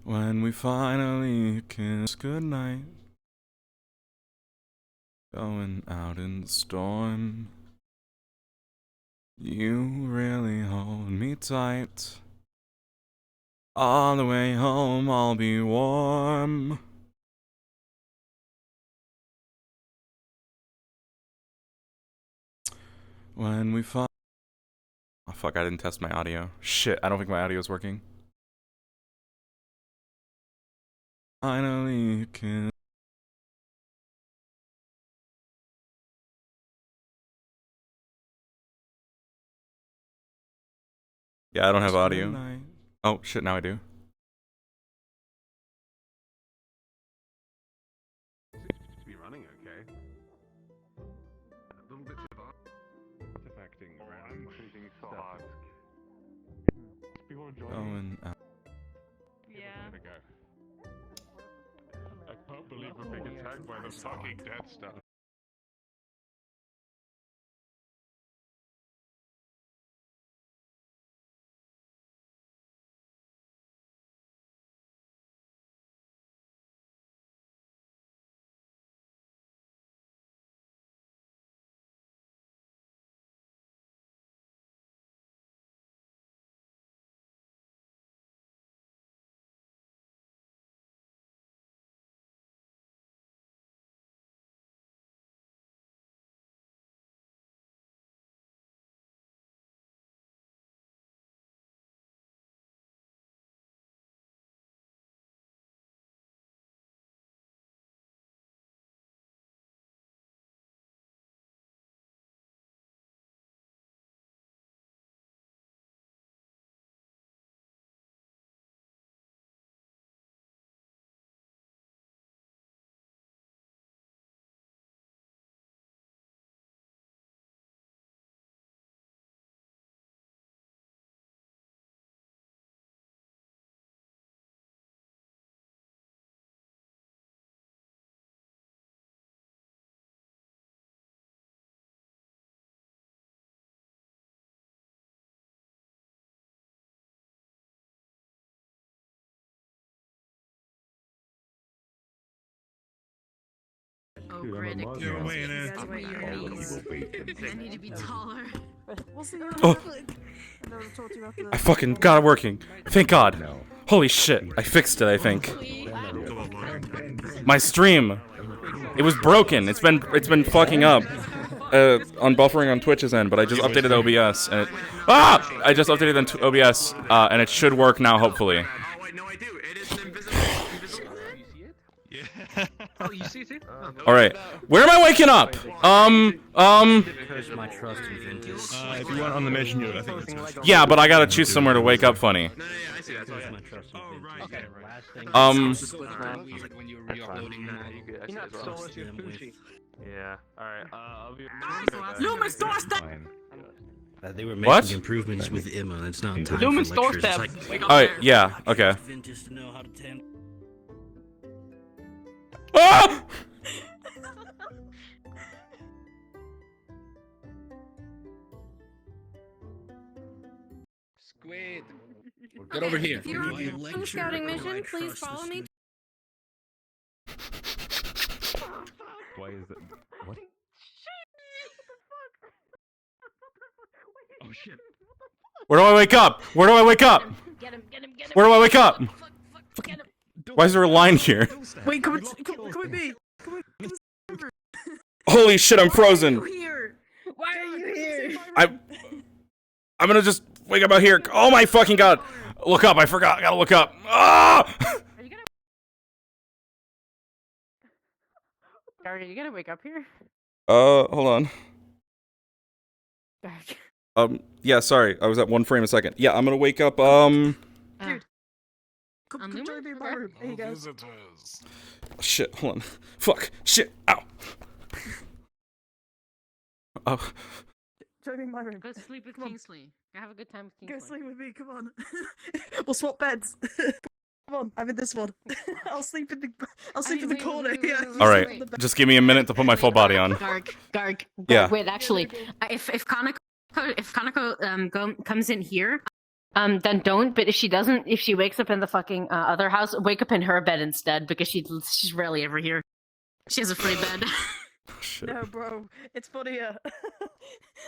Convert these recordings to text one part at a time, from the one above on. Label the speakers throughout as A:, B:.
A: When we finally kiss goodnight, going out in the storm, you really hold me tight. All the way home I'll be warm. When we oh fuck, I didn't test my audio. Shit, I don't think my audio is working. Finally kiss. Yeah, I don't have audio. Oh shit, now I do.
B: Be running okay. A little bit of artifacting around. I'm shooting so hard. People are joining.
A: Going out.
C: Yeah.
B: I can't believe we're being attacked by the fucking Death Star.
C: Oh, great.
B: You're way in it.
C: I need to be taller.
A: Oh! I fucking got it working. Thank God. Holy shit, I fixed it, I think. My stream. It was broken. It's been fucking up. On buffering on Twitch's end, but I just updated OBS and it I just updated on OBS and it should work now, hopefully.
D: Oh wait, no I do. It is an invisible. You see it? Yeah. Oh, you see it too?
A: All right, where am I waking up?
E: There's my trust in Ventus.
B: If you want on the mission, I think it's
A: Yeah, but I gotta choose somewhere to wake up funny.
D: No, I see that.
E: There's my trust in Ventus.
D: right.
E: Okay. Last thing
D: When you were re-uploading
B: You're not stolen your sushi. Yeah. Alright. I'll be.
C: Lumen's doorstep!
E: they were
A: What?
E: making improvements with Emma. It's not time
C: Lumen's
E: for lectures.
C: doorstep!
E: It's
C: Wake up
A: All right,
C: there.
A: yeah, okay.
E: Ventus to know how to tend.
A: Ah!
D: Squid.
F: Get over here.
C: If you're on a scouting mission, please follow me.
B: Why is it? What? Oh shit.
A: Where do I wake up? Where do I wake up?
C: Get him, get him, get him.
A: Where do I wake up?
C: Fuck, get him.
A: Why is there a line here?
G: Wait, come with me. Come with me.
A: Holy shit, I'm frozen.
G: Here.
C: Why are you here?
A: I'm gonna just wake up out here. Oh my fucking God. Look up, I forgot. I gotta look up. Ah!
C: Are you gonna wake up here?
A: Hold on.
C: Dark.
A: Yeah, sorry. I was at 1 frame a second. Yeah, I'm gonna wake up,
G: Come
C: Lumen?
G: join me in my room. There you go.
A: shit, hold on. Fuck. Shit. Ow. Oh.
G: Join me in my room.
C: Go sleep with
G: Come on.
C: Kingsley. Have a good time with
G: Go
C: Kingsley.
G: sleep with me. Come on. We'll swap beds. Come on, I'm in this one. I'll sleep in the corner. Yeah.
A: All right. Just give me a minute to put my full body on.
C: Garg.
A: Yeah.
C: Wait, actually, if Kanako comes in here, then don't. But if she doesn't, if she wakes up in the fucking other house, wake up in her bed instead because she's rarely ever here. She has a free bed.
A: Shit.
G: No, bro, it's funnier.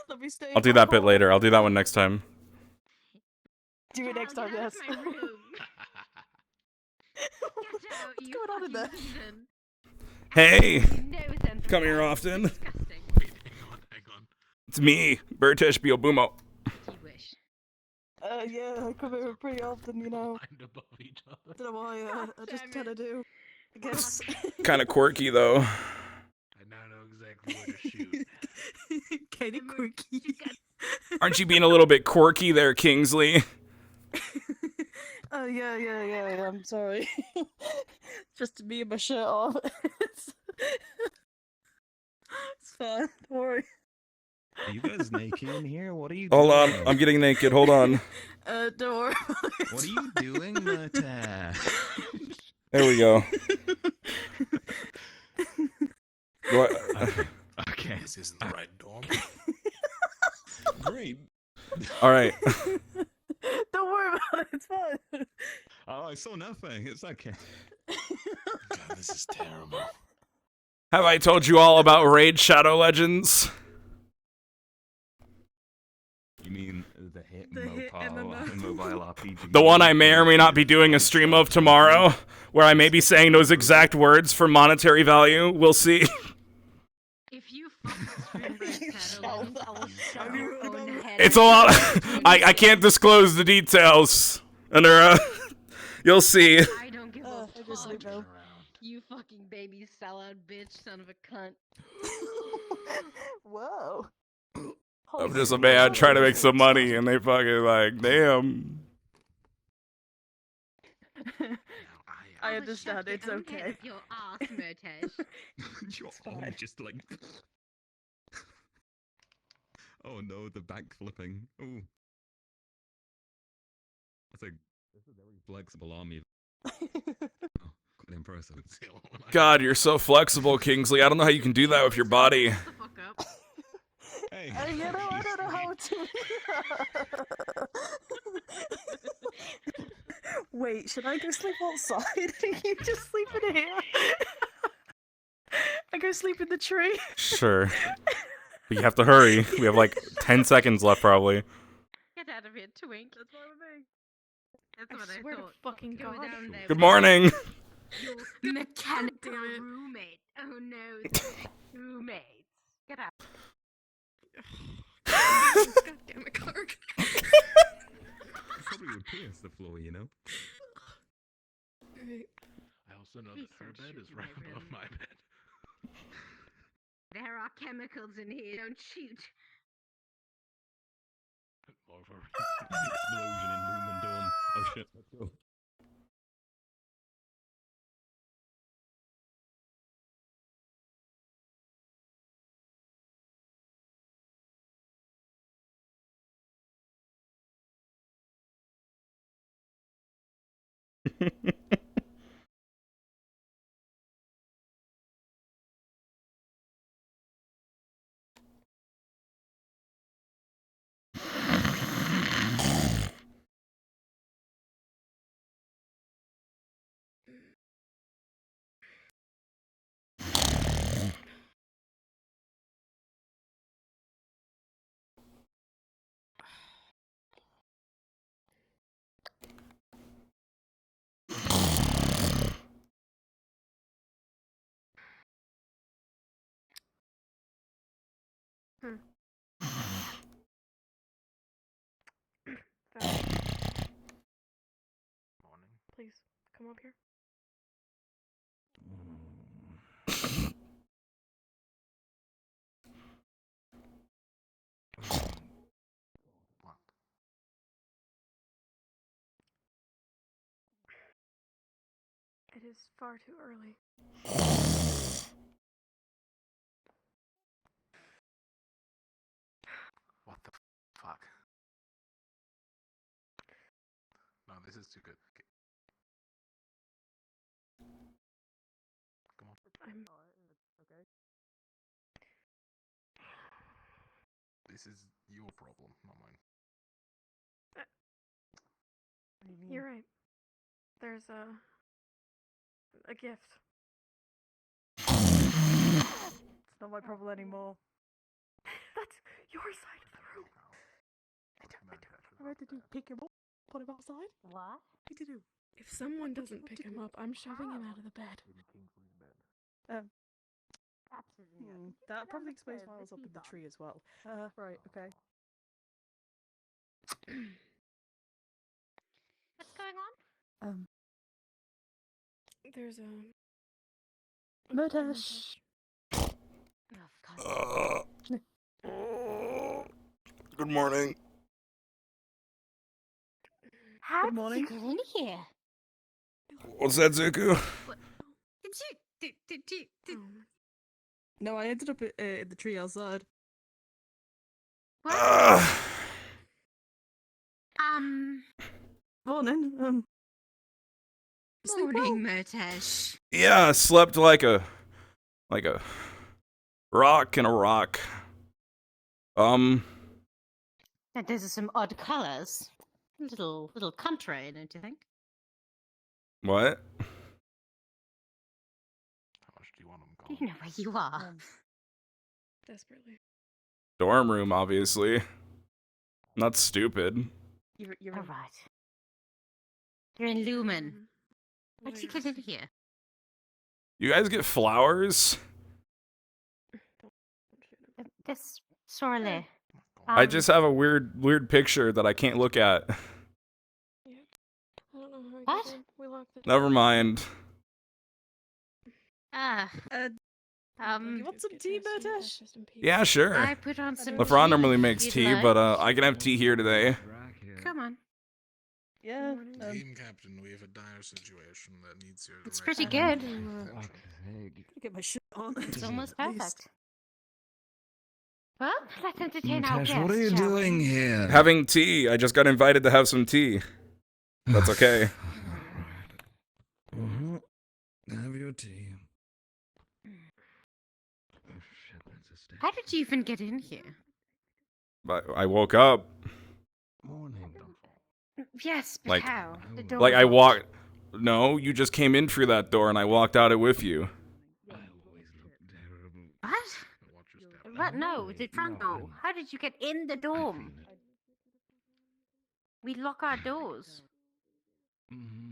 G: Let me stay.
A: I'll do that bit later. I'll do that one next time.
G: Do it next time, yes.
C: Get out of my room. Get out,
G: What's
C: you
G: going on in
C: fucking
G: there?
C: heathen.
A: Hey,
C: You know sense of
A: come here
C: self.
A: often.
C: Disgusting.
D: Wait, hang on.
A: It's me, Murtesh POV.
C: You wish.
G: Yeah, I come here pretty often, you know.
D: Mind above each other.
G: Don't know why,
C: God
G: I just
C: damn
G: kinda
C: it.
G: do. I guess.
A: Kind of quirky though.
D: I now know exactly where to shoot.
G: Kinda quirky.
A: Aren't you being a little bit quirky there, Kingsley?
G: Oh, yeah, I'm sorry. Just me and my shirt off. It's fine, don't worry.
E: Are you guys naked in here? What are you
A: Hold on,
E: doing?
A: I'm getting naked. Hold on.
G: Don't worry about it.
E: What are you doing, Murtesh?
A: There we go. Do I-
E: Okay.
F: This isn't the right dorm.
E: Great.
A: All right.
G: Don't worry about it, it's fine.
E: Oh, I saw nothing. It's okay.
F: God, this is terrible.
A: Have I told you all about Raid Shadow Legends?
E: You mean the hit
G: The hit
E: mobile,
G: MMO?
E: mobile RPG?
A: The one I may or may not be doing a stream of tomorrow, where I may be saying those exact words for monetary value. We'll see.
C: If you fucking stream
G: shut
C: Shadow Legends, I will shove your own head.
A: It's a lot. I can't disclose the details, Anura. You'll see.
C: I don't give a
G: I just
C: fuck.
G: leave now.
C: You fucking baby sellout bitch, son of a cunt.
G: Whoa.
A: I'm just a man trying to make some money, and they fucking like, damn.
G: I understand, it's okay.
C: Your ass, Murtesh.
E: Your
G: fine.
E: arm just like. Oh no, the back flipping. Oh. That's a very flexible arm. Oh, quite impressive.
A: God, you're so flexible, Kingsley. I don't know how you can do that with your body.
C: Shut the fuck up.
E: Hey.
G: You know, I don't know how to. Wait, should I go sleep outside? You just sleep in here? I go sleep in the tree.
A: Sure. But you have to hurry. We have like 10 seconds left, probably.
C: Get out of here, twink.
G: That's fine with me.
C: That's
G: I
C: what I
G: swear to
C: thought.
G: fucking
C: Go
G: God.
C: down there.
A: Good morning.
C: Your mechanical
G: damn it.
C: roommate. Oh no, roommates. Get out.
G: God damn it, Clark.
E: Probably would pierce the floor, you know?
D: I also know
C: Please
D: that her
C: don't
D: bed
C: shoot
D: is
C: in
D: right
C: my
D: above
C: room.
D: my bed.
C: There are chemicals in here. Don't shoot.
D: More of a
E: Explosion in Loom and Dawn. Oh shit, let's go.
D: morning.
G: Please, come up here.
D: What?
G: It is far too early.
D: What the fuck? No, this is too good. Okay. Come on.
G: I'm.
D: This is your problem, not mine.
H: You're right. There's a gift.
G: It's not my problem anymore.
H: That's your side of the room.
G: Where did you pick him up? Put him outside?
C: What?
G: What did you do?
H: If someone doesn't pick him up, I'm shoving him out of the bed.
G: That probably explains why I was up in the tree as well. Right, okay.
C: What's going on?
H: There's a
G: Murtesh.
C: Oh, God.
F: Good morning.
C: How
G: Good morning.
C: did you get in here?
F: What's that, Zuku?
C: Did you?
G: No, I ended up in the tree outside.
C: What?
G: Morning. Sleep well?
C: Morning, Murtesh.
A: Yeah, I slept like a rock in a rock.
C: And those are some odd colors. Little contrary, don't you think?
A: What?
B: How much do you want them
C: Do
B: gone?
C: you know where you are?
H: desperately.
A: Dorm room, obviously. Not stupid.
G: You're
C: All right. You're in Lumen.
H: What
C: How'd
H: are
C: you
H: your-
C: get in here?
A: You guys get flowers?
C: This sorely.
A: I just have a weird picture that I can't look at.
H: I don't know how I
C: What?
H: got in. We locked the door.
A: Never mind.
G: You want some tea, Murtesh?
A: Yeah, sure.
C: I put on some
A: LeFron
C: tea.
A: normally makes
C: You'd
A: tea,
C: like?
A: but I can have tea here today.
C: Come on.
G: Yeah.
F: Team captain, we have a dire situation that needs your
C: It's
F: direct
C: pretty
F: help.
C: good.
G: Get my shit on.
C: It's almost
G: At least.
C: perfect. Well, let's entertain our guests,
E: what are you
C: shall we?
E: doing here?
A: Having tea. I just got invited to have some tea. That's okay.
E: Have your tea. Oh shit, that's a stick.
C: How did you even get in here?
A: But I woke up.
E: Morning.
C: Yes, but
A: Like-
C: how? The door
A: Like I
C: was
A: walked. No, you just came in through that door and I walked out it with you.
E: I always look terrible.
C: What?
F: Watch your step.
C: What? No, the front door. How did you get in the dorm? We lock our doors.
E: Mm-hmm.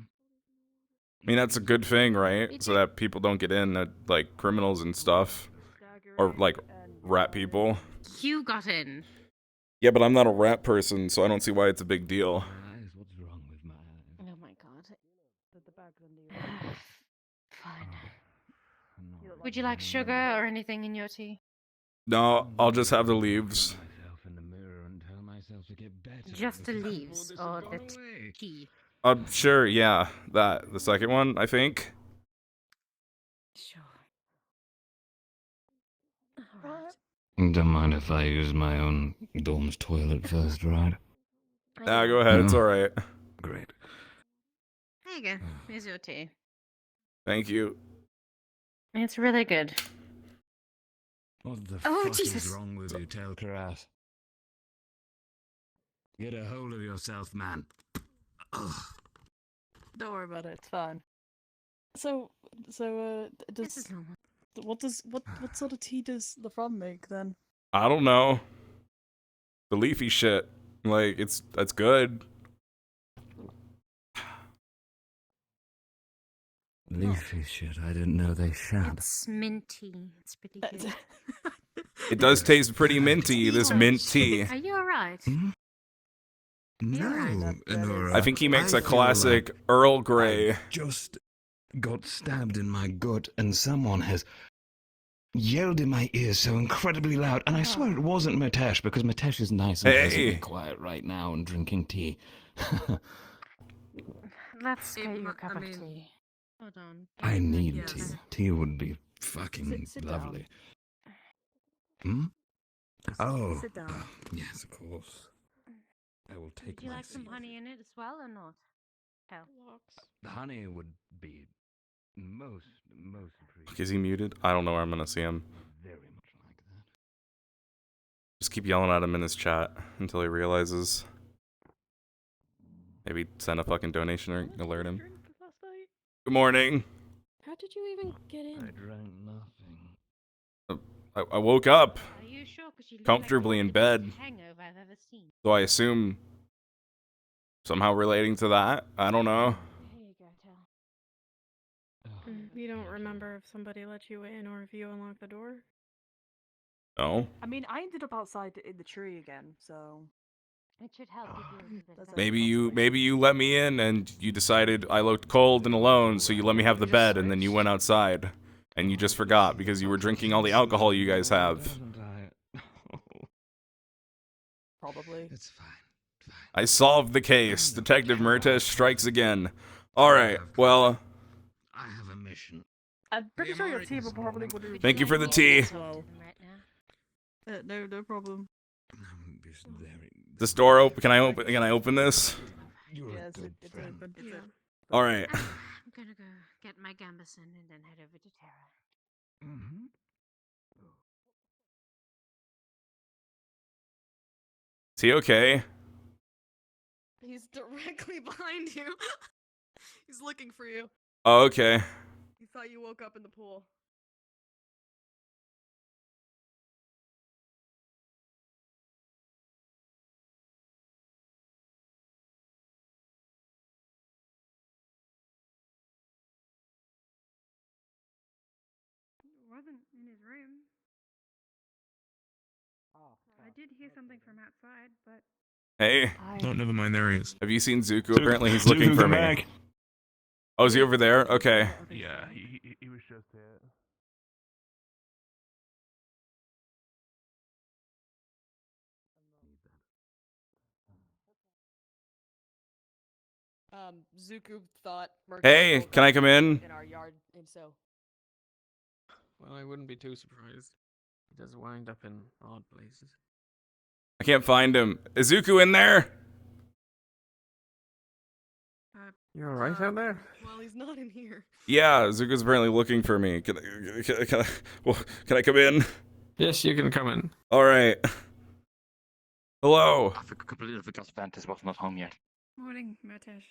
A: I mean, that's a good thing, right? So that people don't get in, like criminals and stuff. Or like rat people.
C: You got in.
A: Yeah, but I'm not a rat person, so I don't see why it's a big deal.
E: Eyes, what's wrong with my eyes?
C: Oh my god. Fine. Would you like sugar or anything in your tea?
A: No, I'll just have the leaves.
E: Myself in the mirror and tell myself to get better.
C: Just the
E: Before
C: leaves
E: this
C: or
E: has
C: the
E: gone away.
C: tea?
A: Sure, yeah. That. The second one, I think.
C: Sure. Alright.
E: Don't mind if I use my own dorm's toilet first, right?
A: Nah, go ahead, it's
E: No.
A: alright.
E: Great.
C: There you go. Here's your tea.
A: Thank you.
C: It's really good.
E: What the
C: Oh,
E: fuck
C: Jesus.
E: is wrong with you, Telkarat? Get a hold of yourself, man. Ugh.
G: Don't worry about it. It's fine. So,
C: This
G: does
C: is normal.
G: what sort of tea does the frog make then?
A: I don't know. The leafy shit. Like, that's good.
E: Leafy shit, I didn't know they shat.
C: It's minty. It's pretty good.
A: It does taste pretty minty, this mint tea.
C: Are you alright?
E: Hmm? No,
C: right.
E: Nora.
A: I think he makes
E: I
A: a
E: feel
A: classic
E: like
A: Earl Grey.
E: I just got stabbed in my gut and someone has yelled in my ears so incredibly loud. And I swear it wasn't Murtesh, because Murtesh is nice and pleasantly
A: Hey.
E: quiet right now and drinking tea.
C: Let's get you a cup
H: I
C: of
H: mean-
C: tea. Hold on.
E: I need
H: Yes.
E: tea. Tea would be fucking
G: Sit down.
E: lovely. Hmm? Oh,
G: Sit down.
E: yes, of course. I will take
C: Would you
E: my
C: like some
E: seat.
C: honey in it as well or not? Hell.
E: The honey would be most appreciated.
A: Is he muted? I don't know where I'm gonna see him.
E: Very much like that.
A: Just keep yelling at him in his chat until he realizes. Maybe send a fucking donation or
H: What did
A: alert
H: you
A: him.
H: drink last night?
A: Good morning.
H: How did you even get in?
E: I drank nothing.
A: I woke up
I: Are you sure? 'Cause you look
A: comfortably
I: like
A: in
I: you had the
A: bed,
I: biggest hangover I've ever seen.
A: so I assume somehow relating to that. I don't know.
I: Here you go, Tal.
H: You don't remember if somebody let you in or if you unlocked the door?
A: No.
G: I mean, I ended up outside in the tree again, so
I: It should help you feel a bit
G: That's
I: better.
A: Maybe you let me in and you decided I looked cold and alone, so you let me have the bed, and then you went outside. And you just forgot because you were drinking all the alcohol you guys have.
E: Haven't I?
G: probably.
E: It's fine.
A: I solved the case. Detective Murtesh strikes again. Alright, well,
E: I have a mission.
G: I'm pretty sure your team will probably would have.
A: Thank you for the tea.
G: as well. No problem.
E: I'm just very.
A: this door open? Can I open this?
E: You're
G: Yes,
E: a good
G: it's
E: friend.
G: open. It's
H: Yeah.
G: open.
A: Alright.
I: I'm gonna go get my gambeson and then head over to Tara.
E: Mm-hmm.
A: Is he okay?
G: He's directly behind you. He's looking for you.
A: Oh, okay.
G: He thought you woke up in the pool.
H: Wasn't in his room. I did hear something from outside, but
A: Hey,
F: Oh, never mind. There he is.
A: have you seen Zuko? Apparently he's looking for me. Oh, is he over there? Okay.
B: Yeah, he was just here.
G: Zuku thought. Murderer
A: Hey,
G: woke
A: can I
G: up
A: come in?
G: in our yard, and so.
D: Well, I wouldn't be too surprised. He does wind up in odd places.
A: I can't find him. Is Zuko in there?
D: You alright out there?
G: Well, he's not in here.
A: Yeah, Zuko's apparently looking for me. Can I come in?
D: Yes, you can come in.
A: Alright. Hello.
J: I completely forgot Vantis was not home yet.
H: morning, Murtesh.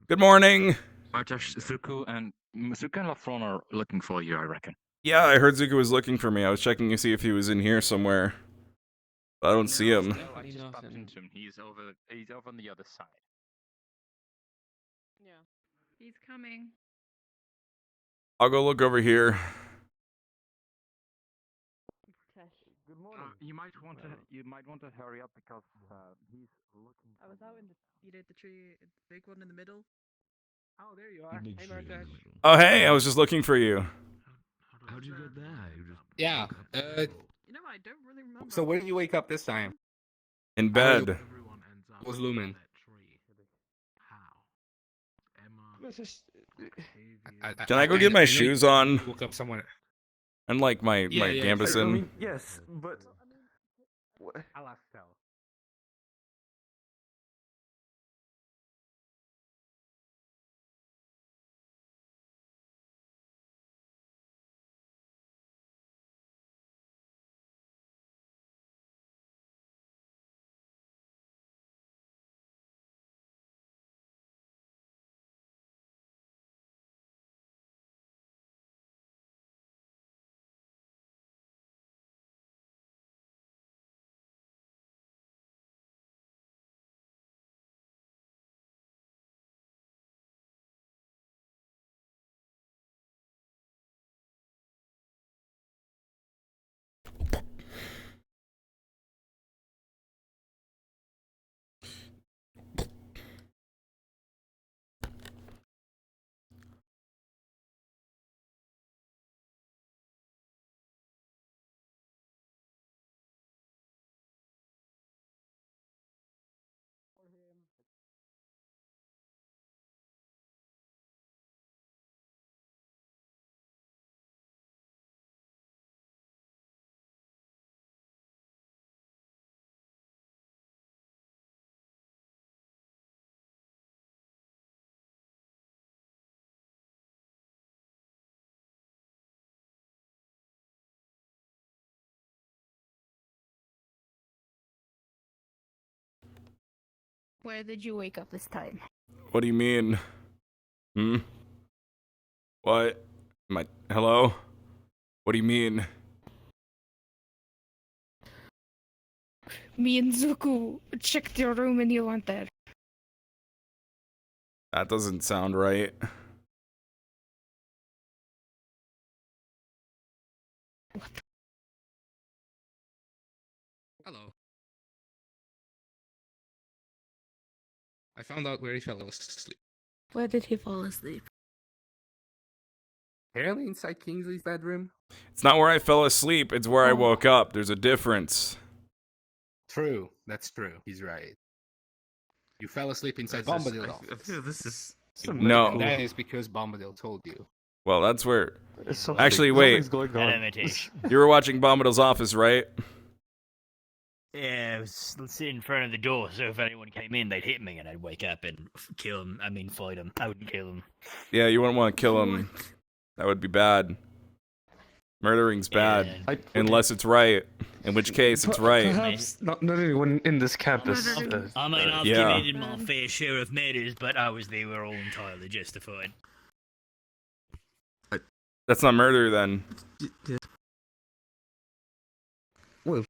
A: Good morning.
J: Murtesh, Zuko and Lafron are looking for you, I reckon.
A: Yeah, I heard Zuko was looking for me. I was checking to see if he was in here somewhere. But I don't see him.
J: No, I just bumped into him. He's over on the other side.
G: Yeah.
H: He's coming.
A: I'll go look over here.
J: Good morning. You might want to hurry up because he's looking.
G: I was out in the tree, the big one in the middle.
D: Oh, there you are.
E: Big
D: Hey,
E: tree in the
D: Murtesh.
E: middle.
A: Oh, hey, I was just looking for you.
E: How'd you get there? You just
D: Yeah,
E: woke up
D: uh,
E: in the middle.
G: You know, I don't really remember.
D: So when did you wake up this time?
A: In bed.
F: Everyone ends up
D: Was Lumen.
F: in that tree. How? Emma.
A: Can I go get my shoes on?
D: Woke up somewhere.
A: And like my
D: Yeah,
A: gambeson.
J: Yes, but
D: I'll ask Sal.
I: Where did you wake up this time?
A: What do you mean? What? Hello? What do you mean?
I: Me and Zuko checked your room and you weren't there.
A: That doesn't sound right.
D: Hello. I found out where he fell asleep.
I: Where did he fall asleep?
D: Apparently inside Kingsley's bedroom.
A: It's not where I fell asleep, it's where I woke up. There's a difference.
D: True. That's true. He's right. You fell asleep inside Bombadil's office.
B: I feel this is...
A: No.
D: And that is because Bombadil told you.
A: Well, that's where... Actually, wait. You were watching Bombadil's office, right?
J: Yeah, I was sitting in front of the door, so if anyone came in, they'd hit me and I'd wake up and kill them. I mean, fight them. I wouldn't kill them.
A: Yeah, you wouldn't want to kill him. That would be bad. Murdering's bad.
J: Yeah.
A: Unless it's right. In which case, it's right.
B: Perhaps not everyone in this campus.
J: I mean, I've
A: yeah.
J: committed my fair share of murders, but they were all entirely justified.
A: That's not murder, then.
B: Well,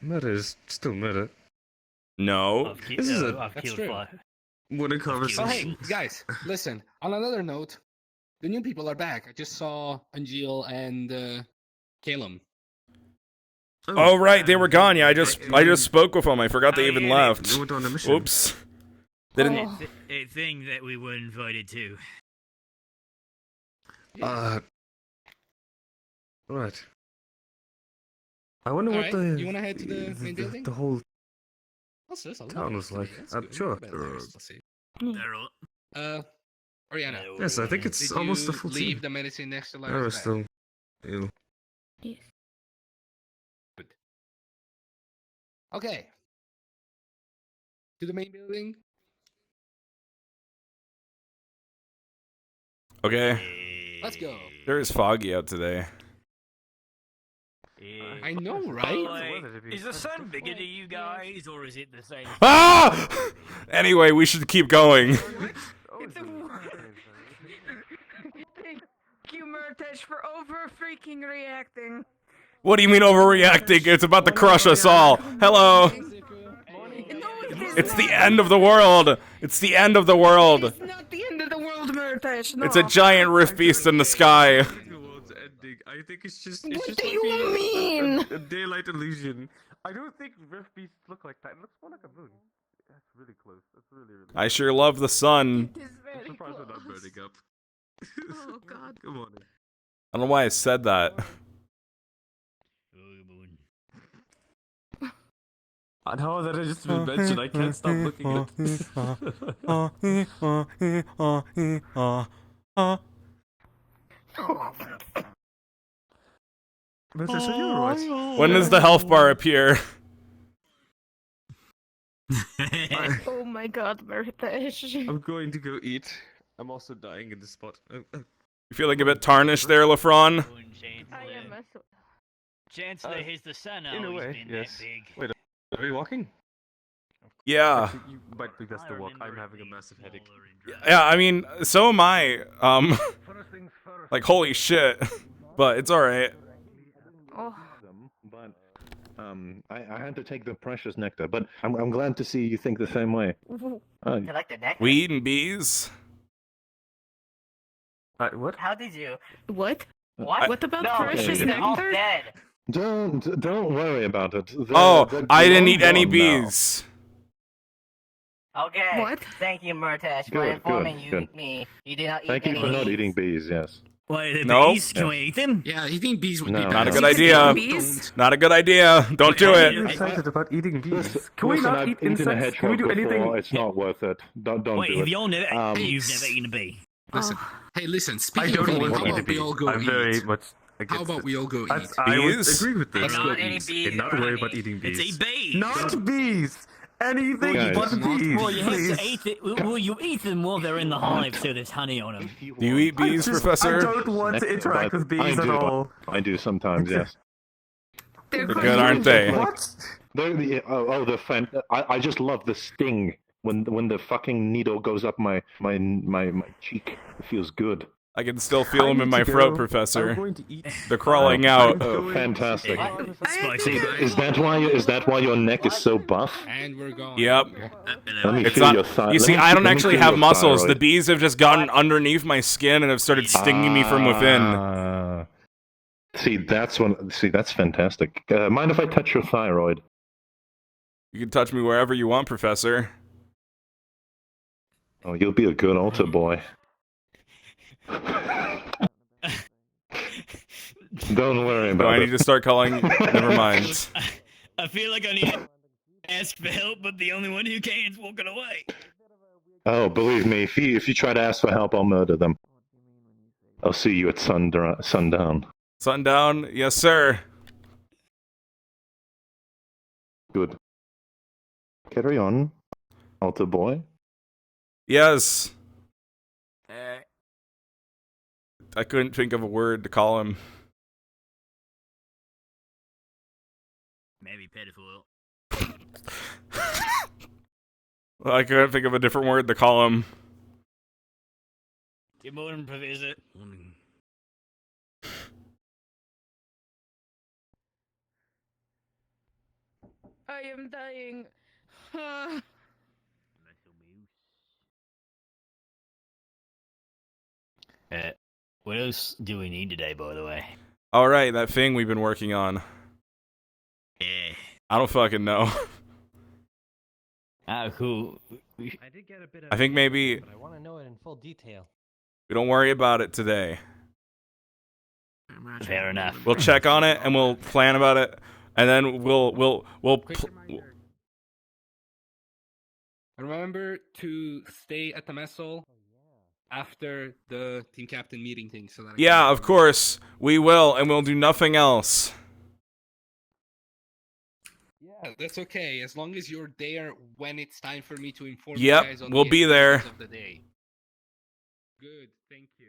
B: murder is still murder.
A: No.
B: This is
J: I've
D: That's
J: killed
D: true.
J: five.
B: What a
D: Oh,
B: conversation.
D: hey, guys, listen. On another note, the new people are back. I just saw Anjil and Calum.
A: Oh, right, they were gone. Yeah, I just spoke with them. I forgot they even left.
B: They went on a mission.
A: Oops. They didn't...
J: It's a thing that we were invited to.
B: Right. I wonder what
D: Alright, you wanna head to the main building?
B: the whole
D: What's this?
B: town was like. Sure.
D: Let's see.
J: They're all...
D: Oriana.
B: Yes, I think it's
D: Did
B: almost
D: you
B: a full
D: leave
B: team.
D: the medicine next to
B: They're
D: Lara's bed?
B: still ill.
I: Yes.
D: Good. Okay. To the main building.
A: Okay.
D: Let's go.
A: Sure is foggy out today.
D: I know, right?
J: Is the sun bigger to you guys, or is it the same?
A: Ah! Anyway, we should keep going.
G: Thank you, Murtesh, for over freaking reacting.
A: What do you mean overreacting? It's about to crush us all. Hello. It's the end of the world. It's the end of the world.
G: It's not the end of the world, Murtesh. No.
A: It's a giant rift beast in the sky.
B: I think it's just.
G: What do you mean?
B: A daylight illusion. I don't think rift beasts look like that. It looks more like a moon. That's really close. That's really.
A: I sure love the sun.
G: It is very
B: I'm surprised I'm not
G: close.
B: burning up.
G: Oh, God.
B: Come on.
A: I don't know why I said that.
B: Now that I just mentioned, I can't stop looking at Murtesh, are you alright?
A: When does the health bar appear?
I: Oh my god, Murtesh.
B: I'm going to go eat. I'm also dying in this spot.
A: You feeling a bit tarnished there, Lafron?
I: I am a
J: Chancellor, has the sun
B: in a
J: always
B: way,
J: been
B: yes.
J: that big?
B: Wait, are we walking?
A: Yeah.
B: Actually, you might think that's the walk. I'm having a massive headache.
A: Yeah, I mean, so am I. Like, holy shit. But it's alright.
I: Oh.
K: But I had to take the precious nectar. But I'm glad to see you think the same way.
J: You like the nectar?
A: We eating bees?
B: What?
J: How did you?
I: What?
J: What?
I: What about
J: No,
I: precious
J: they're all
I: nectar?
J: dead.
K: Don't worry about it.
A: I didn't eat any bees.
J: Okay.
I: What?
J: Thank you, Murtesh, for
K: Good,
J: informing
K: good.
J: me. You did not eat
K: Thank you
J: any
K: for not
J: bees.
K: eating bees. Yes.
J: Why, the
A: No.
J: bees? Can we eat them?
D: Yeah, eating bees would
K: No.
D: be
A: Not a
D: bad.
A: good idea.
G: Bees?
A: Not a good idea. Don't do
B: I'm
A: it.
B: excited about eating bees.
K: Listen,
B: Can we not
K: I've
B: eat
K: eaten a
B: insects?
K: hedgehog
B: Can we do anything?
K: before. It's not worth it. Don't
J: Wait,
K: do
J: have
K: it.
J: you all never? You've
D: Hey,
J: never eaten a bee.
D: Listen. Hey, listen.
B: I
D: Speaking
B: don't
D: of eating,
B: want
D: how
B: to eat a
D: about we
B: bee.
D: all go
B: I'm
D: eat?
B: very much against
D: How about
B: it.
D: we all go eat?
B: I would
A: Bees?
B: agree with this.
D: Let's go
J: any
D: eat.
J: bees.
B: Not worry about eating bees.
J: It's a bee.
B: Not bees! Anything
K: Guys.
B: but bees,
J: Well, you have
B: please.
J: to eat it. Well, you eat them while they're in the hive, so there's honey on them.
A: Do you eat bees,
B: I
A: Professor?
B: don't want to interact with bees
K: I
B: at
K: do.
B: all.
K: I do sometimes. Yes.
G: They're
A: They're good, aren't they?
B: What?
K: I just love the sting when the fucking needle goes up my cheek. It feels good.
A: I can still feel them in my throat, Professor. They're crawling out.
K: Oh, fantastic!
J: Spicy.
K: Is that why your neck is so buff?
D: And we're going.
A: Yep.
K: Let me
A: It's
K: feel
A: not,
K: your thigh.
A: you see,
K: let me
A: I
K: feel-
A: don't
K: let me
A: actually
K: feel
A: have
K: your
A: muscles. The
K: thyroid.
A: bees have just gotten underneath my skin and have started stinging me from within.
K: See, that's fantastic. Mind if I touch your thyroid?
A: You can touch me wherever you want, Professor.
K: Oh, you'll be a good altar boy. Don't worry
A: Do
K: about
A: I
K: it.
A: need to start calling? Never mind.
J: I feel like I need to ask for help, but the only one who can is walking away.
K: Oh, believe me, if you try to ask for help, I'll murder them. I'll see you at sundown.
A: Sundown? Yes, sir.
K: Good. Carry on, altar boy.
A: Yes. I couldn't think of a word to call him.
J: Maybe pitiful.
A: I couldn't think of a different word to call him.
J: Good morning, Professor.
H: I am dying.
J: What else do we need today, by the way?
A: All right, that thing we've been working on.
J: Yeah.
A: I don't fucking know.
J: Oh, cool.
L: I did get a bit of
A: I think maybe
L: but I want to know it in full detail.
A: we don't worry about it today.
J: Fair enough.
A: We'll check on it and we'll plan about it, and then we'll.
D: Quick reminder. Remember to stay at the mess hall after the team captain meeting thing, so that.
A: Yeah, of course we will, and we'll do nothing else.
D: Yeah, that's okay. As long as you're there when it's time for me to inform
A: Yep,
D: you guys on
A: we'll
D: the
A: be there.
D: activities of the day. Good, thank you.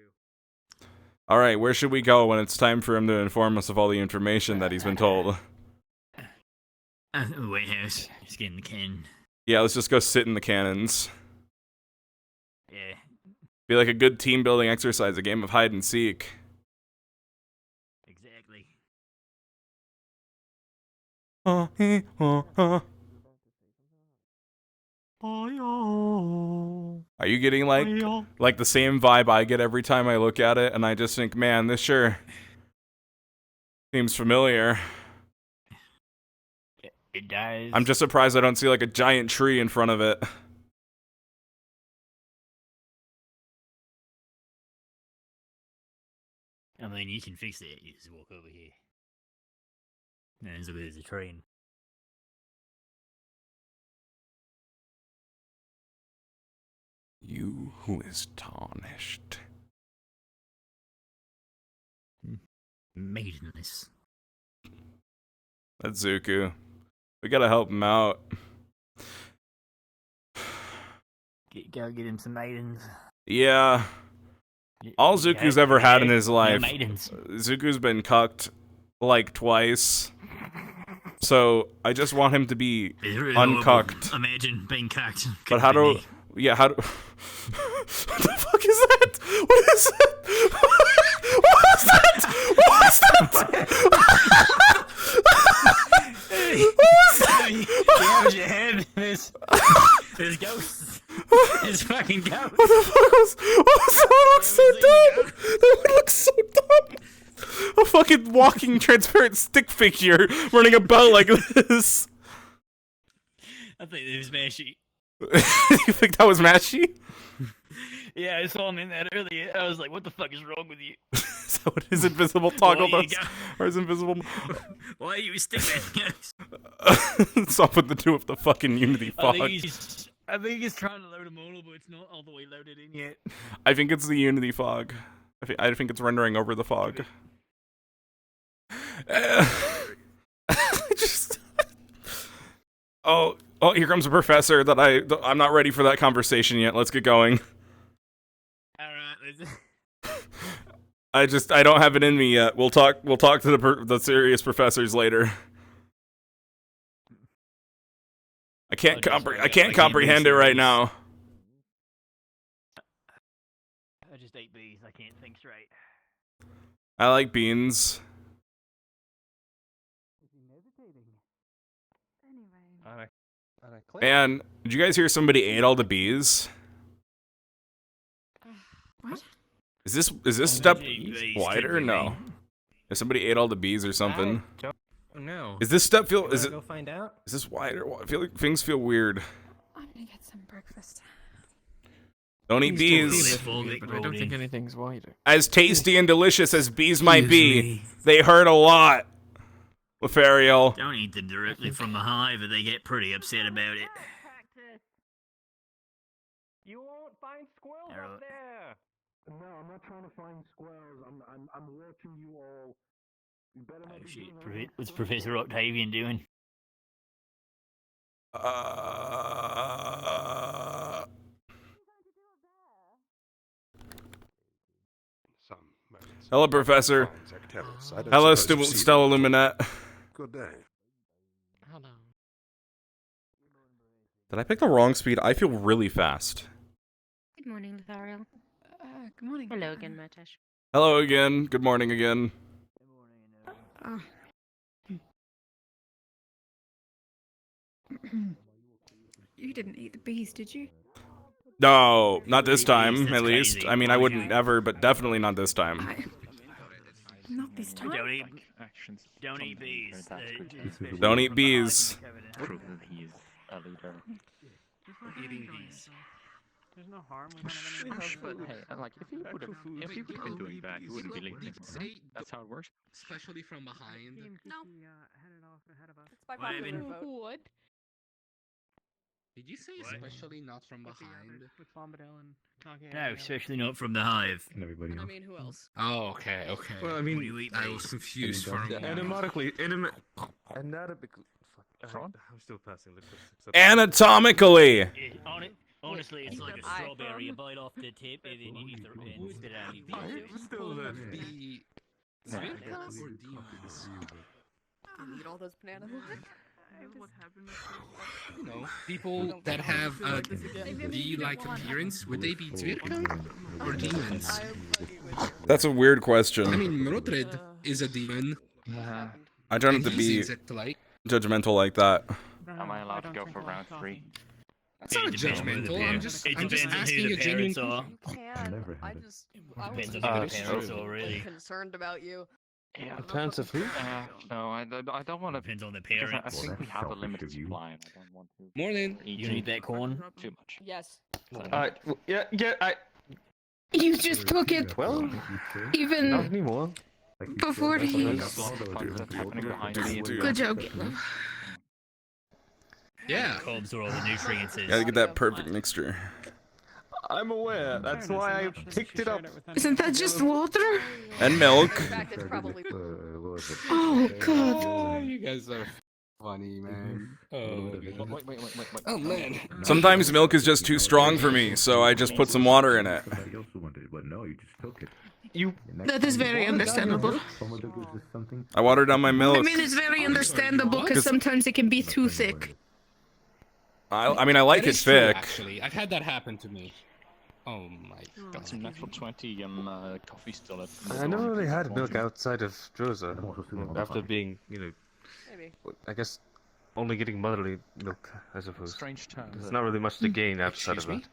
A: All right, where should we go when it's time for him to inform us of all the information that he's been told?
J: White House. Just get in the can.
A: Yeah, let's just go sit in the cannons.
J: Yeah.
A: Be like a good team building exercise, a game of hide and seek.
J: Exactly.
A: Are you getting like the same vibe I get every time I look at it, and I just think, man, this sure seems familiar.
J: It does.
A: I'm just surprised I don't see like a giant tree in front of it.
J: I mean, you can fix it. You just walk over here. And there's a train.
A: You who is tarnished.
J: Maidenless.
A: That's Zuku. We gotta help him out.
J: Go get him some maidens.
A: Yeah. All Zuku's ever had in his life.
J: Maidens.
A: Zuku's been cucked like twice. So I just want him to be
J: It's really
A: uncucked.
J: horrible. Imagine being cucked.
A: But how do? Yeah, how do? What the fuck is that? What is that? What was that? What was that?
J: Yeah, with your head. There's ghosts. There's fucking ghosts.
A: What the fuck was? That would look so dumb. That would look so dumb. A fucking walking transparent stick figure running about like this.
J: I think it was Mashy.
A: You think that was Mashy?
J: Yeah, I saw him in that earlier. I was like, what the fuck is wrong with you?
A: Is that what his invisible toggle
J: Why you
A: does? Or his invisible...
J: Why are you a stickman?
A: It's up with the two of the fucking Unity fog.
J: I think he's trying to load a model, but it's not all the way loaded in yet.
A: I think it's the Unity fog. I think it's rendering over the fog. Just... Oh, here comes a professor that I'm not ready for that conversation yet. Let's get going.
J: Alright,
A: I don't have it in me yet. We'll talk to the serious professors later. I can't
J: Oh, just
A: I
J: like-
A: can't
J: like
A: comprehend it
J: bees.
A: right now.
J: I just ate bees. I can't think straight.
A: I like beans. And did you guys hear somebody ate all the bees?
I: What?
A: Is this step
J: Bees
A: wider?
J: could be
A: No.
J: me.
A: If somebody ate all the bees or something.
L: I don't know.
A: Is this step feel?
L: You
A: Is
L: wanna
A: it?
L: go find out?
A: Is this wider? I feel like things feel weird.
I: I'm gonna get some breakfast.
A: Don't eat bees.
J: But I don't think
L: anything's wider.
A: As tasty and delicious as bees might be, they hurt a lot. Lefariel.
J: Don't eat them directly from the hive, or they get pretty upset about it.
L: You won't find squirrels
J: up
L: there.
K: No, I'm not trying to find squirrels. I'm watching you all. You better not
J: Oh
K: be
J: shit!
K: doing anything.
J: What's Professor Octavian doing?
B: Some moments.
A: Hello, Professor.
B: Fine, Sectellus. I don't
A: Hello,
B: suppose you've seen
A: Stella
B: them at all.
A: Luminette.
B: Good day.
L: Hello.
A: Did I pick the wrong speed? I feel really fast.
I: Good morning, Lothario. Good morning. Hello again, Murtesh.
A: Hello again. Good morning again.
I: Oh. You didn't eat the bees, did you?
A: No, not this time,
J: That's
A: at least.
J: crazy.
A: I mean, I wouldn't ever, but definitely not this time.
I: Not this time.
J: Don't eat bees.
A: Don't eat bees.
L: Eating bees.
D: There's no harm with one of them.
L: Hey, like if you would have been doing bad, you wouldn't be leaving. That's how it works.
D: Especially from behind.
I: No.
J: What happened?
I: What?
D: Did you say
J: What?
D: especially not from behind?
L: With Bombadil and Kage.
J: No, especially not from the hive.
K: Everybody
I: I
K: else.
I: mean, who else?
D: Oh, okay, okay.
B: Well, I
J: When
B: mean,
J: you eat
D: I was
J: bees.
D: confused for a moment.
B: anatomically,
K: Anatomically.
B: I'm still passing linguistics.
A: Anatomically.
J: Honestly, it's like a strawberry. You bite off the tip and then you eat the and spit out the bees.
B: Still there.
D: The Zvirkas or demons?
I: Eat all those bananas.
D: You know, people that have a bee-like appearance, would they be Zvirka or demons?
A: That's a weird
D: I
A: question.
D: mean, Mrotred is a demon.
A: I try not
D: and
A: to
D: he's
A: be
D: insect-like.
A: judgmental like that.
L: Am I allowed to go for round 3?
D: That's not
J: It depends on who the
D: judgmental. I'm
J: parent-
D: just
J: it
D: asking
J: depends on who
D: a
J: the
D: genuine
J: parents are.
D: question.
K: Never had it.
J: Depends on
L: Uh,
J: who the parents are, really.
I: Concerned about you.
L: Yeah.
E: In terms of who?
L: No, I don't want to.
J: Depends on the
L: I
J: parents.
L: think we have a
K: selfish
L: limited
K: of you.
L: supply, and I don't want to
D: Morning.
L: eat
J: You need that corn?
L: too much.
I: Yes.
E: Yeah,
I: You just took it.
E: well,
I: Even
E: not anymore.
I: before he.
L: That's happening behind me.
I: Good job.
D: Yeah.
J: Carbs are all the nutrients.
A: Gotta get that perfect mixture.
E: I'm aware. That's why I picked it up.
I: Isn't that just water?
A: And milk.
I: In fact, it's probably.
K: Oh,
I: God.
D: Oh, you guys are funny, man. Oh,
L: Wait.
D: oh man.
A: Sometimes milk is just too strong for me, so I just put some water in it.
K: Somebody else wanted it, but no, you just took it.
I: That is very understandable.
A: I watered down my milk.
I: I mean, it's very understandable because sometimes it can be too thick.
A: I mean, I like
D: That
A: it
D: is true,
A: thick.
D: Actually, I've had that happen to me. Oh my god.
L: Got some natural 20 coffee still at.
E: I never really had milk outside of Droza.
K: I'm also sitting on the
E: After
K: phone.
E: being,
I: Maybe.
E: I guess, only getting motherly milk, I suppose.
L: Strange term.
E: There's not really much to gain outside
D: Excuse
E: of
D: me?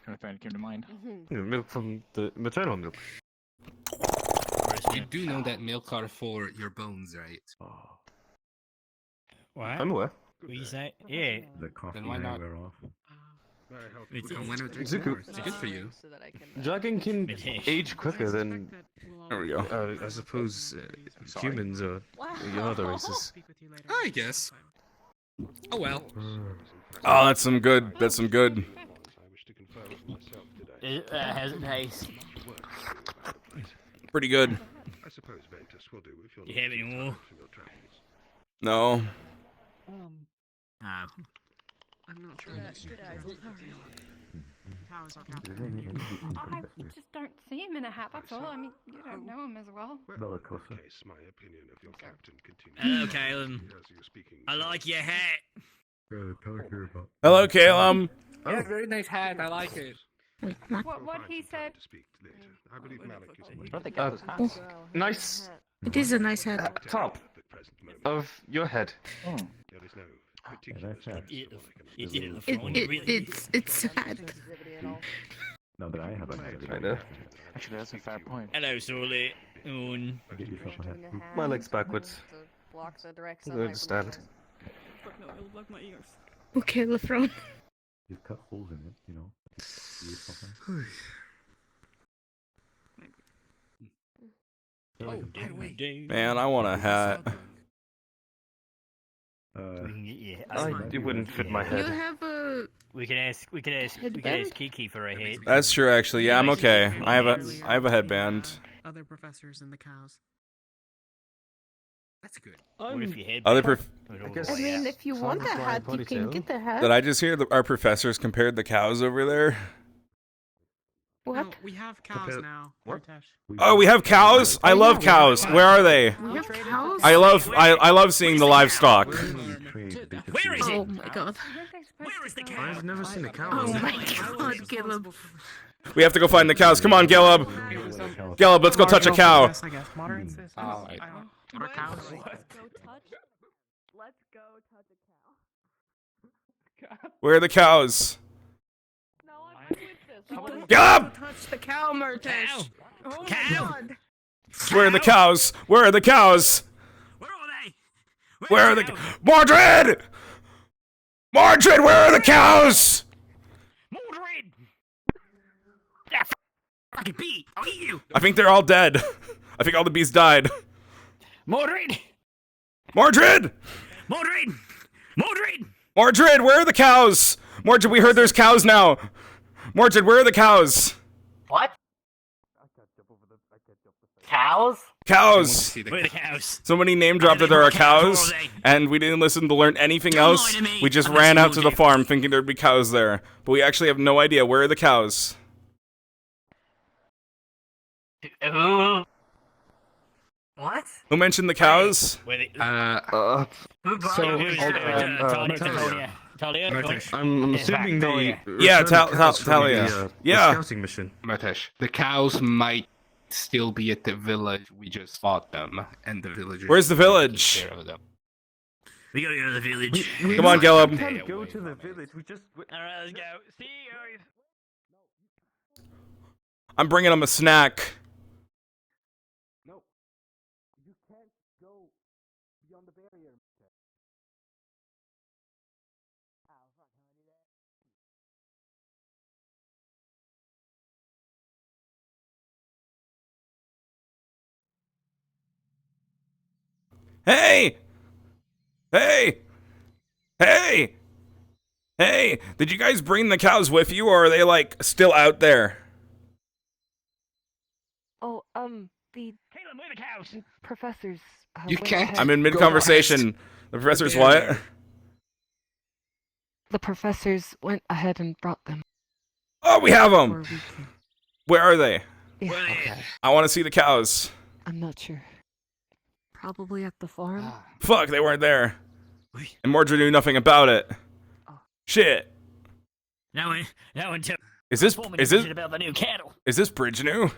E: that.
L: Trying to keep in mind.
E: Milk from the maternal milk.
D: You do know that milk are for your bones, right?
J: What?
E: I'm aware.
J: What you say? Yeah.
K: The coffee
D: Then why not?
K: wear off.
J: It's
D: Why not drink
E: Zuko.
D: more? It's good for you.
I: So that I can.
E: Dragon can
J: Mitesh.
E: age quicker than,
A: There we go.
E: I suppose, humans or other races.
D: I guess. Oh well.
A: Oh, that's some good. That's some good.
B: I wish to confirm it myself today.
J: How's it taste?
A: Pretty good.
B: I suppose Ventus will do if you're
J: You have any more?
B: from your travels.
A: No.
J: Oh.
I: I'm not sure.
K: I
I: just don't see him in a hat. That's all. I mean, you don't know him as well.
B: Well, in that case, my opinion of your captain continues.
J: Hello, Caleb.
B: As you're speaking
J: I like your hat.
A: Hello, Calum.
D: Yeah, very nice hat. I like it.
H: What he said?
B: I believe Malik is
M: Nice
G: It is a nice hat.
M: top of your head.
B: There is no particular
G: It's sad.
K: Now that I have a head.
M: Actually, that's a fair point.
J: Hello, Sully.
M: My leg's backwards.
H: Block the direct
M: I understand.
H: Fuck no, it'll block my ears.
G: Okay, Lefron.
K: You've cut holes in it, you know.
A: Man, I want a hat.
M: It wouldn't fit my
G: You
M: head.
G: have a.
J: We can ask Kiki for a hit.
A: That's true, actually. Yeah, I'm okay. I have a headband.
G: Other professors and the cows.
D: That's good.
J: What if you head?
A: Other
G: I mean, if you want the hat, you can get the hat.
A: Did I just hear our professors compared the cows over there?
G: What?
H: We have cows now.
A: Oh, we have cows. I love cows. Where are they?
G: We have cows?
A: I love seeing the livestock.
J: Where is it?
G: Oh my god.
J: Where is the cow?
F: I've never seen a cow.
G: Oh my god, Caleb.
A: We have to go find the cows. Come on, Caleb. Caleb, let's go touch a cow.
H: I guess. Modern says.
D: Alright.
H: What are cows?
C: Let's go touch a cow.
A: Where are the cows?
C: No, I'm with this.
A: Caleb!
G: Touch the cow, Murtesh. Oh my god.
A: Where are the cows? Where are the cows?
J: Where are they?
A: Where are the Mordred? Mordred, where are the cows?
J: Mordred! That fucking bee! I'll eat you!
A: I think they're all dead. I think all the bees died.
J: Mordred!
A: Mordred!
J: Mordred! Mordred!
A: Mordred, where are the cows? Mordred, we heard there's cows now. Mordred, where are the cows?
J: What? Cows?
A: Cows!
J: Where are the cows?
A: Somebody name dropped that there are cows, and we didn't listen to learn anything else. We just ran out to the farm thinking there'd be cows there. But we actually have no idea. Where are the cows?
J: What?
A: Who mentioned the cows?
J: Where they,
M: So,
J: Talia?
M: I'm assuming they.
A: Yeah,
F: From
A: Talia.
F: the
A: Yeah.
F: scouting mission.
D: Murtesh, the cows might still be at the village. We just fought them, and the villagers.
A: Where's the
D: taking
A: village?
D: care of them.
J: We gotta go to the village.
A: Come on, Caleb.
M: Go to the village. We just.
J: Alright, let's go. See you guys.
A: I'm bringing them a snack.
D: No, you can't go beyond the barrier.
A: Hey! Hey! Hey! Hey! Did you guys bring the cows with you, or are they, like, still out there?
N: Oh, the
J: Caleb, where are the cows?
N: professors.
D: You can't.
A: I'm in mid-conversation. The professor's what?
N: The professors went ahead and brought them.
A: Oh, we have
N: Or
A: them!
N: we can.
A: Where are they?
N: Yeah,
D: Okay.
A: I want to see the cows.
N: I'm not sure. Probably at the farm.
D: Ah,
A: Fuck, they weren't there. And Mordred knew nothing about it. Shit.
J: Now until
A: Is this
J: about the new cattle.
A: is this bridge new?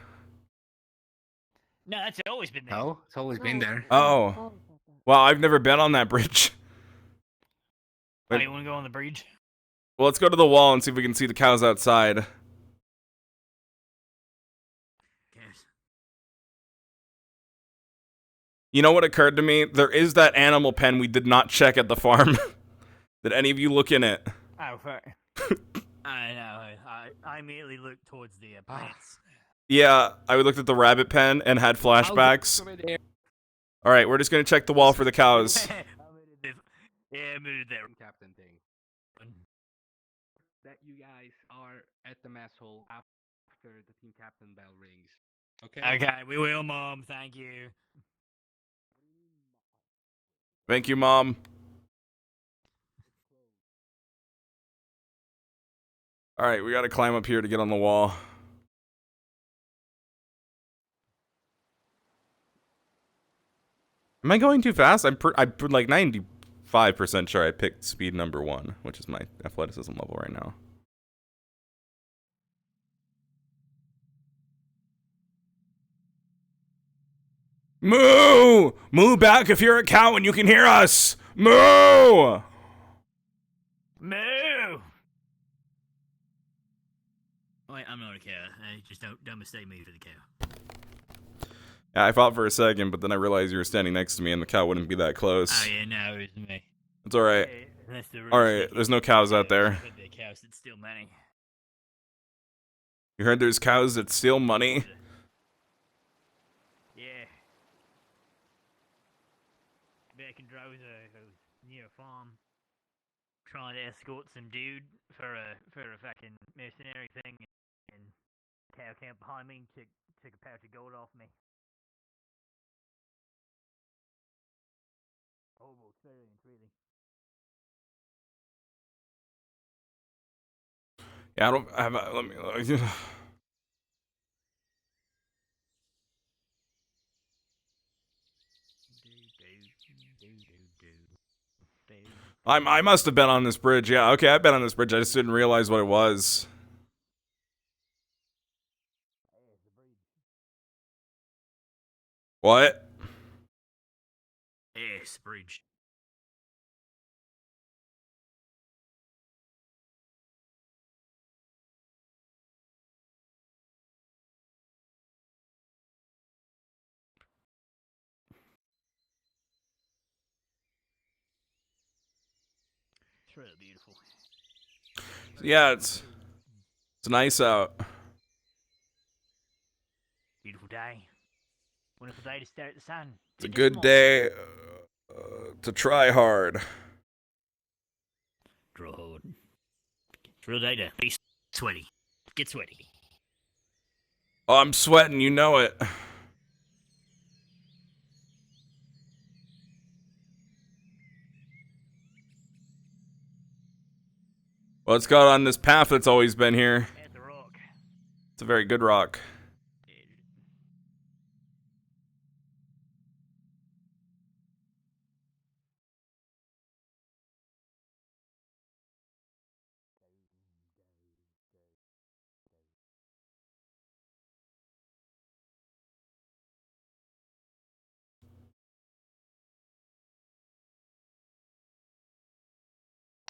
J: No, that's always been there.
D: no, it's always been there.
A: Oh. Well, I've never been on that bridge.
J: Oh, you wanna go on the bridge?
A: Well, let's go to the wall and see if we can see the cows outside.
J: Yes.
A: You know what occurred to me? There is that animal pen we did not check at the farm. Did any of you look in it?
J: Oh, fuck. I know. I immediately looked towards the plants.
A: Yeah, I looked at the rabbit pen and had flashbacks. Alright, we're just gonna check the wall for the cows.
J: Yeah, move there.
D: Captain thing. That you guys are at the mess hall after the team captain bell rings. Okay.
J: Okay, we will, Mom. Thank you.
A: Thank you, Mom. Alright, we gotta climb up here to get on the wall. Am I going too fast? I'm like 90 5% sure I picked speed number 1, which is my athleticism level right now. Moo! Moo back if you're a cow and you can hear us! Moo!
J: Moo! Wait, I'm not a cow. Just don't mistake me for the cow.
A: Yeah, I thought for a second, but then I realized you were standing next to me and the cow wouldn't be that close.
J: Oh yeah, no, it was me.
A: It's alright.
J: Really
A: Alright, there's no cows out there.
J: The cows that steal money.
A: You heard there's cows that steal money?
J: Yeah. Back in Drosa, I was near a farm, trying to escort some dude for a fucking mercenary thing, and cow came behind me and took a pouch of gold off me. Horrible experience, really.
A: Yeah, I don't have. Let me. I must have been on this bridge. Yeah, okay, I've been on this bridge. I just didn't realize what it was. What?
J: Yes, bridge. It's really beautiful.
A: Yeah, it's nice out.
J: Beautiful day. Wonderful day to stare at the sun.
A: It's a good day to try hard.
J: Draw hard. It's a real day to be sweaty. Get sweaty.
A: Oh, I'm sweating, you know it. Well, let's go on this path that's always been here.
J: It's a rock.
A: It's a very good rock.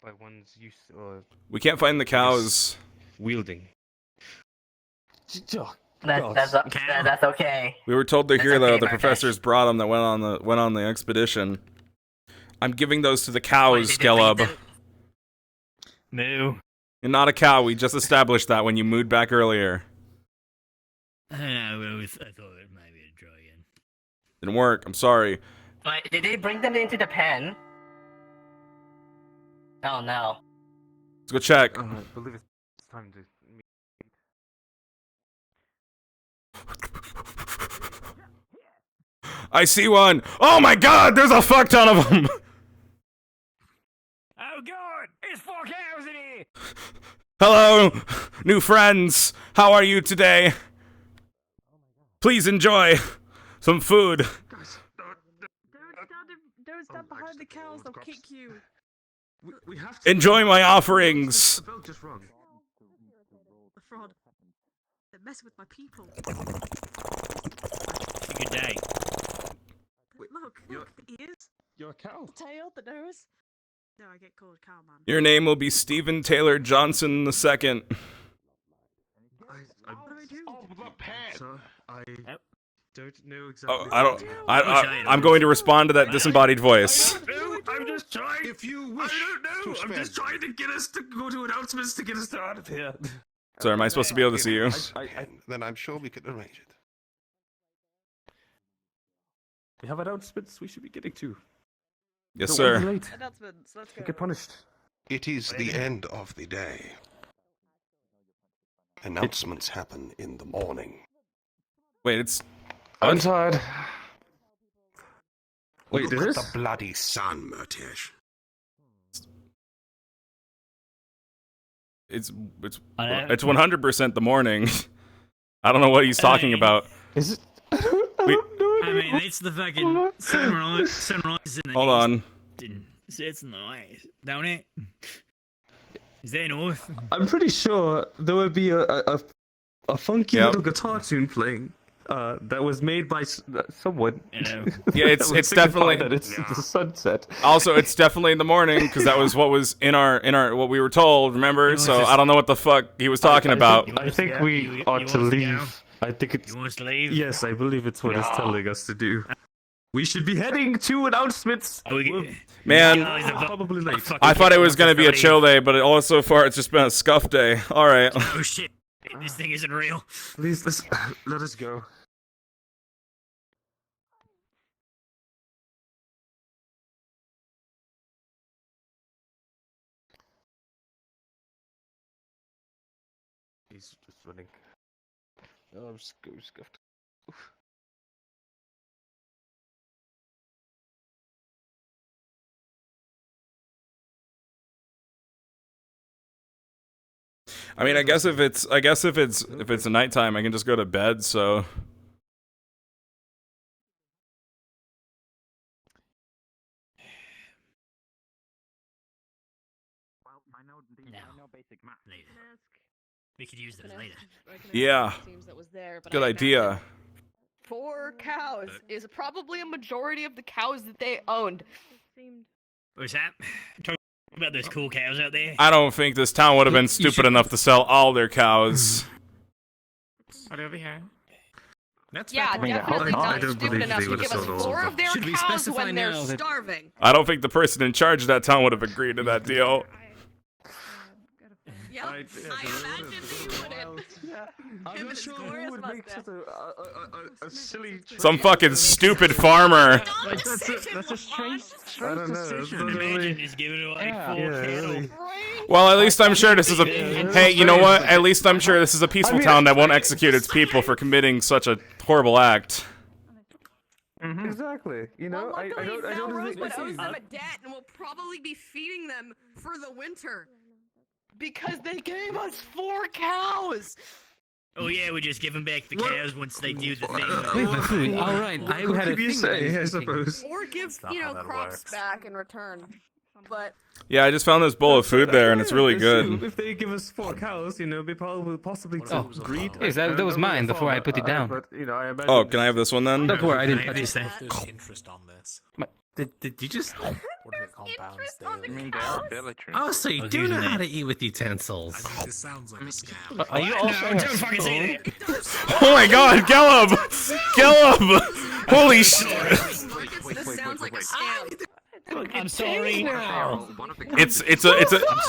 M: By one's use or
A: We can't find the cows.
M: wielding.
O: That's okay.
A: We were told they're
O: That's
A: here though.
O: okay,
A: The
O: Murtesh.
A: professors brought them that went on the expedition. I'm giving those to the cows, Skellub.
J: Moo.
A: You're not a cow. We just established that when you mooed back earlier.
J: I know. I thought it might be a draw again.
A: Didn't work. I'm sorry.
O: But did they bring them into the pen? Oh no.
A: Let's go check.
M: I believe it's time to meet.
A: I see one. Oh my god, there's a fuck ton of them.
J: Oh god, it's 4 cows in here.
A: Hello, new friends. How are you today? Please enjoy some food.
G: Don't stand behind the cows, they'll kick you.
B: We have to
A: Enjoy my offerings.
B: The belt just rung.
G: The fraud. They're messing with my people.
J: Good day.
G: Look, the ears,
B: You're a cow.
G: the tail, the nose. No, I get called cowman.
A: Your name will be Stephen Taylor Johnson II.
G: What do I do?
B: Oh, the pen.
M: Sir, I don't know
A: Oh,
M: exactly.
A: I'm going to respond to that disembodied voice.
B: No, I'm just trying.
M: If you wish,
B: I don't know. I'm just trying to get us to go to announcements to get us out of here.
A: Sir, am I supposed to be able to see you?
P: Then I'm sure we could arrange it.
B: We have announcements we should be getting to.
A: Yes,
B: Don't
A: sir.
B: be late.
G: Announcements, let's go.
B: Get punished.
P: It is the end of the day. Announcements happen in the morning.
A: Wait, it's...
B: I'm tired.
P: Wait,
B: Look
P: is
B: at
P: this? The bloody sun, Murtesh.
A: It's 100% the morning. I don't know what he's talking about.
B: Is it?
J: I mean, it's the fucking sunrise in the
A: Hold on.
J: It's nice, don't it? Is there north?
M: I'm pretty sure there would be a funky
A: Yep.
M: little guitar tune playing that was made by someone.
J: You know.
A: Yeah,
M: that
A: it's
M: would
A: it's
M: signify
A: definitely.
M: that it's the sunset.
A: Also, it's definitely in the morning because that was what was in our what we were told. Remember? So I don't know what the fuck he was talking about.
M: I think we ought to leave. I think it's.
J: You want us to leave?
M: Yes, I believe it's what it's telling us to do. We should be heading to announcements.
A: Man,
M: Probably late.
A: I thought it was gonna be a chill day, but so far it's just been a scuff day. All right.
J: Oh shit! This thing isn't real.
M: Please, let us go. He's just running. Oh, I'm scuffed.
A: I mean, I guess if it's a nighttime, I can just go to bed. So.
J: We could use those later.
A: Yeah. Good idea.
Q: 4 cows is probably a majority of the cows that they owned.
J: What's that? Talking about those cool cows out there.
A: I don't think this town would have been stupid enough to sell all their cows.
L: Right over here.
Q: That's definitely not stupid enough to give us 4 of their cows when they're starving.
A: I don't think the person in charge of that town would have agreed to that deal.
Q: Yep, I imagine they wouldn't.
M: I'm not sure who would make such a silly choice.
A: Some fucking stupid farmer.
L: That's a strange
M: I don't know.
J: Imagine just giving it like 4 cattle.
A: Well, at least I'm sure this is a. Hey, you know what? At least I'm sure this is a peaceful town that won't execute its people for committing such a horrible act.
M: Exactly. You know, I don't
Q: Rosewood owes them a debt and will probably be feeding them for the winter. Because they gave us 4 cows!
J: Oh yeah, we just give them back the cows once they do the thing.
E: Wait, my food. All right. I
M: What
E: had a
M: can you
E: thing
M: say, I suppose?
Q: Or give, crops back in return. But
A: Yeah, I just found this bowl of food there, and it's really good.
M: If they give us 4 cows, we possibly greed.
E: Yes, that was mine before I put it down.
M: But I imagine.
A: Oh, can I have this one then?
E: Don't worry, I didn't.
L: interest on this.
E: Did you just?
L: Oh,
E: so you do know how to eat with utensils.
L: This sounds like a scam.
E: Are you also?
J: Don't fucking say that.
A: Oh my God, Gelb! Gelb! Holy shit!
Q: this sounds like a scam.
J: I'm sorry.
A: I'm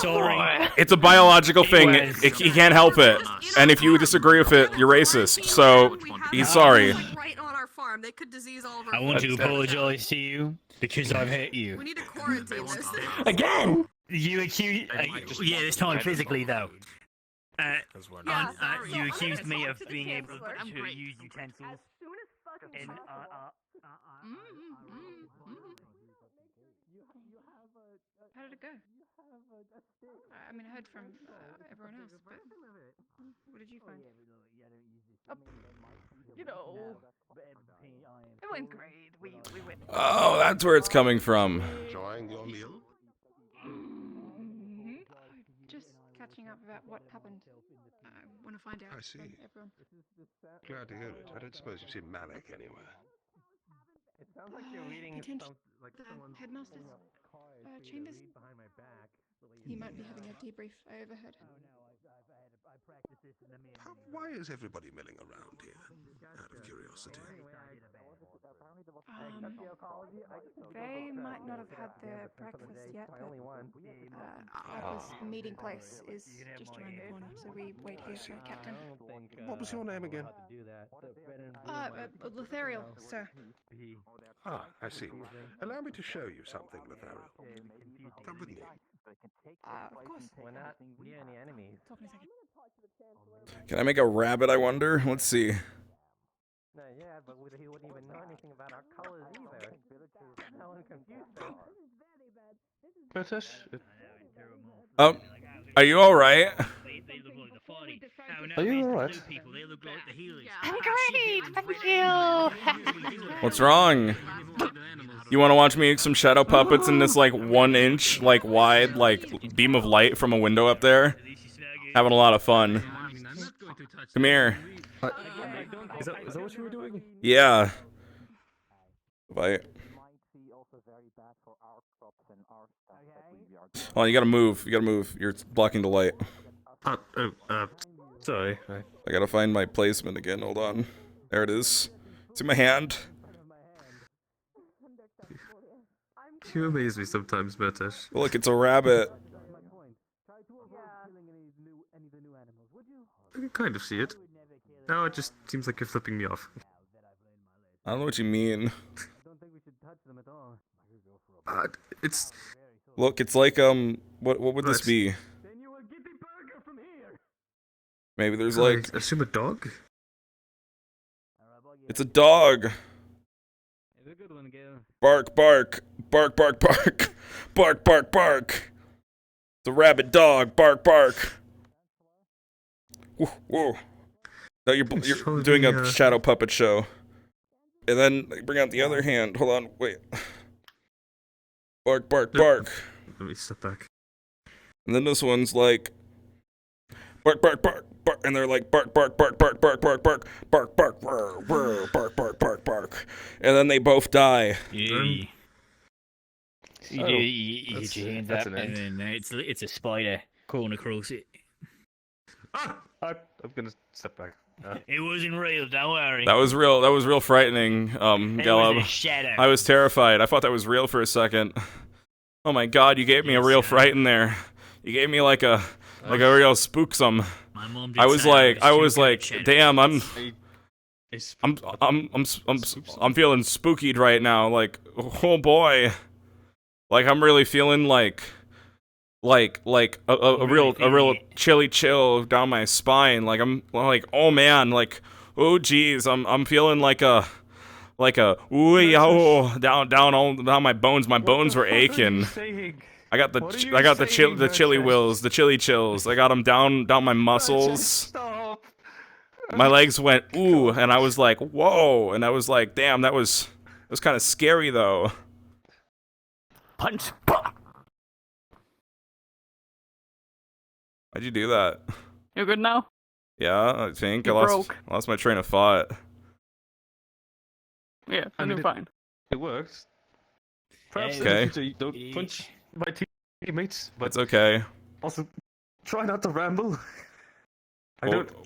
J: sorry.
A: It's a biological thing. He can't help it. And if you disagree with it, you're racist. So he's sorry.
Q: Right on our farm, they could disease all of our
J: I want to apologize to you because I've hurt you.
Q: We need to quarantine this.
J: Again? You accuse... yeah, this time physically, though. You accused me of being able to use utensils. And,
H: How did it go? I mean, I heard from everyone else, but what did you find? It went great. We went.
A: Oh, that's where it's coming from.
P: Enjoying your meal?
H: Just catching up about what happened. I want to find out
P: I see.
H: from everyone.
P: Glad to hear it. I don't suppose you've seen Malik anywhere.
M: It sounds like you're reading
H: The headmaster's chambers. He might be having a debrief. I overheard.
P: Why is everybody milling around here? Out of curiosity.
H: They might not have had their breakfast yet. That was meeting place is just around the corner, so we wait here for Captain.
P: What was your name again?
H: Lothariel, sir.
P: Ah, I see. Allow me to show you something, Lothariel. Come with me.
H: Of course.
M: We're not near any enemies.
A: Can I make a rabbit, I wonder? Let's see.
M: No, yeah, but he wouldn't even know anything about our colors either. Now I'm confused.
K: Murtesh?
A: Oh, are you alright?
K: Are you alright?
C: I'm great, thank you.
A: What's wrong? You want to watch me make some shadow puppets in this like 1 inch like wide like beam of light from a window up there? Having a lot of fun. Come here.
M: Is that what you were doing?
A: Yeah. Bite. Oh, you gotta move. You gotta move. You're blocking the light.
M: Sorry.
A: I gotta find my placement again. Hold on. There it is. See my hand?
M: You amaze me sometimes, Murtesh.
A: Look, it's a rabbit.
M: I can kind of see it. Now it just seems like you're flipping me off.
A: I don't know what you mean.
M: It's...
A: Look, it's like, what would this be? Maybe there's like...
M: I assume a dog?
A: It's a dog! Bark, bark! Bark, bark, bark! Bark, bark, bark! It's a rabid dog! Bark, bark! Whoa, whoa. No, you're doing a shadow puppet show. And then bring out the other hand. Hold on, wait. Bark, bark, bark.
M: Let me step back.
A: And then this one's like bark, bark, bark, bark, and they're like bark, bark, bark, bark, bark, bark, bark, bark, bark, bark, bark, bark, bark, bark, and then they both die.
J: Yeah. You do your hands up, and then it's a spider crawling across it.
M: I'm gonna step back.
J: It wasn't real, don't worry.
A: That was real. That was real frightening, Gallup.
J: was a shadow.
A: I was terrified. I thought that was real for a second. Oh my God! You gave me a real fright in there. You gave me like a real spooksome.
J: My mom
A: I was like, damn, I'm feeling spookied right now. Like, oh boy, like I'm really feeling like a real chilly chill down my spine. Like I'm like, oh man, like, oh geez, I'm feeling like a ooh, oh, down my bones. My bones were aching. I got the chilly wills, the chilly chills. I got them down my muscles.
M: Stop.
A: My legs went ooh, and I was like, whoa, and I was like, damn, that was kind of scary though.
J: Punch.
A: Why'd you do that?
C: You're good now?
A: Yeah, I think
C: You
A: I
C: broke.
A: lost my train of thought.
C: Yeah, and you're fine.
M: It works. Perhaps in
A: Okay.
M: the future you don't punch my teammates, but
A: It's okay.
M: also try not to ramble.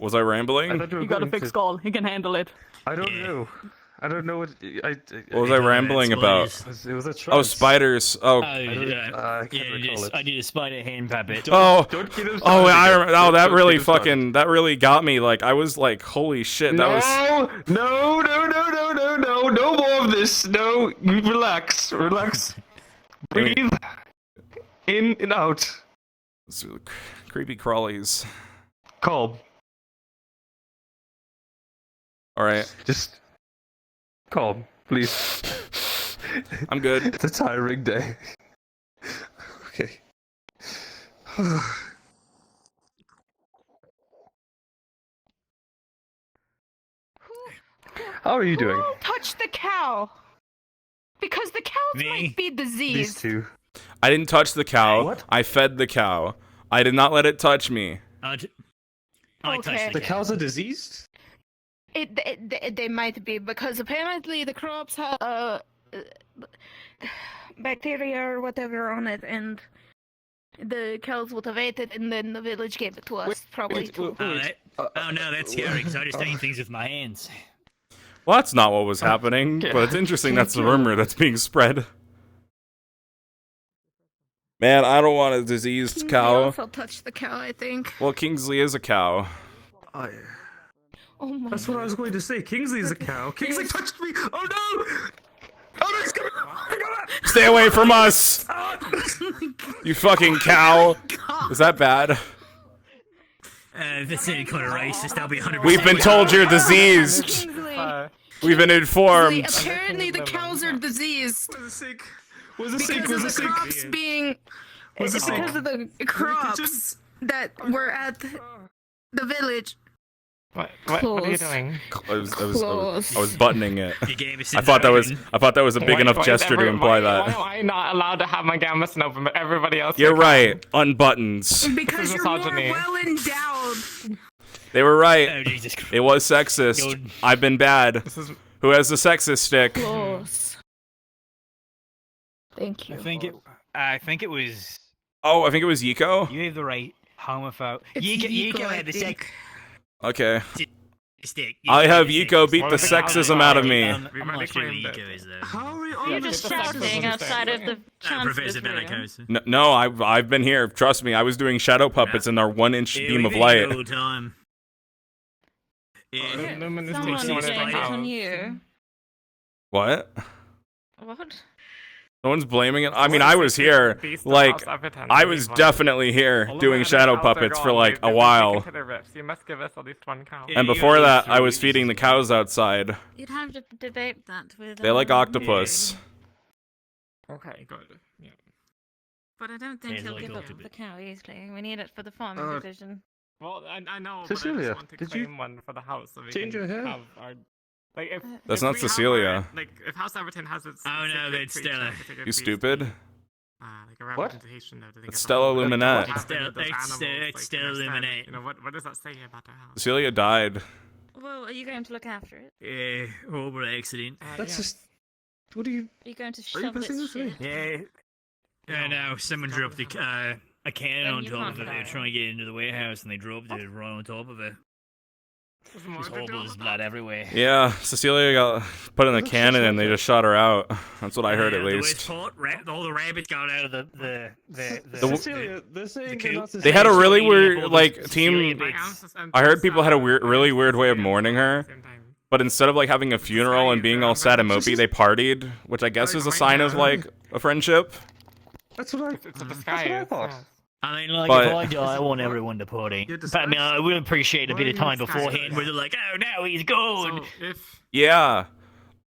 A: Was I rambling?
M: I thought you were
C: You got a
M: going
C: thick
M: to.
C: skull. He can handle it.
M: I don't know. I don't know what.
A: What was I rambling about?
M: It was a
A: Oh,
M: trance.
A: spiders. Oh.
M: I can't recall it.
J: I need a spider hand puppet.
A: Oh,
M: Don't get him
A: oh,
M: started.
A: that
M: Don't
A: really
M: get him started.
A: fucking, that really got me. Like, I was like, holy shit, that was.
M: No, no more of this. No, relax. Breathe in and out.
A: Creepy crawlies.
M: Calm.
A: Alright.
M: Just calm, please.
A: I'm good.
M: It's a tiring day. Okay. How are you doing?
H: Who touched the cow? Because the cows might be diseased.
M: These two.
A: I didn't touch the cow.
M: What?
A: I fed the cow. I did not let it touch me.
J: I touched
H: Okay.
M: The cows are diseased?
H: They might be because apparently the crops have bacteria or whatever on it, and the cows would have ate it, and then the village gave it to us. Probably.
J: Oh no, that's scary because I just eat things with my hands.
A: Well, that's not what was happening, but it's interesting that's the rumor that's being spread. Man, I don't want a diseased
H: Kingsley
A: cow.
H: also touched the cow, I think.
A: Well, Kingsley is a cow.
H: Oh my.
M: That's what I was going to say. Kingsley is a cow. Kingsley touched me! Oh no! Oh no, he's coming!
A: Stay away from us! You fucking cow! Is that bad?
J: If it's any kind of racist, I'll be 100%.
A: We've been told you're diseased.
H: Kingsley.
A: We've been informed.
H: Apparently the cows are diseased.
M: Was a
H: Because of the crops being... Because of the crops that were at the village
M: What are you doing?
A: I was buttoning it.
J: Your game is
A: I thought that was a big enough gesture to imply
M: Why
A: that.
M: am I not allowed to have my gambeson open, but everybody else?
A: You're right. Unbuttons.
Q: Because you're more well endowed.
A: They were right.
J: Oh, Jesus Christ.
A: It was sexist. I've been bad. Who has the sexist stick?
H: Close. Thank you.
J: I think it was.
A: Oh, I think it was Yiko.
J: You have the right homophobe.
H: It's
J: Yiko
H: I
J: had the
H: think.
J: sex
A: Okay.
J: stick.
A: I have Yiko beat the sexism out of me.
J: I'm not sure what Yiko is though.
H: You're just shouting outside of the
J: Professor
H: chancellor's room.
A: No, I've been here. Trust me. I was doing shadow puppets in our 1-inch beam of light.
J: All the time.
H: Yeah, someone blamed it on you.
A: What?
H: What?
A: No one's blaming it. I mean, I was here. Like, I was definitely here doing shadow puppets for like a while.
M: You must give us at least one cow.
A: And before that, I was feeding the cows outside.
H: You'd have to debate that with.
A: They like octopus.
M: Okay, good. Yeah.
H: But I don't think
J: They
H: he'll
J: like
H: give up
J: octopus.
H: the cow easily. We need it for the farming division.
M: Well, I know,
P: Cecilia,
M: but I just want to
P: did you
M: claim one for the house so we
P: change
M: can
P: your hair?
M: have our... Like, if,
A: That's
M: if
A: not
M: we have
A: Cecilia.
M: our- like, if House Everton has its...
J: Oh, no,
M: secret
J: it's
M: creature,
J: Stella.
M: it's a good
A: You
M: beast,
A: stupid?
M: like a representation of the thing
A: It's
M: of
A: Stella
M: the whole-
A: Luminette.
M: Like,
J: It's Stella-
M: those
J: it's
M: animals,
J: Stella
M: in our stand.
J: Luminette.
M: You know, what does that say about our house?
A: Cecilia died.
H: Well, are you going to look after it?
J: Yeah, horrible accident.
P: That's just. What are you?
H: Are you going to
P: Are you
H: shove
P: pissing
H: its
P: this me?
H: shit?
J: Yeah. No, someone dropped a can
H: Then
J: on
H: you
J: top
H: can't
J: of it. They were
H: die.
J: trying to get into the warehouse and they dropped it right on top of it. There's horrible, there's blood everywhere.
A: Yeah, Cecilia got put in the cannon and they just shot her out. That's what I heard at
J: The
A: least.
J: worst part, all the rabbits got out of the
P: Cecilia, they're saying they're not
A: They had a really weird, like,
J: Cecilia
A: team...
J: bits.
A: I heard people had a really weird way of mourning her. But instead of, like, having a funeral and being all sad and mopey, they partied. Which I guess is a sign of, like, a friendship.
P: That's what I.
M: It's a
P: That's what I thought.
J: I mean, like,
A: But-
J: if I die, I want everyone to party. But I mean, I would appreciate a bit of time beforehand where they're like, oh no, he's gone.
M: So, if...
A: Yeah.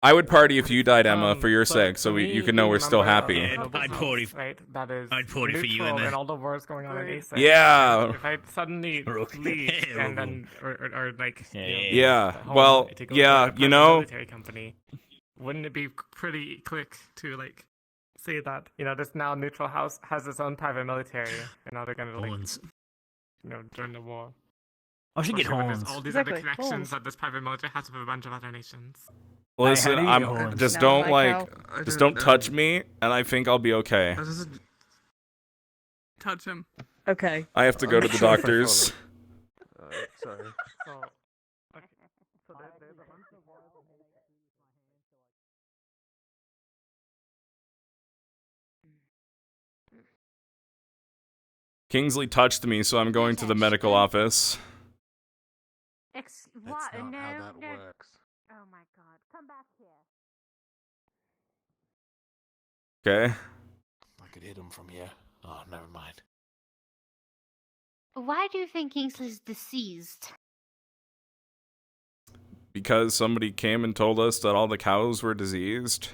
A: I would party if you died, Emma, for your sake, so you can know we're still happy.
J: Yeah, I'd party.
M: Right, that is
J: I'd party for you
M: neutral
J: and
M: in all the wars going on in ASA.
A: Yeah.
M: If I suddenly leave
J: Yeah,
M: and then, or like, you know,
A: Yeah,
M: the whole-
A: well,
M: I take over
A: yeah,
M: a
A: you
M: private
A: know...
M: military company, wouldn't it be pretty quick to like say that, you know, this now neutral house has its own private military, and now they're gonna like,
J: Horns.
M: you know, during the war.
J: I should get
M: Especially when there's
J: horns.
M: all these
G: Exactly,
M: other connections
G: horns.
M: that this private military has with a bunch of other nations.
A: Listen,
J: I
A: I'm
J: horns.
A: just
G: No,
A: don't
G: like
A: like, just don't touch me, and I think I'll be okay.
Q: Touch him.
G: Okay.
A: I have to go to the doctors.
P: Sorry.
M: So, okay. So there's a bunch of wars.
A: Kingsley touched me, so I'm going to the medical office.
I: What?
P: That's not
I: No,
P: how that
I: no.
P: works.
I: Oh my god. Come back here.
A: Okay.
P: I could hit him from here. Oh, never mind.
I: Why do you think Kingsley's deceased?
A: Because somebody came and told us that all the cows were diseased.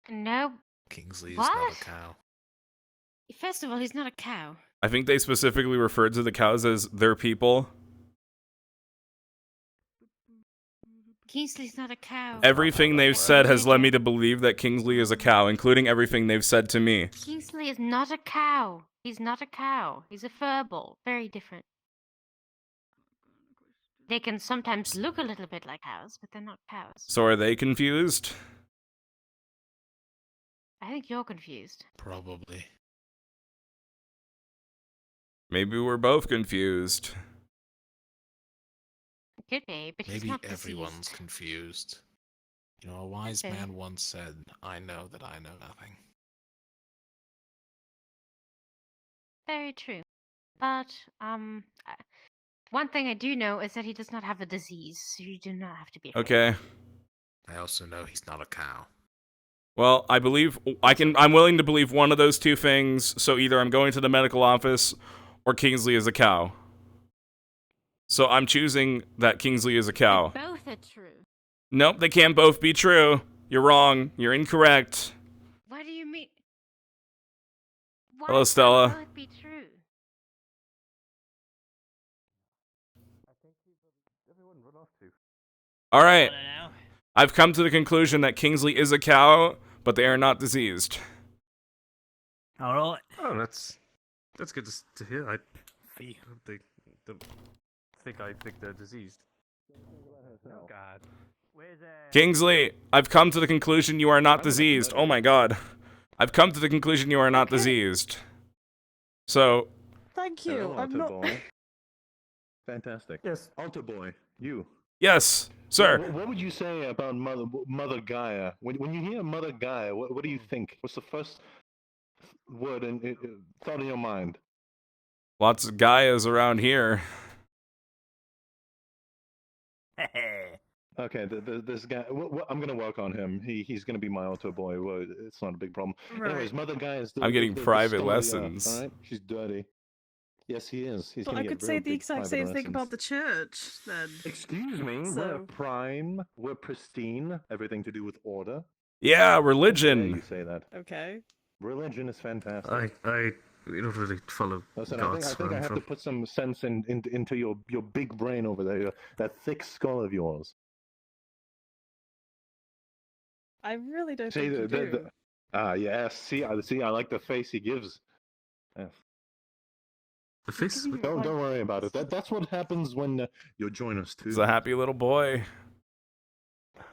I: No.
F: Kingsley is
I: What?
F: not a cow.
I: First of all, he's not a cow.
A: I think they specifically referred to the cows as their people.
I: Kingsley's not a cow.
A: Everything they've said has led me to believe that Kingsley is a cow, including everything they've said to me.
I: Kingsley is not a cow. He's not a cow. He's a furball. Very different. They can sometimes look a little bit like cows, but they're not cows.
A: So are they confused?
I: I think you're confused.
F: Probably.
A: Maybe we're both confused.
I: It could be, but he's
F: Maybe
I: not
F: everyone's
I: deceased.
F: confused. You know, a wise
I: Okay.
F: man once said, I know that I know nothing.
I: Very true. But, one thing I do know is that he does not have a disease, so you do not have to be afraid.
A: Okay.
F: I also know he's not a cow.
A: Well, I believe I'm willing to believe one of those two things, so either I'm going to the medical office or Kingsley is a cow. So I'm choosing that Kingsley is a cow.
I: Both are true.
A: Nope, they can't both be true. You're wrong. You're incorrect.
I: What do you mean? Why
A: Hello,
I: can't
A: Stella.
I: both be true?
A: All right. I've come to the conclusion that Kingsley is a cow, but they are not diseased.
J: All right.
L: Oh, that's good to hear. I don't think they're diseased.
B: Oh God.
A: Kingsley, I've come to the conclusion you are not diseased. Oh my god. I've come to the conclusion you are not diseased. So,
G: Thank you.
K: Hello,
G: I'm
K: Alto
G: not.
K: Boy. Fantastic.
L: Yes.
K: Alto Boy, you.
A: yes, sir.
K: What would you say about Mother Gaia? When you hear Mother Gaia, what do you think? What's the first word and thought in your mind?
A: Lots of Gaias around here.
K: Okay, this guy. I'm gonna work on him. He's gonna be my Alto Boy. Well, it's not a big problem.
G: Right.
K: Anyways, Mother Gaia is.
A: I'm getting
K: the
A: private
K: skull of the earth,
A: lessons.
K: all right, she's dirty. Yes, he is. He's
G: But
K: gonna
G: I
K: get
G: could
K: real
G: say the
K: big
G: exact
K: private
G: same thing
K: lessons.
G: about the church, then.
K: Excuse me, we're
G: So-
K: prime, we're pristine, everything to do with order.
A: Yeah,
K: How dare
A: religion.
K: you say that?
G: Okay.
K: Religion is fantastic.
L: We don't really follow
K: Listen,
L: gods.
K: I think I have to put some sense into your big brain over there, that thick skull of yours.
G: I really don't
K: See,
G: think you do.
K: yes. See, I like the face he gives. Yes.
L: The face?
K: Don't worry about it. That's what happens when you'll join us too.
A: He's a happy little boy.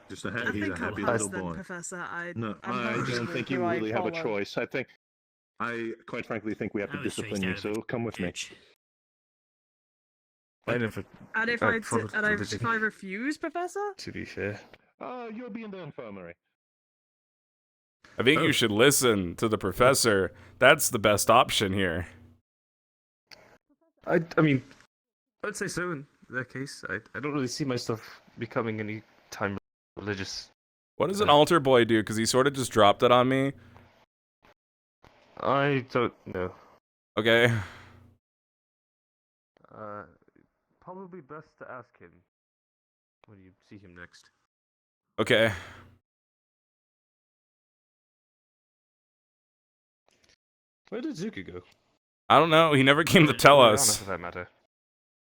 K: Just a
G: I
K: he's a
G: think
K: happy
G: I'll
K: little
G: pass then,
K: boy.
G: Professor.
K: No,
G: I'm
K: I
G: happy
K: don't
G: with
K: think
G: who
K: you
G: I
K: really have a
G: follow.
K: choice. I quite frankly think we have to
J: I was
K: discipline
J: chased
K: you.
J: out of
K: So come with me.
L: I never.
G: And if
L: followed religion.
G: if I refuse, Professor?
L: To be fair.
K: You'll be in the infirmary.
A: I think you should listen to the professor. That's the best option here.
L: I mean, I'd say so in that case. I don't really see myself becoming any time religious.
A: What does an altar boy do? Because he sort of just dropped it on me.
L: I don't know.
A: Okay.
L: Probably best to ask him when you see him next.
A: Okay.
L: Where did Zuko go?
A: I don't know. He never came to tell
L: Oriana,
A: us
L: for that matter.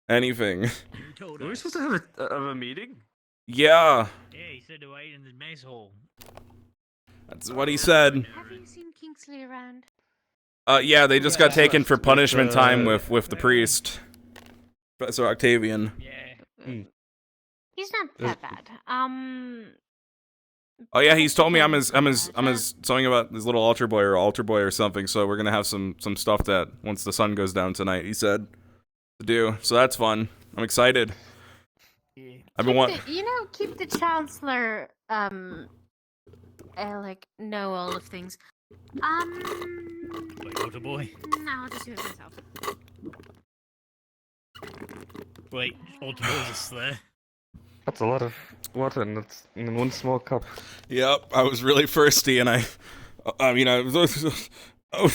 A: anything.
L: Were we supposed to have a meeting?
A: Yeah.
J: Yeah, he said to wait in the mess hall.
A: That's what he said.
I: Have you seen Kingsley around?
A: Yeah, they just got taken for punishment time
L: with,
A: with the priest. Professor Octavian.
J: Yeah.
I: He's not that bad.
A: Oh yeah, he's told me I'm his something about his little altar boy or something. So we're gonna have some stuff that once the sun goes down tonight, he said to do. So that's fun. I'm excited.
J: Yeah.
A: I've been
I: Keep the chancellor like know all of things.
J: Wait, altar boy.
I: No, I'll just do it myself.
J: Wait, altar boy's a slur.
L: That's a lot of water in one small cup.
A: Yep, I was really thirsty, and I was. Oh.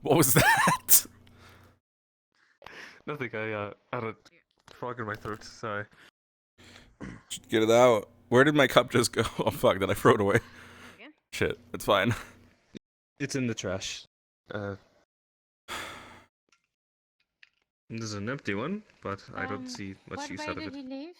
A: What was that?
L: Nothing. I had a frog in my throat. Sorry.
A: Get it out. Where did my cup just go? Oh fuck! Did I throw it away?
I: Yeah.
A: Shit, it's fine.
L: It's in the trash. There's an empty one, but I don't see much use out of
I: What way
L: it.
I: did he leave?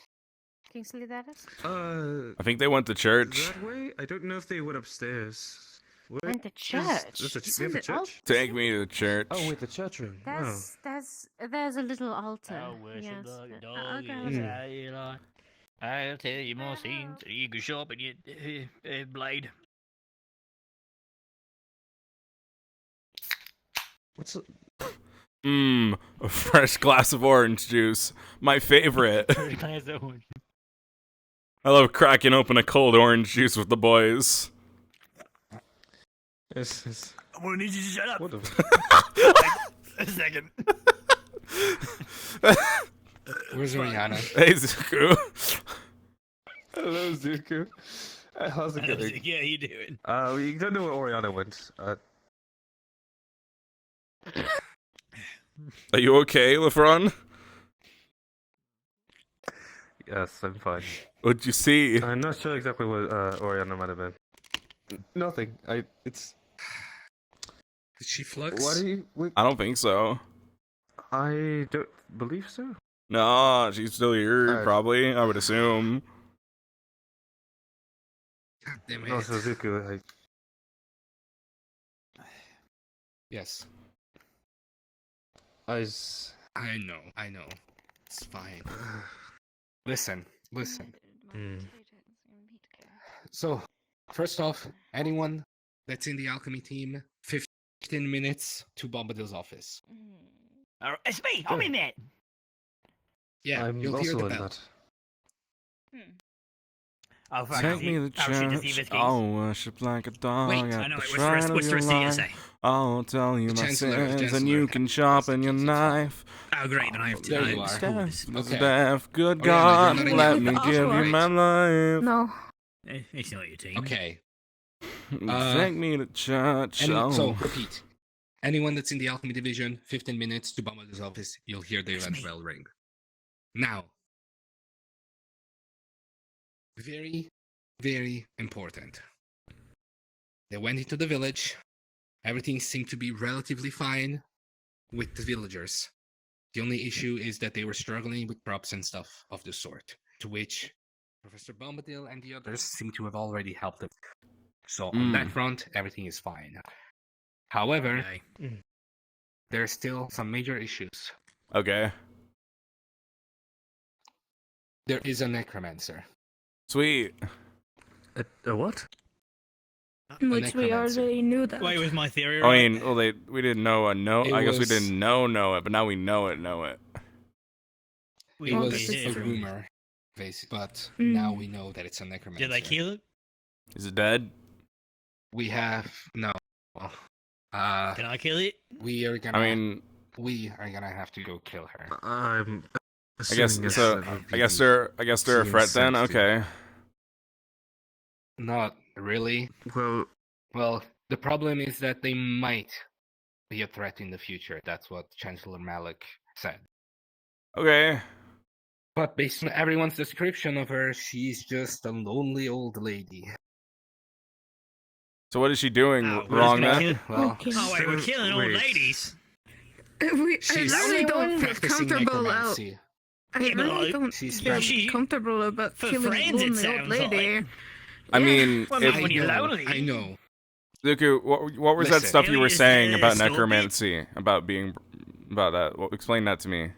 I: Kingsley, that is?
A: I think they went to church.
L: That way? I don't know if they went upstairs.
I: Went to church.
L: We have a church?
A: Take me to church.
L: Oh, wait, the church room. Oh.
I: There's a little altar.
J: I'll worship
I: yes.
J: like a
I: Okay,
J: dog.
I: okay.
J: Yes, I like. I'll tell you more scenes. You can sharpen your blade.
L: What's it?
A: A fresh glass of orange juice. My favorite. I love cracking open a cold orange juice with the boys.
L: Yes.
J: I'm gonna need you to shut up.
L: What
J: A second.
D: Where's Rihanna?
A: Hey, Zuko.
L: Hello, Zuko. How's it going?
J: Yeah, how you doing?
L: We don't know where Oriana went.
A: Are you okay, Lefron?
L: Yes, I'm fine.
A: What'd you see?
L: I'm not sure exactly what Oriana might have been. Nothing. It's.
F: Did she flux?
L: What do you?
A: I don't think so.
L: I don't believe so.
A: No, she's still here, probably. I would assume.
D: God damn
L: No,
D: it.
L: Suzuki,
D: Yes.
L: I
D: know. It's fine. Listen. So, first off, anyone that's in the alchemy team, 15 minutes to Bombadil's office.
J: It's me. I'm in there.
D: Yeah,
L: I'm
D: you'll hear
L: also
D: the
L: in
D: bell.
L: that.
J: Oh, fuck.
A: Take me to church, I'll worship like a dog
D: Wait,
A: at
J: I know,
A: the
J: what's
A: shrine of
J: the
A: your
J: rest of the
A: life.
J: essay?
A: I'll tell you
D: The
A: my
D: Chancellor,
A: sins, and you can sharpen your knife.
J: Oh, great. Then I have to.
D: There you are.
A: Death,
D: Okay.
A: death, good
D: Oriana,
A: God,
D: you're not
A: let
D: in
A: me
D: it.
A: give you my life.
N: No.
J: It's not your team.
D: Okay.
A: Take me to church.
D: So, repeat. Anyone that's in the alchemy division, 15 minutes to Bombadil's office, you'll hear the event bell ring. Now, very, very important. They went into the village. Everything seemed to be relatively fine with the villagers. The only issue is that they were struggling with crops and stuff of the sort, to which Professor Bombadil and the others seem to have already helped them. So on that front, everything is fine. However, there are still some major issues.
A: Okay.
D: There is a necromancer.
A: Sweet.
L: A what?
N: Which we already knew that.
J: Wait, was my theory
A: I
J: right?
A: mean, well, we didn't know a no.
D: It
A: I guess we
D: was-
A: didn't know it, but now we know it.
D: It was a rumor, but now we know that it's a necromancer.
J: Did they kill it?
A: Is it dead?
D: We have no.
J: Can I kill it?
D: We are gonna.
A: I mean,
D: we are gonna have to go kill her.
L: I'm.
A: I guess
L: assuming
A: so.
L: that would
A: I guess they're a
L: seems
A: threat then.
L: sensitive.
A: Okay.
D: Not really.
L: Well,
D: the problem is that they might be a threat in the future. That's what Chancellor Malik said.
A: Okay.
D: But based on everyone's description of her, she's just a lonely old lady.
A: So what is she doing
J: Oh, we're
A: wrong
J: just
A: then?
J: gonna
D: Well,
J: Oh wait, we're killing old
L: Wait.
J: ladies.
G: I
D: she's
G: really don't feel
D: practicing
G: comfortable out.
D: necromancy.
G: I
J: Yeah, but
G: really don't
D: she's
G: feel
J: she-
G: comfortable about
J: for
G: killing a
J: friends, it
G: lonely old
J: sounds
G: lady.
J: like.
A: I mean,
J: Well,
A: if,
J: not when you're lonely.
D: I know.
A: Zuku, what was that
D: Listen.
A: stuff you were
J: Is,
A: saying about
J: stupid.
A: necromancy? About that? Well, explain that to me.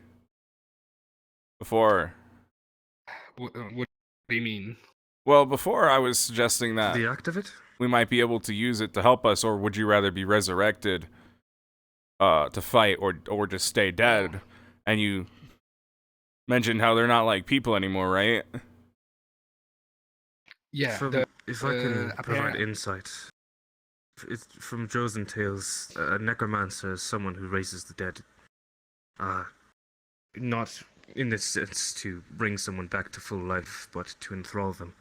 A: Before.
D: What do you mean?
A: Well, before I was suggesting that
L: the act of it.
A: we might be able to use it to help us, or would you rather be resurrected to fight, or just stay dead? And you mentioned how they're not like people anymore, right?
D: Yeah.
L: If I can provide
D: apparent-
L: insight, it's from Joe's Tales, a necromancer is someone who raises the dead. Not in this sense to bring someone back to full life, but to enthrall them.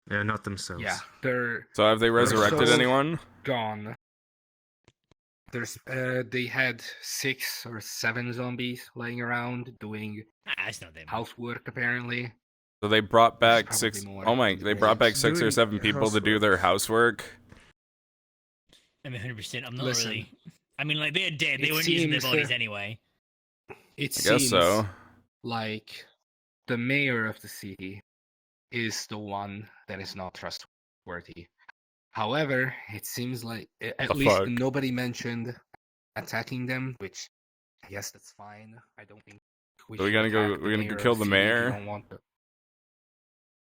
L: They're not themselves.
D: Yeah, they're
A: So have they resurrected
D: so
A: anyone?
D: gone. There's they had 6 or 7 zombies laying around doing
J: That's not them.
D: housework apparently.
A: So they brought back
D: probably
A: 6.
D: more
A: Oh my!
D: in the
A: They brought back
D: graves.
A: 6 or
L: Doing
A: 7 people to do their housework.
J: I mean, 100%. I'm not
D: Listen,
J: really. I mean, like they're dead. They
D: it
J: weren't using their
D: seems,
J: bodies anyway.
D: It
A: I guess
D: seems
A: so.
D: like the mayor of the city is the one that is not trustworthy. However, it seems like at
A: The
D: least
A: fuck?
D: nobody mentioned attacking them, which I guess that's fine. I don't think we
A: So we're
D: should
A: gonna go.
D: attack the
A: We're gonna
D: mayor
A: go
D: of
A: kill the
D: city if we
A: mayor.
D: don't want to.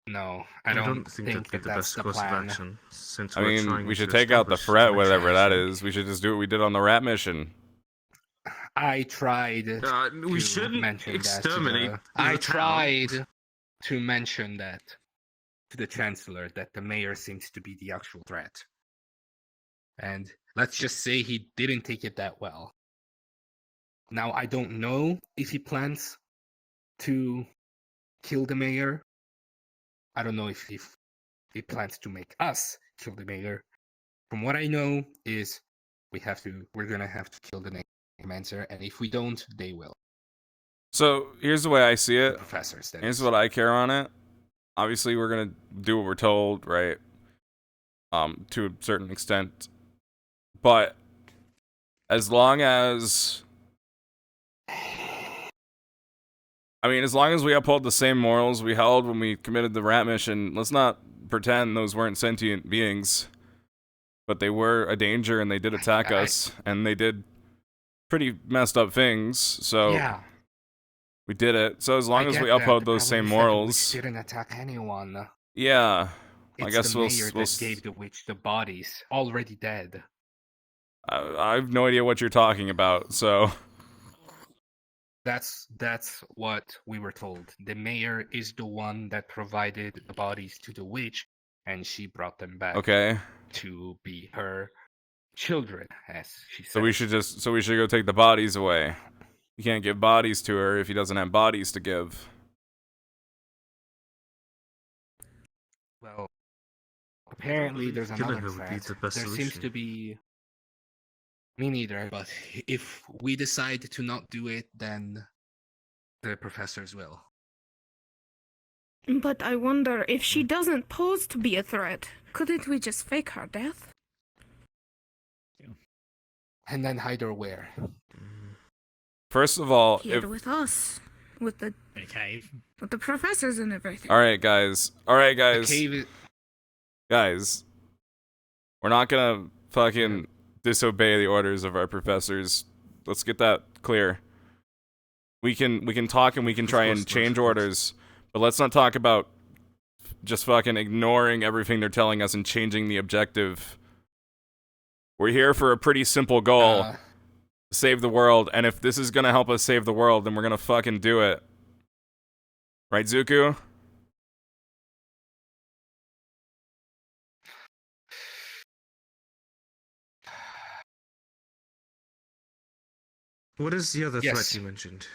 D: No,
L: I
D: I
L: don't think that'd be
D: that
L: the
D: that's
L: best
D: the
L: course of
D: plan.
L: action. Since
A: I
L: we're
A: mean,
L: trying
A: we should
L: to
A: take out the
L: establish
A: threat,
L: an
A: whatever that
L: interaction.
A: is. We should just do what we did on the rat mission.
D: I tried
L: We
D: to
L: shouldn't
D: mention
L: exterminate
D: that
L: the
D: I
L: town.
D: tried to mention that to the chancellor that the mayor seems to be the actual threat. And let's just say he didn't take it that well. Now I don't know if he plans to kill the mayor. I don't know if he plans to make us kill the mayor. From what I know is we're gonna have to kill the necromancer, and if we don't, they will.
A: So here's the way I see it.
D: Professors, that
A: Here's
D: is.
A: what I care on it. Obviously, we're gonna do what we're told, right? To a certain extent, but as long as I mean, as long as we uphold the same morals we held when we committed the rat mission, let's not pretend those weren't sentient beings. But they were a danger, and they did attack us, and they did pretty messed up things, so
D: Yeah.
A: we did it. So as long as
D: get
A: we
D: that.
A: uphold
D: The
A: those same
D: problem is that the witch
A: morals,
D: didn't attack anyone.
A: yeah, I
D: It's
A: guess
D: the
A: we'll.
D: mayor that gave the witch the bodies, already dead.
A: I have no idea what you're talking about, so.
D: That's what we were told. The mayor is the one that provided the bodies to the witch, and she brought them back.
A: Okay.
D: To be her children, as she said.
A: So we should go take the bodies away. You can't give bodies to her if he doesn't have bodies to give.
D: Well, apparently there's
L: Killing
D: another
L: her would be
D: threat.
L: the best
D: There seems
L: solution.
D: to be. Me neither, but if we decide to not do it, then the professors will.
H: But I wonder if she doesn't pose to be a threat, couldn't we just fake her death?
D: And then hide her where?
A: First of all,
H: Here with us, with the
J: cave,
H: with the professors and everything.
A: All right, guys.
D: The cave
A: Guys, we're not gonna fucking disobey the orders of our professors. Let's get that clear. We can talk and we can try and change orders, but let's not talk about just fucking ignoring everything they're telling us and changing the objective. We're here for a pretty simple goal. Save the world, and if this is gonna help us save the world, then we're gonna fucking do it. Right, Zuku?
L: What is the other
D: Yes.
L: threat you mentioned?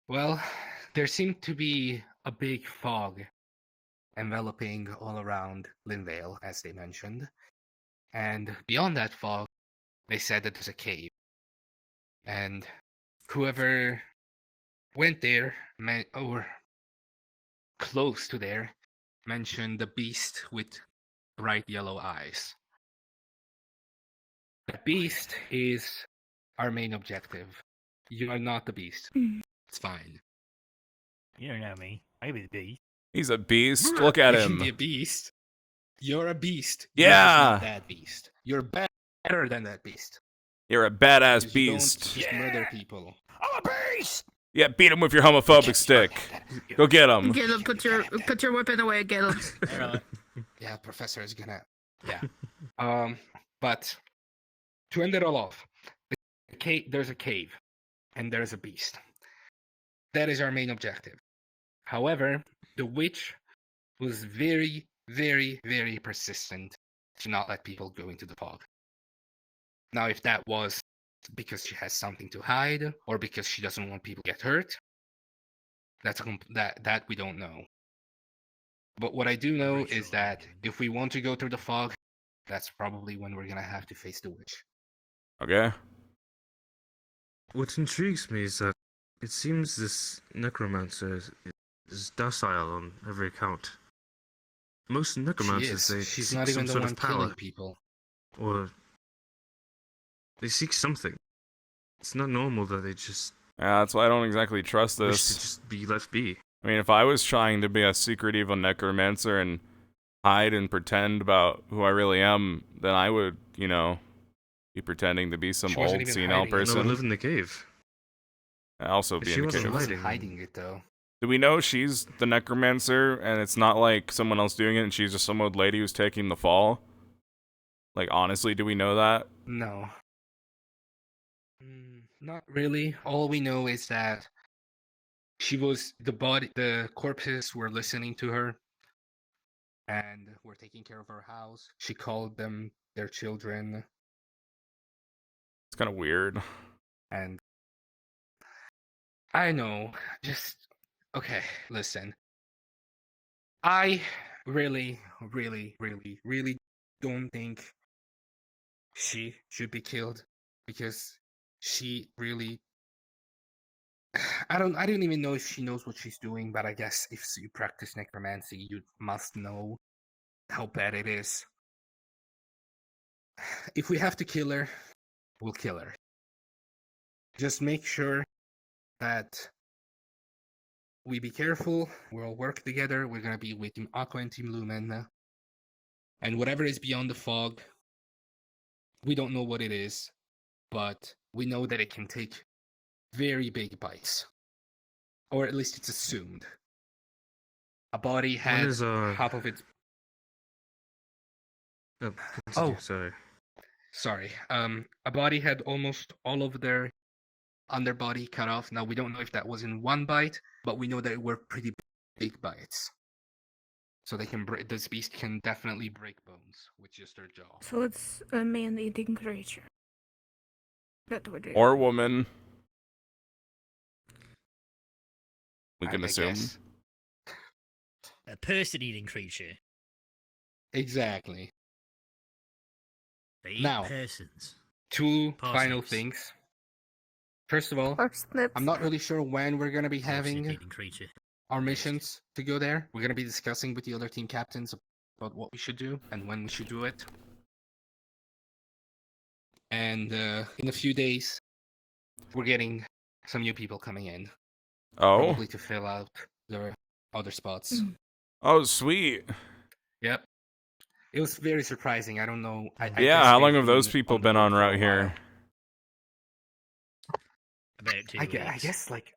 D: Well, there seemed to be a big fog enveloping all around Linvale, as they mentioned. And beyond that fog, they said that there's a cave. And whoever went there, or close to there, mentioned the beast with bright yellow eyes. The beast is our main objective. You are not the beast. It's fine.
J: You don't know me. I be the beast.
A: He's a beast. Look at
D: You
A: him.
D: can be a beast. You're a beast.
A: Yeah.
D: You're just not that beast. You're better than that beast.
A: You're a badass
D: Because you don't
A: beast.
D: just murder people.
J: I'm a beast.
A: Yeah, beat him with your homophobic stick. Go get him.
H: Get him, put your weapon away, get him.
D: Yeah, professor is gonna. Yeah. But to end it all off, there's a cave, and there's a beast. That is our main objective. However, the witch was very, very, very persistent to not let people go into the fog. Now, if that was because she has something to hide, or because she doesn't want people to get hurt, that we don't know. But what I do know is that if we want to go through the fog, that's probably when we're gonna have to face the witch.
A: Okay.
L: What intrigues me is that it seems this necromancer is docile on every account. Most necromancers, they
D: She's
L: seek
D: not even
L: some
D: the
L: sort
D: one
L: of power,
D: killing people.
L: or they seek something. It's not normal that they just
A: Yeah, that's why I don't exactly trust
L: wish
A: this.
L: to just be left be.
A: I mean, if I was trying to be a secret evil necromancer and hide and pretend about who I really am, then I would, be pretending to be some
D: She wasn't
A: old
D: even
A: senile
D: hiding it.
L: No,
A: person.
L: live in the cave.
A: I also
L: But
A: be
L: she
A: in the
L: wasn't
A: cave.
D: She wasn't
L: hiding.
D: hiding it though.
A: Do we know she's the necromancer and it's not like someone else doing it and she's just some old lady who's taking the fall? Like, honestly, do we know that?
D: No. Not really. All we know is that the corpses were listening to her and were taking care of her house. She called them their children.
A: It's kind of weird.
D: And I know, okay, listen. I really, really, really, really don't think she should be killed because she really I don't even know if she knows what she's doing, but I guess if you practice necromancy, you must know how bad it is. If we have to kill her, we'll kill her. Just make sure that we be careful. We'll work together. We're gonna be with Team Aqua and Team Lumen. And whatever is beyond the fog, we don't know what it is, but we know that it can take very big bites. Or at least it's assumed. A body had half of its...
L: Sorry.
D: Sorry. A body had almost all of their underbody cut off. Now, we don't know if that was in one bite, but we know that it were pretty big bites. So they can break. This beast can definitely break bones with just their jaw.
H: So it's a man-eating creature. That would
A: Or woman. We can assume.
D: guess.
J: A person-eating creature.
D: Exactly.
J: They eat
D: Now,
J: persons.
D: two
J: Parsnips.
D: final things. First of all,
H: Parsnips.
D: I'm not really sure when we're going to be having
J: Person-eating creature.
D: our missions to go there. We're going to be discussing with the other team captains about what we should do and when we should do it. And in a few days, we're getting some new people coming in.
A: Oh.
D: Probably to fill out their other spots.
A: Oh, sweet.
D: Yep. It was very surprising. I don't know. I
A: Yeah,
D: guess
A: how long
D: they've
A: have those
D: been
A: people
D: the
A: been
D: road
A: on
D: for a
A: route
D: while.
A: here?
J: About 2
D: I
J: weeks.
D: guess, like...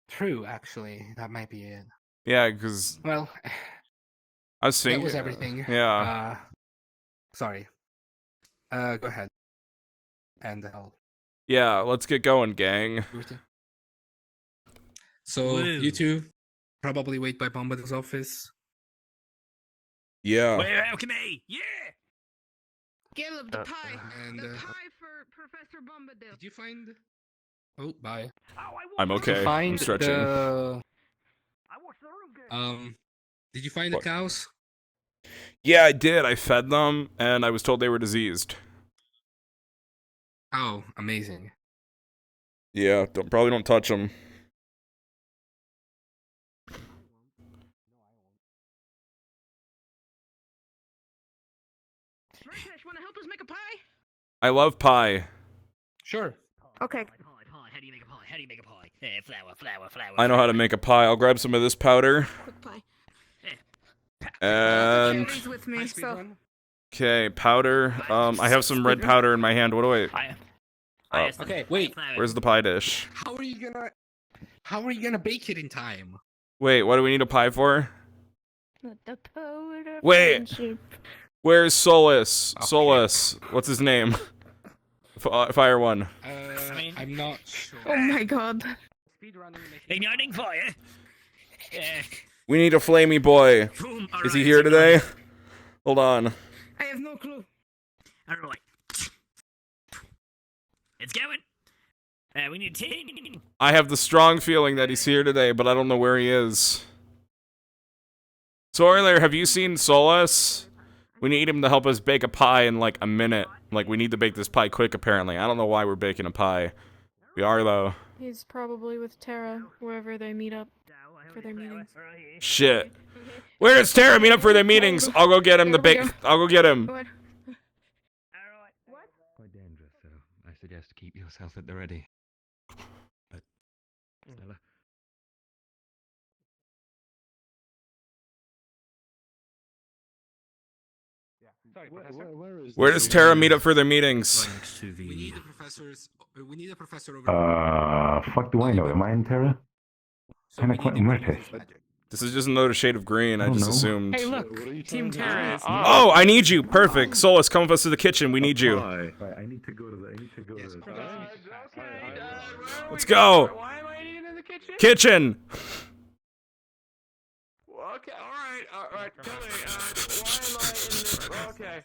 D: True, actually. That might be it.
A: Yeah, because
D: Well,
A: I was thinking.
D: that was everything.
A: Yeah.
D: Sorry. Go ahead. And I'll...
A: Yeah, let's get going, gang.
D: So,
J: Woo.
D: you two probably wait by Bombadil's office.
A: Yeah.
J: Wait, alchemy! Yeah!
Q: Caleb, the pie.
D: And,
Q: The pie for Professor Bombadil.
D: Did you find... Oh, bye.
A: I'm okay.
D: Did you find
A: I'm stretching.
D: the...
J: I watched the room good.
D: Did you find the
A: What?
D: cows?
A: Yeah, I did. I fed them, and I was told they were diseased.
D: Oh, amazing.
A: Yeah, probably don't touch them.
Q: Murtesh, wanna help us make a pie?
A: I love pie.
D: Sure.
H: Okay.
J: Pie. How do you make a pie? How do you make a pie? Flour.
A: I know how to make a pie. I'll grab some of this powder.
H: Quick pie.
A: And
H: Carrie's with me, so
A: okay, powder. I have some red powder in my hand. What do I? Oh,
D: Okay, wait.
A: where's the pie dish?
D: How are you gonna bake it in time?
A: Wait, what do we need a pie for?
H: The powder
A: Wait.
H: friendship.
A: Where's Solus? Solus. What's his name? Fire one.
D: I'm not sure.
H: Oh my god.
J: Igniting fire.
A: We need a flamey boy.
J: Boom,
A: Is he
J: alright,
A: here
J: it's
A: today? Hold on.
H: I have no clue.
J: Alright. It's going. We need 10.
A: I have the strong feeling that he's here today, but I don't know where he is. So earlier, have you seen Solus? We need him to help us bake a pie in like a minute. Like, we need to bake this pie quick, apparently. I don't know why we're baking a pie. We are, though.
N: He's probably with Tara, wherever they meet up for their meetings.
A: Shit. Where does Tara meet up for their meetings? I'll go get him the bake. I'll go get him.
E: Quite dangerous, so I suggest keep yourself at the ready. But, Stella.
D: Sorry, Professor.
A: Where does Tara meet up for their meetings?
D: We need the professors. We need a professor over.
K: Fuck do I know? Am I in Terra? Kinda quite Murtesh.
A: This is just another shade of green. I just assumed.
N: Hey, look, Team Tara is.
A: Oh, I need you. Perfect. Solus, come with us to the kitchen. We need you.
K: Right, I need to go to the.
A: Let's go.
M: Why am I eating in the kitchen?
A: Kitchen.
M: Okay, alright. Tell me, why am I in this? Okay.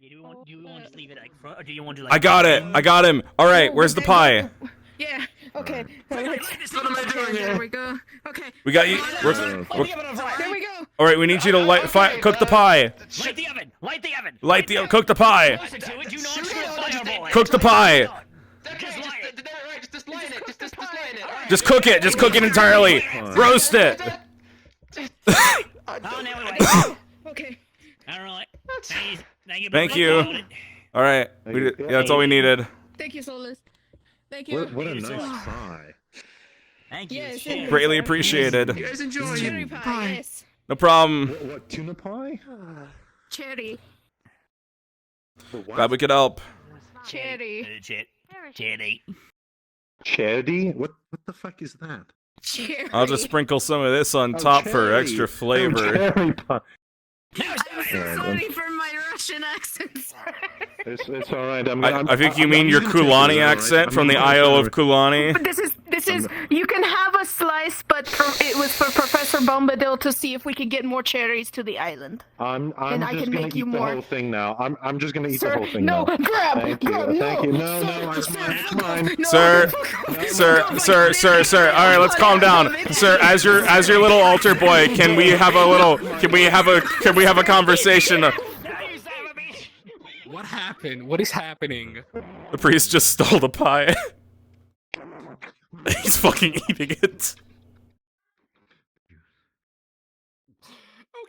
J: Do you want to leave it like front, or do you want to like?
A: I got it. I got him. All right. Where's the pie?
H: Yeah, okay.
J: What am I doing
H: There we go. Okay.
A: We got you.
H: There we go.
A: All right. We need you to cook the pie.
J: Light the oven. Light the oven.
A: Light the cook the pie.
J: Closer to it. Do not shoot a fireball.
A: Cook the pie.
Q: Just line it. Just line it.
A: Just cook it. Just cook it entirely. Roast it.
J: Oh, now we wait.
H: Okay.
J: All right. Thank you.
A: Thank you. All right. Yeah, that's all we needed.
H: Thank you, Solus.
Q: Thank you.
K: What a nice pie.
J: Thank you.
Q: Yes,
J: Cheers.
A: Greatly appreciated.
L: You guys enjoy
Q: Cherry
L: it.
Q: pie, yes.
A: No problem.
K: What tuna pie?
Q: Cherry.
A: Glad we could help.
Q: Cherry.
J: Cherry.
K: Charity? What the fuck is that?
Q: Cherry.
A: I'll just sprinkle some of this on top for
K: cherry.
A: extra flavor.
K: Cherry pie.
Q: I'm so sorry for my Russian accent, sir.
K: It's all right.
A: I think you mean your Kulani accent from the Isle of Kulani.
G: But this is you can have a slice, but it was for Professor Bombadil to see if we could get more cherries to the island.
K: I'm
G: And I
K: just
G: can
K: gonna
G: make
K: eat
G: you
K: the
G: more.
K: whole thing now. I'm just gonna eat
G: Sir,
K: the whole thing
G: no,
K: now.
G: grab,
K: Thank you.
G: grab,
K: Thank you.
G: no,
K: No, it's mine. It's mine.
A: Sir. All right, let's calm down, sir. As your little altar boy, can we have a conversation?
D: What happened? What is happening?
A: The priest just stole the pie. He's fucking eating it.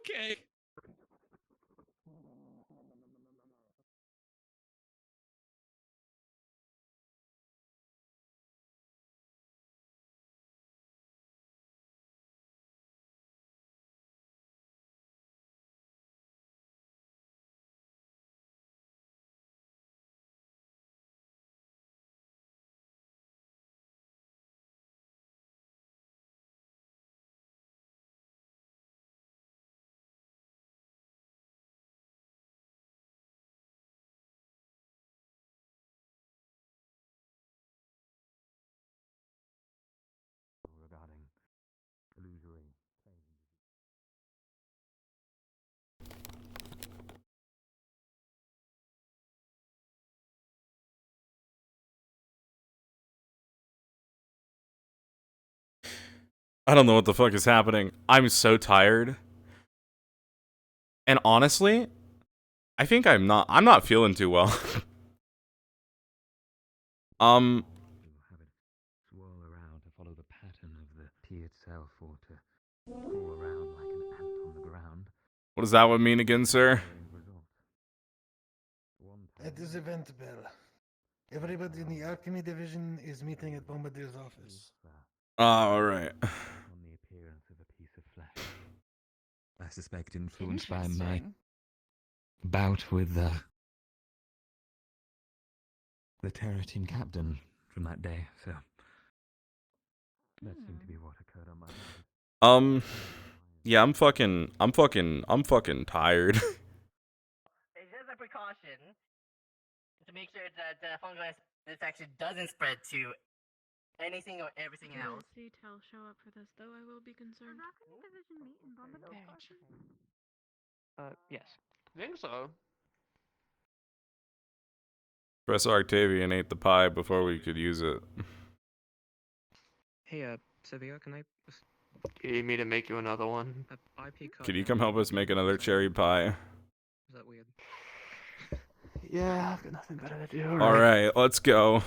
D: Okay.
A: I don't know what the fuck is happening. I'm so tired. And honestly, I think I'm not feeling too well.
R: Swirl around to follow the pattern of the P itself, or to crawl around like an ant on the ground.
A: What does that one mean again, sir?
S: At this event, Bell, everybody in the alchemy division is meeting at Bombadil's office.
A: All right.
R: On the appearance of a piece of flesh. I suspect influenced by my bout with the terror team captain from that day. So that seemed to be what occurred on my mind.
A: Yeah, I'm fucking tired.
O: It's just a precaution to make sure that the fungal infection doesn't spread to anything or everything else.
N: See Tel show up for this, though I will be concerned.
T: Yes. I think so.
A: Professor Octavian ate the pie before we could use it.
T: Hey, Sylvia, can I just... You need me to make you another one?
A: Could you come help us make another cherry pie?
T: Is that weird? Yeah, I've got nothing better to do.
A: All right, let's go.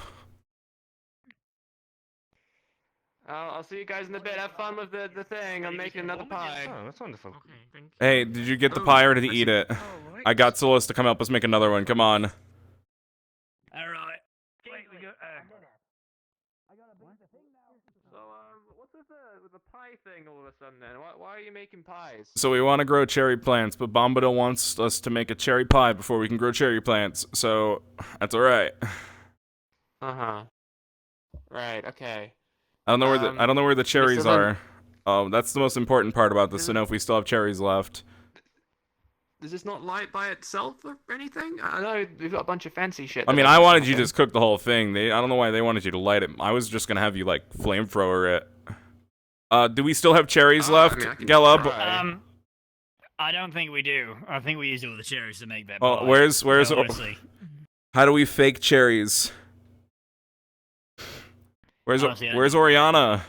T: I'll see you guys in a bit. Have fun with the thing. I'm making another pie.
L: Oh, that's wonderful. Okay, thank you.
A: Hey, did you get the pie or did he eat it? I got Solus to come help us make another one. Come on.
J: Alright. Wait, we go.
T: So, what's with the pie thing all of a sudden then? Why are you making pies?
A: So we want to grow cherry plants, but Bombadil wants us to make a cherry pie before we can grow cherry plants. So that's all right.
T: Uh-huh. Right, okay.
A: I don't know where the cherries
T: Mr.
A: are. Oh, that's the most important part about this. To know if we still have cherries left.
T: Does this not light by itself or anything? I know we've got a bunch of fancy shit.
A: I mean, I wanted you to just cook the whole thing. I don't know why they wanted you to light it. I was just gonna have you like flamethrower it. Do we still have cherries left, Gelub?
J: I don't think we do. I think we used all the cherries to make that.
A: Oh,
J: pie.
A: where's?
J: Honestly.
A: How do we fake cherries?
J: Honestly, I
A: Where's
J: don't-
A: Oriana?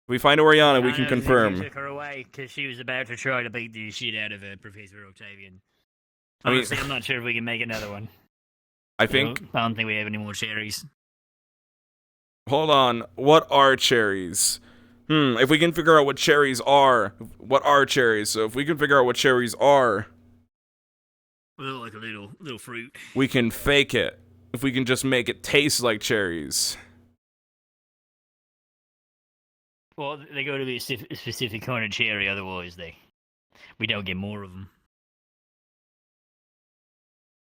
A: If we find Oriana, we can
J: She
A: confirm.
J: took her away because she was about to try to beat the shit out of Professor Octavian.
A: I mean-
J: Honestly, I'm not sure if we can make another one.
A: I think.
J: I don't think we have any more cherries.
A: Hold on. What are cherries? If we can figure out what cherries are, what are cherries? So if we can figure out what cherries are,
J: Well, like a little fruit.
A: we can fake it. If we can just make it taste like cherries.
J: Well, they got to be a specific kind of cherry, otherwise we don't get more of them.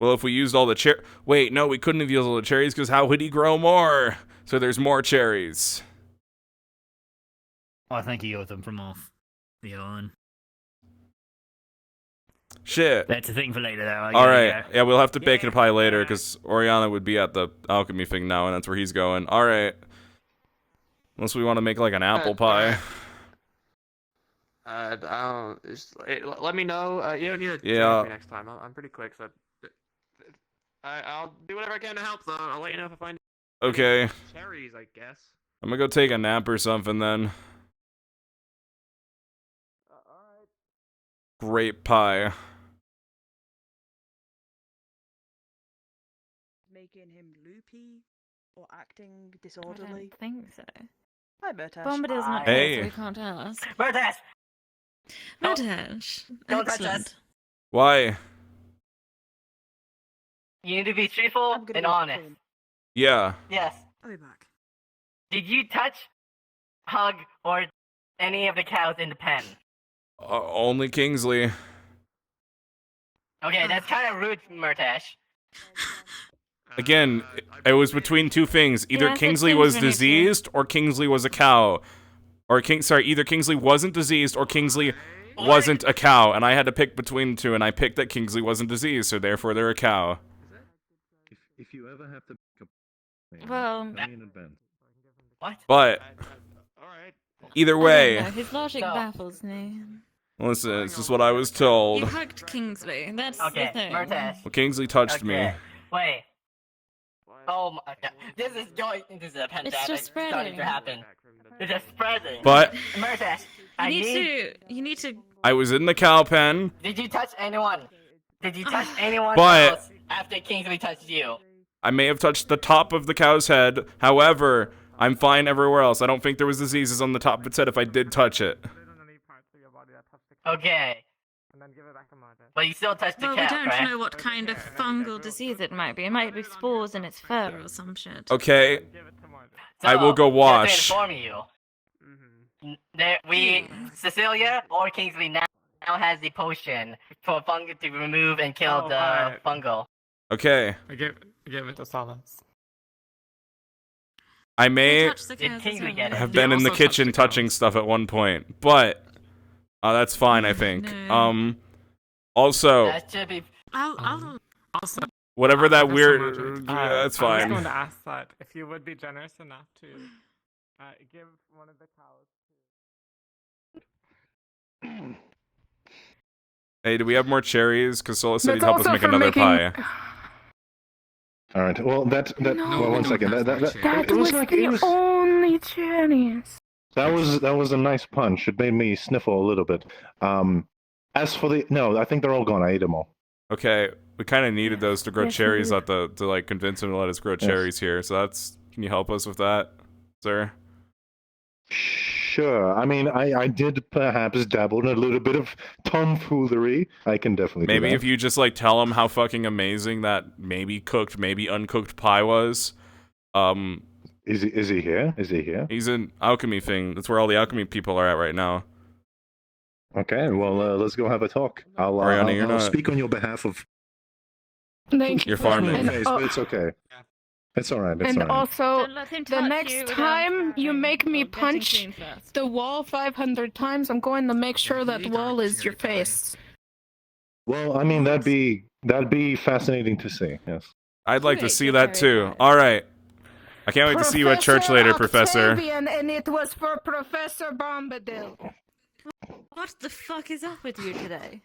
A: Well, if we used all the wait, no, we couldn't have used all the cherries because how would he grow more? So there's more cherries.
J: I think he got them from off the island.
A: Shit.
J: That's a thing for later, though.
A: All right. Yeah, we'll have to bake a pie later because Oriana would be at the alchemy thing now, and that's where he's going. All right. Unless we want to make like an apple pie.
T: Let me know. You don't need to
A: Yeah.
T: me next time. I'm pretty quick, so I'll do whatever I can to help. Though I'll let you know if I find
A: Okay.
T: cherries, I guess.
A: I'm gonna go take a nap or something then. Grape pie.
G: Making him loopy or acting disorderly.
N: I don't think so.
G: Hi, Murtesh.
N: Bombadil's not
A: Hey.
N: here, so we can't ask.
O: Murtesh!
N: Murtesh.
O: Don't touch
N: Excellent.
O: us.
A: Why?
O: You need to be truthful and honest.
A: Yeah.
O: Yes.
G: I'll be back.
O: Did you touch, hug, or any of the cows in the pen?
A: Only Kingsley.
O: Okay, that's kind of rude, Murtesh.
A: Again, it was between two things. Either
N: Yes, it
A: Kingsley
N: seems
A: was
N: really
A: diseased or Kingsley was a cow. Or either Kingsley wasn't diseased or Kingsley wasn't a cow. And I had to pick between the two, and I picked that Kingsley wasn't diseased, so therefore they're a cow.
K: If you ever have to
N: Well,
K: tell me in advance.
O: What?
A: But either
N: I don't
A: way,
N: know, his logic baffles me.
A: listen, it's just what I was told.
N: You hugged Kingsley. That's
O: Okay,
N: the thing.
O: Murtesh.
A: Well, Kingsley touched me.
O: Okay. Wait. Oh my god. This is a pandemic
N: just
O: starting
N: spreading.
O: to happen. It's just spreading.
A: But
O: Murtesh,
N: You need to.
A: I was in the cow pen.
O: Did you touch anyone? Did you touch anyone
A: But-
O: else after Kingsley touched you?
A: I may have touched the top of the cow's head. However, I'm fine everywhere else. I don't think there was diseases on the top of its head if I did touch it.
O: Okay. But you still touched the
N: Well, we
O: cow,
N: don't
O: right?
N: know what kind of fungal disease it might be. It might be spores in its fur or some shit.
A: Okay. I will go
O: Just
A: wash.
O: to inform you. Cecilia or Kingsley now has the potion for fungus to remove and kill the fungal.
A: Okay.
M: I give it to Solace.
A: I may
O: Did Kingsley get it?
A: have been in the kitchen touching stuff at one point, but that's fine, I think. Also,
O: That should be.
M: Also,
A: whatever that
M: Mr.
A: weird,
M: Murtesh,
A: that's
M: I was
A: fine.
M: going to ask that if you would be generous enough to give one of the cows.
A: Hey, do we have more cherries? Because Sola said he'd
H: That's
A: help us
H: also
A: make
H: for
A: another
H: making-
A: pie.
K: All right. Well, well, one second.
H: That
K: It was
H: was
K: like
H: the
K: it was.
H: only cherries.
K: That was a nice punch. It made me sniffle a little bit. As for no, I think they're all gone. I ate them all.
A: Okay, we kind of needed those to grow
H: Yes, we
A: cherries
H: did.
A: to like convince him to let us grow cherries here. So can you help us with that, sir?
K: Sure. I mean, I did perhaps dabble in a little bit of tomfoolery. I can definitely do
A: Maybe
K: that.
A: if you just like tell him how fucking amazing that maybe cooked, maybe uncooked pie was.
K: Is he here? Is he here?
A: He's an alchemy thing. That's where all the alchemy people are at right now.
K: Okay. Well, let's go have a talk.
A: Ariana, you're
K: I'll
A: not-
K: speak on your behalf of.
H: Thank
A: You're
H: you.
A: farming.
H: And,
K: Face, but it's okay. It's all right. It's
H: and
K: all right.
H: also,
N: Don't let him
H: the
N: touch
H: next
N: you without
H: time you
N: having-
H: make me
N: or getting
H: punch
N: clean first.
H: the wall 500 times, I'm going to make sure that wall is your face.
K: Well, I mean, that'd be fascinating to see. Yes.
A: I'd like to see that too. All right. I can't wait to see you at church later, Professor.
H: Octavian, and it was for Professor Bombadil.
N: What the fuck is up with you today?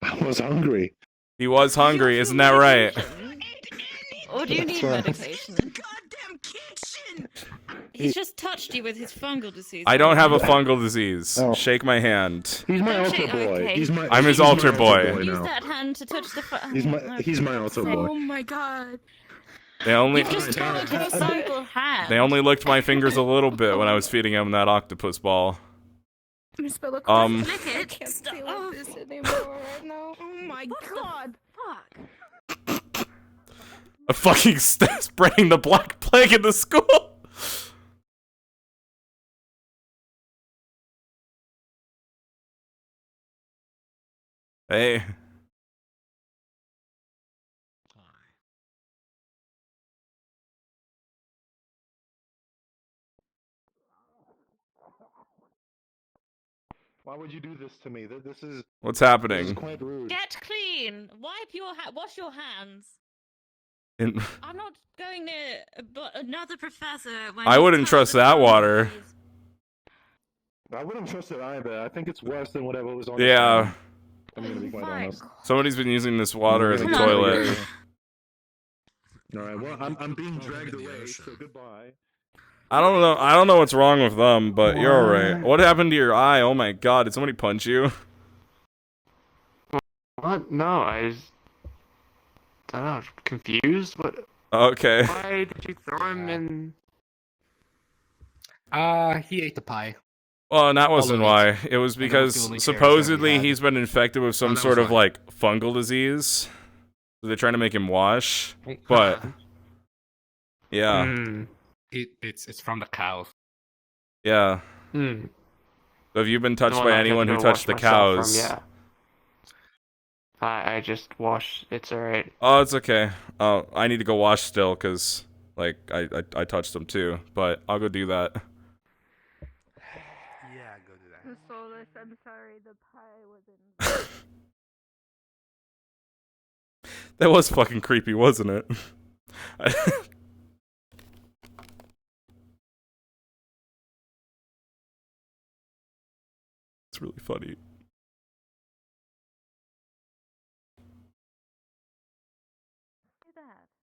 K: I was hungry.
A: He was hungry, isn't that right?
N: Or do you
K: That's
N: need
K: right.
N: medication? He's just touched you with his fungal disease.
A: I don't have a fungal disease.
K: Oh.
A: Shake my hand.
K: He's my
N: Don't
K: altar
N: shake-
K: boy.
N: okay.
A: I'm his
K: he's my
A: altar boy.
N: Use
K: now.
N: that hand to touch the.
K: He's my altar boy.
H: Oh my god.
A: They only
N: You just followed his fungal hand.
A: they only licked my fingers a little bit when I was feeding him that octopus ball.
H: Miss Bella,
A: Um,
H: I can't feel this anymore right now. Oh my god.
N: Fuck.
A: A fucking spreading the black plague in the school. Hey.
K: Why would you do this to me? This is
A: What's
K: This is
A: happening?
K: quite rude.
U: Get clean. Wipe your wash your hands.
A: In
U: I'm not going near another professor. When
A: I
U: he's
A: wouldn't
U: told
A: trust
U: the
A: that
U: town
A: water.
U: disease.
K: I wouldn't trust it either. I think it's worse than whatever was on the
A: Yeah.
K: can. I'm gonna be quite honest.
A: Somebody's been using this water as a
K: Come on.
A: toilet.
K: Alright, well, I'm being dragged away, so goodbye.
A: I don't know what's wrong with them, but you're alright. What happened to your eye? Oh my god, did somebody punch you?
T: What? No, I don't know. Confused? What?
A: Okay.
T: Why did you throw him in?
D: He ate the pie.
A: Well, and that wasn't why. It was
D: And that was the
A: because
D: only chairs
A: supposedly
D: that we had.
A: he's been infected with some
D: that
A: sort
D: was
A: of
D: why.
A: like fungal disease. So they're trying to make him wash. But yeah.
D: It's from the cows.
A: Yeah.
T: Hmm.
A: So have you been touched
T: The one
A: by
T: I had to
A: anyone who
T: go
A: touched the
T: wash myself
A: cows?
T: From, yeah. I just washed. It's alright.
A: Oh, it's okay. I need to go wash still because like I touched them too. But I'll go do that.
H: Yeah, go do that. Soulless, I'm sorry, the pie was in.
A: That was fucking creepy, wasn't it? It's really funny.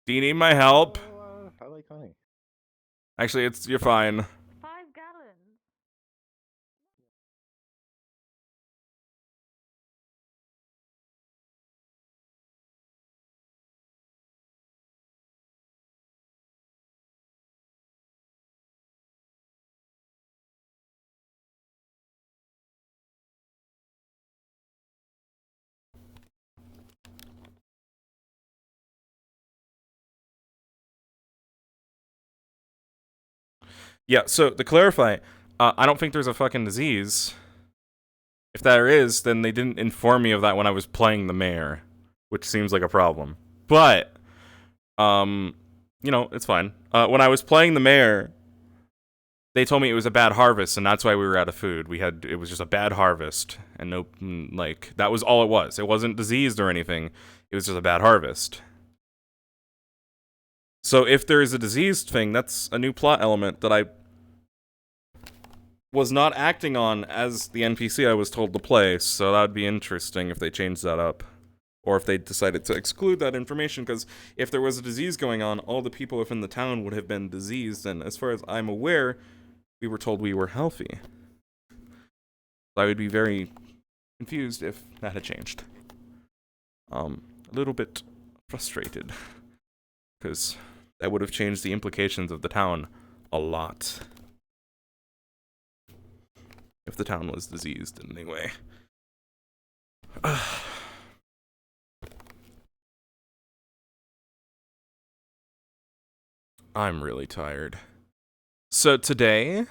A: Do you need my help?
K: I like honey.
A: Actually, you're fine.
I: 5 gallons.
A: Yeah, so to clarify, I don't think there's a fucking disease. If there is, then they didn't inform me of that when I was playing the mayor, which seems like a problem. But, you know, it's fine. When I was playing the mayor, they told me it was a bad harvest, and that's why we were out of food. It was just a bad harvest, and like, that was all it was. It wasn't diseased or anything. It was just a bad harvest. So if there is a diseased thing, that's a new plot element that I was not acting on as the NPC I was told to play, so that would be interesting if they changed that up. Or if they decided to exclude that information, because if there was a disease going on, all the people within the town would have been diseased, and as far as I'm aware, we were told we were healthy. I would be very confused if that had changed. A little bit frustrated, because that would have changed the implications of the town a lot. If the town was diseased in any way. I'm really tired. So today...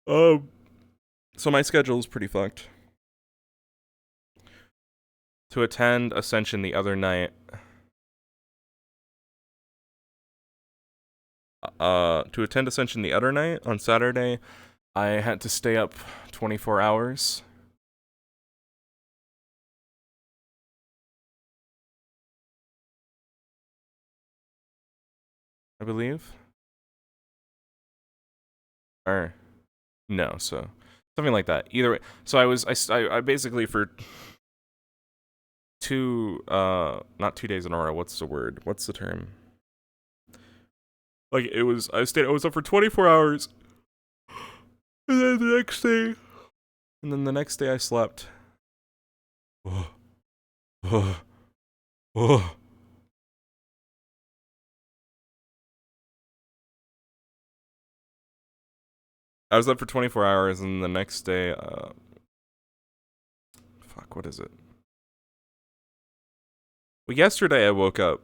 A: so my schedule is pretty fucked. To attend Ascension the other night... to attend Ascension the other night, on Saturday, I had to stay up 24 hours. I believe. Or, no, so, something like that. Either way, so I basically for not 2 days in a row, what's the word? What's the term? Like, I was up for 24 hours. And then the next day I slept. I was up for 24 hours, and the next day, fuck, what is it? Well, yesterday I woke up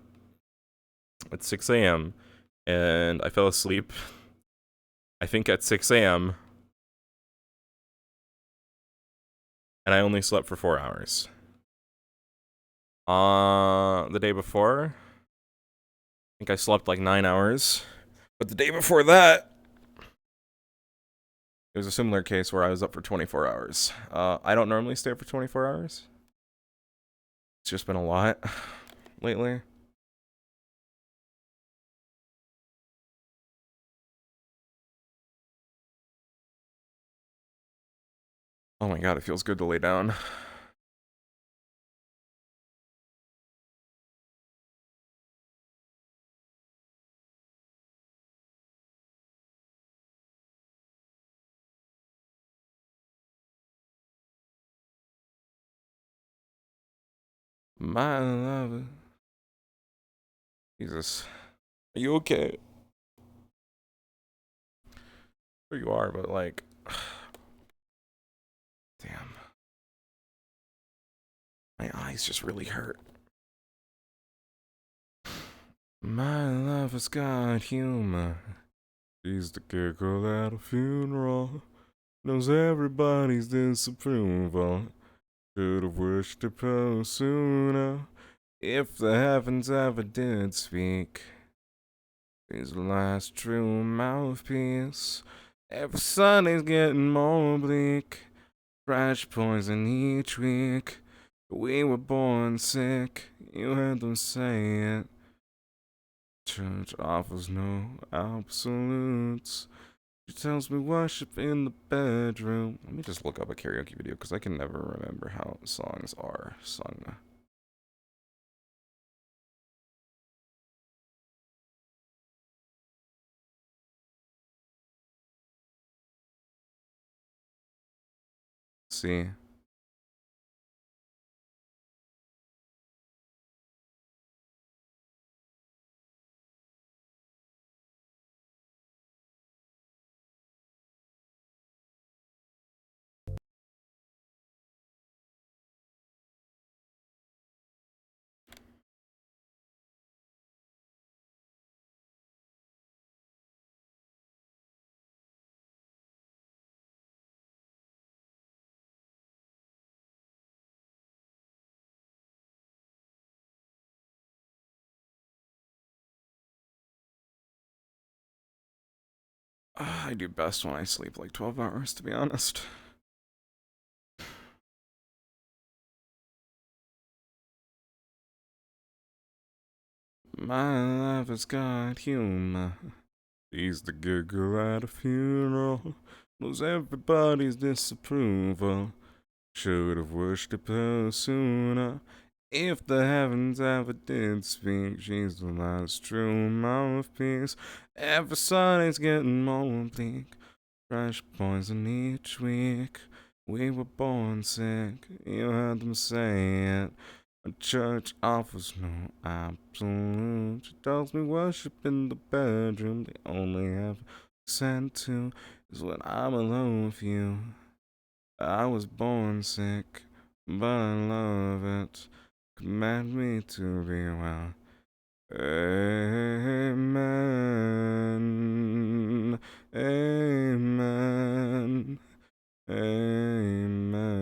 A: at 6 a.m., and I fell asleep, I think at 6 a.m., and I only slept for 4 hours. The day before, I think I slept like 9 hours. But the day before that, it was a similar case where I was up for 24 hours. I don't normally stay up for 24 hours. It's just been a lot lately. Oh my god, it feels good to lay down. My love. Jesus. Are you okay? Sure you are, but like... Damn. My eyes just really hurt. My love has got humor. She's the giggle at a funeral. Knows everybody's disapproval. Should've wished to post sooner. If the heavens ever did speak. She's the last true mouthpiece. Every Sunday's getting more bleak. Fresh poison each week. We were born sick. You heard them say it. Church offers no absolutes. She tells me worship in the bedroom. Let me just look up a karaoke video because I can never remember how songs are sung. See? I do best when I sleep like 12 hours, to be honest. My love has got humor. She's the giggle at a funeral. Knows everybody's disapproval. Should've wished it sooner. If the heavens ever did speak, she's the last true mouthpiece. Every Sunday's getting more bleak. Fresh poison each week. We were born sick. You heard them say it. A church offers no absolute. She tells me worship in the bedroom. The only have sent to is when I'm alone with you. I was born sick, but I love it. Command me to be well. Amen. Amen. Amen.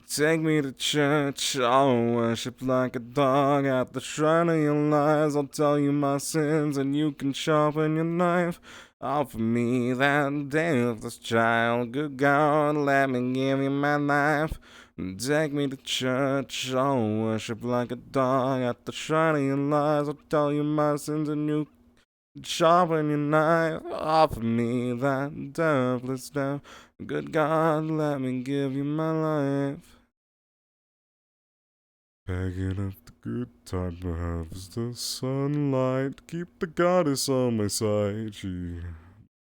A: Take me to church, I'll worship like a dog at the shrine of your lies. I'll tell you my sins and you can sharpen your knife. Offer me that deathless child, good God, let me give you my life. Take me to church, I'll worship like a dog at the shrine of your lies. I'll tell you my sins and you can sharpen your knife. Offer me that deathless death, good God, let me give you my life. Packing up the good time to harvest the sunlight. Keep the goddess on my side. She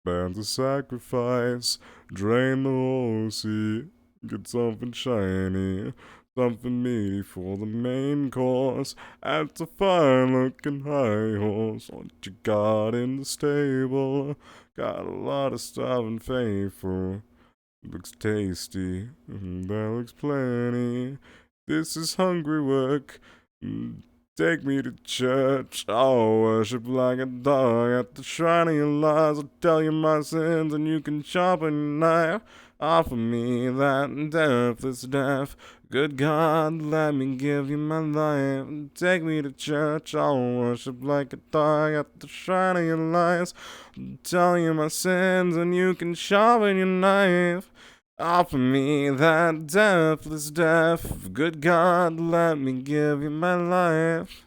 A: bans a sacrifice. Drain the whole sea. Get something shiny. Something meaty for the main course. That's a fine looking high horse. What you got in the stable? Got a lot of stuff and faithful. Looks tasty. That looks plenty. This is hungry work. Take me to church. I'll worship like a dog at the shrine of your lies. I'll tell you my sins and you can sharpen your knife. Offer me that deathless death. Good God, let me give you my life. Take me to church, I'll worship like a dog at the shrine of your lies. Tell you my sins and you can sharpen your knife. Offer me that deathless death. Good God, let me give you my life.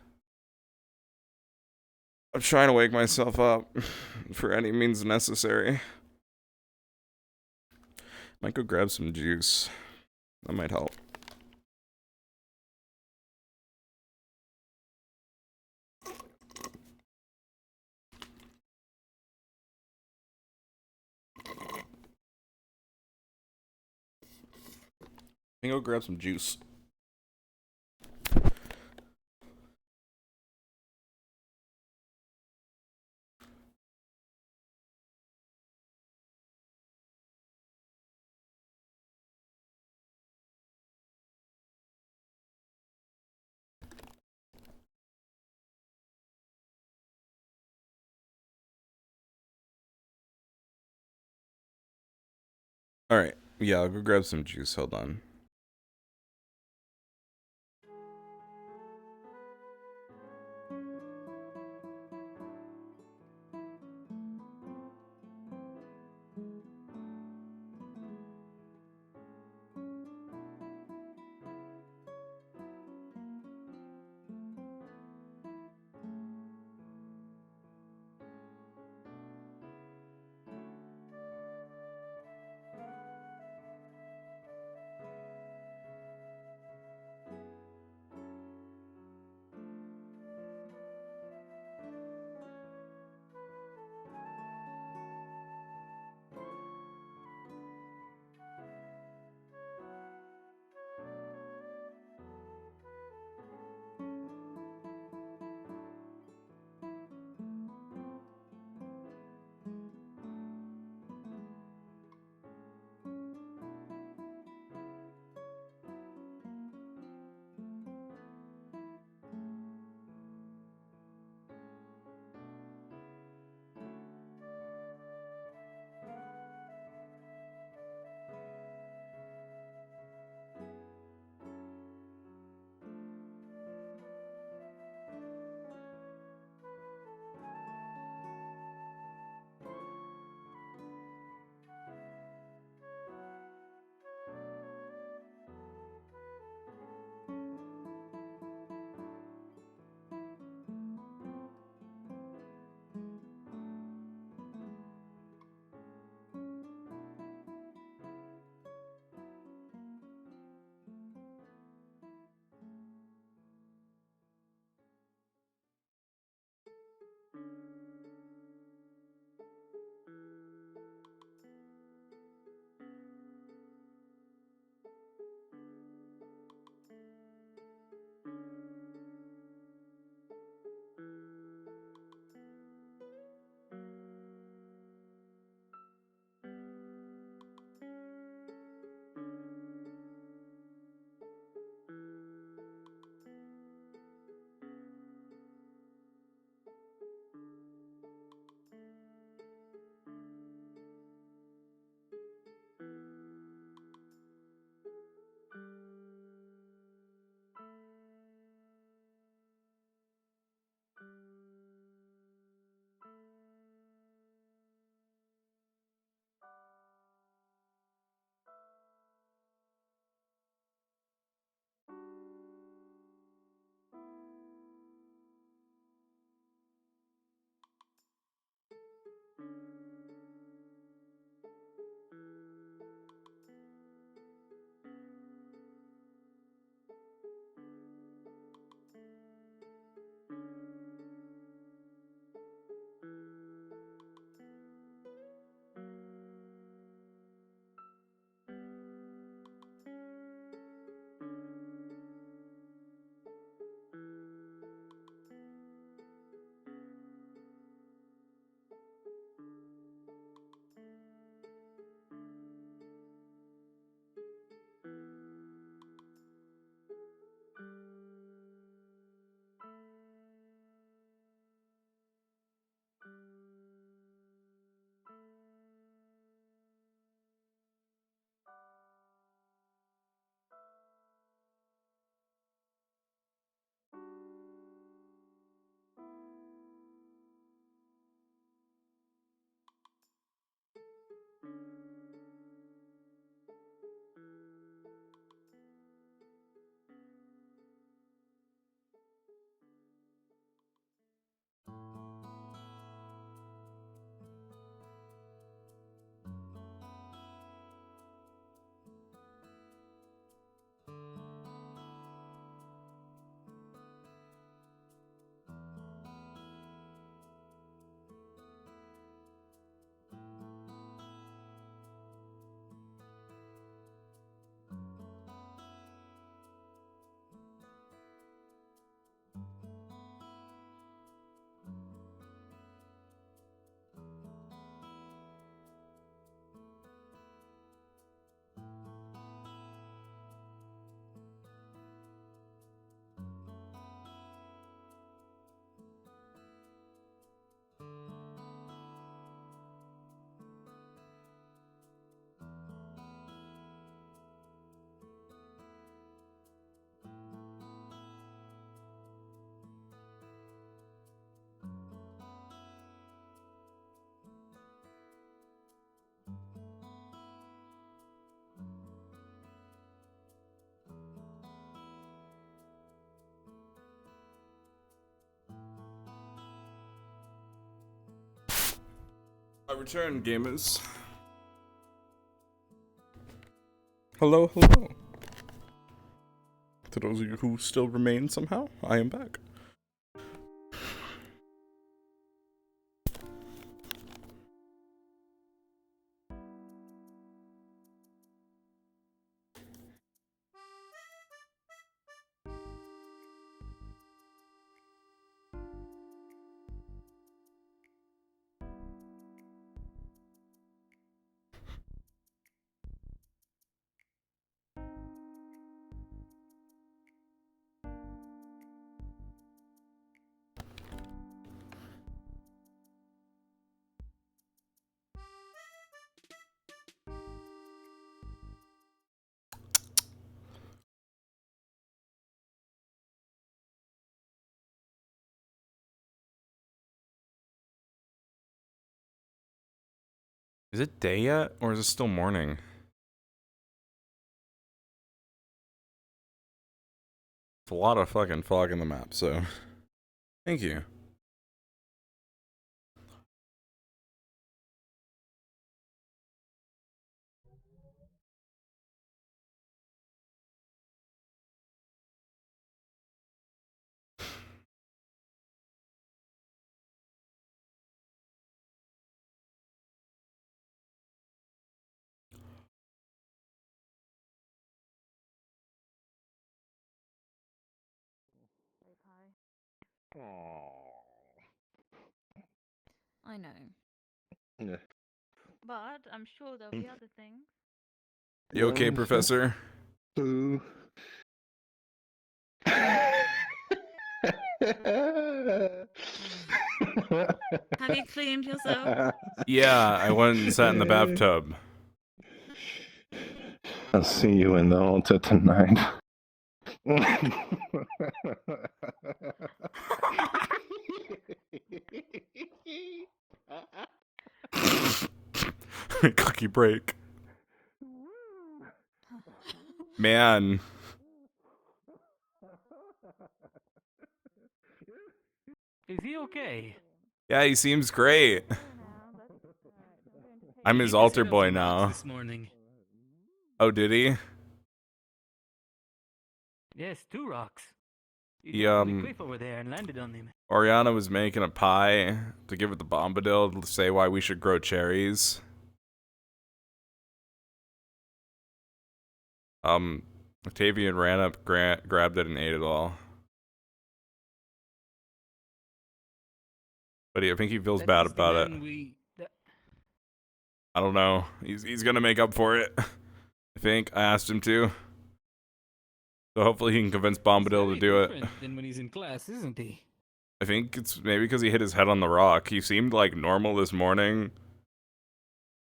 A: I'm trying to wake myself up for any means necessary. Might go grab some juice. That might help. I'm gonna go grab some juice. Alright, yeah, I'll go grab some juice. Hold on. I return, gamers. Hello, hello. To those of you who still remain somehow, I am back. Is it day yet, or is it still morning? It's a lot of fucking fog in the map, so thank you.
U: I know.
K: Yeah.
U: But I'm sure there'll be other things.
A: You okay, Professor?
K: Boo.
U: Have you cleaned yourself?
A: Yeah, I went and sat in the bathtub.
K: I'll see you in the altar tonight.
A: Cookie break. Man.
J: Is he okay?
A: Yeah, he seems great. I'm his altar boy now.
J: This morning.
A: Oh, did he?
J: Yes, 2 rocks.
A: He,
J: cliff over there and landed on him.
A: Oriana was making a pie to give it the bombadil to say why we should grow cherries. Octavian ran up, grabbed it, and ate it all. But I think he feels bad about it. I don't know. He's gonna make up for it. I think I asked him to. So hopefully he can convince Bombadil to do it.
J: Than when he's in class, isn't he?
A: I think it's maybe because he hit his head on the rock. He seemed like normal this morning.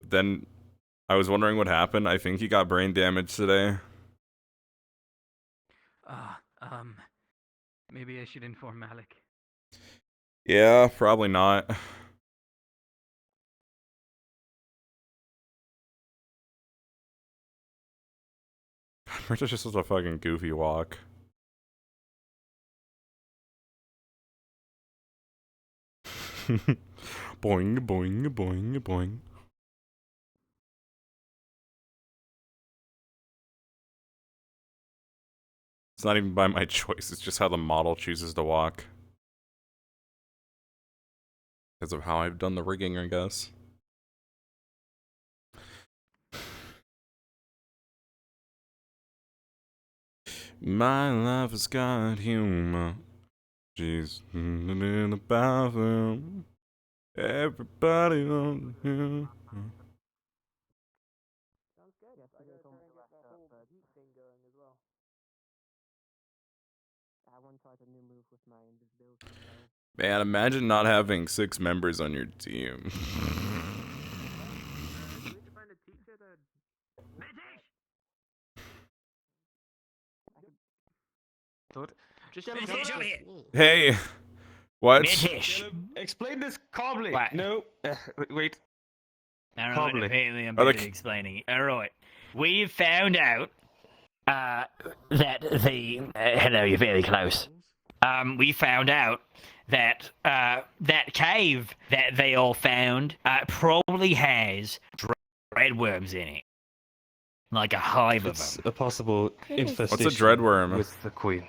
A: Then I was wondering what happened. I think he got brain damage today.
J: Maybe I should inform Malik.
A: Yeah, probably not. Murtesh just has a fucking goofy walk. Boing, boing, boing, boing. It's not even by my choice, it's just how the model chooses to walk. Because of how I've done the rigging, I guess. My life has got humor. She's in the bathroom. Everybody on here. Man, imagine not having 6 members on your team. Hey, what?
J: Explain this calmly.
T: What?
J: No, wait.
T: Alright, apparently I'm
A: Are
T: better
A: the-
T: at explaining it. Alright. We've found out that the hello, you're very close. We found out
C: that cave that they all found probably has dreadworms in it, like a hive of
L: It's
C: them.
L: a possible infestation.
A: What's a dreadworm?
L: With the queen.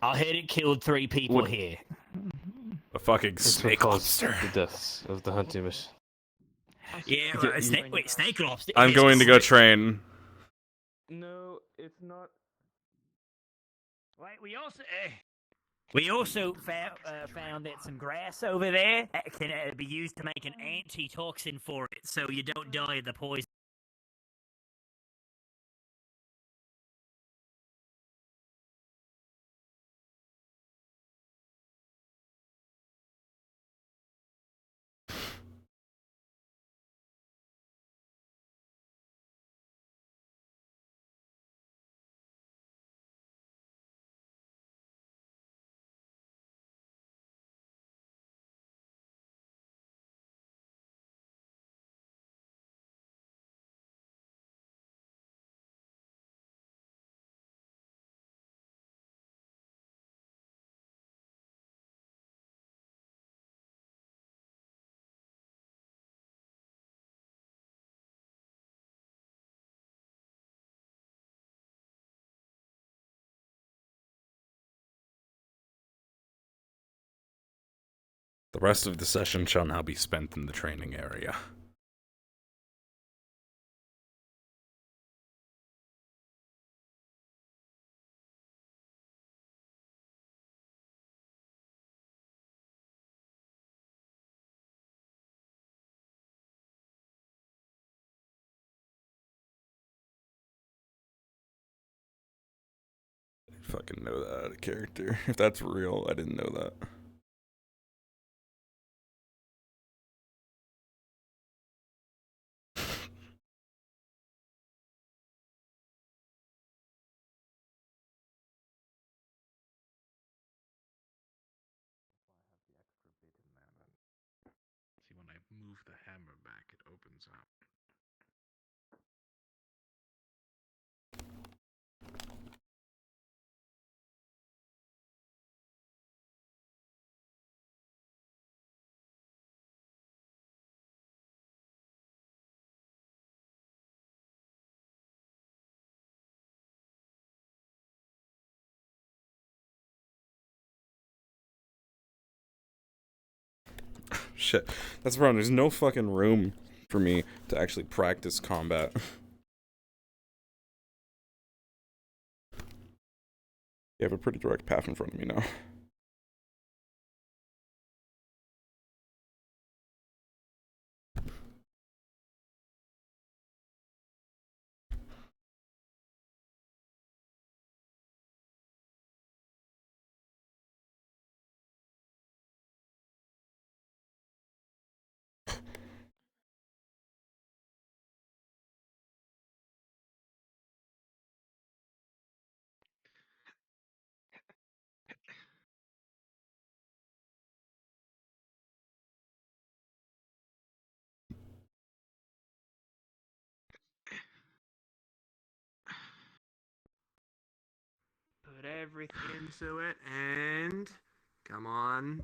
C: I heard it killed 3 people
L: What-
C: here.
A: A fucking
L: It's what
A: snake
L: caused
A: lobster.
L: the deaths of the hunting mission.
C: Yeah,
L: Yeah,
C: snake lobster.
A: I'm going to go train.
L: No, it's not.
C: Wait, we also found that some grass over there that can be used to make an antitoxin for it, so you don't die of the poison.
A: The rest of the session shall now be spent in the training area. I didn't fucking know that out of character. If that's real, I didn't know that.
F: See, when I move the hammer back, it opens up.
A: Shit. That's the problem. There's no fucking room for me to actually practice combat. You have a pretty direct path in front of me now.
T: Put everything into it and come on.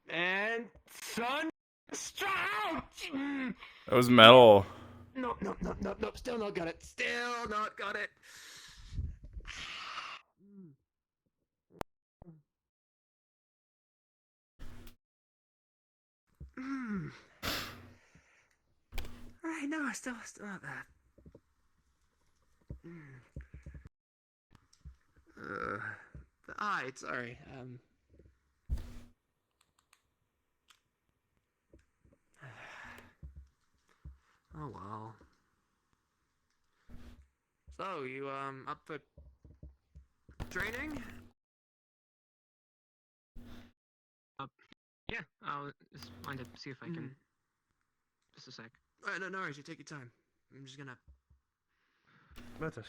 T: And sun strike!
A: That was metal.
T: Nope, still not got it. Still not got it. Alright, no, still not that. Alright, sorry. Oh well. So, you, up for training?
V: Yeah, I'll just wind up, see if I can. Just a sec.
T: Alright, no worries, you take your time. I'm just gonna.
K: Murtesh.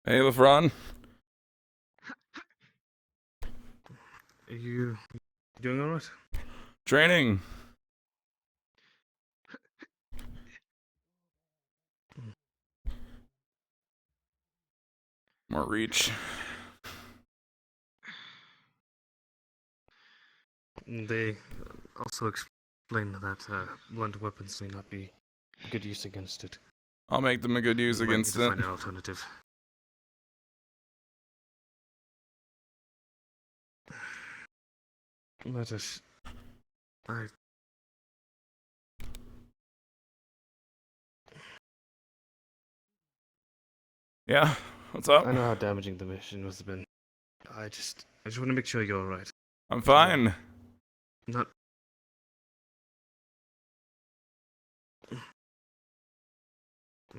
A: Hey, LeFron.
L: Are you doing alright?
A: Training. More reach.
L: They also explain that blunt weapons may not be good use against it.
A: I'll make them a good use
L: We might
A: against
L: need to
A: it.
L: find an alternative. Murtesh,
A: Yeah, what's up?
L: I know how damaging the mission must have been. I just want to make sure you're alright.
A: I'm fine.
L: Not.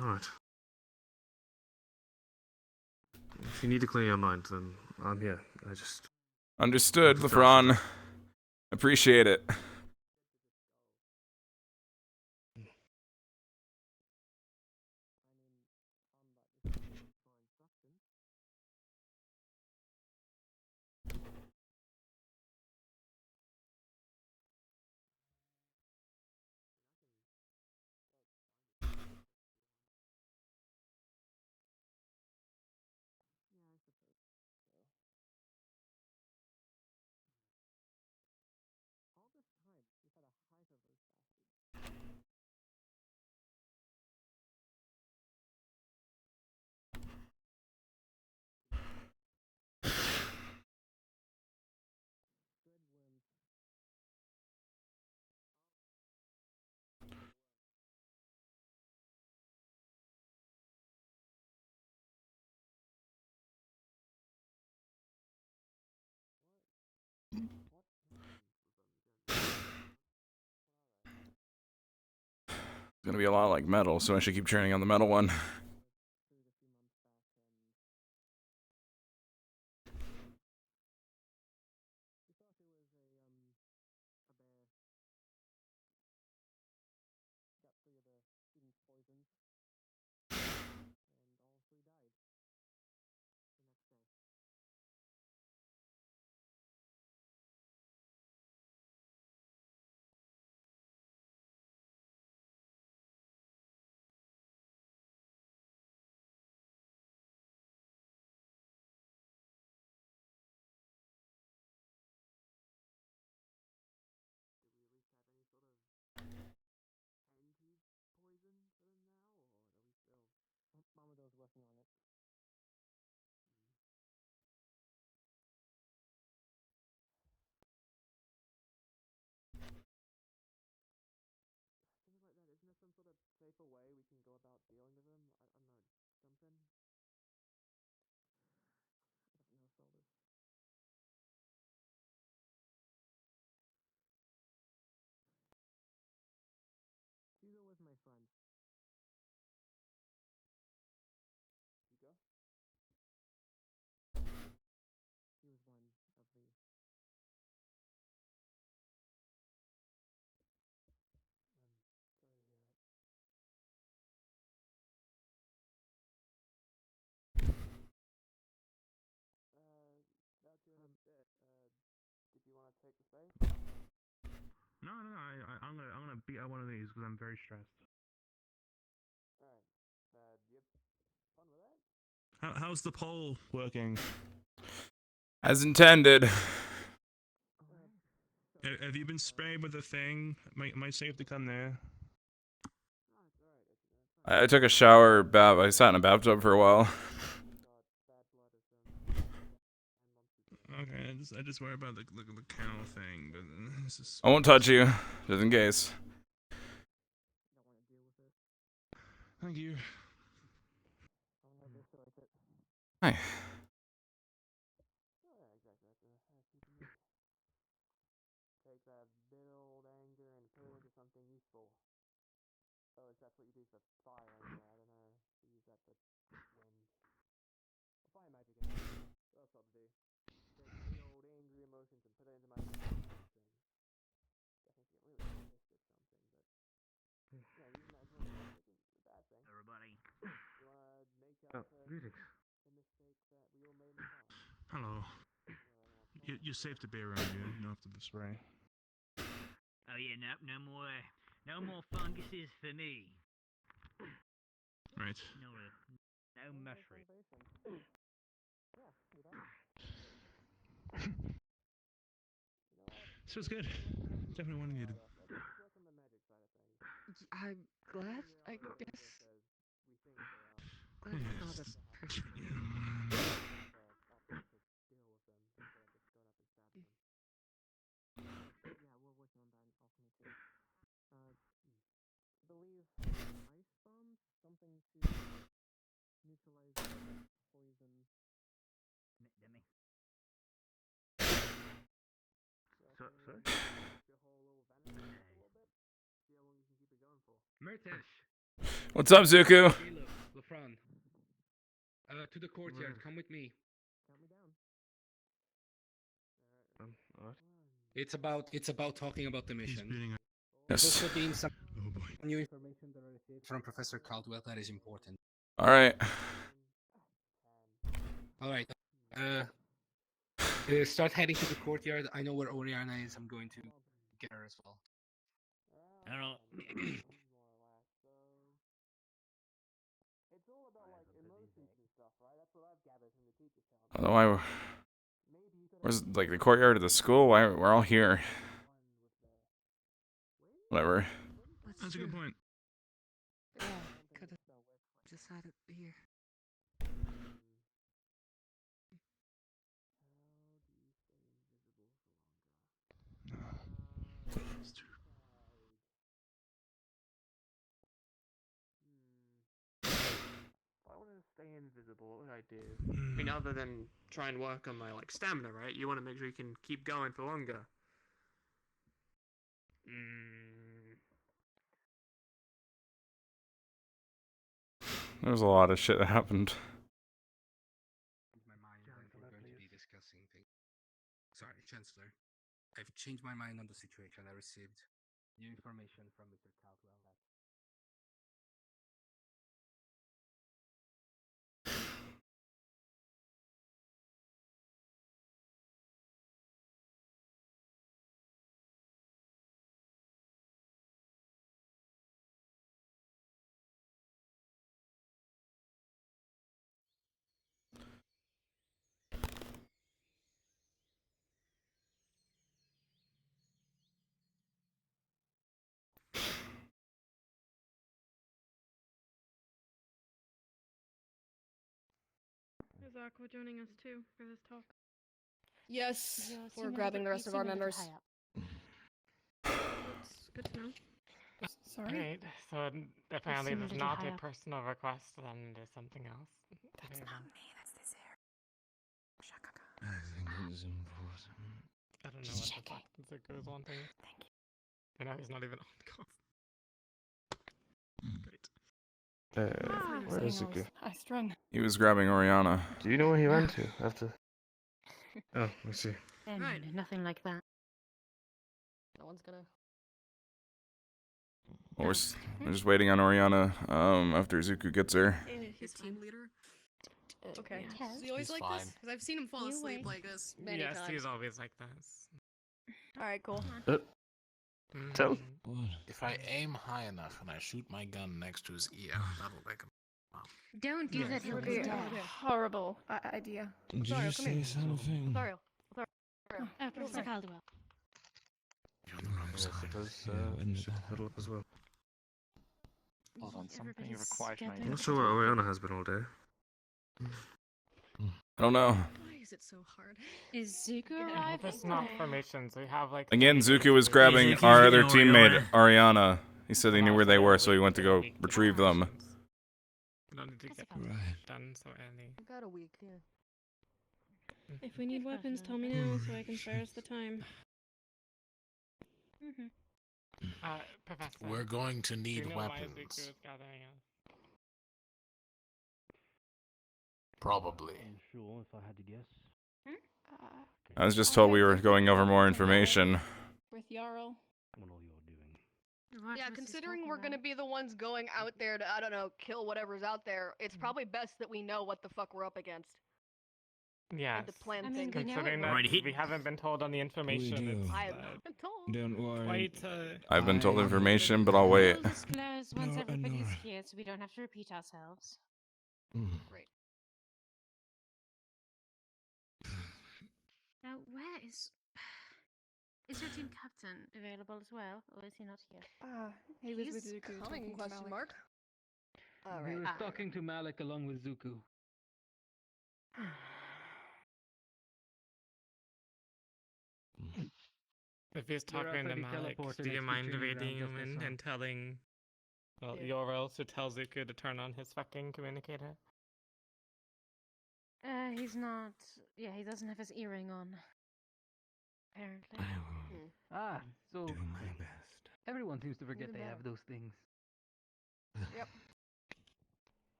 L: Alright. If you need to clear your mind, then I'm here. I just.
A: Understood, LeFron. Appreciate it. It's gonna be a lot like metal, so I should keep training on the metal one.
B: No, I'm gonna beat out one of these because I'm very stressed. How's the poll working?
A: As intended.
B: Have you been sprayed with a thing? Am I safe to come there?
A: I took a shower, I sat in a bathtub for a while.
B: Okay, I just worry about the cow thing, but this is.
A: I won't touch you, just in case.
B: Thank you.
A: Hi.
T: Take that bit old anger and put it into something useful. Oh, that's what you do for fire anger. I don't know. You use that for wind. Or fire magic. What else I'll do? Take big old angry emotions and put it into my thing. Definitely get really pissed at something, but yeah, use my emotions isn't a bad thing.
C: Everybody.
T: You wanna make up for the mistake that we all made in the past?
B: Hello. You're safe to be around you. You don't have to spray.
C: Oh yeah, no more funguses for me.
B: Right.
C: No mushroom.
T: Yeah, you know.
B: So it's good. Definitely one needed.
Q: I'm glad, I guess. Glad it's not a perfect.
T: I believe ice bombs, something to neutralize poison.
J: Demi.
T: Sorry? Your whole little venom a little bit. See how long you can keep it going for.
D: Murtesh.
A: What's up, Zuko?
D: Caleb, Lafran. To the courtyard. Come with me.
T: Count me down.
L: What?
D: It's about talking about the mission.
A: Yes.
D: There's also been some new information that I received from Professor Caldwell that is important.
A: All right.
D: All right. Start heading to the courtyard. I know where Oriana is. I'm going to get her as well.
C: I don't know.
T: It's all about like emotions and stuff, right? That's what I've gathered from the teacher's talk.
A: I don't know why. Where's like the courtyard of the school? Why we're all here? Whatever.
B: That's a good point.
Q: Yeah, could have just had it here.
B: That's true.
V: If I wanted to stay invisible, what would I do? I mean, other than try and work on my like stamina, right? You want to make sure you can keep going for longer.
A: There's a lot of shit that happened.
D: My mind when we're going to be discussing things. Sorry, Chancellor. I've changed my mind on the situation. I received new information from Mr. Caldwell.
N: Is Aqua joining us too for this talk?
Q: Yes,
H: Yeah,
Q: we're
H: seem a
Q: grabbing the
H: bit-
Q: rest
H: you
Q: of our
H: seem a little
Q: members.
H: high up.
N: That's good to know.
M: Sorry? Right, so apparently
H: seem a
M: there's
H: little
M: not
H: high
M: a
H: up.
M: personal request, then there's something else.
N: That's not me, that's this hair. Shakaka.
R: I think it's important.
M: I don't know what the fuck Zuko is wanting.
H: Thank you.
M: I know he's not even on call. Great.
L: Where is Zuko?
H: High strung.
A: He was grabbing Oriana.
L: Do you know where he ran to after? Oh, I see.
H: No,
Q: Right.
H: no, nothing like that.
Q: No one's gonna.
A: We're just waiting on Oriana. After Zuko gets her.
Q: His team leader. Okay.
H: Yes.
Q: Is he always
E: He's
Q: like
E: fine.
Q: this? Because I've seen him fall
H: You
Q: asleep
H: wait.
Q: like this many
M: Yes,
Q: times.
M: he's always like this.
Q: All right, cool.
L: Tell.
E: If I aim high enough and I shoot my gun next to his ear, that'll wake him up.
H: Don't do that, he'll
N: Would
H: be
N: be a
H: dead.
N: horrible idea.
R: Did
Q: Sorry,
R: you
Q: come
R: say
Q: here.
R: something?
Q: Sorry.
H: Oh, Professor Caldwell.
E: You're on the wrong
L: I
E: side.
L: suppose
R: and
L: we should huddle up as well.
E: Hold on, something
H: Everybody's
E: requires my
H: gathered.
L: I'm not sure where Oriana has been all day.
A: I don't know.
Q: Why is it so hard?
H: Is Zuko
Q: Yeah.
H: arriving?
M: There's not formations, we have like...
A: Again,
M: 3
A: Zuko was
M: days to-
A: grabbing
B: Zuko's
A: our other
B: getting
A: teammate,
B: Oriana.
A: Ariana. He said he knew where they were, so he went to go retrieve them.
M: We don't need to get
R: Right.
M: done so early.
Q: I've got a week, yeah.
N: If we need weapons, tell me now so I can spare us the time.
M: Professor.
E: We're going to
M: do you
E: need
M: know why
E: weapons.
M: Zuko is gathering us?
E: Probably.
R: Sure, if I had to guess.
A: I was just told we were going over more information.
N: With Jarl.
R: What all you're doing.
Q: Yeah, considering we're gonna be the ones going out there to, I don't know, kill whatever's out there, it's probably best that we know what the fuck we're up against.
M: Yes.
Q: And to plan
H: I mean,
Q: things.
H: we know
M: Considering
H: it
M: that
H: works.
M: we haven't been told on the information,
R: do.
M: it's
Q: I have not been told.
R: Don't worry.
M: quite...
A: I've been told information, but I'll wait.
I: We'll disclose once
R: No,
I: everybody's
R: Nora.
I: here, so we don't have to repeat ourselves.
Q: Great.
I: Now, where is... Is your team captain available as well, or is he not here?
H: He was with
Q: He's
H: Zuko
Q: coming?
H: talking to
Q: Question
H: Malik.
Q: mark. All
T: He
Q: right.
T: was talking to Malik along with Zuko.
M: If he's
T: They're
M: talking to
T: already
M: Malik,
T: teleported
M: do you
T: and
M: mind
T: scooching around
M: reading
T: just
M: him
T: as
M: in
T: well.
M: and telling
Q: Yeah.
M: Yorel to tell Zuko to turn on his fucking communicator?
I: He's not. Yeah, he doesn't have his earring on. Apparently.
T: Ah, so
R: Do my best.
T: everyone seems to forget
Q: Even
T: they have
Q: better.
T: those things.
Q: Yep.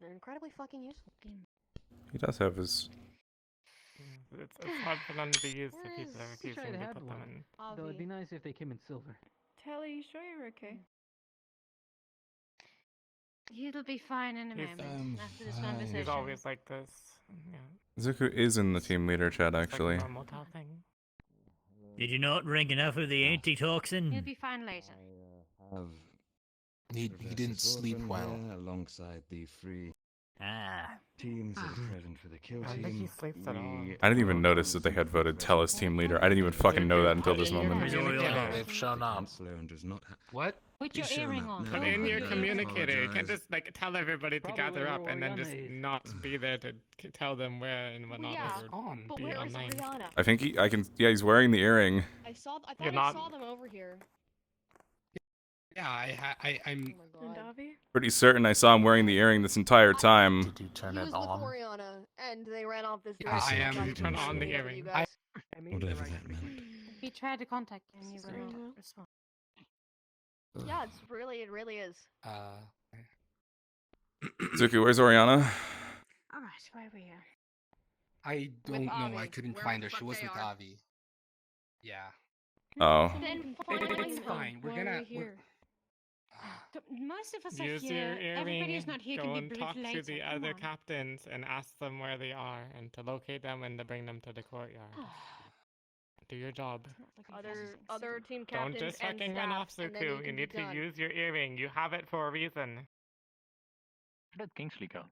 Q: They're incredibly fucking useful.
A: He does have his.
M: It's hard for them to be used if
Q: Where
M: people are
Q: is-
T: Wish
M: refusing
T: I'd
M: to
T: had
M: put
T: one.
M: them in.
T: Though it'd be nice if they came in silver.
H: Telly, you sure you're okay?
I: He'll be fine in a
M: He's,
I: moment after this
M: He's
I: conversation.
M: always like this. Yeah.
A: Zuko is in the team leader chat,
M: It's like a
A: actually.
M: normal Tao thing.
C: Did you not drink enough of the antitoxin?
I: He'll be fine later.
E: He didn't sleep well.
R: Alongside the three teams that are present for the kill
M: I don't think he
R: team.
M: sleeps at all.
A: I didn't even notice that they had voted Tell as team leader. I didn't even fucking know that until this moment.
E: They've shown up.
T: What?
I: Put your earring on.
M: Put in your communicator. You can't just like tell everybody to
T: Probably
M: gather
T: where
M: up and then just
T: Oriana is.
M: not be there to tell them where and whatnot.
Q: yeah,
M: or
Q: but
M: be
Q: where is
M: online.
Q: Rihanna?
A: I think I can. Yeah, he's wearing the earring.
Q: I thought
M: You're
Q: I
M: not-
Q: saw them over here.
D: Yeah, I'm
Q: Oh my god.
A: Pretty certain I saw him wearing the earring this entire time.
E: Did you turn
Q: He
E: it
Q: was with
E: on?
Q: Oriana, and they ran off this
D: Yeah, I am-
M: You turn on the earring.
L: Whatever that meant.
I: He tried to contact you and you will not respond.
Q: Yeah, it really is.
A: Zuko, where's Oriana?
I: Alright, why are we here?
D: I don't know. I
Q: Avi,
D: couldn't
Q: wherever
D: find
Q: the
D: her. She
Q: fuck
D: was
Q: they
D: with
Q: are.
D: Avi. Yeah.
A: Oh.
Q: Then
D: It's fine. We're
H: Why
D: gonna.
H: are we here?
I: Most of us are
M: Use
I: here.
M: your
I: Everybody
M: earring.
I: is not here.
M: Go
I: Can be
M: and
I: briefed
M: talk
I: later.
M: to the
I: Come
M: other
I: on.
M: captains and ask them where they are and to locate them and to bring them to the courtyard. Do your job.
Q: Other team
M: Don't
Q: captains
M: just
Q: and
M: fucking run
Q: staff,
M: off,
Q: and then
M: Suku.
Q: you
M: You
Q: can
M: need
Q: be
M: to
Q: done.
M: use your earring. You have it for a reason.
B: Where did Kingsley go?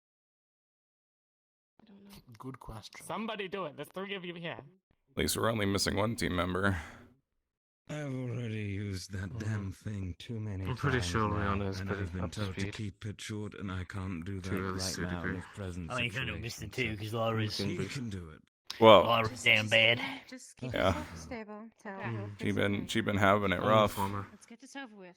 E: Good question.
M: Somebody do it. There's 3 of you here.
A: At least we're only missing one team member.
L: I've already used that damn thing too many times. I'm pretty sure now, Rihanna is and pretty I've been up to told to speed. keep it short, and I can't do that
C: To a
L: right now in
C: degree.
L: his present
C: I mean, you kind of missed it too,
L: situation,
C: because
L: so
C: Laura's...
L: you can do it.
A: Well,
C: Laura's damn bad.
I: Just keep
A: Yeah.
I: yourself stable. Tell we'll
A: She
I: fix it
A: been
I: later.
A: she been having it rough.
I: Let's get this over with.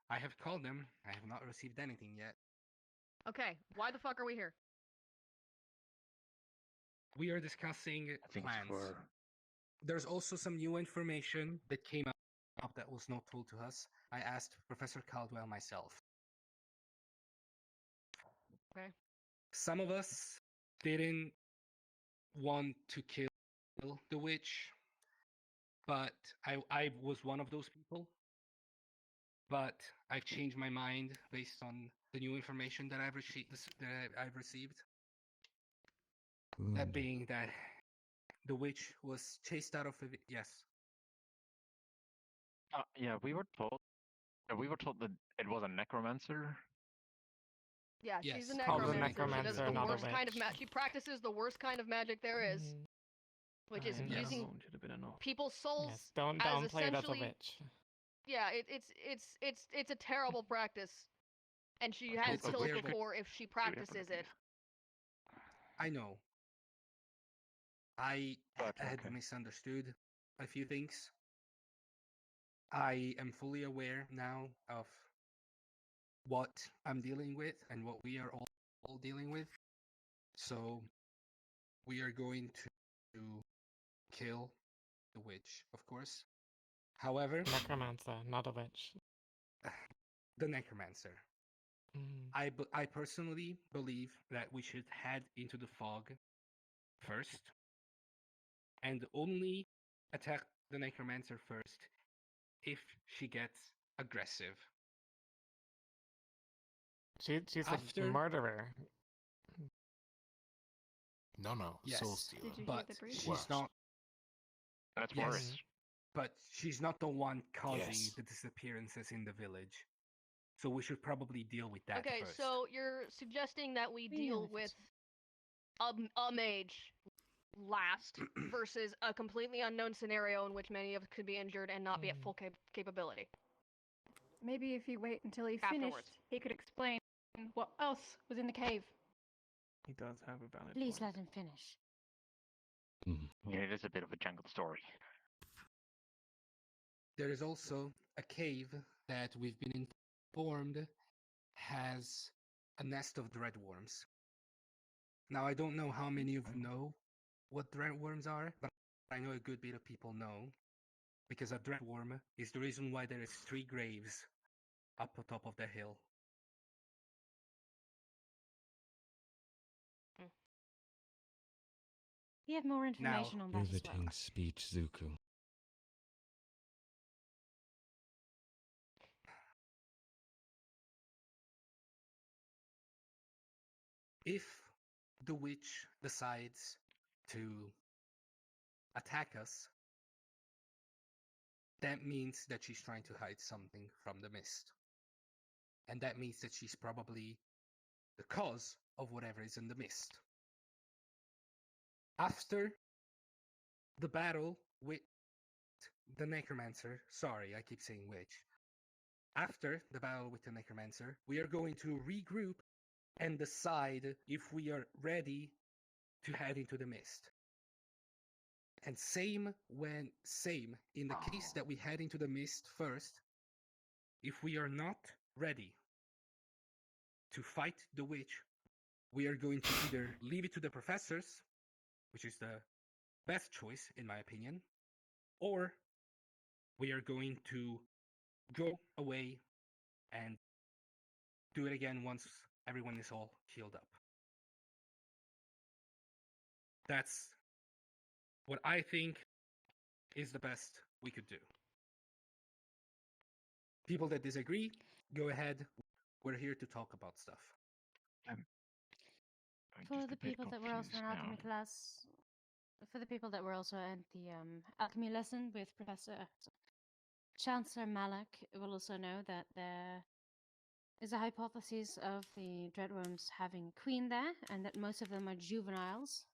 D: I have called them. I have not received anything yet.
Q: Okay, why the fuck are we here?
D: We are discussing
B: I think
D: plans.
B: it's for
D: There's also some new information that came up that was not told to us. I asked Professor Caldwell myself.
Q: Okay.
D: Some of us didn't want to kill the witch, but I was one of those people. But I've changed my mind based on the new information that I've received. That being that the witch was chased out of the yes.
B: yeah, we were told. We were told that it was a necromancer.
Q: Yeah, she's
D: Yes.
Q: a
M: Called a
Q: necromancer. She does
M: necromancer,
Q: the
M: not a
Q: worst kind of
M: witch.
Q: magic. She practices the worst kind of magic there is, which is
M: Yes.
Q: using
B: Should have been enough.
Q: people's souls
M: Yes, don't
Q: as
M: downplay it as a
Q: essentially.
M: witch.
Q: Yeah, it's a terrible practice, and she has
D: It's a
Q: killed
D: terrible-
Q: before if she practices it.
D: I know. I
B: But,
D: had
B: okay.
D: misunderstood a few things. I am fully aware now of what I'm dealing with and what we are all dealing with. So we are going to kill the witch, of course. However,
M: Necromancer, not a witch.
D: the necromancer.
M: Mm.
D: I personally believe that we should head into the fog first, and only attack the necromancer first if she gets aggressive.
M: She's
D: After-
M: a murderer.
E: No,
D: Yes,
E: soul stealer.
H: Did you hear
D: but
H: the breeze?
D: she's
E: Worse.
D: not.
B: That's
D: Yes,
B: worse.
D: but she's not the one causing
E: Yes.
D: the disappearances in the village. So we should probably deal with that
Q: Okay,
D: first.
Q: so you're suggesting that we
I: We know
Q: deal
I: if
Q: with
I: it's-
Q: a mage last versus a completely unknown scenario in which many of us could be injured and not be at full capability.
H: Maybe if you wait until he
Q: Afterwards.
H: finished, he could explain what else was in the cave.
B: He does have a valid
I: Please
B: point.
I: let him finish.
P: Yeah, it is a bit of a jungle story.
D: There is also a cave that we've been informed has a nest of dreadworms. Now, I don't know how many of you know what dreadworms are, but I know a good bit of people know, because a dreadworm is the reason why there is 3 graves up on top of the hill.
I: We have more information on that as well.
R: Riveting speech, Zuko.
D: If the witch decides to attack us, that means that she's trying to hide something from the mist. And that means that she's probably the cause of whatever is in the mist. After the battle with the necromancer, sorry, I keep saying witch. After the battle with the necromancer, we are going to regroup and decide if we are ready to head into the mist. And same in the case that we head into the mist first, if we are not ready to fight the witch, we are going to either leave it to the professors, which is the best choice in my opinion, or we are going to go away and do it again once everyone is all healed up. That's what I think is the best we could do. People that disagree, go ahead. We're here to talk about stuff.
I: For the people that were also in alchemy class, for the people that were also at the alchemy lesson with Professor Chancellor Malak, will also know that there is a hypothesis of the dreadworms having queen there, and that most of them are juveniles.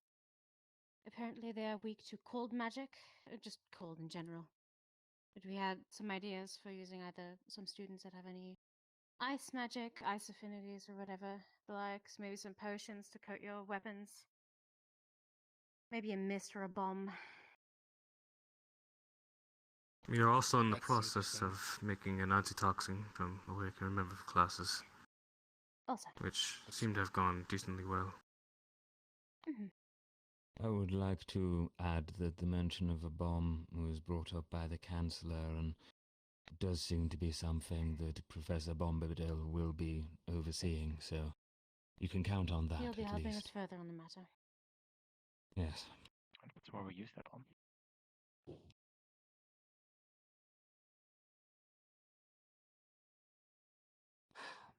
I: Apparently, they are weak to cold magic, just cold in general. But we had some ideas for using either some students that have any ice magic, ice affinities, or whatever the likes. Maybe some potions to coat your weapons. Maybe a mist or a bomb.
L: We are also in the
D: That's
L: process
D: interesting.
L: of making an antitoxin from what I can remember for classes,
I: Also.
L: which seem to have gone decently well.
R: I would like to add that the mention of a bomb was brought up by the Chancellor, and it does seem to be something that Professor Bombadil will be overseeing, so you can count on that
I: He'll be
R: at
I: helping us
R: least.
I: further on the matter.
R: Yes.
P: That's where we use that on.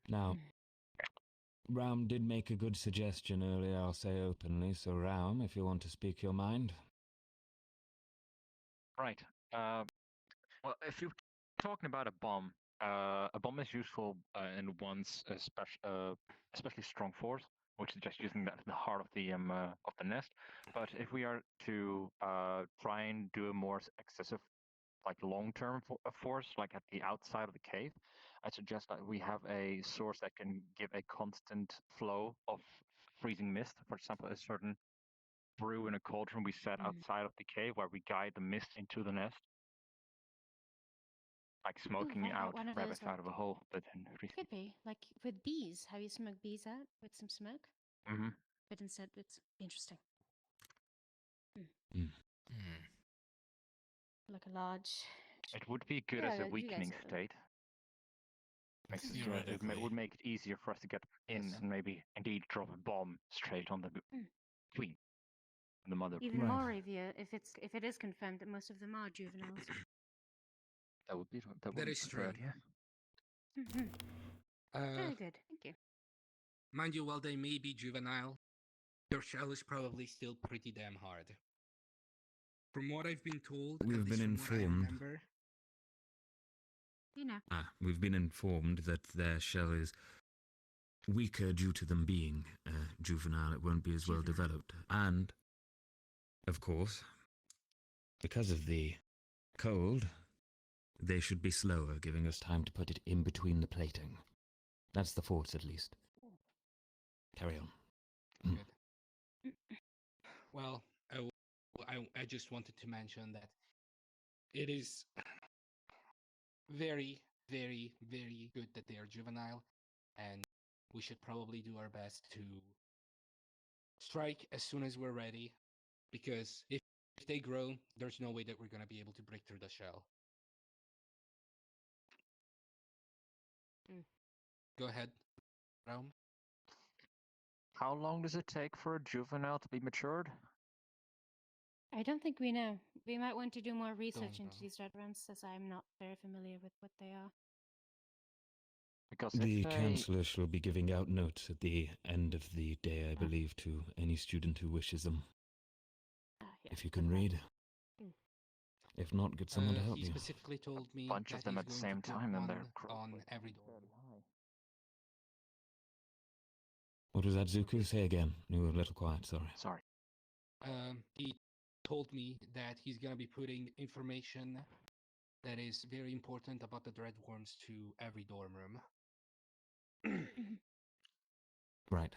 R: Now, Raum did make a good suggestion earlier, I'll say openly, so Raum, if you want to speak your mind.
P: Right. Well, if you're talking about a bomb is useful in one's especially strong force, which is just using that at the heart of the nest. But if we are to try and do a more excessive, like long-term force, like at the outside of the cave, I suggest that we have a source that can give a constant flow of freezing mist. For example, a certain brew in a cauldron we set outside of the cave where we guide the mist into the nest. Like smoking
I: how about
P: out
I: one of
P: rabbits
I: those,
P: out of a hole, but then
I: Could be, like with bees, how you smoke bees out with some smoke.
P: Mm-hmm.
I: But instead, it's interesting. Like a large...
P: It would be good as a weakening state. It would make it easier for us to get in and maybe indeed drop a bomb straight on the queen, the mother.
I: Even more if it is confirmed that most of them are juveniles.
P: That would be
D: That is true.
P: Yeah.
I: Very good, thank you.
D: Mind you, while they may be juvenile, their shell is probably still pretty damn hard. From what I've been told,
R: We've been informed.
I: You know.
R: We've been informed that their shell is weaker due to them being juvenile. It won't be as well developed. And, of course, because of the cold, they should be slower, giving us time to put it in between the plating. That's the force, at least. Carry on.
D: Good. Well, I just wanted to mention that it is very, very, very good that they are juvenile, and we should probably do our best to strike as soon as we're ready, because if they grow, there's no way that we're going to be able to break through the shell. Go ahead, Raum.
P: How long does it take for a juvenile to be matured?
I: I don't think we know. We might want to do more research
D: Don't
I: into these red worms, as I'm not very familiar with what they are.
P: Because
R: The Chancellor shall be giving out notes at the end of the day, I believe, to any student who wishes them. If you can read. If not, get someone to help
D: He
R: you.
D: specifically told me
P: bunch
D: that
P: of them
D: he's
P: at the
D: going
P: same
D: to put
P: time, and
D: one
P: they're
D: on every door.
R: What was that, Zuku? Say again. You were a little quiet, sorry.
P: Sorry.
D: He told me that he's going to be putting information that is very important about the dreadworms to every dorm room.
R: Right.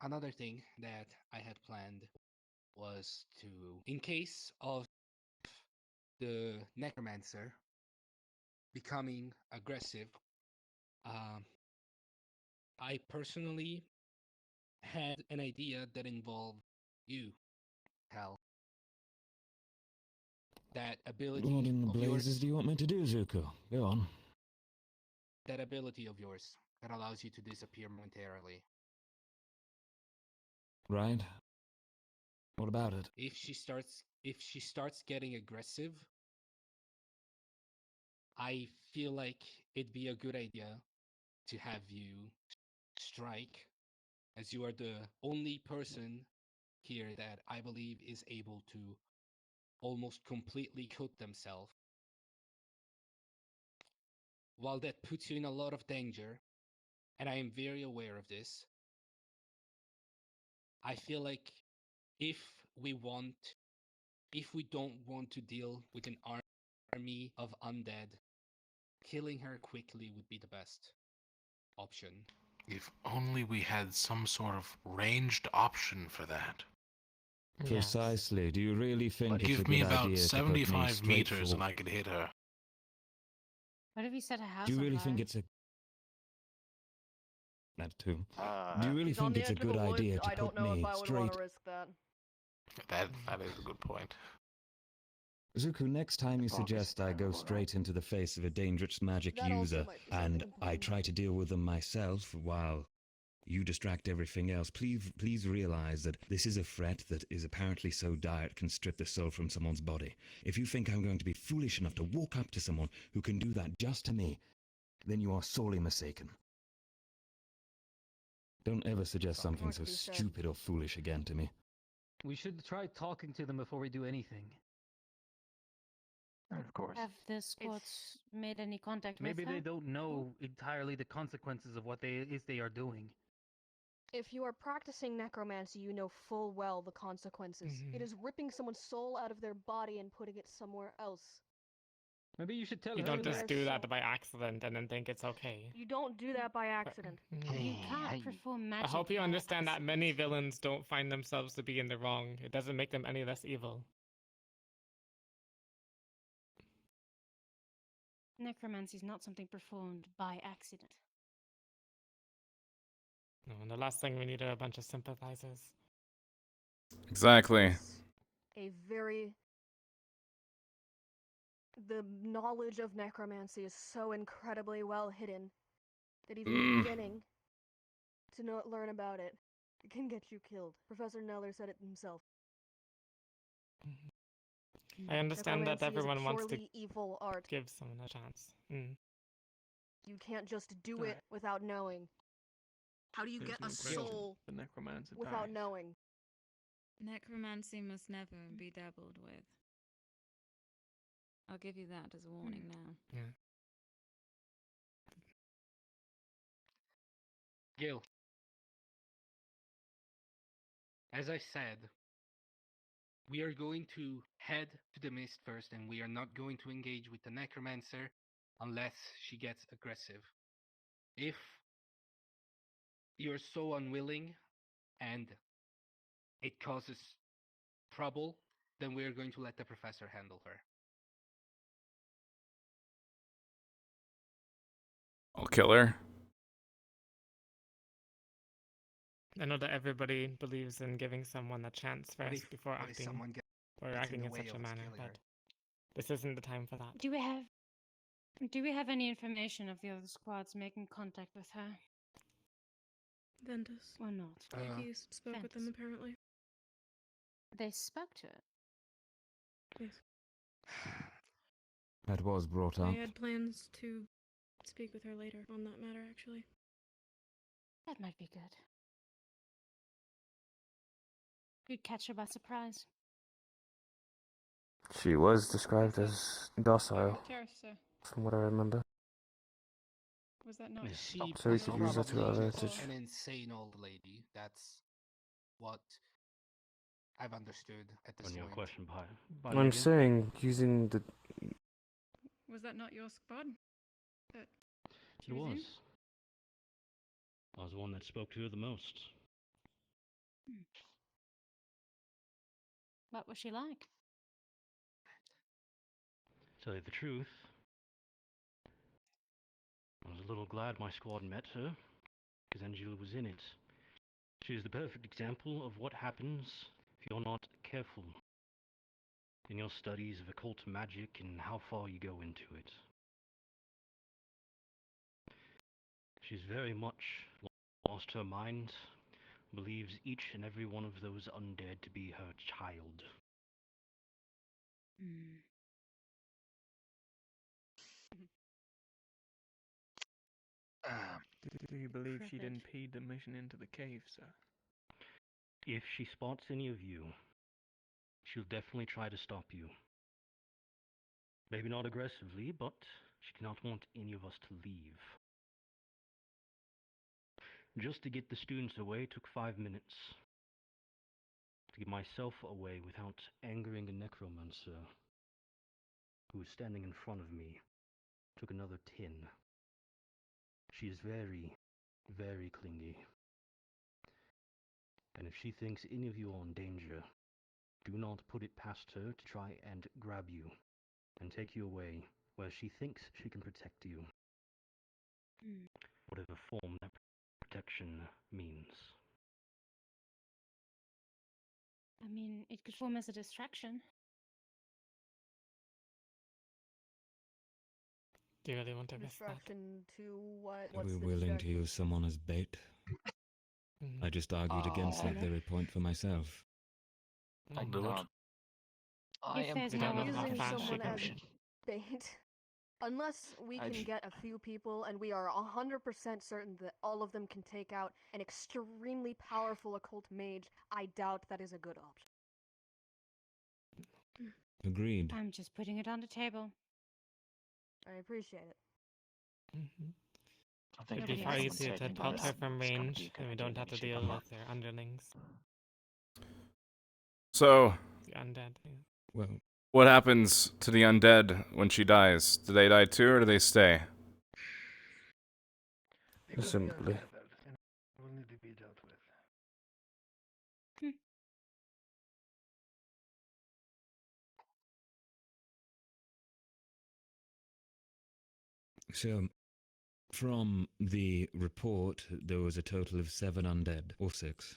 D: Another thing that I had planned was to, in case of the necromancer becoming aggressive, I personally had an idea that involved you, Cal. That ability
R: What in the
D: of
R: blazes
D: yours,
R: do you want me to do, Zuko? Go on.
D: that ability of yours that allows you to disappear momentarily.
R: Right. What about it?
D: If she starts getting aggressive, I feel like it'd be a good idea to have you strike, as you are the only person here that I believe is able to almost completely coat themselves. While that puts you in a lot of danger, and I am very aware of this, I feel like if we don't want to deal with an army of undead, killing her quickly would be the best option.
E: If only we had some sort of ranged option for that.
R: Precisely. Do you really think it's a
E: Give
R: good
E: me about
R: idea to put me
E: 75
R: straight
E: meters
R: for...
E: and I could hit her.
I: What if we set a house
R: Do you
I: on
R: really
I: fire?
R: think it's a... That too.
P: Uh,
R: Do you really
Q: He's on
R: think
Q: the
R: it's a
Q: edge of
R: good
Q: the woods.
R: idea to
Q: I don't
R: put
Q: know if
R: me
Q: I would want
R: straight...
Q: to risk that.
E: That is a good point.
R: Zuku, next time you
P: Obviously,
R: suggest I go straight into the face of a dangerous magic
Q: That also
R: user
Q: might be
R: and
Q: something
R: I try to deal with them myself while you distract everything else, please realize that this is a threat that is apparently so dire it can strip the soul from someone's body. If you think I'm going to be foolish enough to walk up to someone who can do that just to me, then you are sorely mistaken. Don't ever suggest something
Q: More
R: so
Q: to be said.
R: stupid or foolish again to me.
J: We should try talking to them before we do anything.
P: Of course.
I: Have the squads made any contact
J: Maybe
I: with her?
J: they don't know entirely the consequences of what they are doing.
Q: If you are practicing necromancy, you know full well the consequences. It is ripping someone's soul out of their body and putting it somewhere else.
J: Maybe you should tell
M: You
J: her
M: don't
J: that.
M: just do that by accident and then think it's okay.
Q: You don't do that by accident.
I: You can't perform magic.
M: I hope you
I: by
M: understand that
I: accident.
M: many villains don't find themselves to be in the wrong. It doesn't make them any less evil.
I: Necromancy is not something performed by accident.
M: No, and the last thing we need are a bunch of sympathizers.
A: Exactly.
Q: The knowledge of necromancy is so incredibly well hidden that even beginning to learn about it can get you killed. Professor Neller said it himself.
M: I understand that
Q: Necromancy is a
M: everyone wants to
Q: purely evil art.
M: give someone a chance.
Q: You can't just do it without knowing. How do you
V: There's
Q: get
V: no
Q: a
V: question.
Q: soul
V: The necromancer
Q: without
V: dies.
Q: knowing?
U: Necromancy must never be dabbled with. I'll give you that as a warning now.
M: Yeah.
D: Gil, as I said, we are going to head to the mist first, and we are not going to engage with the necromancer unless she gets aggressive. If you're so unwilling and it causes trouble, then we're going to let the professor handle her.
A: I'll kill her.
M: I know that everybody believes in giving someone a chance
D: What
M: first
D: if-
M: before
D: what if
M: acting
D: someone
M: or
D: gets
M: acting
D: in
M: in
D: the way
M: such a
D: of us
M: manner,
D: killing her?
M: but this isn't the time for that.
I: Do we have any information of the other squads making contact with her?
N: Ventus.
I: Or not?
N: He spoke with them apparently.
I: They spoke to it.
N: Yes.
R: That was brought
N: I
R: up.
N: had plans to speak with her later on that matter, actually.
I: That might be good. You'd catch her by surprise.
L: She was described as docile,
H: Terrace, sir.
L: from what I remember.
H: Was that not?
D: She
L: So we could use that to our
D: probably
L: advantage.
D: an insane old lady. That's what I've understood at this
G: On your
D: point.
G: question,
L: I'm saying using the.
H: Was that not your squad? That she
G: It
H: was in?
G: was. I was the one that spoke to her the most.
I: What was she like?
G: Tell you the truth, I was a little glad my squad met her, because Angela was in it. She is the perfect example of what happens if you're not careful in your studies of occult magic and how far you go into it. She's very much lost her mind, believes each and every one of those undead to be her child.
B: Do you believe she'd impede the mission into the cave, sir?
G: If she spots any of you, she'll definitely try to stop you. Maybe not aggressively, but she did not want any of us to leave. Just to get the students away took 5 minutes. To get myself away without angering a necromancer who was standing in front of me took another 10. She is very, very clingy. And if she thinks any of you are in danger, do not put it past her to try and grab you and take you away where she thinks she can protect you. Whatever form that protection means.
I: I mean, it could form as a distraction.
M: Do you really want to risk that?
Q: Distraction to what?
R: Are
Q: What's
R: we
Q: the
R: willing to
Q: distraction?
R: use someone as bait? I just argued against that very point for myself.
P: I'll do it. I
I: If
P: am
I: there's
M: We don't know
Q: Using
M: how fast she
Q: someone
M: can
Q: as
M: be.
Q: bait. Unless we
P: I
Q: can
P: j-
Q: get a few people and we are 100% certain that all of them can take out an extremely powerful occult mage, I doubt that is a good option.
R: Agreed.
I: I'm just putting it on the table.
Q: I appreciate it.
P: I think
M: It'd be
P: if
M: far
P: someone
M: easier to
P: taking
M: pelt
P: this,
M: her from
P: it's gonna
M: range,
P: be a good
M: and we
P: idea
M: don't
P: that
M: have to
P: we shoot
M: deal
P: them
M: with
P: up.
M: their underlings.
A: So,
M: The undead. Yeah.
R: Well,
A: what happens to the undead when she dies? Do they die too, or do they stay?
L: Simply.
B: Will need to be dealt with.
R: so from the report, there was a total of 7 undead, or 6,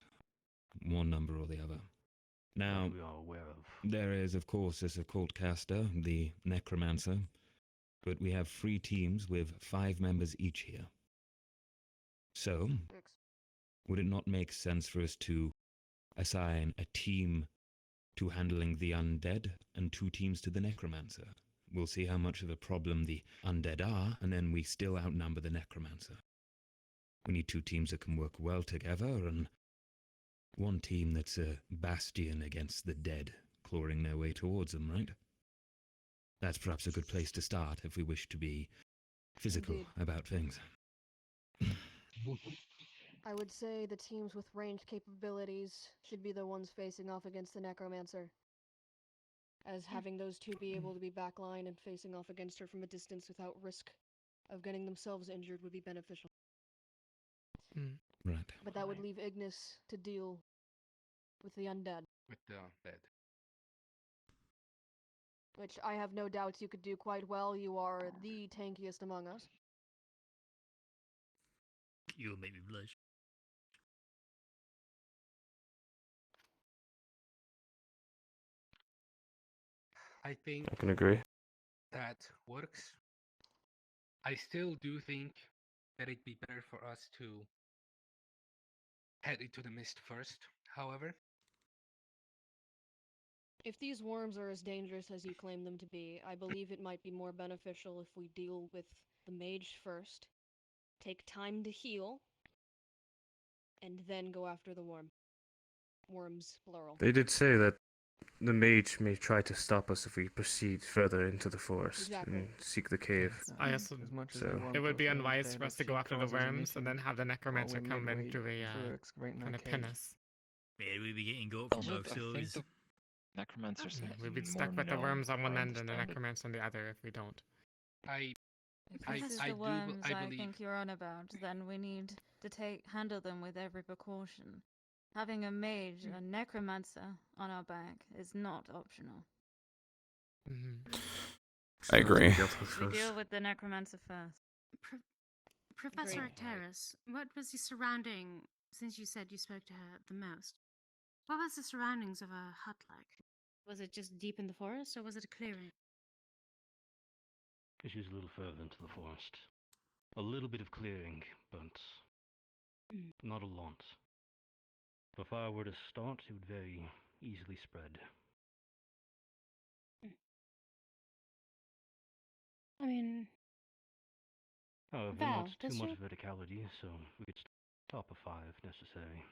R: one number or the other. Now,
G: we are aware of.
R: there is, of course, this occult caster, the necromancer, but we have 3 teams with 5 members each here. So, would it not make sense for us to assign a team to handling the undead and 2 teams to the necromancer? We'll see how much of a problem the undead are, and then we still outnumber the necromancer. We need 2 teams that can work well together, and 1 team that's a bastion against the dead, clawing their way towards them, right? That's perhaps a good place to start if we wish to be physical
Q: Indeed.
R: about things.
Q: I would say the teams with ranged capabilities should be the ones facing off against the Necromancer, as having those two be able to be backline and facing off against her from a distance without risk of getting themselves injured would be beneficial.
L: Right.
Q: But that would leave Ignis to deal with the undead.
D: With the dead.
Q: Which I have no doubts you could do quite well. You are the tankiest among us.
C: You'll make me blush.
D: I think
L: I can agree.
D: that works. I still do think that it'd be better for us to head into the mist first, however.
Q: If these worms are as dangerous as you claim them to be, I believe it might be more beneficial if we deal with the mage first, take time to heal, and then go after the worm. Worms, plural.
L: They did say that the mage may try to stop us if we proceed further into the forest and seek the cave.
M: I also, it would be unwise for us to go after the worms and then have the necromancer come in to kind of pin us.
C: Yeah, we'd be getting got from both sides.
P: Necromancers.
M: We'd be stuck with the worms on one end and the necromancer on the other if we don't.
I: If this is the worms I think you're on about, then we need to handle them with every precaution. Having a mage, a necromancer, on our back is not optional.
A: I agree.
I: We deal with the necromancer first.
U: Professor Arcturus, what was the surrounding, since you said you spoke to her the most, what was the surroundings of a hut like? Was it just deep in the forest, or was it a clearing?
G: She was a little further into the forest. A little bit of clearing, but not a lot. If I were to start, it would very easily spread.
U: I mean,
G: However,
U: Val,
G: not too
U: does
G: much
U: your-
G: verticality, so we could stop a 5 if necessary.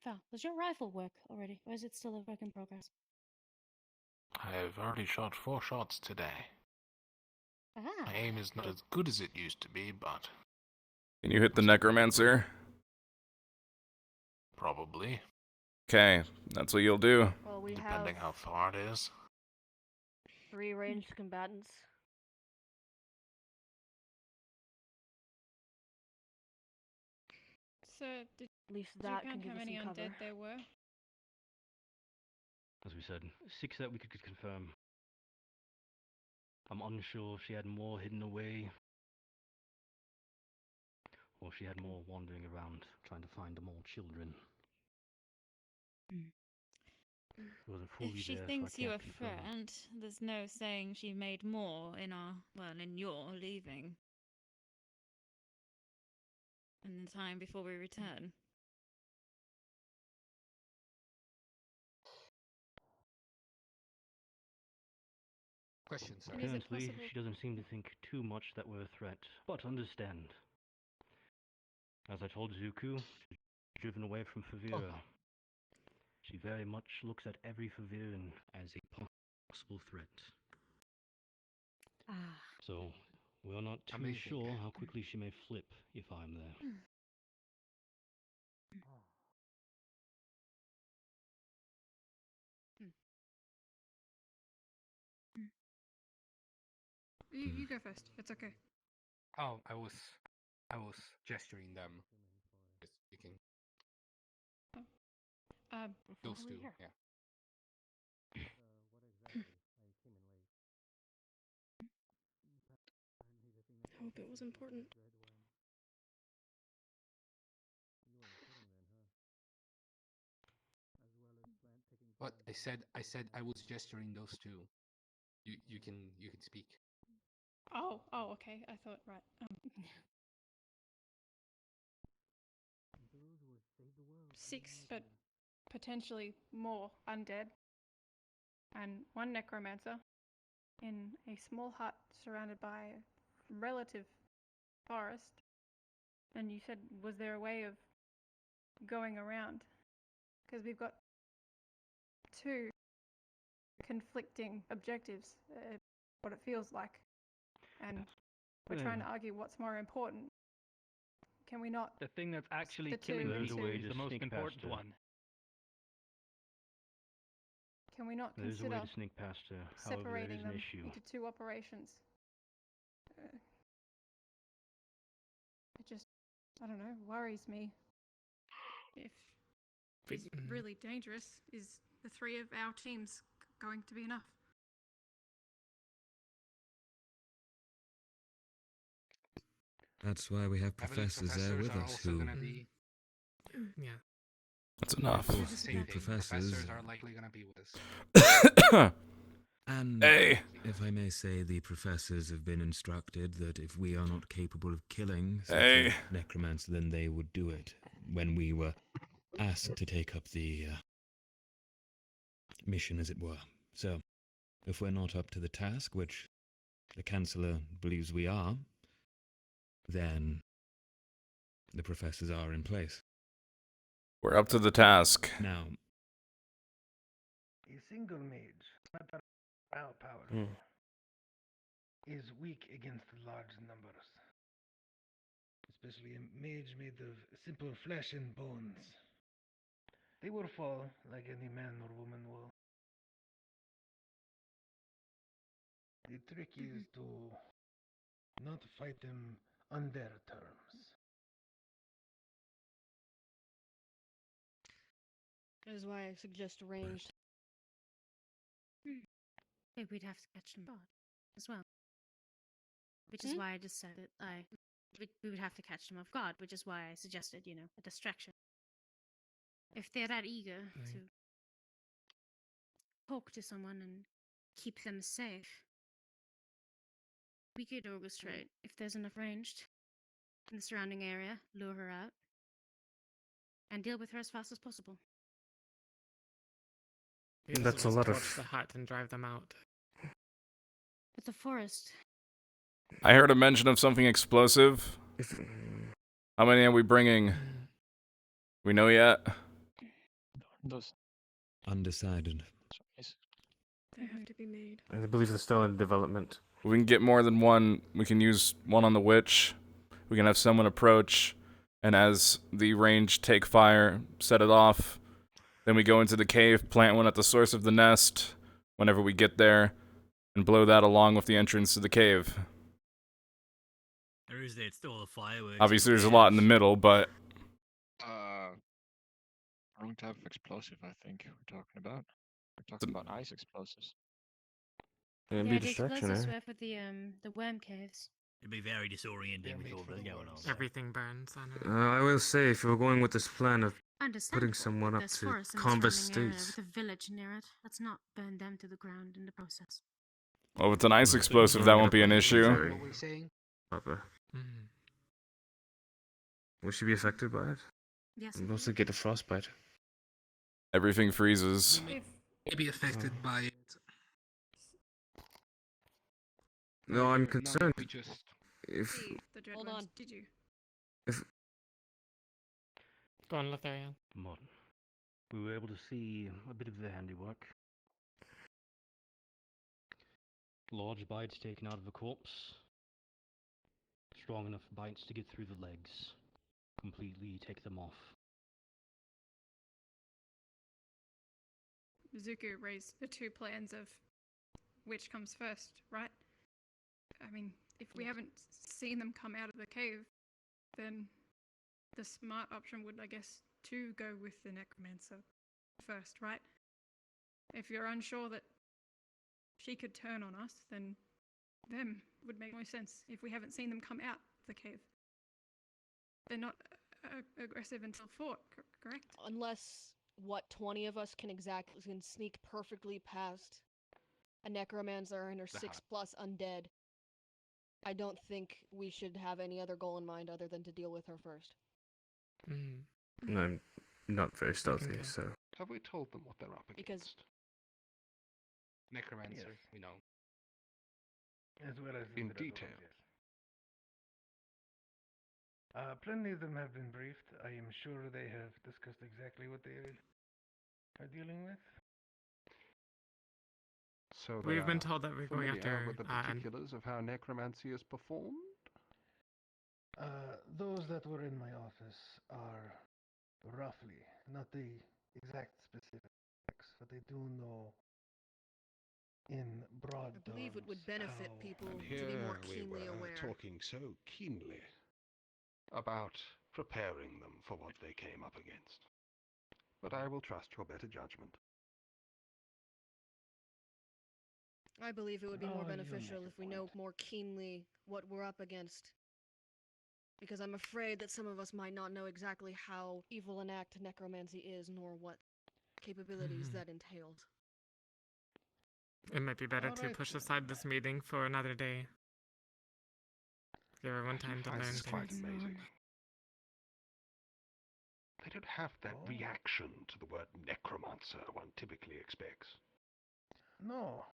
U: Val, does your rifle work already, or is it still a work in progress?
E: I've already shot 4 shots today. My aim is not as good as it used to be, but
A: Can you hit the necromancer?
E: probably,
A: Okay, that's what you'll do.
Q: Well, we
E: depending
Q: have
E: how far it is.
Q: 3 ranged combatants.
H: So, did
Q: At least
H: you
Q: that
H: count
Q: can give
H: how
Q: us
H: many
Q: some cover.
H: undead there were?
G: As we said, 6 that we could confirm. I'm unsure if she had more hidden away, or she had more wandering around trying to find more children. She wasn't fully
U: If she
G: there,
U: thinks
G: so I
U: you
G: can't
U: a
G: confirm.
U: friend, there's no saying she made more in your leaving. In the time before we return.
D: Question, sir.
G: Apparently, she doesn't seem to think too much that we're a threat, but understand. As I told Zuku, she's driven away from Favira. She very much looks at every Faviran as a possible threat. So, we're not too
D: Amazing.
G: sure how quickly she may flip if I'm there.
H: You go first. It's okay.
D: Oh, I was gesturing them. Just speaking. Those two, yeah.
N: I hope it was important.
D: What I said I was gesturing those two. You can speak.
H: Oh, okay. I thought, right. Six, but potentially more undead. And 1 necromancer in a small hut surrounded by relative forest. And you said, was there a way of going around? Because we've got 2 conflicting objectives, what it feels like. And we're trying to argue what's more important. Can we not?
G: The thing that's actually
H: The
G: killing
H: two and
G: people
H: two.
G: is the most important one.
H: Can we not
G: There's a way
H: consider
G: to sneak past her. However, there
H: separating
G: is an
H: them
G: issue.
H: into two operations? It just, I don't know, worries me.
N: If it's really dangerous, is the 3 of our teams going to be enough?
R: That's why we have
D: I believe
R: professors there with
D: are
R: us
D: also
R: who.
D: gonna be.
V: Yeah.
A: That's enough.
R: The professors
D: are likely gonna be with us.
R: And
A: Hey.
R: if I may say, the professors have been instructed that if we are not capable of killing such
A: Hey.
R: a necromancer, then they would do it. When we were asked to take up the mission, as it were. So, if we're not up to the task, which the Chancellor believes we are, then the professors are in place.
A: We're up to the task.
R: Now,
B: A single mage, not our power, is weak against large numbers. Especially a mage made of simple flesh and bones. They will fall like any man or woman will. The trick is to not fight them on their terms.
Q: That is why I suggest ranged.
U: Maybe we'd have to catch them both as well. Which is why I just said that we would have to catch them off guard, which is why I suggested, a distraction. If they're that eager to talk to someone and keep them safe, we could orchestrate, if there's enough ranged in the surrounding area, lure her out, and deal with her as fast as possible.
M: That's a lot of the hut and drive them out.
U: But the forest.
A: I heard a mention of something explosive. How many are we bringing? We know yet?
R: Undecided.
N: They have to be made.
L: I believe they're still in development.
A: We can get more than one. We can use one on the witch. We can have someone approach, and as the range take fire, set it off. Then we go into the cave, plant one at the source of the nest whenever we get there, and blow that along with the entrance to the cave.
C: Or is there still the fireworks?
A: Obviously, there's a lot in the middle, but
P: Wrong type of explosive, I think we're talking about. We're talking about ice explosives.
L: It'd
U: Yeah,
L: be
U: the
L: distraction,
U: explosives
L: eh?
U: were for the worm caves.
C: It'd be very disorienting with all that going on.
M: Everything burns. I know.
L: I will say, if we're going with this plan of
U: Understandable.
L: putting someone up
U: There's
L: to
U: forest in the
L: combat
U: surrounding area
L: states.
U: with a village near it. Let's not burn them to the ground in the process.
A: well, with an ice explosive, that won't be an issue.
D: What were we saying?
L: Papa. Will she be affected by it?
U: Yes.
L: And also get a frostbite.
A: Everything freezes.
D: May be affected by it.
L: No, I'm concerned.
D: We just
L: If
N: The dread
Q: Hold
N: ones,
Q: on.
N: did you?
M: Go on, Lotharian.
G: Martin, we were able to see a bit of the handiwork. Large bites taken out of a corpse. Strong enough bites to get through the legs. Completely take them off.
N: Zuko raised the 2 plans of which comes first, right? I mean, if we haven't seen them come out of the cave, then the smart option would, I guess, to go with the necromancer first, right? If you're unsure that she could turn on us, then them would make more sense if we haven't seen them come out the cave. They're not aggressive until fought, correct?
Q: Unless, 20 of us can sneak perfectly past a necromancer and her 6+ undead. I don't think we should have any other goal in mind other than to deal with her first.
L: I'm not very stealthy, so.
D: have we told them what they're up against?
Q: Because
D: Necromancer, you know.
B: As well as
D: In
B: the Dread
D: detail.
B: Ones, yes. Plenty of them have been briefed. I am sure they have discussed exactly what they are dealing with.
K: So they
M: We've been
K: are
M: told that we're going
K: familiar
M: after
K: with the particulars of how necromancy is performed.
B: Those that were in my office are roughly, not the exact specifics, but they do know in broad
Q: I believe it would benefit
B: how
Q: people
O: And
Q: to be
O: here
Q: more
O: we
Q: keenly
O: were
Q: aware.
O: talking so keenly about preparing them for what they came up against. But I will trust your better judgment.
Q: I believe it would be more
B: Oh, you make
Q: beneficial
B: a
Q: if we know more keenly what we're up against. Because I'm afraid that some of us might not know exactly how evil an act necromancy is, nor what capabilities that entails.
M: It might be better to
B: Alright.
M: push aside this meeting for another day. Give everyone time to
O: I
M: learn
O: find this quite
M: things.
O: amazing. They don't have that reaction to the word necromancer one typically expects.
B: No,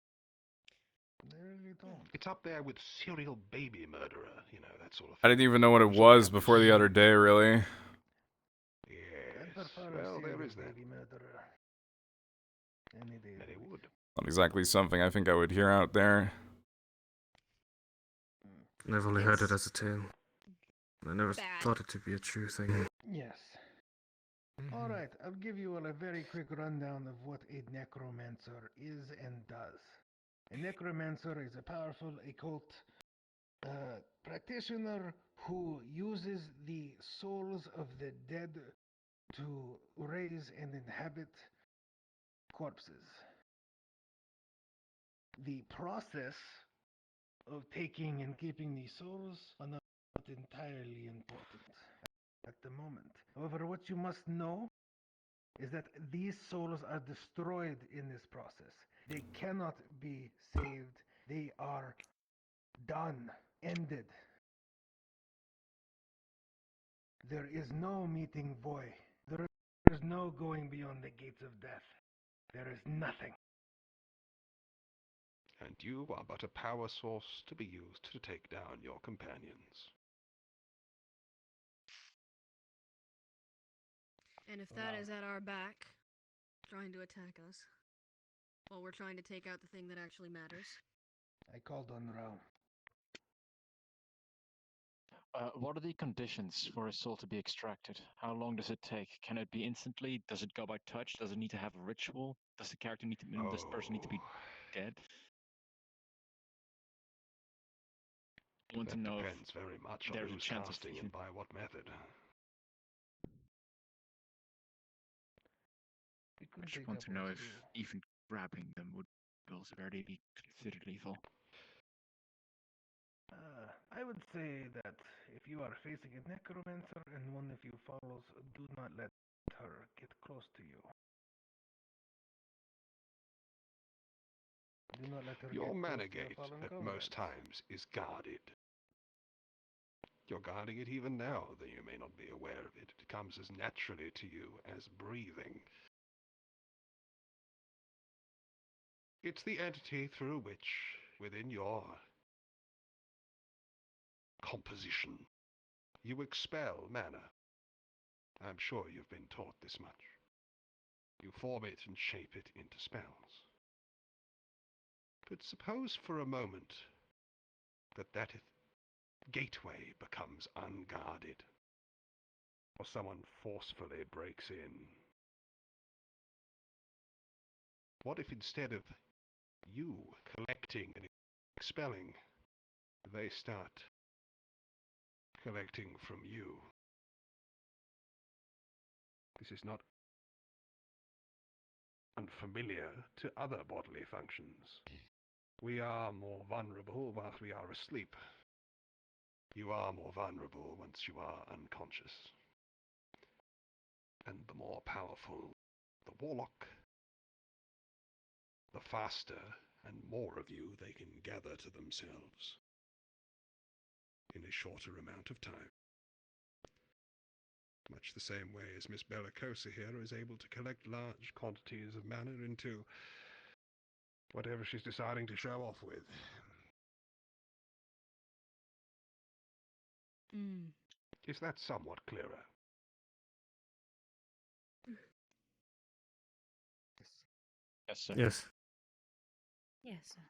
B: they really don't.
O: It's up there with serial baby murderer, that sort of
A: I
O: thing.
A: didn't even know what it was before the other day, really.
O: Yes, well, there is that.
B: Baby murderer. Any day.
O: Many would.
A: Not exactly something I think I would hear out there.
L: I've only heard it as a tale. I never thought it to be a true thing.
B: Yes. Alright, I'll give you all a very quick rundown of what a necromancer is and does. A necromancer is a powerful occult practitioner who uses the souls of the dead to raise and inhabit corpses. The process of taking and keeping these souls are not entirely important at the moment. However, what you must know is that these souls are destroyed in this process. They cannot be saved. They are done, ended. There is no meeting void. There is no going beyond the gates of death. There is nothing.
O: And you are but a power source to be used to take down your companions.
Q: And if that is at our back, trying to attack us, while we're trying to take out the thing that actually matters.
B: I called on Rao.
P: What are the conditions for a soul to be extracted? How long does it take? Can it be instantly? Does it go by touch? Does it need to have a ritual? Does the character need to? Does the person need to be dead? I want to know if
O: Depends very much on
P: there's a
O: who's
P: chance of
O: casting
P: even.
O: and by what method.
P: I just want to know if even grabbing them would also already be considered lethal.
B: I would say that if you are facing a necromancer and one of you follows, do not let her get close to you. Do not let her
O: Your
B: get
O: mana
B: close to your
O: gate
B: fallen
O: at
B: comrades.
O: most times is guarded. You're guarding it even now, though you may not be aware of it. It comes as naturally to you as breathing. It's the entity through which, within your composition, you expel mana. I'm sure you've been taught this much. You form it and shape it into spells. But suppose for a moment that gateway becomes unguarded, or someone forcefully breaks in. What if instead of you collecting and expelling, they start collecting from you? This is not unfamiliar to other bodily functions. We are more vulnerable whilst we are asleep. You are more vulnerable once you are unconscious. And the more powerful the warlock, the faster and more of you they can gather to themselves in a shorter amount of time. Much the same way as Miss Bellicosa here is able to collect large quantities of mana into whatever she's deciding to show off with. Is that somewhat clearer?
P: Yes, sir.
L: Yes.
I: Yes, sir.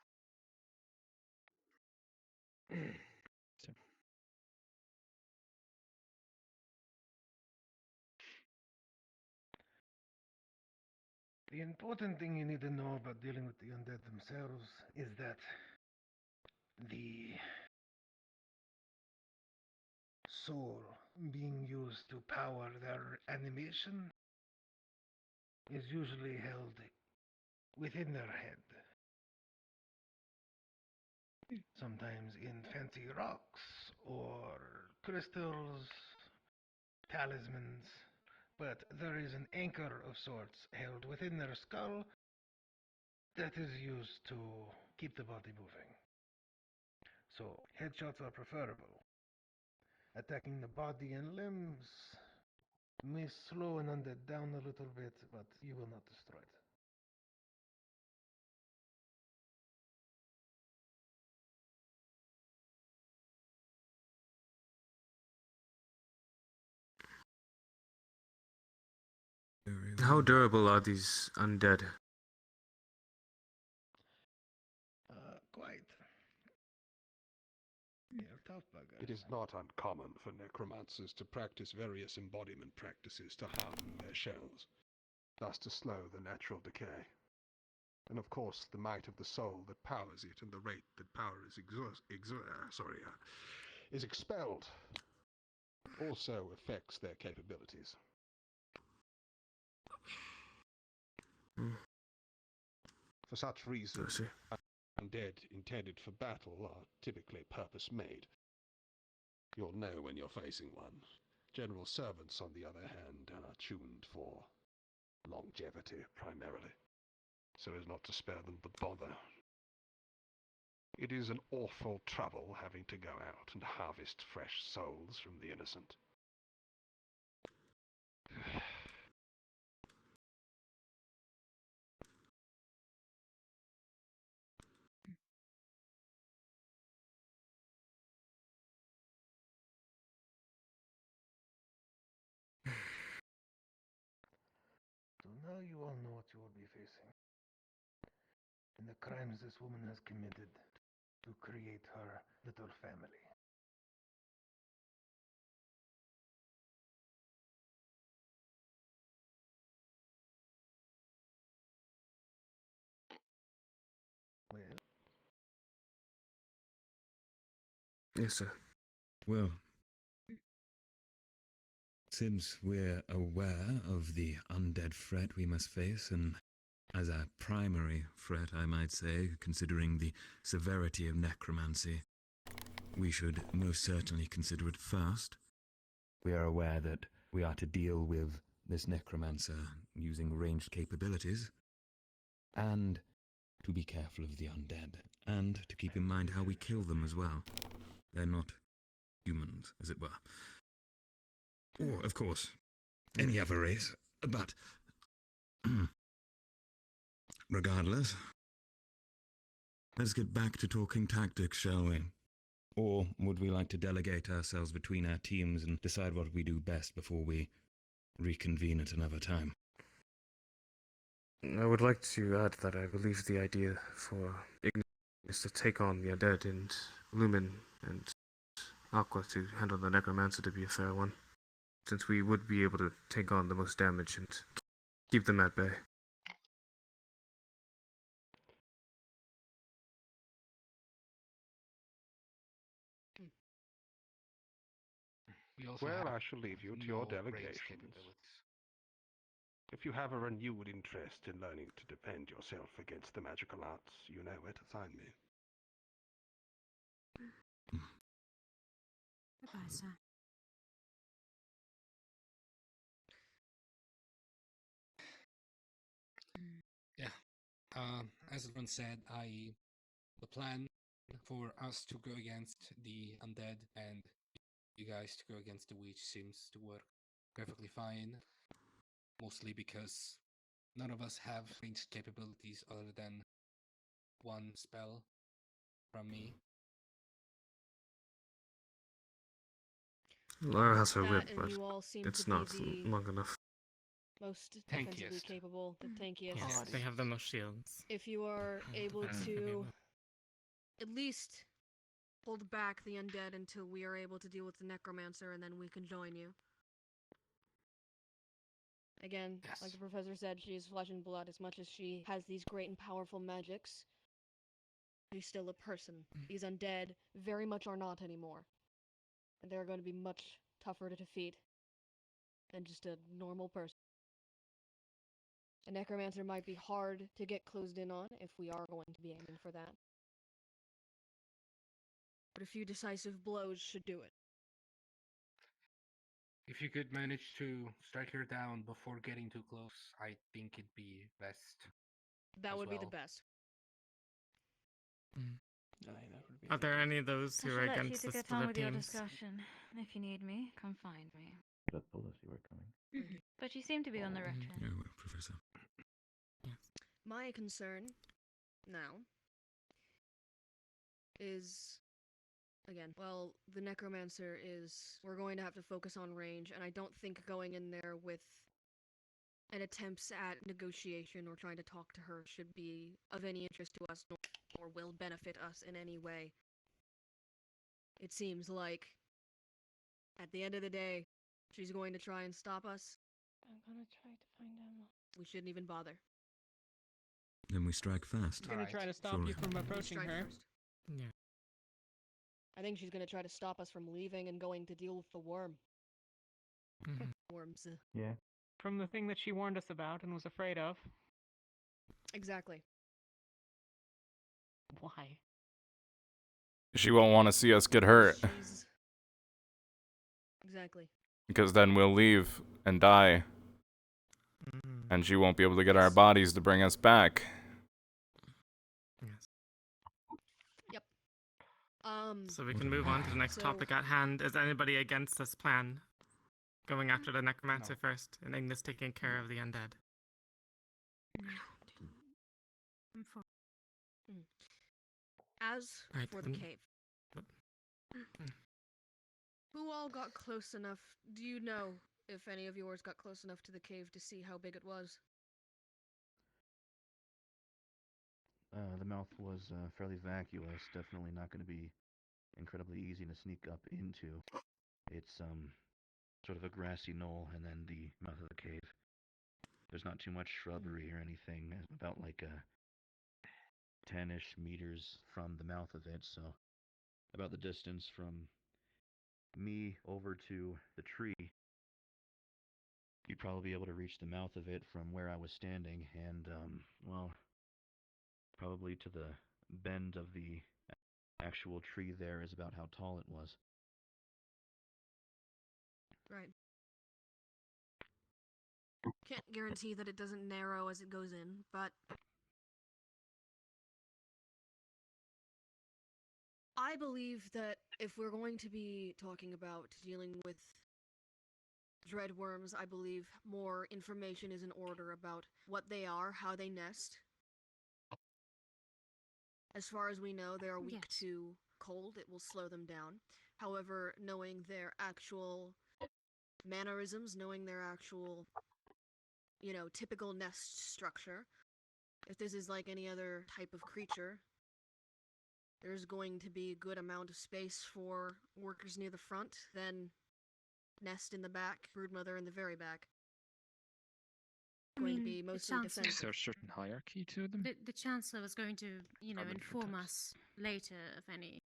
B: The important thing you need to know about dealing with the undead themselves is that the soul being used to power their animation is usually held within their head. Sometimes in fancy rocks or crystals, talismans, but there is an anchor of sorts held within their skull that is used to keep the body moving. So headshots are preferable. Attacking the body and limbs may slow an undead down a little bit, but you will not destroy it.
L: How durable are these undead?
B: Quite. You're tough buggers.
O: It is not uncommon for necromancers to practice various embodiment practices to harden their shells, thus to slow the natural decay. And of course, the might of the soul that powers it and the rate that power is is expelled also affects their capabilities. For such reasons, undead intended for battle are typically purpose-made. You'll know when you're facing one. General servants, on the other hand, are tuned for longevity, primarily, so as not to spare them the bother. It is an awful trouble having to go out and harvest fresh souls from the innocent.
B: So now you all know what you will be facing, and the crimes this woman has committed to create her little family. Well,
L: Yes, sir.
R: Well, since we're aware of the undead threat we must face, and as a primary threat, I might say, considering the severity of necromancy, we should most certainly consider it first. We are aware that we are to deal with this necromancer using ranged capabilities, and to be careful of the undead, and to keep in mind how we kill them as well. They're not humans, as it were. Or, of course, any other race, but regardless, let's get back to talking tactics, shall we? Or would we like to delegate ourselves between our teams and decide what we do best before we reconvene at another time?
L: I would like to add that I believe the idea for Ignis is to take on the undead and Lumen and Aqua to handle the necromancer to be a fair one, since we would be able to take on the most damage and keep them at bay.
O: Well, I shall leave you to your delegations. If you have a renewed interest in learning to defend yourself against the magical arts, you know where to find me.
I: Goodbye, sir.
D: Yeah. As everyone said, the plan for us to go against the undead and you guys to go against the witch seems to work perfectly fine. Mostly because none of us have ranged capabilities other than one spell from me.
L: Lara has her
Q: That
L: whip,
Q: and
L: but
Q: you all seem
L: it's
Q: to
L: not
Q: be the
L: long enough.
Q: most defensively
V: Tankiest.
Q: capable, the tankiest.
V: Yes, they have the most shields.
Q: If you are able to at least hold back the undead until we are able to deal with the necromancer, and then we can join you. Again, like the professor said, she is flesh and blood. As much as she has these great and powerful magics, she's still a person. These undead very much are not anymore. And they're going to be much tougher to defeat than just a normal person. A necromancer might be hard to get closed in on if we are going to be aiming for that. But a few decisive blows should do it.
D: If you could manage to strike her down before getting too close, I think it'd be best.
Q: That
D: as
Q: would be the
D: well.
Q: best.
M: Are there any of those
F: I
M: who
F: shall
M: are
F: let you
M: against
F: to
M: the
F: get
M: split
F: on
M: up
F: with your
M: teams?
F: discussion. If you need me, come find me.
S: That told us you were coming.
F: But you seem to be on the right track.
L: Yeah, well, Professor.
Q: My concern now is, again, well, the necromancer is, we're going to have to focus on range, and I don't think going in there with an attempts at negotiation or trying to talk to her should be of any interest to us or will benefit us in any way. It seems like, at the end of the day, she's going to try and stop us.
H: I'm gonna try to find Emma.
Q: We shouldn't even bother.
L: Then we strike fast.
V: She's gonna try to stop
L: Surely.
V: you from approaching
Q: Strike
V: her.
Q: first.
M: Yeah.
Q: I think she's gonna try to stop us from leaving and going to deal with the worm. Worms.
S: Yeah.
V: From the thing that she warned us about and was afraid of.
Q: Exactly.
V: Why?
A: She won't want to see us get hurt.
Q: She's... Exactly.
A: Because then we'll leave and die. And she won't be able to get our bodies to bring us back.
Q: Yep.
M: So we can move on to the next
Q: so-
M: topic at hand. Is anybody against this plan? Going after the necromancer first, and Ignis taking care of the undead.
I: I'm for.
Q: As
M: Right,
Q: for the cave. Who all got close enough? Do you know if any of yours got close enough to the cave to see how big it was?
S: The mouth was fairly vacuous. Definitely not going to be incredibly easy to sneak up into. It's sort of a grassy knoll, and then the mouth of the cave. There's not too much shrubbery or anything. About like 10-ish meters from the mouth of it, so about the distance from me over to the tree. You'd probably be able to reach the mouth of it from where I was standing, and well, probably to the bend of the actual tree there is about how tall it was.
Q: Right. Can't guarantee that it doesn't narrow as it goes in, but I believe that if we're going to be talking about dealing with dread worms, I believe more information is in order about what they are, how they nest. As far as we know, they are weak to cold. It will slow them down. However, knowing their actual mannerisms, knowing their actual, typical nest structure, if this is like any other type of creature, there's going to be a good amount of space for workers near the front, then nest in the back, broodmother in the very back. Going to be mostly defensive.
P: Is there a certain hierarchy to them?
I: The Chancellor was going to, inform us later of any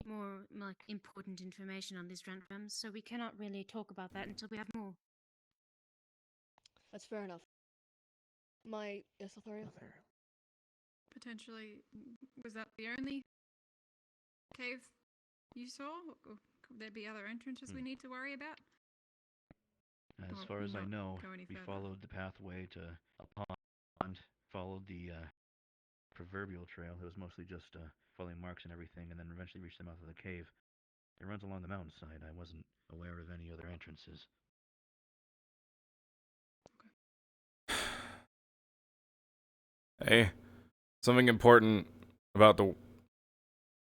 I: more important information on these dreadworms, so we cannot really talk about that until we have more.
Q: That's fair enough. Yes, Lothario?
N: Potentially, was that the only cave you saw? Or could there be other entrances we need to worry about?
S: As
N: Or
S: far as I
N: not
S: know,
N: go any
S: we
N: further?
S: followed the pathway to a pond, followed the proverbial trail. It was mostly just following marks and everything, and then eventually reached the mouth of the cave. It runs along the mountainside. I wasn't aware of any other entrances.
A: Hey, something important about the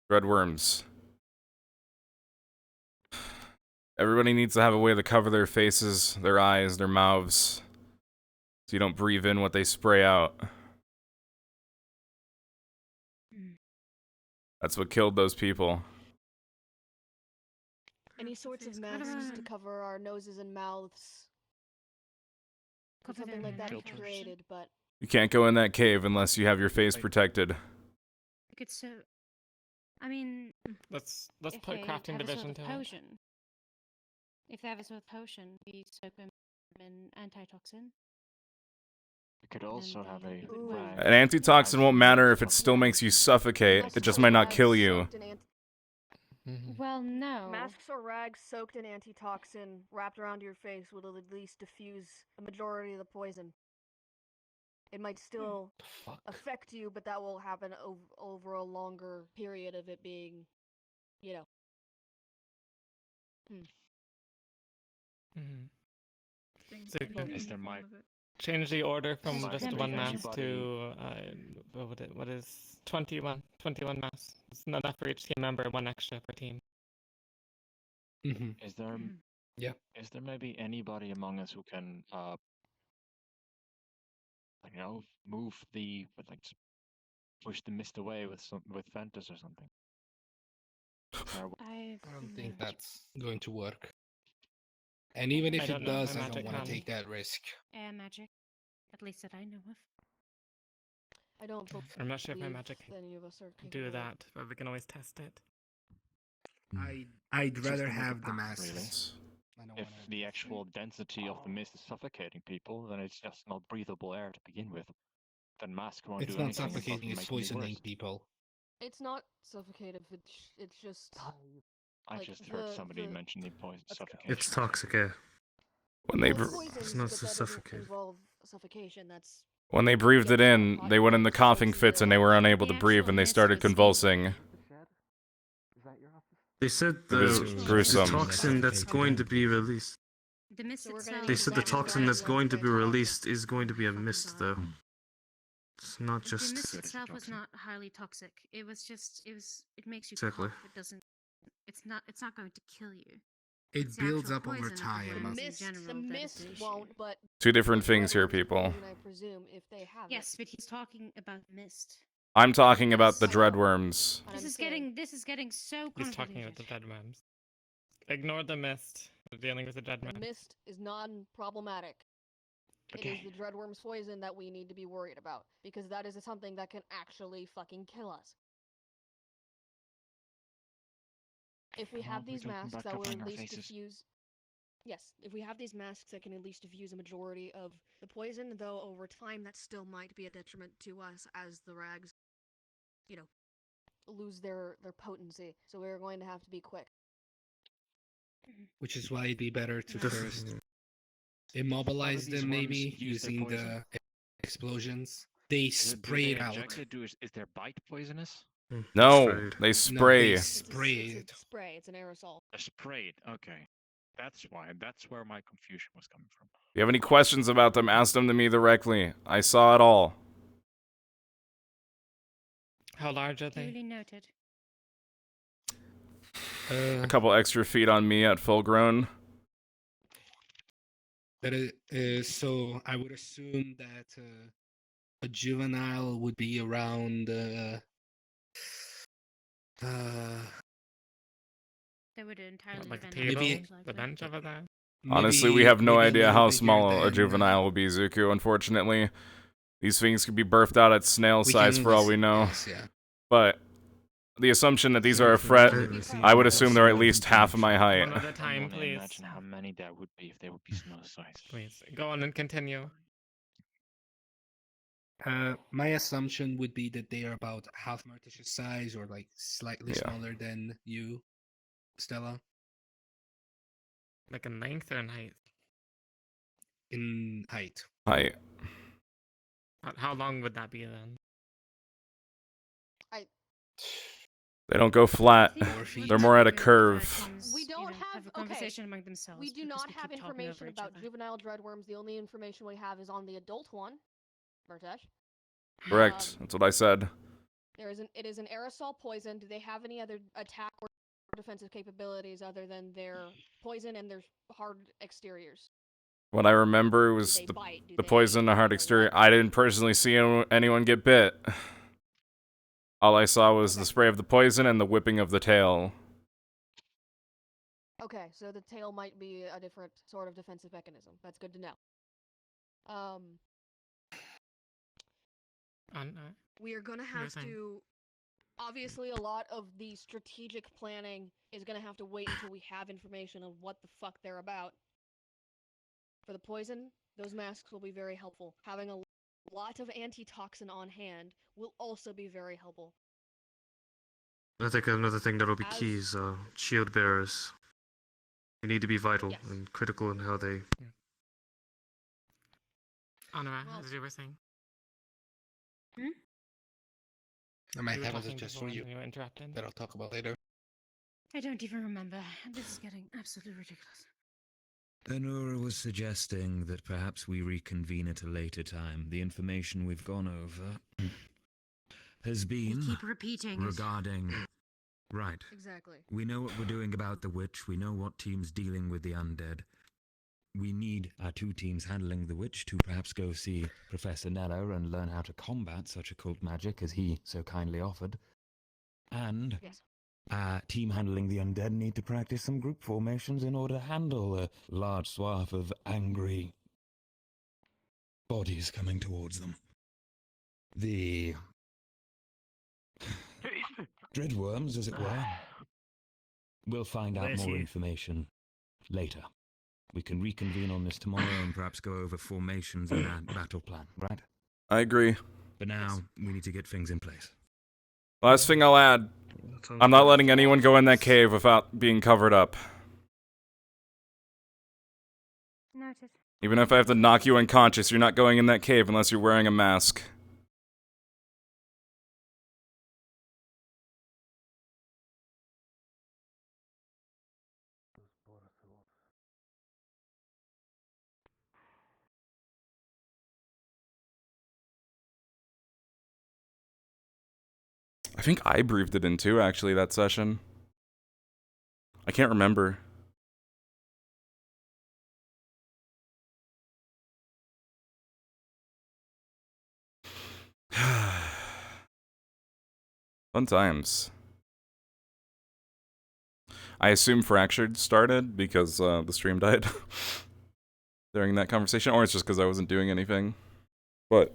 A: red worms. Everybody needs to have a way to cover their faces, their eyes, their mouths, so you don't breathe in what they spray out. That's what killed those people.
Q: Any sorts of masks to cover our noses and mouths Could something like that be created, but
A: You can't go in that cave unless you have your face protected.
I: You could so. I mean,
M: Let's
I: if
M: put
I: they
M: crafting
I: have a
M: division
I: sort
M: to
I: of
M: it.
I: potion. If they have a sort of potion, we soak them in antitoxin.
P: You could also have a rag.
A: An antitoxin won't matter if it still makes you suffocate. It just might not kill you.
I: Well, no.
Q: Masks or rags soaked in antitoxin wrapped around your face will at least diffuse a majority of the poison. It might still affect you, but that will happen over a longer period of it being, you know.
M: So
P: Is there my
M: change the order from
P: Might
M: just
P: be
M: one mass
P: anybody-
M: to what is 21 mass. It's not enough for each team member, one extra per team.
P: Is there?
D: Yeah.
P: Is there maybe anybody among us who can, move push the mist away with Ventus or something?
D: I don't think that's going to work. And even
M: I
D: if
M: don't
D: it
M: know,
D: does,
M: my
D: I don't
M: magic
D: want to
M: can.
D: take that risk.
I: Air magic. At least that I know of.
Q: I don't
M: I'm not sure if my
Q: believe
M: magic
Q: any of us are
M: can do
Q: capable.
M: that, but we can always test it.
D: I'd
P: Just
D: rather
P: to make
D: have
P: it
D: the
P: back,
D: masks.
P: really. If the actual density of the mist is suffocating people, then it's just not breathable air to begin with. Then mask won't
D: It's
P: do
D: not
P: anything. apart
D: suffocating,
P: from
D: it's
P: making it
D: poisoning
P: worse.
D: people.
Q: It's not suffocative. It's just.
P: I
Q: like,
P: just heard somebody
Q: the-
P: mention the suffocation.
L: It's toxic air.
A: When they
Q: Well,
A: br-
Q: poisons,
L: It's not
Q: but
L: to
Q: that doesn't
L: suffocate.
Q: involve suffocation. That's
A: When they breathed it in, they went into coughing fits and they were unable to breathe and they started convulsing.
L: They said
A: It was
L: the
A: gruesome.
L: toxin that's going to be released.
I: The mist itself.
L: They said the toxin that's going to be released is going to be a mist, though. It's not
I: The mist
L: just.
I: itself was not highly toxic. It was just. It makes you
L: Exactly.
I: cough. It doesn't. It's not going to kill you.
D: It
I: It's the
D: builds
I: actual
D: up over
I: poison of the
D: time.
I: worms in
Q: mist.
I: general
Q: The
I: that is
Q: mist
I: the issue.
Q: won't, but
A: Two different things here, people.
Q: I presume if they have
I: Yes, but he's talking about mist.
A: I'm talking about the dreadworms.
I: This is getting so
M: He's talking
I: convoluted.
M: about the dreadworms. Ignore the mist. We're dealing with the
Q: The
M: dreadworms.
Q: mist is non-problematic. It is the dreadworm's poison that we need to be worried about because that is something that can actually fucking kill us. If we have
P: we're
Q: these
P: talking
Q: masks
P: about
Q: that will
P: covering
Q: at
P: our
Q: least
P: faces.
Q: diffuse. Yes, if we have these masks that can at least diffuse a majority of the poison, though over time that still might be a detriment to us as the rags, lose their potency. So we're going to have to be quick.
D: Which is why it'd be better to
L: This-
D: first immobilize
P: these
D: them,
P: worms
D: maybe,
P: use their
D: using
P: poison?
D: the explosions. They
P: Do
D: spray
P: they
D: it out.
P: inject it? Is their bite poisonous?
A: No, they
D: No,
A: spray.
D: they spray it.
Q: It's spray. It's an aerosol.
P: A sprayed. Okay, that's why. That's where my confusion was coming from.
A: If you have any questions about them, ask them to me directly. I saw it all.
M: How large are they?
I: Duly noted.
A: A couple extra feet on me at full grown.
D: But so I would assume that a juvenile would be around.
I: They would entirely
M: Like the
I: depend on
M: table,
D: Maybe-
I: things
M: the
I: like
M: bench over there.
A: Honestly, we have no
D: maybe a
A: idea
D: little
A: how
D: bigger
A: small a
D: than,
A: juvenile will be, Zuku, unfortunately. These things could be birthed out at snail
D: We
A: size
D: can
A: for all we
D: listen-
A: know.
D: yes, yeah.
A: But the assumption that these are a threat, I would assume they're at least half of my height.
M: One at a
P: I
M: time,
P: can only
M: please.
P: imagine how many there would be if they would be snow size.
M: Please, go on and continue.
D: My assumption would be that they are about half Murtesh's size, or like slightly
A: Yeah.
D: smaller than you, Stella,
M: Like in length or in height?
D: in height.
A: Height.
M: How long would that be then?
A: They don't go flat. They're more at a curve.
Q: We don't
I: have a conversation among themselves.
Q: We do
I: because
Q: not
I: we
Q: have
I: keep talking
Q: information
I: over each
Q: about
I: other.
Q: juvenile dreadworms. The only information we have is on the adult one, Murtesh.
A: Correct. That's what I said.
Q: It is an aerosol poison. Do they have any other attack or defensive capabilities other than their poison and their hard exteriors?
A: What I remember was the poison, the hard exterior. I didn't personally see anyone get bit. All I saw was the spray of the poison and the whipping of the tail.
Q: Okay, so the tail might be a different sort of defensive mechanism. That's good to know. We are gonna have to. Obviously, a lot of the strategic planning is gonna have to wait until we have information on what the fuck they're about. For the poison, those masks will be very helpful. Having a lot of antitoxin on hand will also be very helpful.
L: I think another thing that'll be key is shield bearers. They need to be vital and critical in how they.
M: Anna, as you were saying.
D: I might
M: You were
D: have a
M: talking
D: suggestion
M: before
D: for you
M: and you were interrupted.
D: that I'll talk about later.
I: I don't even remember. This is getting absolutely ridiculous.
J: Anura was suggesting that perhaps we reconvene at a later time. The information we've gone over has been
I: keep repeating it.
J: regarding. Right.
Q: Exactly.
J: We know what we're doing about the witch. We know what team's dealing with the undead. We need our two teams handling the witch to perhaps go see Professor Nello and learn how to combat such occult magic as he so kindly offered. And our team handling the undead need to practice some group formations in order to handle a large swath of angry bodies coming towards them. The dreadworms, as it were. We'll find out
C: Bless
J: more
C: you.
J: information later. We can reconvene on this tomorrow and perhaps go over formations and our battle plan, right?
A: I agree.
J: But now, we need to get things in place.
A: Last thing I'll add, I'm not letting anyone go in that cave without being covered up.
I: Noted.
A: Even if I have to knock you unconscious, you're not going in that cave unless you're wearing a mask. I think I breathed it in too, actually, that session. I can't remember. Fun times. I assume Fractured started because the stream died during that conversation, or it's just because I wasn't doing anything. But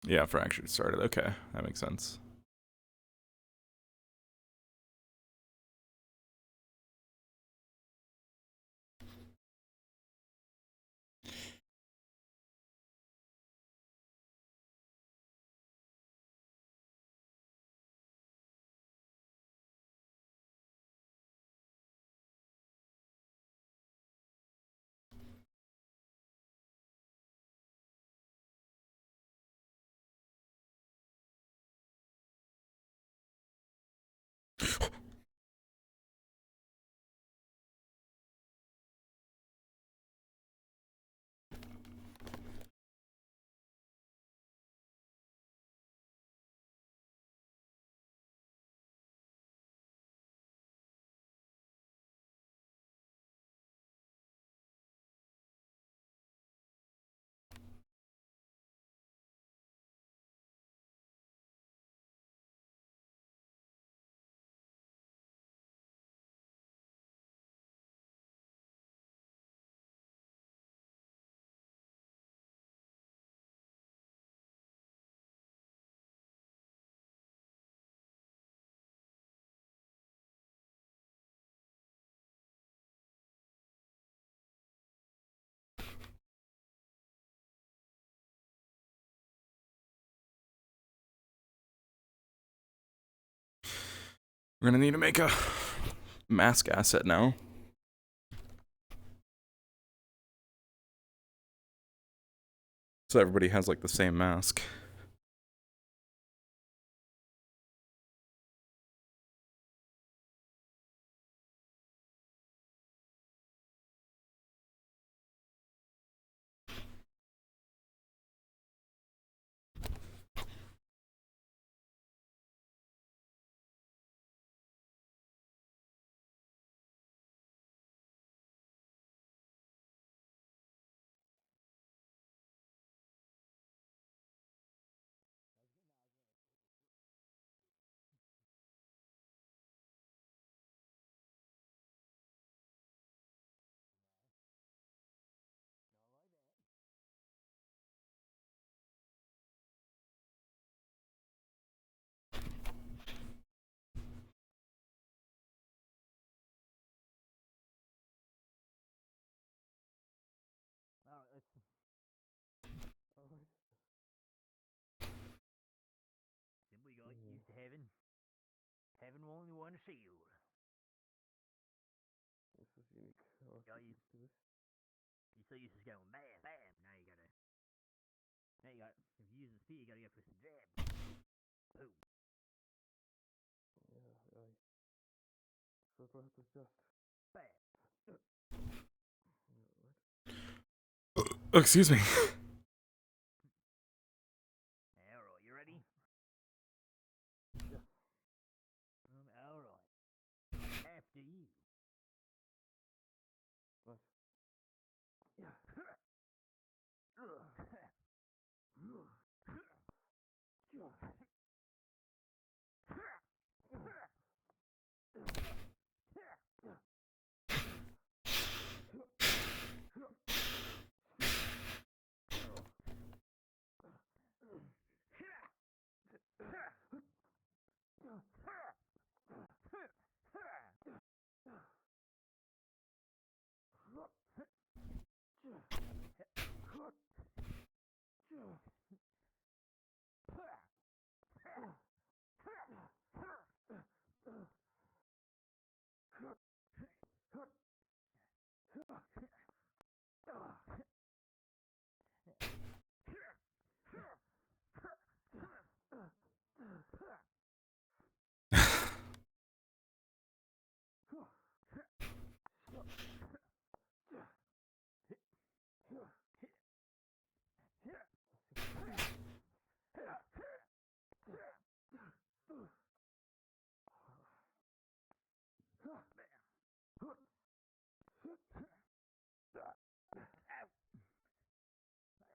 A: yeah, Fractured started. Okay, that makes sense. We're gonna need to make a mask asset now. So everybody has like the same mask.
C: We got used to heaven. Heaven will only want to see you.
L: This is unique.
C: Got you. You're so used to going bam, bam. Now you gotta. Now you got. If you're using speed, you gotta go for some jab. Boom.
L: Yeah, right. So perhaps it's just
C: Bam.
A: Excuse me.
C: Alright, you ready?
L: Yeah.
C: Alright. After you.
L: What? Yeah.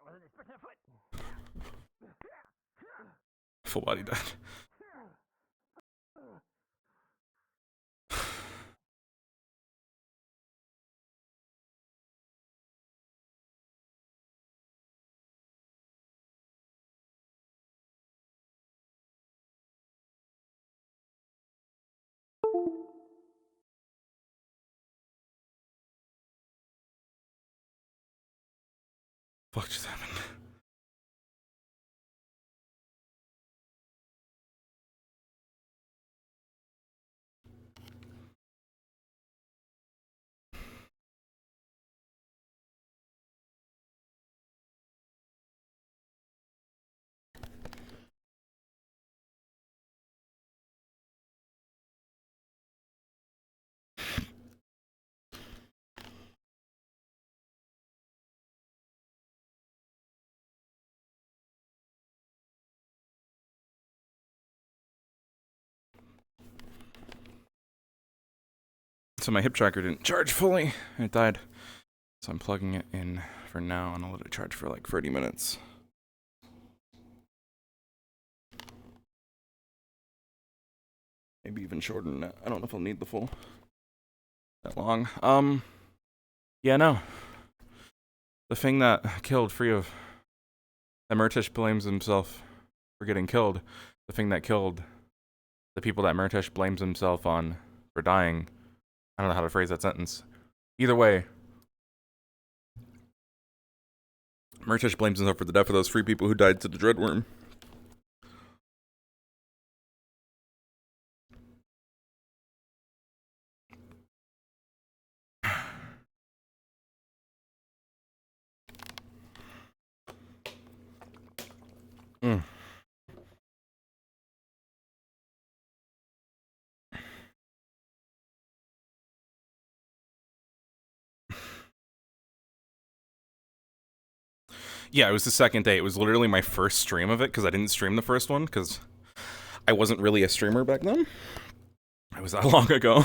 C: I wasn't expecting a foot.
A: Full body died. Fuck just happened. So my hip tracker didn't charge fully, and it died. So I'm plugging it in for now, and I'll let it charge for like 30 minutes. Maybe even shorter than that. I don't know if I'll need the full that long. Yeah, no. The thing that killed that Murtesh blames himself for getting killed, the thing that killed the people that Murtesh blames himself on for dying. I don't know how to phrase that sentence. Either way, Murtesh blames himself for the death of those 3 people who died to the Dreadworm. Mm. Yeah, it was the second day. It was literally my first stream of it because I didn't stream the first one because I wasn't really a streamer back then. It was that long ago.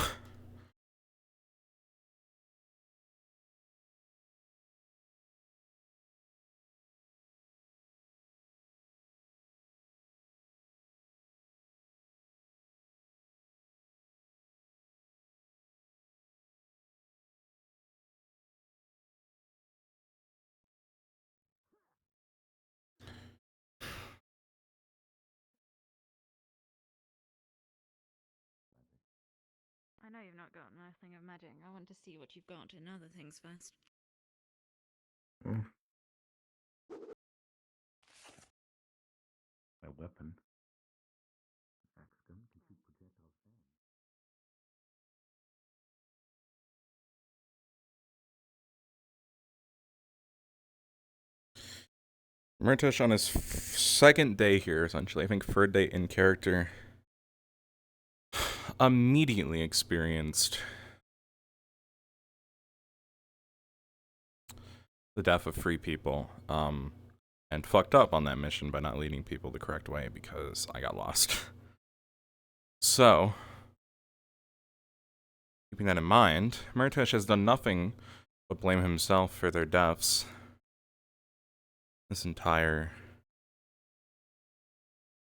F: I know you've not got a thing of magic. I want to see what you've got in other things first.
E: My weapon. Axton can shoot projectiles down.
A: Murtesh on his second day here, essentially. I think third day in character. Immediately experienced the death of 3 people. And fucked up on that mission by not leading people the correct way because I got lost. So, keeping that in mind, Murtesh has done nothing but blame himself for their deaths this entire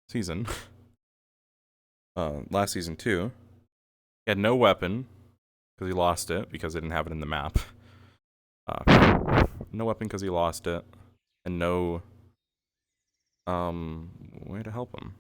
A: season. Last season too. He had no weapon because he lost it because they didn't have it in the map. No weapon because he lost it, and no way to help him.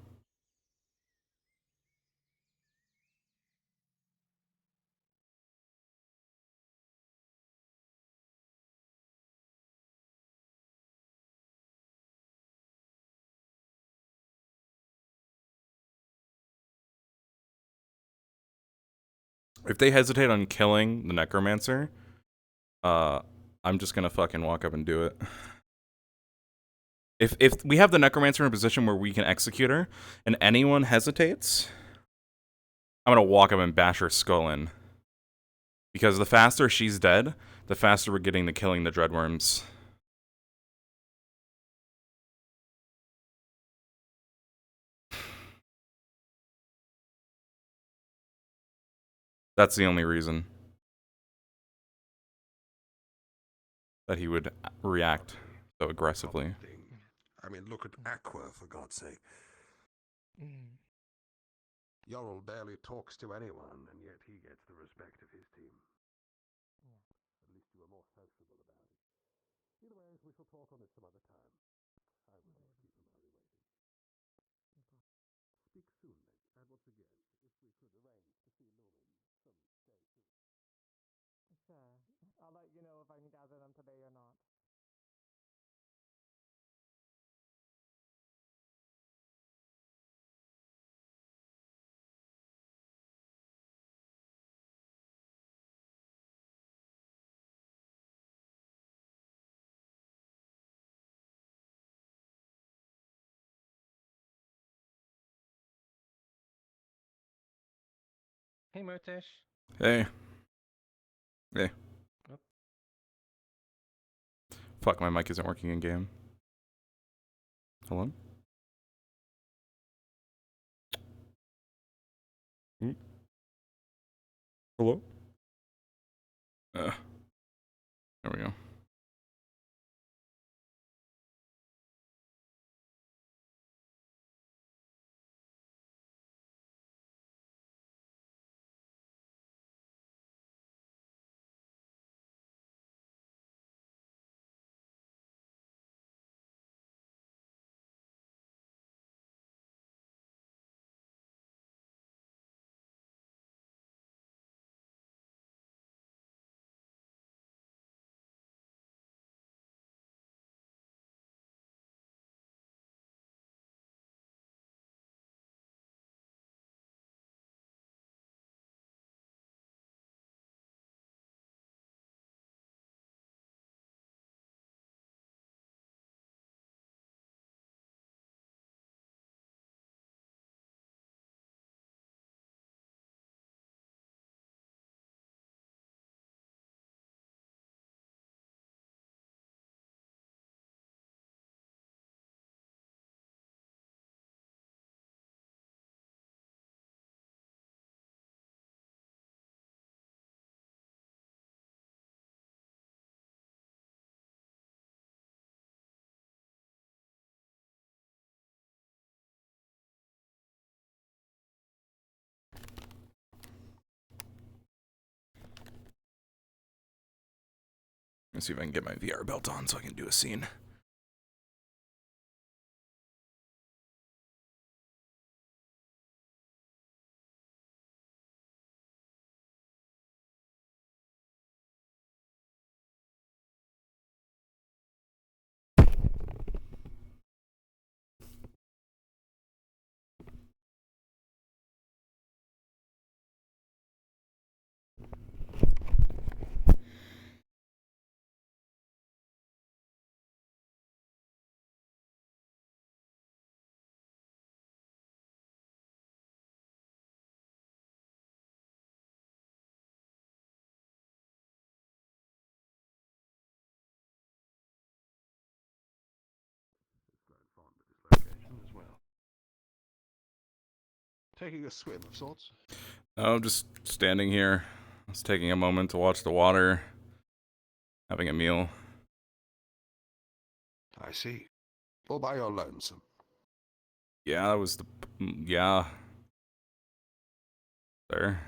A: If they hesitate on killing the necromancer, I'm just gonna fucking walk up and do it. If we have the necromancer in a position where we can execute her, and anyone hesitates, I'm gonna walk up and bash her skull in. Because the faster she's dead, the faster we're getting to killing the dreadworms. That's the only reason that he would react so aggressively.
O: I mean, look at Aqua, for God's sake. Yorl barely talks to anyone, and yet he gets the respect of his team. At least you were more sociable about it. Either way, we shall talk on it some other time. I will not keep him waiting. Speak soon, mate. And once again, if we could arrange to see Lumen someday soon.
M: Sure. I'll let you know if I can gather them today or not.
L: Hey, Murtesh.
A: Hey. Hey.
L: Oh.
A: Fuck, my mic isn't working in game. Hold on. Hello? There we go. Let's see if I can get my VR belt on so I can do a scene.
O: As well. Taking a swim of sorts.
A: No, I'm just standing here. Just taking a moment to watch the water. Having a meal.
O: I see. All by your lonesome.
A: Yeah, that was the... Yeah. There.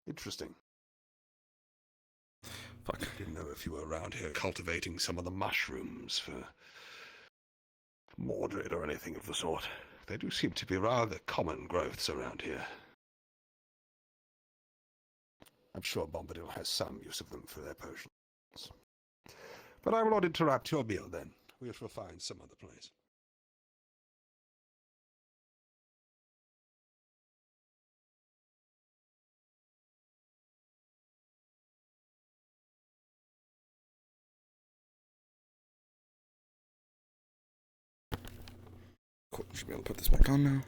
O: Interesting.
A: Fuck.
O: Didn't know if you were around here cultivating some of the mushrooms for Mordred or anything of the sort. They do seem to be rather common growths around here. I'm sure Bombadil has some use of them for their potions. But I will not interrupt your meal then. We shall find some other place.
A: Cool. Should be able to put this back on now.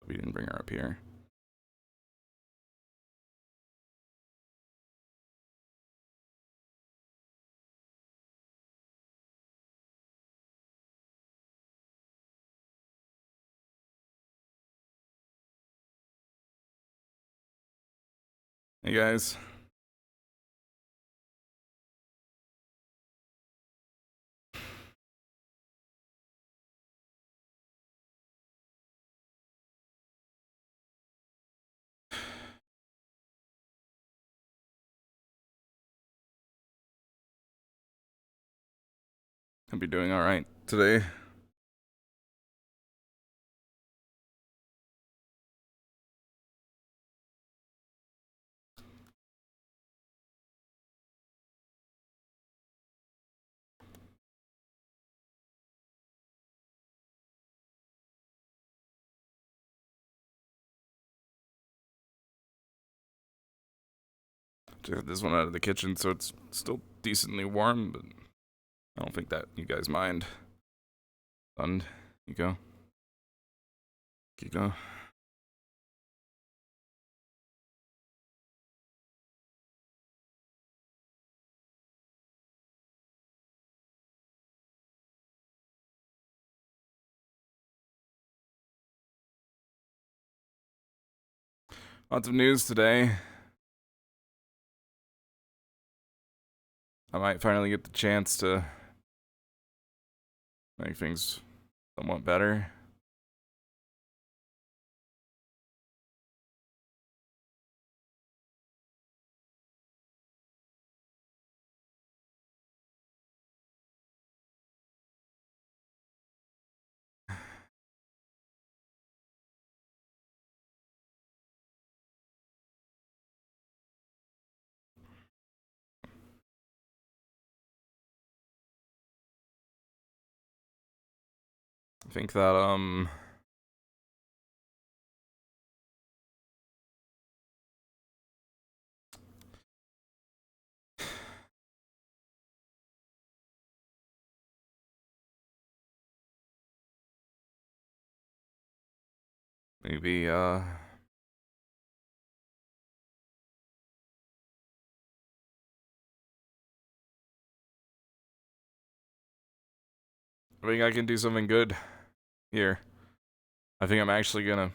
A: We didn't bring her up here. Hey guys. I'll be doing alright today. Just got this one out of the kitchen, so it's still decently warm, but I don't think that you guys mind. Fund, you go. You go. Lots of news today. I might finally get the chance to make things somewhat better. I think that, Maybe, I think I can do something good here. I think I'm actually gonna...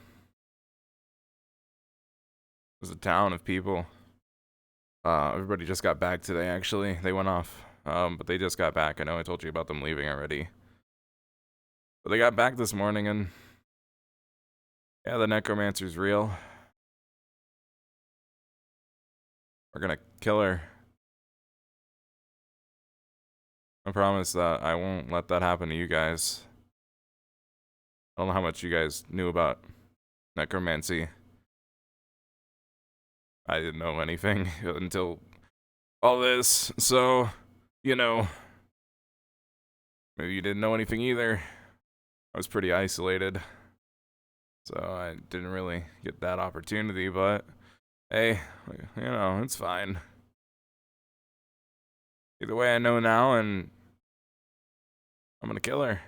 A: There's a town of people. Everybody just got back today, actually. They went off. But they just got back. I know I told you about them leaving already. But they got back this morning and... Yeah, the necromancer's real. We're gonna kill her. I promise that I won't let that happen to you guys. I don't know how much you guys knew about necromancy. I didn't know anything until all this, so, you know, maybe you didn't know anything either. I was pretty isolated, so I didn't really get that opportunity, but hey, you know, it's fine. Either way, I know now, and I'm gonna kill her.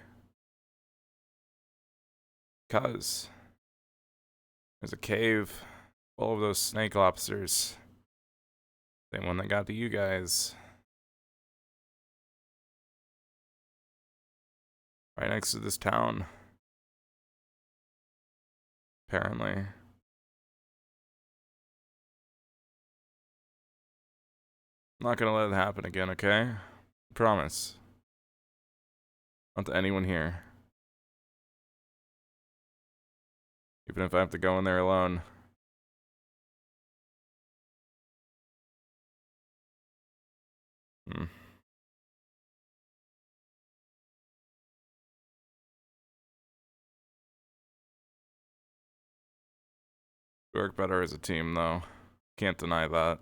A: 'Cause there's a cave full of those snake lobsters. Same one that got to you guys. Right next to this town. Apparently. I'm not gonna let it happen again, okay? Promise. Not to anyone here. Even if I have to go in there alone. We work better as a team, though. Can't deny that.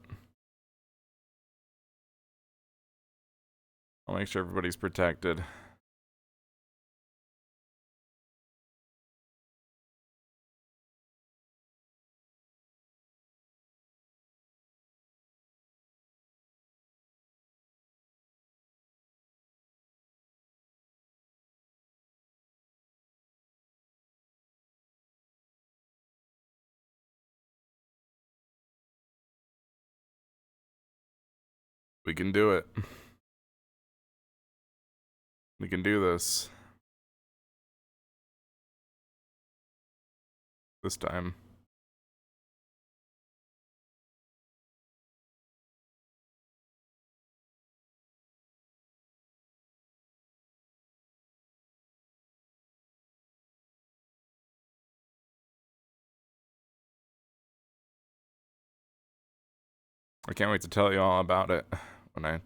A: I'll make sure everybody's protected. We can do it. We can do this. This time. I can't wait to tell you all about it when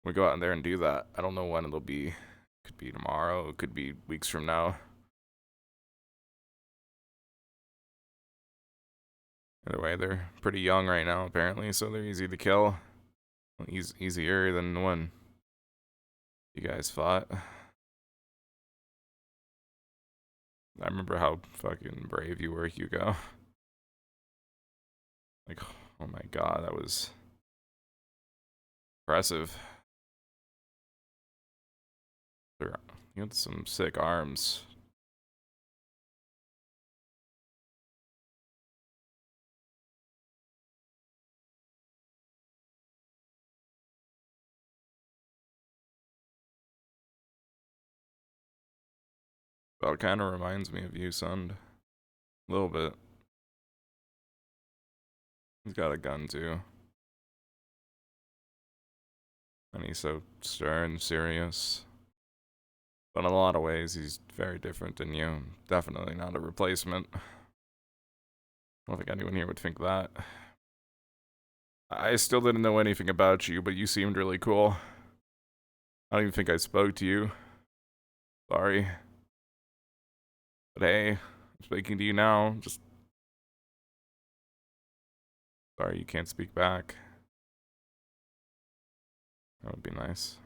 A: we go out there and do that. I don't know when it'll be. Could be tomorrow, it could be weeks from now. Either way, they're pretty young right now, apparently, so they're easy to kill. Easier than when you guys fought. I remember how fucking brave you were, Hugo. Like, oh my god, that was impressive. You had some sick arms. Well, it kind of reminds me of you, son. A little bit. He's got a gun, too. And he's so stern, serious. But in a lot of ways, he's very different than you. Definitely not a replacement. I don't think anyone here would think that. I still didn't know anything about you, but you seemed really cool. I don't even think I spoke to you. Sorry. But hey, I'm speaking to you now. Just sorry you can't speak back. That would be nice.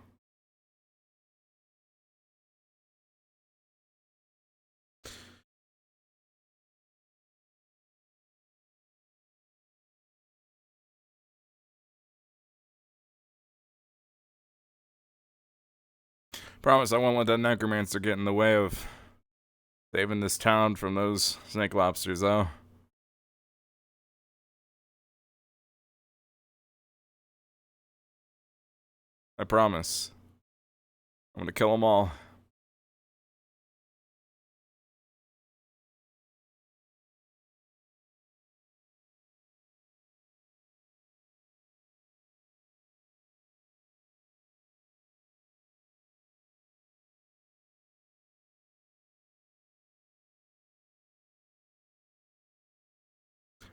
A: Promise I won't let that necromancer get in the way of Saving this town from those snake lobsters, though. I promise. I'm gonna kill them all.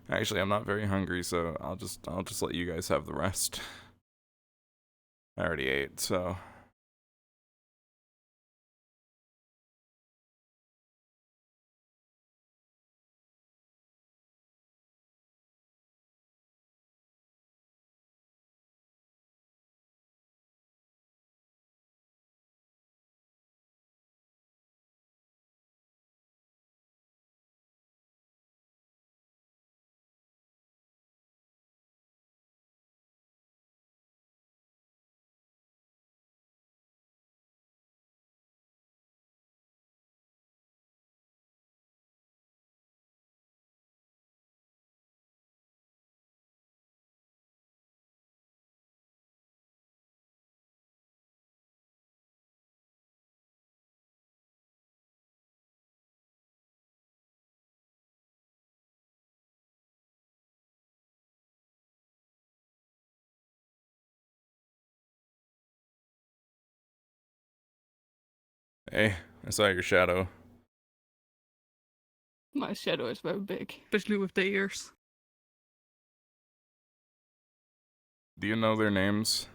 A: Actually, I'm not very hungry, so I'll just let you guys have the rest. I already ate, so. Hey, I saw your shadow.
T: My shadow is very big, especially with the ears.
A: Do you know their names?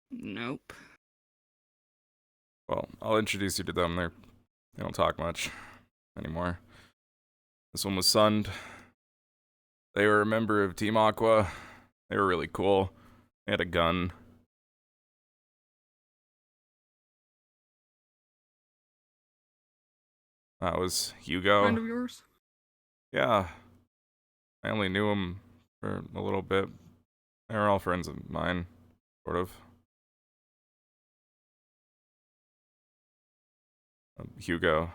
T: Nope.
A: Well, I'll introduce you to them. They don't talk much anymore. This one was Sund. They were a member of Team Aqua. They were really cool. They had a gun. That was Hugo.
T: Friend of yours?
A: Yeah. I only knew him for a little bit. They were all friends of mine, sort of. Hugo.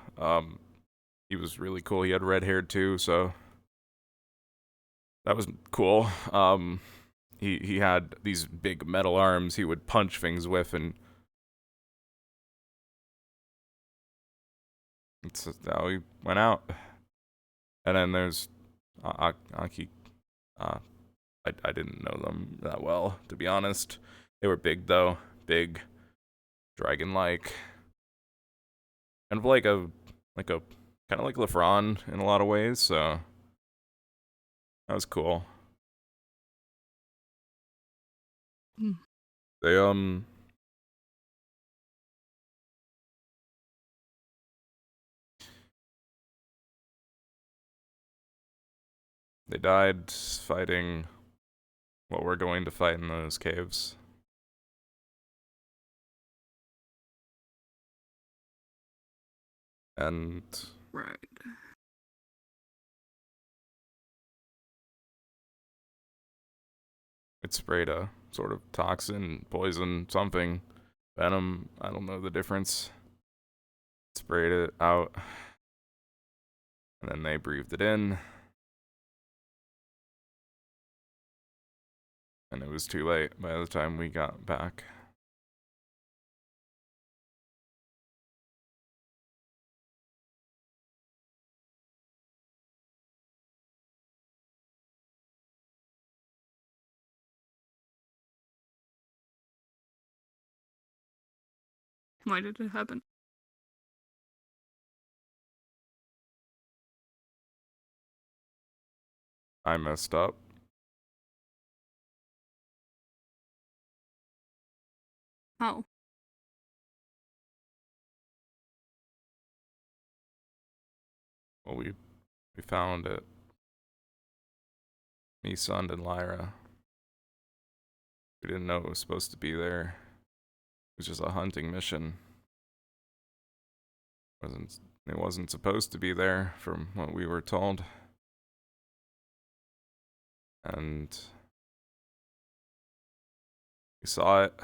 A: He was really cool. He had red hair too, so that was cool. He had these big metal arms he would punch things with, and that's how he went out. And then there's Aki. I didn't know them that well, to be honest. They were big though, big, dragon-like, kind of like a kind of like Lefron in a lot of ways. So that was cool. They They died fighting what we're going to fight in those caves. And
T: right.
A: It sprayed a sort of toxin, poison, something, venom. I don't know the difference. Sprayed it out, and then they breathed it in. And it was too late by the time we got back.
T: Why did it happen?
A: I messed up.
T: How?
A: Well, we found it. Me, Sund, and Lyra. We didn't know it was supposed to be there. It was just a hunting mission. It wasn't supposed to be there, from what we were told. And we saw it.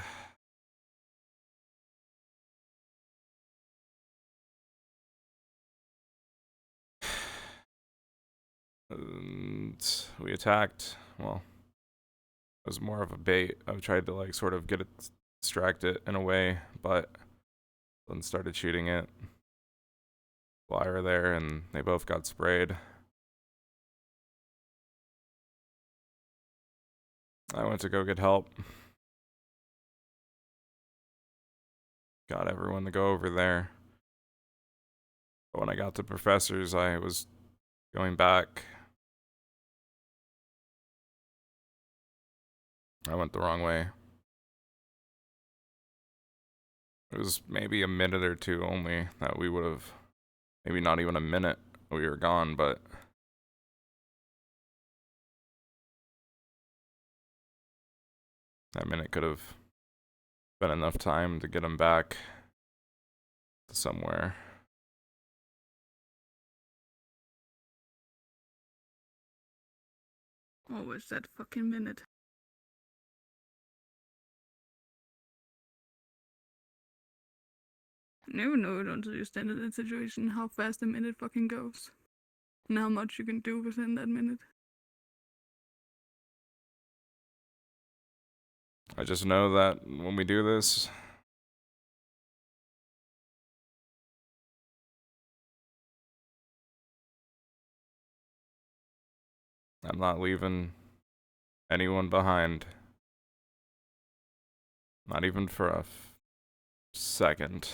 A: And we attacked. Well, it was more of a bait. I tried to like sort of get it, distract it in a way, but then started shooting it. Flyer there, and they both got sprayed. I went to go get help. Got everyone to go over there. But when I got to Professor's, I was going back. I went the wrong way. It was maybe a minute or two only that we would have, maybe not even a minute we were gone, but that minute could have been enough time to get him back to somewhere.
T: Always that fucking minute. I never know it until you stand in that situation how fast a minute fucking goes. And how much you can do within that minute.
A: I just know that when we do this, I'm not leaving anyone behind. Not even for a second.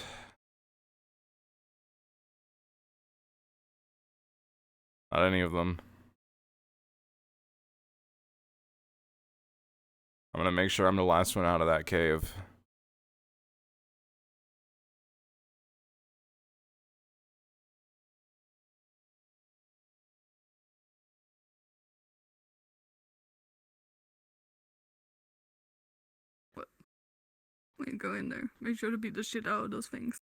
A: Not any of them. I'm gonna make sure I'm the last one out of that cave.
T: But when you go in there, make sure to beat the shit out of those things.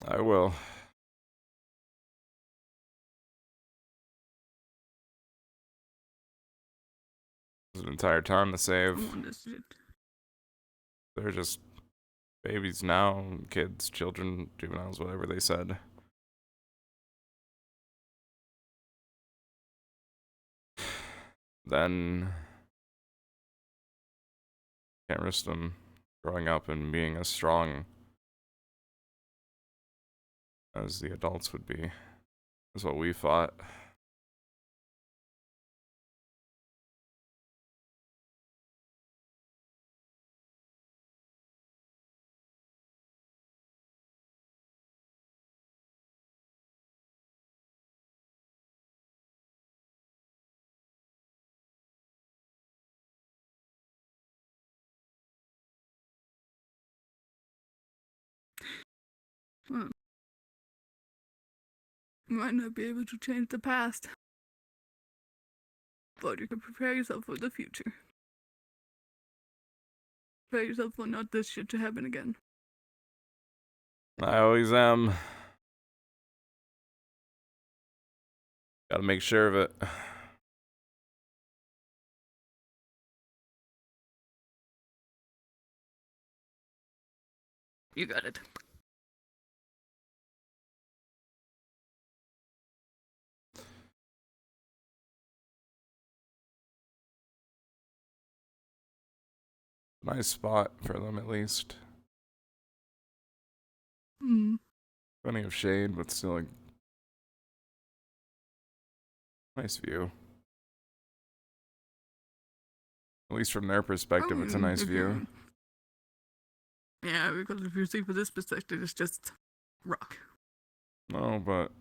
A: I will. There's an entire town to save.
T: I want this shit.
A: They're just babies now, kids, children, juveniles, whatever they said. Then can't risk them growing up and being as strong as the adults would be. Is what we fought.
T: Well, you might not be able to change the past, but you can prepare yourself for the future. Prepare yourself for not this shit to happen again.
A: I always am. Gotta make sure of it.
T: You got it.
A: Nice spot for them, at least. Plenty of shade, but still a nice view. At least from their perspective, it's a nice view.
T: Yeah, because if you see from this perspective, it's just rock.
A: No, but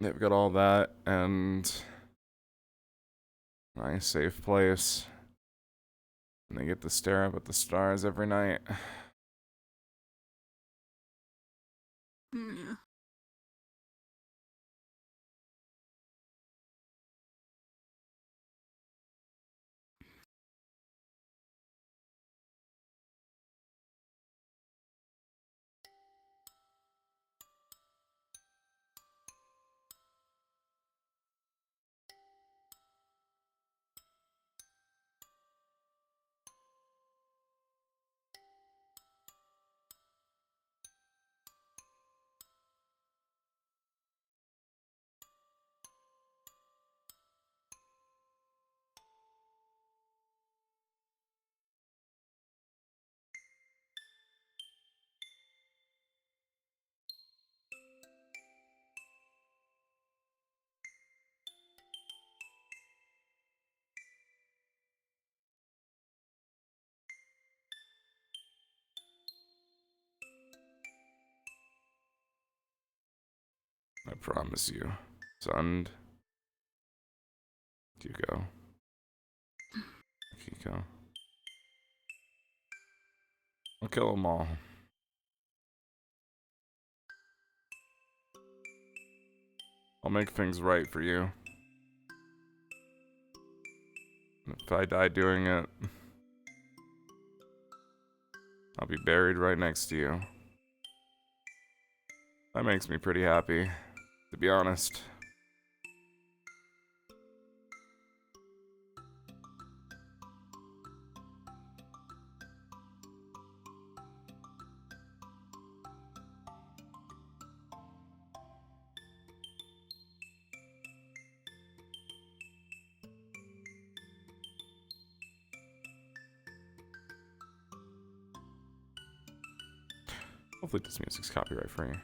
A: they've got all that and nice safe place. And they get to stare up at the stars every night.
T: Yeah.
A: I promise you. Sund. Kiko. Kiko. I'll kill them all. I'll make things right for you. If I die doing it, I'll be buried right next to you. That makes me pretty happy, to be honest. Hopefully this music's copyright free.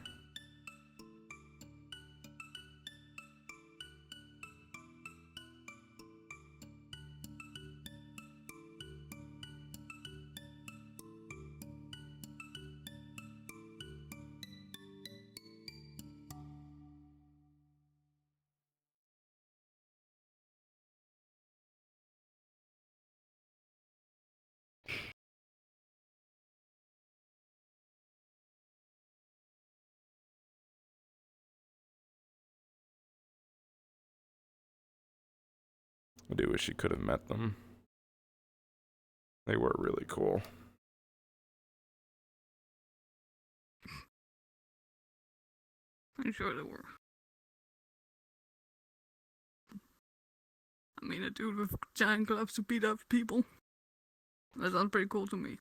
A: I do wish you could have met them. They were really cool.
T: I'm sure they were. I mean, a dude with giant gloves to beat up people. That sounds pretty cool to me.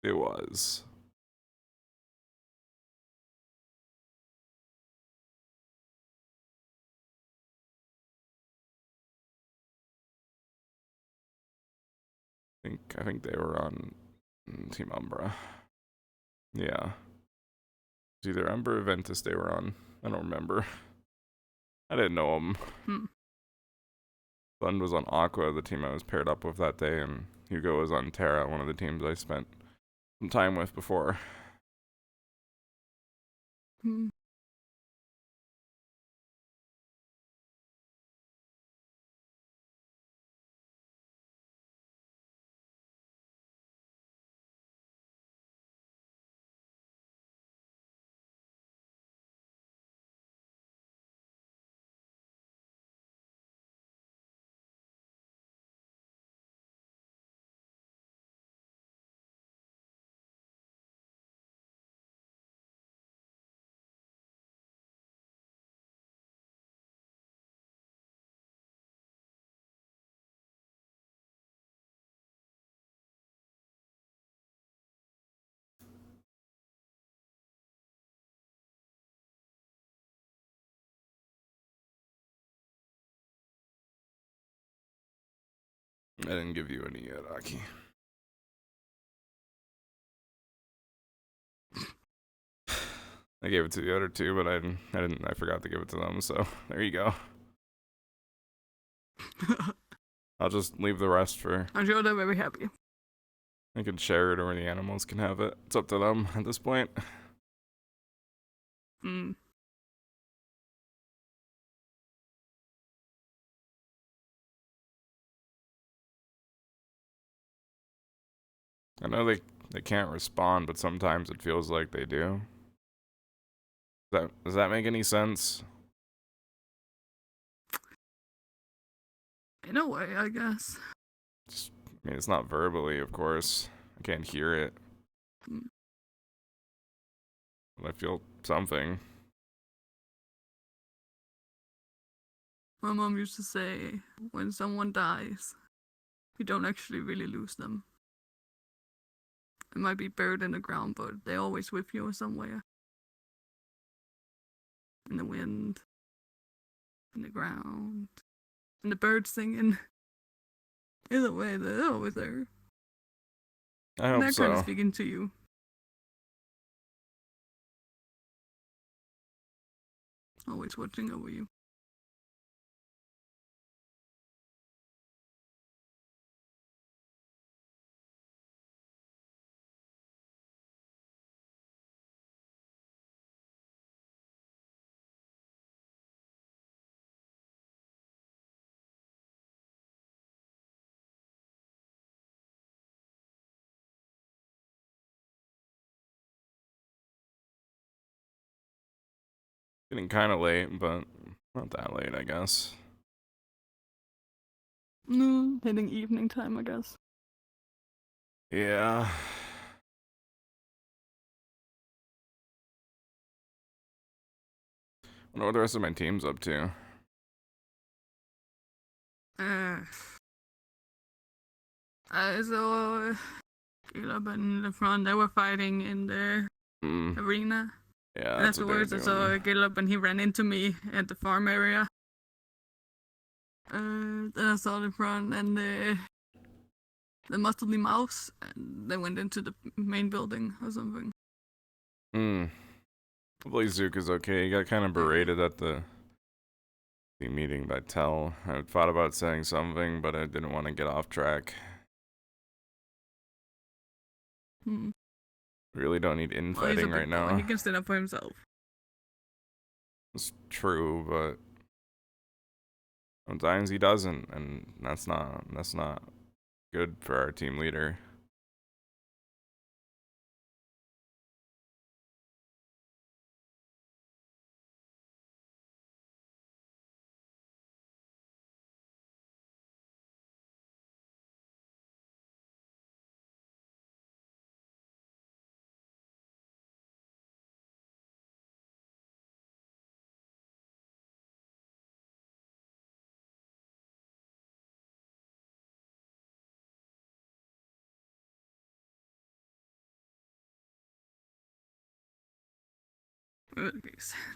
A: It was. I think they were on Team Umbra. Yeah. It's either Umbra or Ventus they were on. I don't remember. I didn't know them. Lund was on Aqua, the team I was paired up with that day, and Hugo was on Terra, one of the teams I spent some time with before. I didn't give you any yet, Aki. I gave it to the other two, but I forgot to give it to them, so there you go. I'll just leave the rest for...
T: I'm sure they're very happy.
A: I can share it or the animals can have it. It's up to them at this point. I know they can't respond, but sometimes it feels like they do. Does that make any sense?
T: In a way, I guess.
A: I mean, it's not verbally, of course. I can't hear it. But I feel something.
T: My mom used to say, when someone dies, you don't actually really lose them. It might be buried in the ground, but they're always with you somewhere. In the wind, in the ground, and the birds singing. Either way, they're always there.
A: I hope
T: and they're kind of
A: so.
T: speaking to you. Always watching over you.
A: Getting kind of late, but not that late, I guess.
T: No, hitting evening time, I guess.
A: Yeah. I wonder what the rest of my team's up to.
T: So Caleb and LeBron, they were fighting in the arena.
A: Yeah,
T: And
A: that's what they were
T: afterwards, I saw
A: doing.
T: Caleb and he ran into me at the farm area. Then I saw LeBron and the muscly mouse, and they went into the main building or something.
A: Hopefully Zuka's okay. He got kind of berated at the meeting by Tell. I thought about saying something, but I didn't want to get off track. Really don't need
T: Well, he's a
A: infighting
T: big
A: right
T: boy.
A: now.
T: He can stand up for himself.
A: It's true, but sometimes he doesn't, and that's not good for our team leader.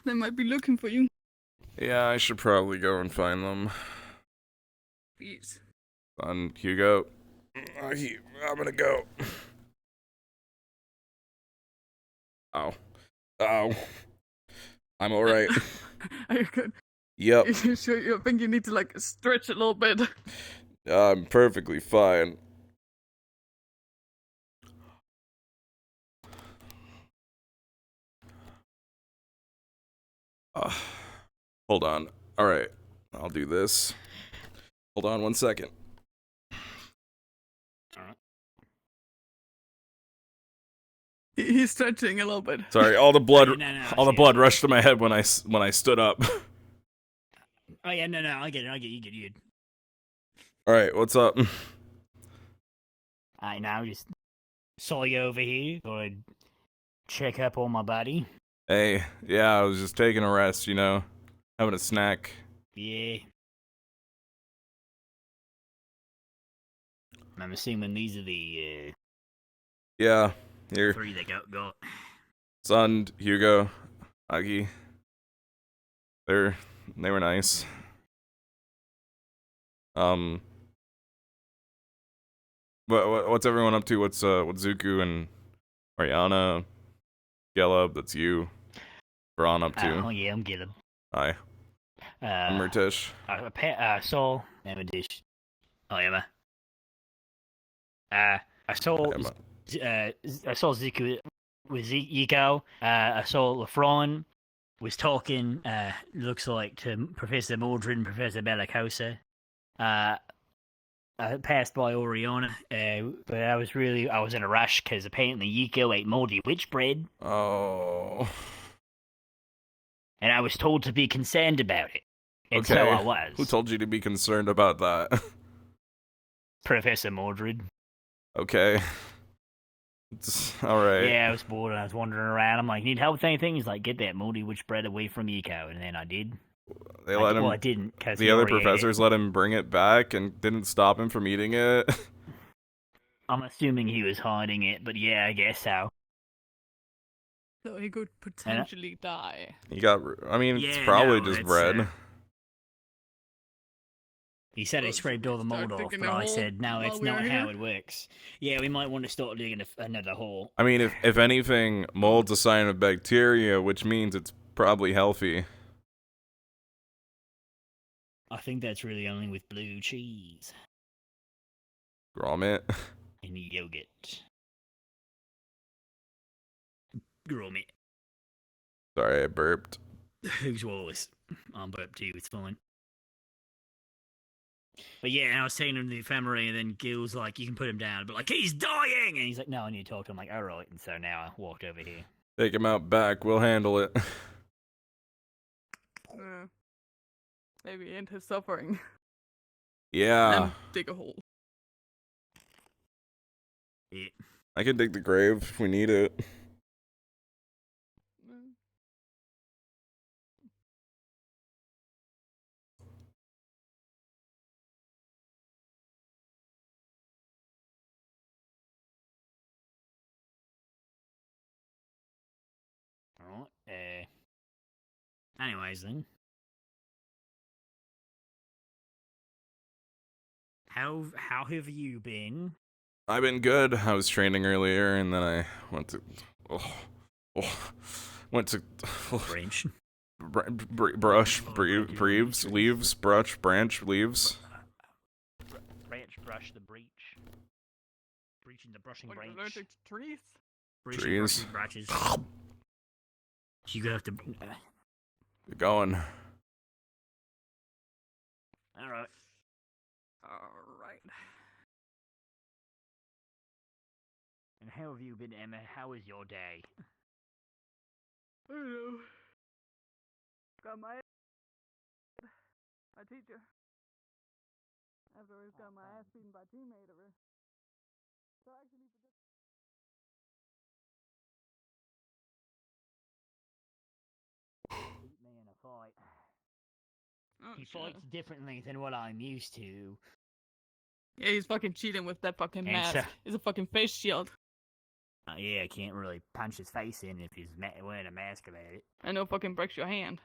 T: They might be looking for you.
A: Yeah, I should probably go and find them.
T: Yes.
A: On Hugo. I'm gonna go. Ow. Ow. I'm alright.
T: Are you good?
A: Yep.
T: You sure? You think you need to like stretch a little bit?
A: I'm perfectly fine. Hold on. Alright. I'll do this. Hold on 1 second.
T: He's stretching a little bit.
A: Sorry, all the blood all the
C: see
A: blood rushed to my head when I stood up.
C: Oh yeah, no, I get it, you get it.
A: Alright, what's up?
C: I now just saw you over here. Thought I'd check up on my buddy.
A: Hey, yeah, I was just taking a rest, you know, having a snack.
C: Yeah. I'm assuming these are the
A: Yeah, here.
C: 3 that got.
A: Sund, Hugo, Agi. They were nice. What's everyone up to? What's Zuku and Mariana, Gelub, that's you, Braun up to?
C: Oh yeah, I'm Gilib.
A: Hi. I'm Murtesh.
C: Saul, Amadish. Oh yeah. I saw Ziku with Yiko. I saw Lafron was talking. Looks like to Professor Mordred and Professor Bellicosa. I passed by Oriana, but I was in a rush because apparently Yiko ate moldy witch bread.
A: Oh.
C: And I was told to be concerned about it. And
A: Okay.
C: so I was.
A: Who told you to be concerned about that?
C: Professor Mordred.
A: Okay. Alright.
C: Yeah, I was bored and I was wandering around. I'm like, need help with anything? He's like, get that moldy witch bread away from Yiko. And then I did.
A: They let him.
C: Well, I didn't. Cause
A: the other professors let him bring it back and didn't stop him from eating it.
C: I'm assuming he was hiding it, but yeah, I guess so.
T: So he could potentially die.
A: He got. I mean, it's
C: Yeah,
A: probably
C: no,
A: just
C: it's,
A: bread.
C: He said he scraped all the mold off,
T: digging
C: but
T: a
C: I
T: hole
C: said, no, it's
T: while we
C: not
T: were
C: how
T: here?
C: it works. Yeah, we might want to start digging another hole.
A: I mean, if anything, mold's a sign of bacteria, which means it's probably healthy.
C: I think that's really only with blue cheese
A: Grommet.
C: and yogurt. Grommet.
A: Sorry, I burped.
C: Who's Wallace? I'm burped too, it's fine. But yeah, and I was saying to the infirmary, and then Gil's like, you can put him down. But like, he's dying! And he's like, no, I need to talk to him. I'm like, alright. And so now I walked over here.
A: Take him out back. We'll handle it.
T: Maybe end his suffering.
A: Yeah.
T: And dig a hole.
C: Yeah.
A: I can dig the grave if we need it.
C: Alright, anyways then. How have you been?
A: I've been good. I was training earlier, and then I went to...
C: Branch.
A: Brush, leaves, brush, branch, leaves.
C: Branch, brush the breach. Breaching the brushing branch.
T: Allergic to trees?
C: Breaching
A: Trees.
C: branches. You have to...
A: You're going.
C: Alright.
T: Alright.
C: And how have you been, Emma? How was your day?
T: I don't know. Got my teacher. After I got my ass beaten by a teammate of her. So I actually
C: Beat me in a fight.
T: Oh,
C: He
T: shit.
C: fights differently than what I'm used to.
T: Yeah, he's fucking cheating with that fucking
C: And
T: mask.
C: so-
T: It's a fucking face shield.
C: Yeah, I can't really punch his face in if he's wearing a mask about it.
T: I know fucking breaks your hand.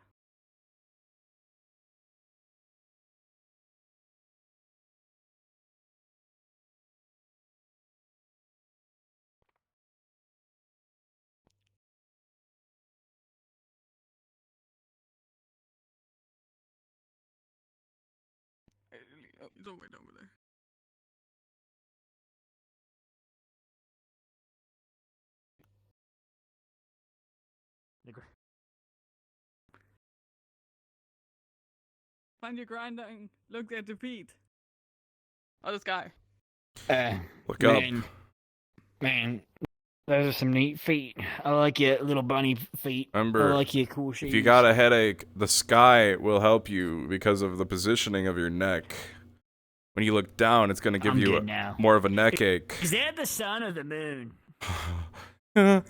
T: Oh, he's all the way over there. Find your grinding. Look at the feet. Oh, this guy.
A: Look up.
C: Man, those are some neat feet. I like your little bunny feet.
A: Remember,
C: I like your cool shoes.
A: if you got a headache, the sky will help you because of the positioning of your neck. When you look down, it's going to give
C: I'm
A: you
C: good now.
A: more of a neck ache.
C: Is that the sun or the moon?
T: Don't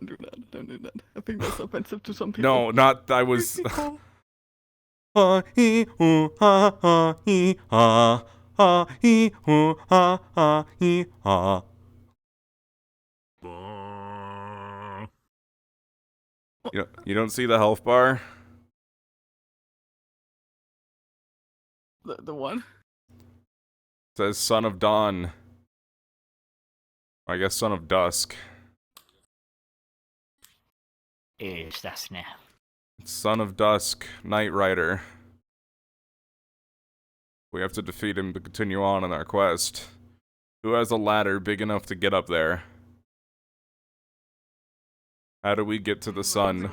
T: do that. Don't do that. I think that's offensive to some people.
A: No, not, I was... You don't see the health bar?
T: The one?
A: It says Son of Dawn. I guess Son of Dusk.
C: It's dusk now.
A: Son of Dusk, Knight Rider. We have to defeat him to continue on in our quest. Who has a ladder big enough to get up there? How do we get to the sun?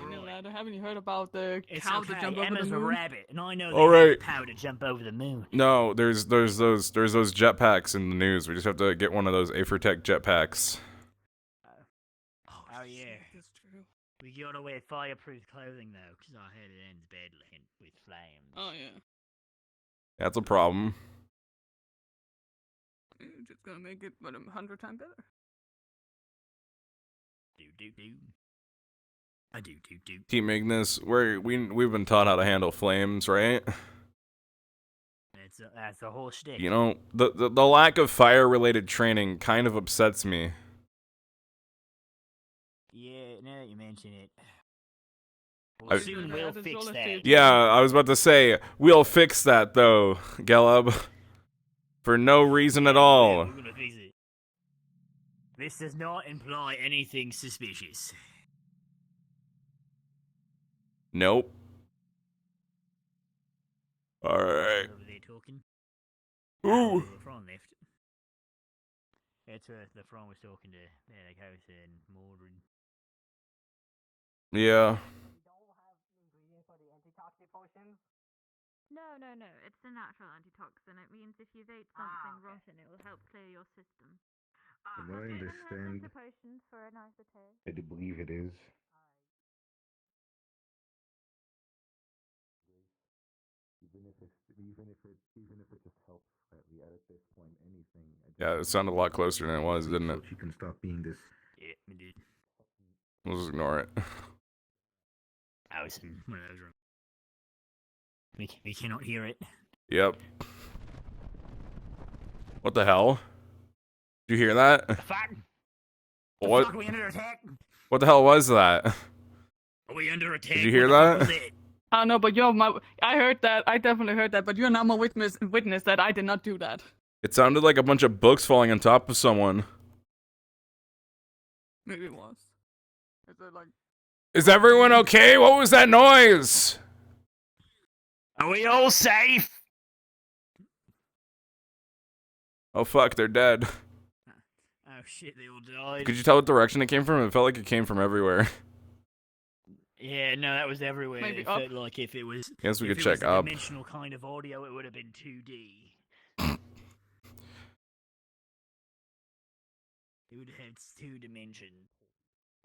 T: Haven't you heard about the
C: It's
T: cow
C: okay.
T: that jump over
C: Emma's
T: the
C: a
T: moon?
C: rabbit, and I know
A: All
C: they
A: right.
C: have the power to jump over the moon.
A: No, there's those jetpacks in the news. We just have to get one of those Afertech jetpacks.
C: Oh yeah.
T: That's true.
C: We gotta wear fireproof clothing though, because our head ends badly with flames.
T: Oh yeah.
A: That's a problem.
T: It's just gonna make it 100 times better.
C: Do. I do.
A: Team Ignis, we've been taught how to handle flames, right?
C: That's a whole shtick.
A: You know, the lack of fire-related training kind of upsets me.
C: Yeah, now that you mention it. Well, soon we'll fix that.
A: Yeah, I was about to say, we'll fix that though, Gelub. For no reason at all.
C: We're gonna fix it. This does not imply anything suspicious.
A: Nope. Alright.
C: Over there talking.
A: Ooh.
C: The front left. That's the front was talking to the house and Mordred.
A: Yeah.
F: No. It's a natural antitoxin. It means if you've ate something rotten, it will help clear your system.
K: From what I understand,
F: potion for a nicer taste.
K: I do believe it is. Even if it just helps slightly at this point, anything.
A: Yeah, it sounded a lot closer than it was, didn't it?
K: So she can stop being this.
C: Yeah, we did.
A: We'll just ignore it.
C: I was in one of those rooms. We cannot hear it.
A: Yep. What the hell? Did you hear that?
C: Fuck!
A: What?
C: Fuck, are we under attack?
A: What the hell was that?
C: Are we under attack?
A: Did you hear
C: What the fuck
A: that?
C: was it?
T: I know, but I heard that. I definitely heard that. But you're now my witness that I did not do that.
A: It sounded like a bunch of books falling on top of someone.
T: Maybe it was. Is it like?
A: Is everyone okay? What was that noise?
C: Are we all safe?
A: Oh fuck, they're dead.
C: Oh shit, they all died.
A: Could you tell what direction it came from? It felt like it came from everywhere.
C: Yeah, no, that was everywhere.
T: Maybe
C: It
T: up.
C: felt like if it was,
A: Guess we
C: if
A: could
C: it
A: check
C: was a
A: up.
C: dimensional kind of audio, it would have been 2D. It would have 2 dimensions.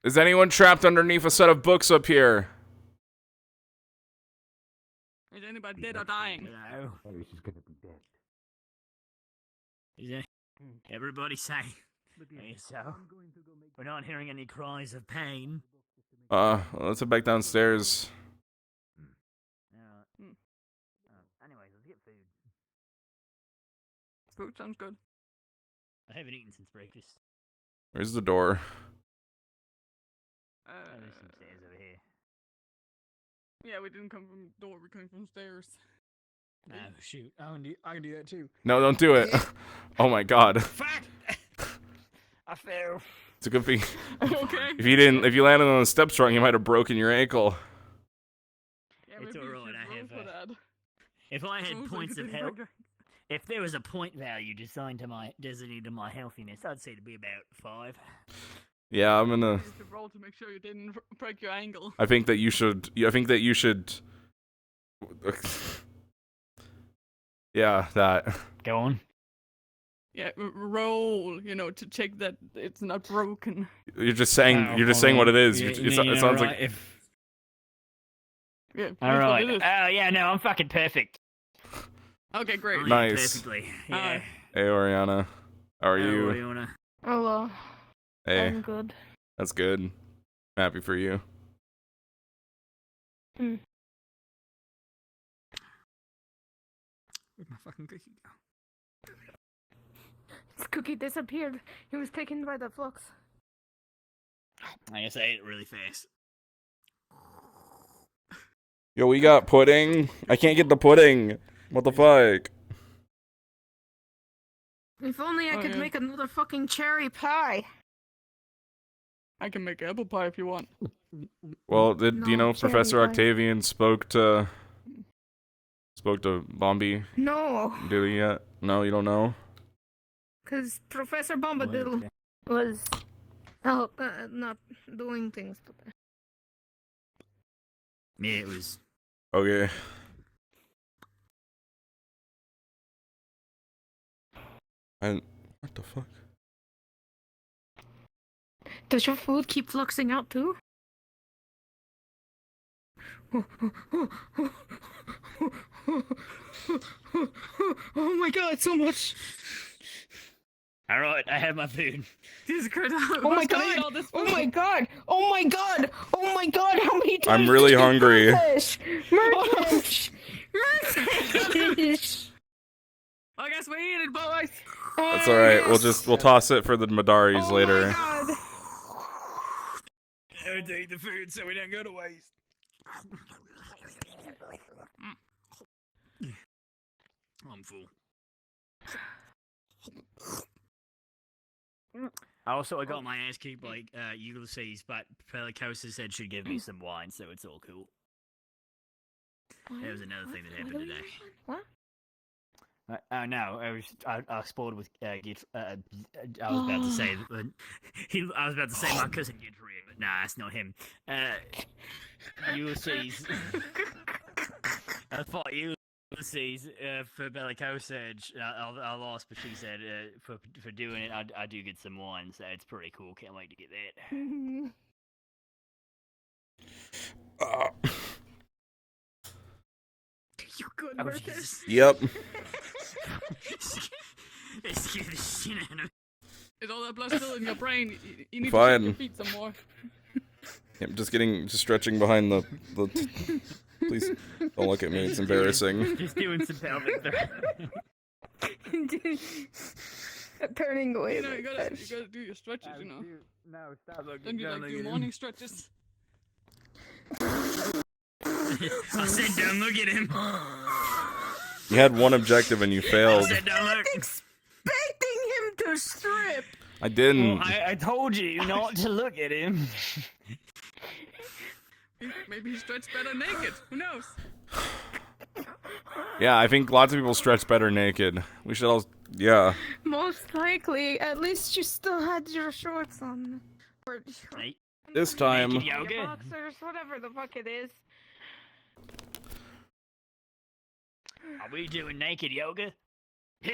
A: Is anyone trapped underneath a set of books up here?
T: Is anybody dead or dying?
C: No.
K: Oh, she's gonna be dead.
C: Is it? Everybody safe? Yeah, so we're not hearing any cries of pain.
A: Let's head back downstairs.
C: Anyways, let's get food.
T: Food sounds good.
C: I haven't eaten since breakfast.
A: Where's the door?
C: There's some stairs over here.
T: Yeah, we didn't come from the door. We came from stairs.
C: Oh shoot! I can do that too.
A: No, don't do it. Oh my god.
C: Fuck! I fell.
A: It's a good thing.
T: Okay.
A: If you landed on the steps wrong, you might have broken your ankle.
T: Yeah,
C: It's
T: maybe you
C: alright.
T: should
C: I
T: roll
C: have.
T: for that.
C: If I had
T: Sounds like
C: points
T: you
C: of
T: didn't
C: health,
T: break
C: if there was a point value designated to my healthiness, I'd say to be about 5.
A: Yeah, I'm gonna.
T: You should roll to make sure you didn't break your ankle.
A: I think that you should. I think that you should. Yeah, that.
C: Go on.
T: Yeah, roll. To check that it's not broken.
A: You're just saying. You're just saying what it is. It sounds like.
T: Yeah.
C: All right. Oh yeah, no, I'm fucking perfect.
T: Okay, great.
A: Nice.
C: Perfectly. Yeah.
A: Hey, Oriana. How are you?
C: Oriana.
H: Hello.
A: Hey.
H: I'm good.
A: That's good. Happy for you.
H: Mm.
M: Where'd my fucking cookie go?
H: His cookie disappeared. He was taken by the flux.
C: I guess I ate it really fast.
A: Yo, we got pudding. I can't get the pudding. What the fuck?
H: If only I
T: Oh,
H: could
T: yeah.
H: make another fucking cherry pie.
T: I can make apple pie if you want.
A: Well, do you know
H: cherry
A: Professor
H: pie.
A: Octavian spoke to Bombi?
H: No,
A: Did he yet? No, you don't know?
H: because Professor Bombadil was not doing things today.
C: Yeah, it was.
A: Okay. And what the fuck?
H: Does your food keep fluxing out too? Oh my god, so much!
C: All right, I have my food.
T: Jesus Christ!
H: Oh my god! Oh my god! Oh my god! Oh my god! How many times?
A: I'm really
H: did you
A: hungry.
H: do this? Murtesh! Murtesh!
T: I guess we eat it, boys.
A: That's alright. We'll toss it for the Madaris later.
H: God.
C: I would eat the food so we don't go to waste. I'm full. I got my ass kicked by Ulysses, but Pelicosa said she'd give me some wine, so it's all cool. That was another thing that happened today.
H: What?
C: Oh no, I spoiled with Git. I was about to say I was about to say my cousin Gitria, but nah, that's not him. Ulysses. I thought Pussies for Bellicosa, I'll ask, but she said for doing it, I do get some wine, so it's pretty cool. Can't wait to get that.
T: You good,
C: Oh,
T: Murtesh?
C: Jesus.
A: Yep.
C: Excuse the shit out of me.
T: Is all that blood still in your brain? You need to
A: Fine.
T: shake your feet some more.
A: I'm just stretching behind the. Please don't look at me. It's embarrassing.
C: Just doing some pelvic
H: Turning away.
T: You know, you gotta do your stretches, you know.
C: No, stop looking.
T: Then you like do morning stretches.
C: I said don't look at him.
A: You had one objective and you failed.
C: I said don't look.
H: Expecting him to strip.
A: I didn't.
C: Well, I told you not to look at him.
T: Maybe he stretched better naked. Who knows?
A: Yeah, I think lots of people stretch better naked. We should all. Yeah.
H: Most likely. At least you still had your shorts on. Or
A: This time.
C: Naked
H: your
C: yoga.
H: boxers, whatever the fuck it is.
C: Are we doing naked yoga? Yeah.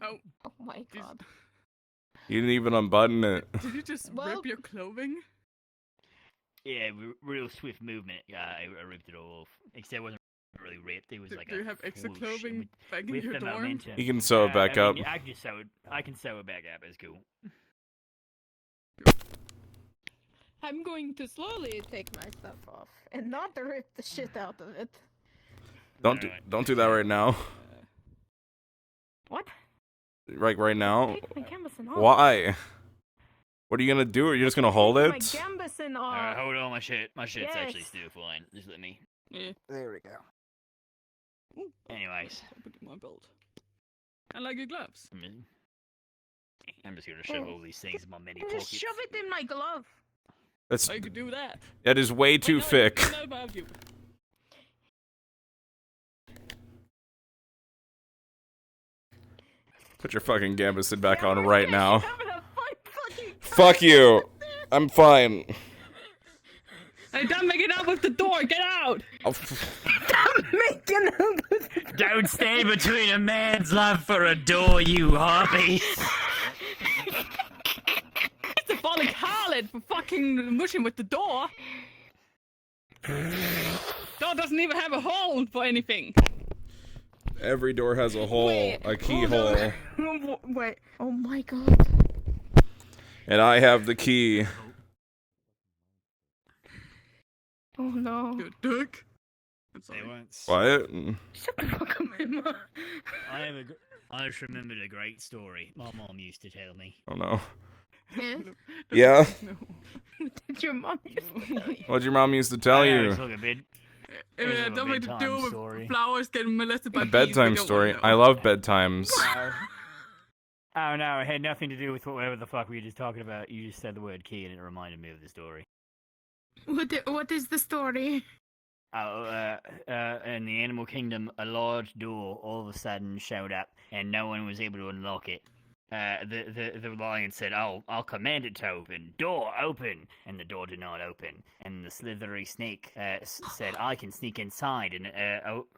T: Oh
H: my god.
A: You didn't even unbutton it.
T: Did you just rip your clothing?
C: Yeah, real swift movement. Yeah, I ripped it all off. Except it wasn't really ripped. It was like
T: Do you have extra
C: whoosh
T: clothing back in
C: with
T: your
C: the
T: dorm?
C: momentum.
A: You can sew it back up.
C: I can just sew it. I can sew it back up. It's cool.
H: I'm going to slowly take my stuff off and not rip the shit out of it.
A: Don't do that right now.
H: What?
A: Right now.
H: Take my gambeson off.
A: Why? What are you gonna do? Are you just gonna hold
H: My
A: it?
H: gambeson off.
C: Alright, hold on, my shit's actually
H: Yes.
C: still fine. Just let me.
T: Yeah.
H: There we go.
C: Anyways,
T: Put it in my belt. I like your gloves.
C: I'm just gonna shove all these things in my mini
H: Just
C: pockets.
H: shove it in my glove.
A: That's.
T: I could do that.
A: That is way too thick.
T: I know about you.
A: Put your fucking gambeson back on right now. Fuck you. I'm fine.
T: Hey, don't make it up with the door. Get out.
C: Don't stand between a man's love for a door, you harpy.
T: It's a falling harlot for fucking mushing with the door. Door doesn't even have a hole for anything.
A: Every door has a hole, a keyhole,
H: Wait. Oh my god.
A: and I have the key.
H: Oh no.
T: Good dick.
A: What?
H: Shut the fuck up, Emma.
C: I just remembered a great story my mom used to tell me.
A: Oh no.
H: Yes?
A: Yeah.
H: What did your mom used to tell you?
A: What'd your mom used to tell you?
C: It's like a bit.
T: I mean, don't make to do with
C: story.
T: flowers getting molested by
A: A
T: bees.
A: bedtime
T: We don't
A: story.
T: wanna
A: I
T: know.
A: love bedtimes.
C: Oh no, it had nothing to do with whatever the fuck we were just talking about. You just said the word key and it reminded me of the story.
H: What is the story?
C: In the animal kingdom, a large door all of a sudden showed up, and no one was able to unlock it. The lion said, I'll command it to open. Door, open! And the door did not open. And the slithery snake said, I can sneak inside and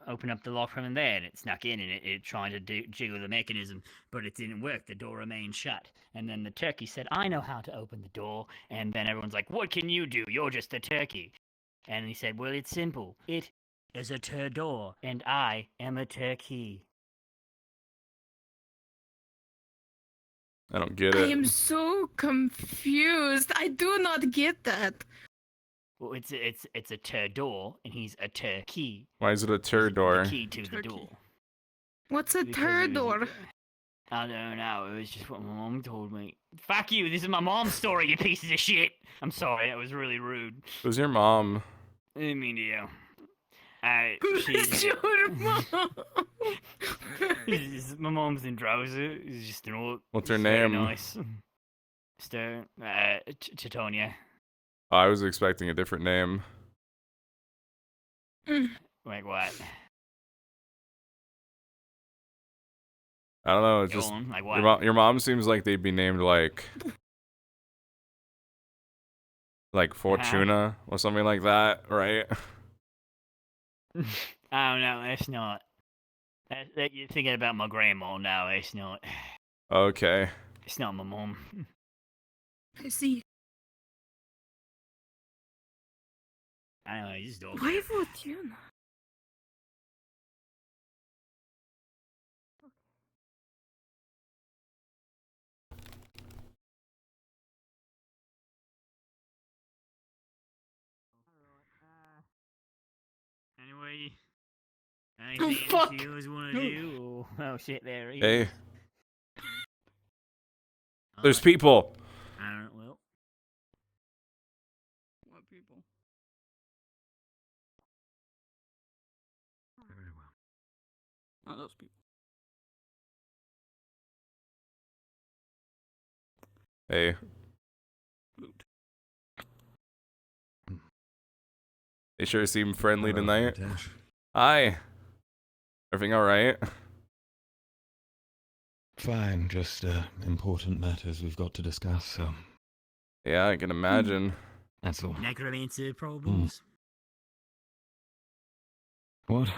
C: open up the lock from in there. And it snuck in, and it tried to jiggle the mechanism, but it didn't work. The door remained shut. And then the turkey said, I know how to open the door. And then everyone's like, what can you do? You're just a turkey. And he said, well, it's simple. It is a door, and I am a turkey.
A: I don't get
H: I
A: it.
H: am so confused. I do not get that.
C: Well, it's a door, and he's a turkey.
A: Why is it a door?
C: The key to the door.
H: What's a
C: Because it was-
H: door?
C: I don't know. It was just what my mom told me. Fuck you. This is my mom's story, you pieces of shit. I'm sorry. That was really rude.
A: Who's your mom?
C: I didn't mean to.
H: Who's your mom?
C: My mom's in Drowser. It's just an old.
A: What's her
C: it's very
A: name?
C: Nice. Stone. Titonia.
A: Oh, I was expecting a different name.
C: Like what?
A: I don't know. It's
C: Go
A: just
C: on, like what?
A: your mom seems like they'd be named like Fortuna or something like that, right?
C: Oh no, that's not. You're thinking about my grandma now. It's not.
A: Okay.
C: It's not my mom.
T: I see.
C: Anyway, just dog.
T: Wayward tune.
C: Anyway,
T: Oh,
C: anything
T: fuck.
C: else you guys want to do? Or... Oh shit, there he
A: Hey.
C: is.
A: There's people.
C: I don't know. Well,
T: What people?
E: Very well.
T: Not those people.
A: Hey. They sure seem friendly
J: Hello,
A: tonight.
J: Murtesh.
A: Hi. Everything all right?
J: Fine, just important matters we've got to discuss, so
A: Yeah, I can imagine.
J: that's all.
C: necromancer problems.
J: What?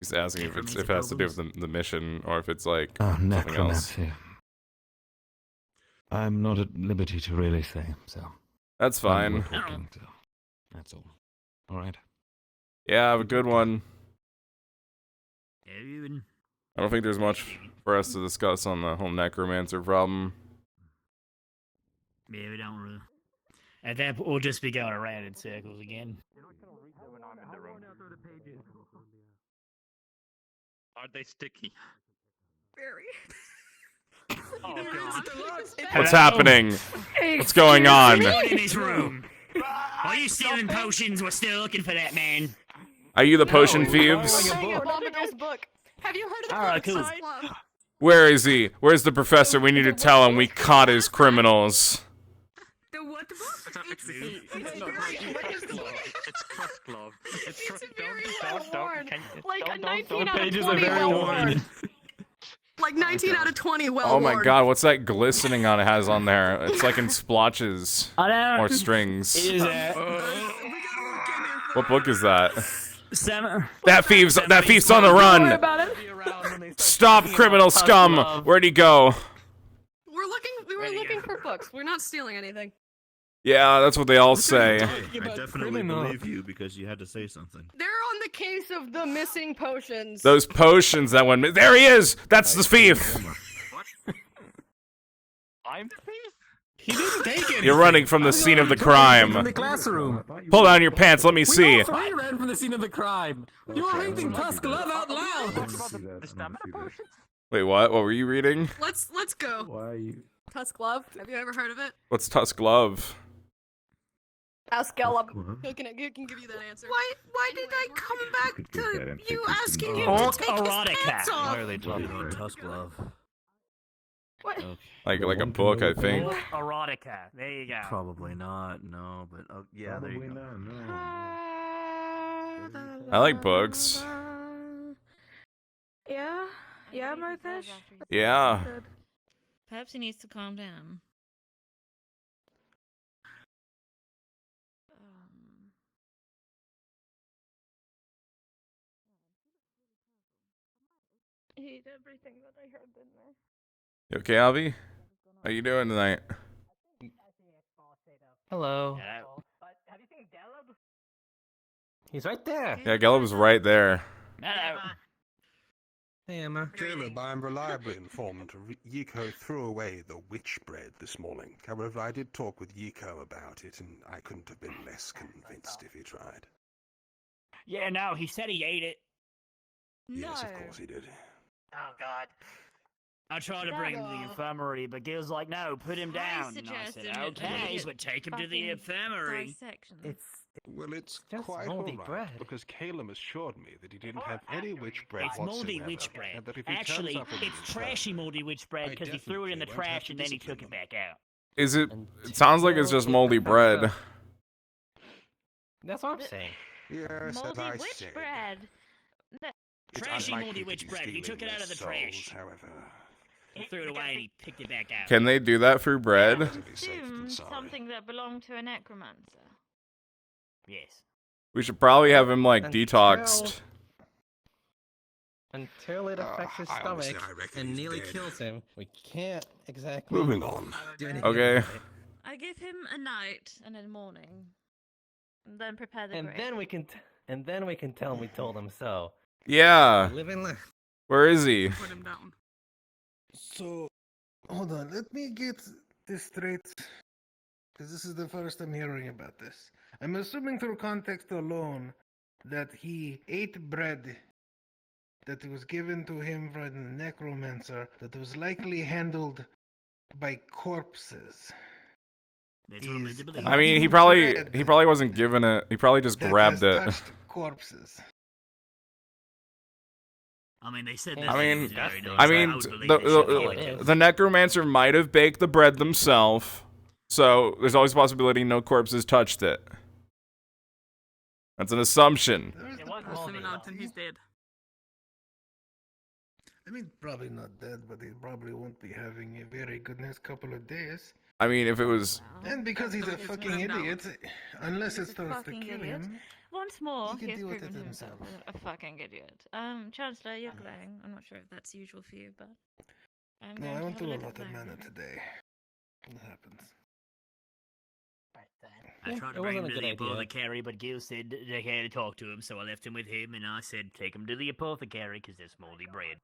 A: He's asking if it has to do with the mission or if it's like
J: Oh,
A: something else.
J: necromancy. I'm not at liberty to really say, so.
A: That's
J: While we're
A: fine.
J: talking, so that's all. All right.
A: Yeah, have a good one.
C: Yeah, even.
A: I don't think there's much for us to discuss on the whole necromancer problem.
C: Yeah, we don't really. At that point, we'll just be going around in circles again.
P: Are they sticky?
T: Very.
P: Oh, God.
A: What's happening? What's going on?
C: Everyone in this room. Are you stealing potions? We're still looking for that man.
A: Are you the potion thieves?
Q: book. Have you heard of the
C: Alright,
Q: book?
C: cool.
Q: Club?
A: Where is he? Where's the professor? We need to tell him we caught his criminals.
T: The what book?
P: It's Trust Glove. It's Trust
Q: very
P: Don't.
Q: well worn. Like a
P: Don't.
Q: 19 out of
A: Pages
Q: 20
A: are very
Q: well
A: worn.
Q: worn.
T: Like 19 out of 20 well
A: Oh my
T: worn.
A: god, what's that glistening on it has on there? It's like in splotches.
C: I know.
A: Or strings.
C: Is that?
A: What book is that?
C: Seven.
A: That thief's on the run! Stop, criminal scum! Where'd he go?
T: We were looking for books. We're not stealing anything.
A: Yeah, that's what they all say.
E: I definitely believe you because you had to say something.
Q: They're on the case of the missing potions.
A: Those potions that went. There he is! That's the thief!
P: I'm the thief?
M: He didn't take it.
A: You're running from the scene of the crime.
M: From the classroom.
A: Pull down your pants, let me
M: We
A: see.
M: all three ran from the scene of the crime. You were reading Tusk Love out loud.
P: The stamina potions?
A: Wait, what? What were you reading?
T: Let's go.
A: Why are you?
T: Tusk Love. Have you ever heard of it?
A: What's Tusk Love?
Q: Ask Gellum.
T: Who can give you that answer? Why did I come back to you asking him
C: Orc
T: to take his
C: erotica.
T: pants off?
E: Why are they talking about Tusk Love?
Q: What?
A: Like a book, I think.
C: Orc erotica. There you go.
E: Probably not, no, but yeah, there you go.
A: I like books.
F: Yeah? Yeah, Murtesh?
A: Yeah.
F: Perhaps he needs to calm down.
H: Hate everything that I heard in there.
A: You okay, Avi? How you doing tonight?
M: Hello. He's right there.
A: Yeah, Gelb's right there.
M: Hey, Emma.
O: Caleb, I am reliably informed Yiko threw away the witch bread this morning. However, I did talk with Yiko about it, and I couldn't have been less convinced if he tried.
C: Yeah, no, he said he ate it.
O: Yes, of course he did.
C: Oh, God. I tried to bring him to the infirmary, but Gil's like, no, put him down. And I said, okay, but take him to the infirmary.
O: Well, it's
M: just
O: quite
M: moldy
O: alright,
M: bread.
O: because Caleb assured me that he didn't have any witch bread
C: It's
O: whatsoever.
C: moldy witch bread.
O: And that if he turns
C: Actually,
O: up in the
C: it's trashy moldy witch bread because he threw it in the
O: definitely won't have
C: trash
O: to
C: and then he
O: discipline
C: took it back out.
A: Is it? It sounds like it's just moldy bread.
M: That's what I'm saying.
O: Yes, as
F: Moldy
O: I
F: witch
O: said.
F: bread.
O: It's
C: Trashy
O: unlikely
C: moldy
O: to
C: witch
O: be
C: bread. He
O: stealing
C: took it out
O: their
C: of the
O: souls,
C: trash.
O: However,
C: He threw it away and he picked it back out.
A: Can they do that through bread?
F: Assume something that belonged to a necromancer.
C: Yes.
A: We should probably have him like detoxed.
G: until it affects his
D: honestly,
G: stomach
D: I reckon
G: and
D: he's
G: nearly
D: dead.
G: kills him. We can't exactly
K: Moving on.
G: do anything
A: Okay.
G: about it.
F: I give him a night and a morning, and then prepare the
G: And
F: grave.
G: then we can tell him we told him so.
A: Yeah.
G: Live and learn.
A: Where is he?
T: Put him down.
B: So, hold on. Let me get this straight, because this is the first I'm hearing about this. I'm assuming through context alone that he ate bread that was given to him by the necromancer that was likely handled by corpses.
C: That's what I'm led to believe.
A: I mean, he probably wasn't given it. He probably just
B: That
A: grabbed
B: has
A: it.
B: touched corpses.
C: I mean, they said
A: I mean,
C: legendary, though,
A: I
C: so
A: mean,
C: would believe they should follow it.
A: the necromancer might have baked the bread themselves, so there's always a possibility no corpses touched it. That's an assumption.
T: Pass him out and he's dead.
B: I mean, probably not dead, but he probably won't be having a very good next couple of days.
A: I mean, if it was,
B: And because he's a fucking idiot, unless it starts to
F: Fucking
B: kill
F: idiot.
B: him.
F: Once more,
B: He can
F: he has
B: deal with
F: proven
B: it
F: himself
B: himself.
F: a fucking idiot. Chancellor, you're glowing. I'm not sure if that's usual for you, but I'm
B: No,
F: going
B: I
F: to
B: went
F: have a
B: through a
F: look
B: lot
F: at
B: of
F: that.
B: mana today. What happens?
C: I tried to
G: it
C: bring him
G: wasn't a
C: to
G: good
C: the
G: idea.
C: apothecary, but Gil said they had to talk to him, so I left him with him, and I said, take him to the apothecary, because there's moldy bread.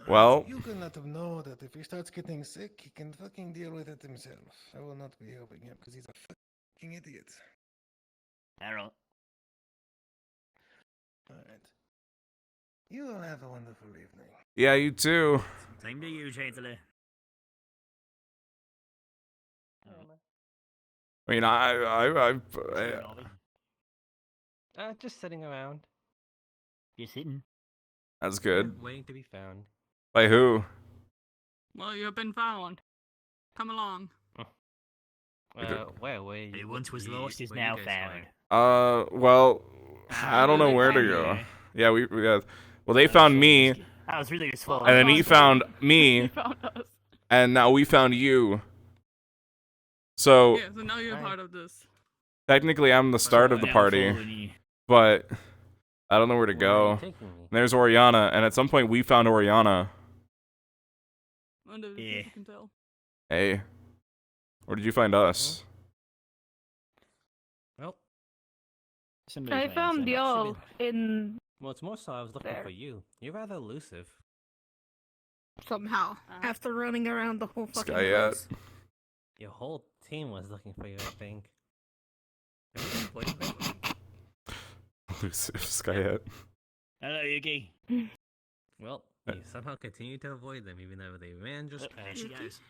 A: well,
B: You can let him know that if he starts getting sick, he can fucking deal with it himself. I will not be helping him because he's a fucking idiot.
C: Alright.
B: Alright. You all have a wonderful evening.
A: yeah, you too.
C: Same to you, Chancellor.
A: I mean, I
G: Just sitting around.
C: Just sitting.
A: that's good.
G: Waiting to be found.
A: By who?
T: Well, you've been found. Come along.
G: Where
C: Who once was lost is now found.
A: Well, I don't know where to go. Yeah, yeah. Well, they found me,
C: I was really just
A: and then he found me,
T: He found us.
A: and now we found you. So
T: Yeah, so now you're part of this.
A: technically, I'm the start of the party, but I don't know where to go. There's Oriana, and at some point we found Oriana.
T: Wonder if you can tell.
A: Hey, where did you find us?
G: Well,
T: I found y'all in
G: well, it's more so I was looking for you. You're rather elusive.
T: somehow after running around the whole fucking
A: Skyat.
T: place.
G: Your whole team was looking for you, I think.
A: Elusive Skyat.
C: Hello, Yuki.
G: Well, you somehow continue to avoid them, even though they ran just
C: There
G: past
C: she
G: you.
C: goes.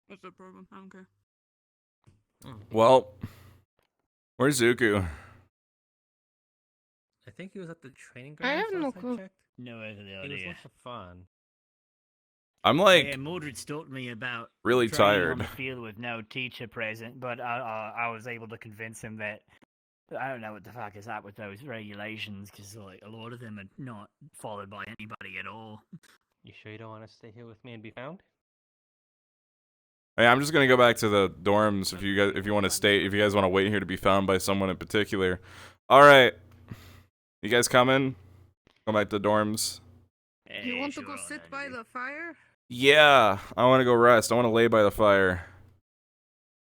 T: What's the problem? I don't care.
A: Well, where's Zuku?
G: I think he was at the training
T: I
G: ground.
T: have no clue.
C: No other
G: He was
C: idea.
G: lots of fun.
A: I'm like
C: Yeah, Mordred's told me about
A: really
C: training on
A: tired.
C: the field with no teacher present, but I was able to convince him that I don't know what the fuck is up with those regulations, because like a lot of them are not followed by anybody at all.
G: You sure you don't want to stay here with me and be found?
A: Hey, I'm just gonna go back to the dorms if you want to stay, if you guys want to wait here to be found by someone in particular. All right, you guys coming? Go back to the dorms.
T: You want to go sit by the fire?
A: Yeah, I want to go rest. I want to lay by the fire.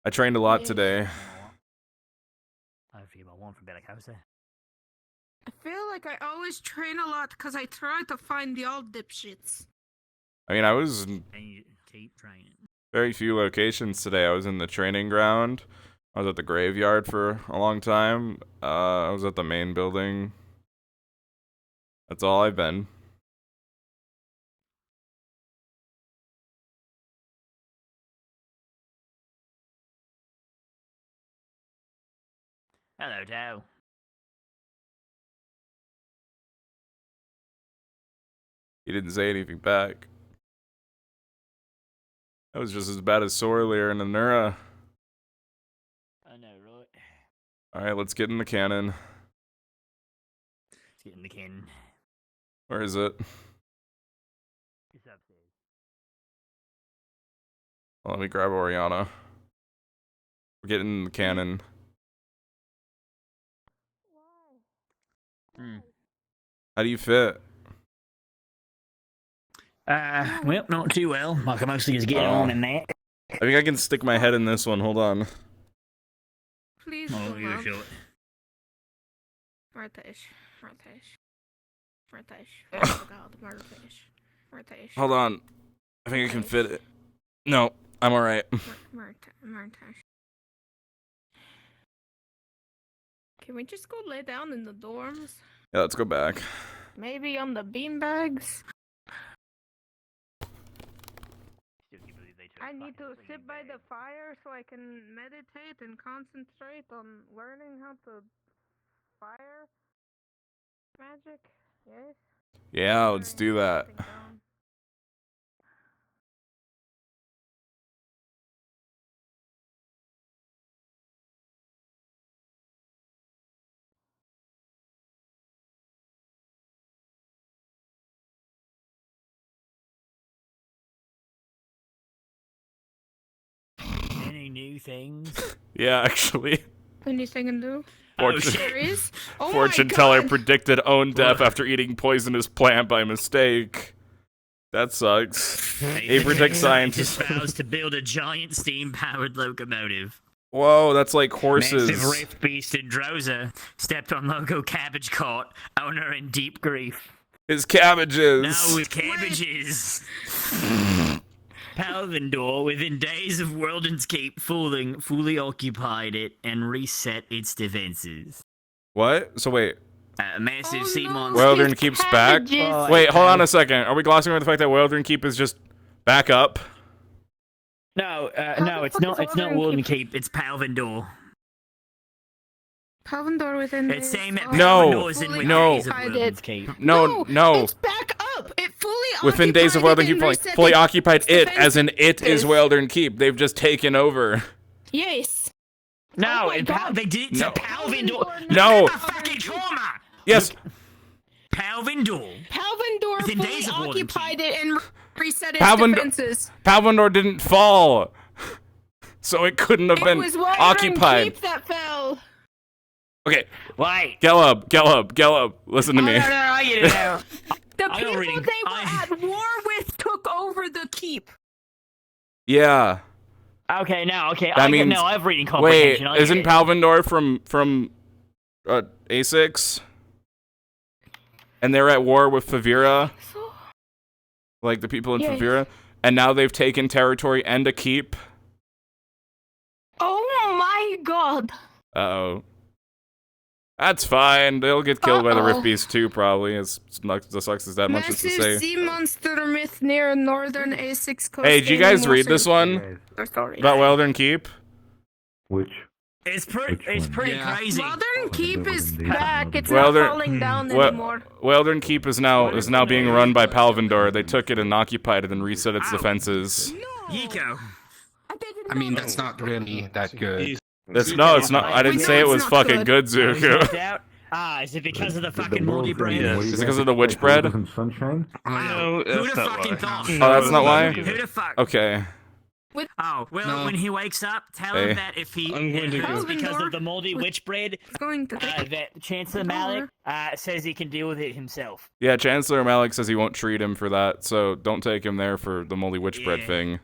A: I trained a lot today.
C: I feel about one from Bellicose.
T: I feel like I always train a lot because I try to find y'all dipshits.
A: I mean, I was in
C: And you keep training.
A: very few locations today. I was in the training ground. I was at the graveyard for a long time. I was at the main building. That's all I've been.
C: Hello, Dow.
A: He didn't say anything back. That was just as bad as Sorlier and Anura.
C: I know, right?
A: Alright, let's get in the cannon.
C: Let's get in the cannon.
A: Where is it?
C: It's upstairs.
A: Let me grab Oriana. We're getting in the cannon. How do you fit?
C: Well, not too well. I can mostly just get on in that.
A: I think I can stick my head in this one. Hold on.
N: Please
C: Oh,
N: go
C: you're
N: up.
C: short.
N: Murtesh. Oh God, Murtesh.
A: Hold on. I think I can fit it. No, I'm alright.
N: Murtesh. Can we just go lay down in the dorms?
A: Yeah, let's go back.
N: Maybe on the beanbags? I need to sit by the fire so I can meditate and concentrate on learning how to fire magic. Yes.
A: Yeah, let's do that.
C: Any new things?
A: Yeah, actually.
N: Anything to do?
A: Fortune,
N: There is? Oh my
A: fortune teller
N: God.
A: predicted own death after eating poisonous plant by mistake. That sucks. A predict scientist.
C: vows to build a giant steam-powered locomotive.
A: Whoa, that's like horses.
C: Massive rift beast and Droza stepped on loco cabbage cart, owner in deep grief.
A: His cabbages.
C: No, his cabbages. Palvindor, within days of Weldon's Keep fully occupied it and reset its defenses.
A: What? So wait.
C: Massive sea monster.
A: Weldon keeps back? Wait, hold on a second. Are we glossing over the fact that Weldon Keep is just back up?
C: No, no, it's not. It's not Weldon Keep. It's Palvindor.
N: Palvindor within
C: It's saying that
A: No,
C: Palvindor's in
A: no,
C: days of Weldon's Keep.
A: no.
N: It's back up. It fully
A: Within days of Weldon Keep, fully occupied it, as in it is Weldon Keep. They've just taken over.
N: Yes.
C: No, they did it to Palvindor.
A: No.
C: That's a fucking trauma.
A: Yes.
C: Palvindor.
N: Palvindor
C: Within
N: fully
C: days of Weldon
N: occupied it and reset its defenses.
A: Palvindor didn't fall, so it couldn't have been
N: It was Weldon
A: occupied.
N: Keep that fell.
A: Okay.
C: Wait.
A: Gelub. Listen to me.
N: No, I get it now. The
C: I don't
N: people
C: really-
N: they were at war with took over the keep.
A: Yeah.
C: Okay, now, okay,
A: That means,
C: no, I have reading
A: wait,
C: comprehension. I get
A: isn't
C: it.
A: Palvindor from A6? And they're at war with Favira? Like the people in
N: Yes.
A: Favira? And now they've taken territory and a keep?
N: Oh my God.
A: Uh-oh. That's fine. They'll get killed by the Rift Beast too, probably. As sucks as that much is to
N: Massive
A: say.
N: sea monster myth near northern A6 coast.
A: Hey, did you guys read this one?
N: Sorry.
A: About Weldon Keep?
K: Which?
C: It's pretty crazy.
N: Northern Keep is back. It's
A: Weldon-
N: not falling down
A: Wel-
N: anymore.
A: Weldon Keep is now being run by Palvindor. They took it and occupied it and reset its defenses.
C: Yiko.
D: I mean, that's not really that good.
A: It's not. I didn't say it was fucking good, Zuko.
C: Is it because of the fucking moldy bread?
A: Is it because of the witch bread? Oh,
D: Sunshine?
P: No,
C: Who the fucking thought?
A: that's not why?
C: Who the fuck?
A: Okay.
C: Oh, well,
A: No.
C: when he wakes up, tell
A: Hey.
C: him that if he
A: I'm going to
C: it's
A: go.
C: because of the moldy witch bread, that Chancellor Malik says he can deal with it himself.
A: Yeah, Chancellor Malik says he won't treat him for that, so don't take him there for the moldy witch bread thing.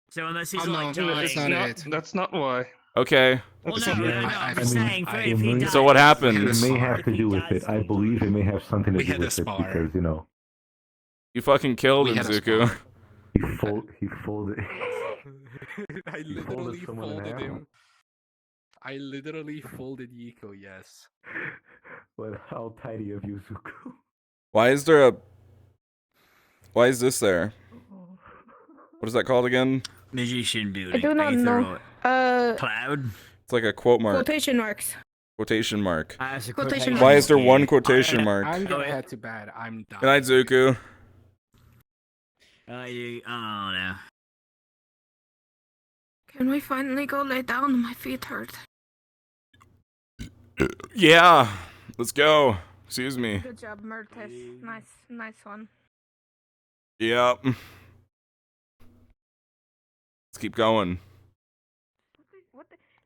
C: So unless he's
D: Oh,
C: like
D: no,
C: dying,
D: that's not it.
P: That's not why.
A: Okay.
C: Well, no, I'm just saying, if he dies,
A: So what happens?
K: It may have to do with it. I believe it may have something to
D: We
K: do
D: had a
K: with it
D: spar.
K: because, you know,
A: You fucking killed
D: We
A: him,
D: had a
A: Zuko.
K: he folded.
D: I literally folded him. I literally folded Yiko, yes.
K: Well, how tidy of you, Zuko.
A: Why is this there? What is that called again?
C: magician building.
N: I do not
C: Aether
N: know.
C: Cloud.
A: It's like a quote mark.
N: Quotation marks.
A: Quotation mark.
N: Quotation
A: Why
N: mark.
A: is there one quotation mark?
D: I'm gonna head to bed. I'm done.
A: Good night, Zuko.
C: I don't know.
N: Can we finally go lay down? My feet hurt.
A: Yeah. Let's go. Excuse me.
N: Good job, Murtesh. Nice one.
A: Yep. Let's keep going.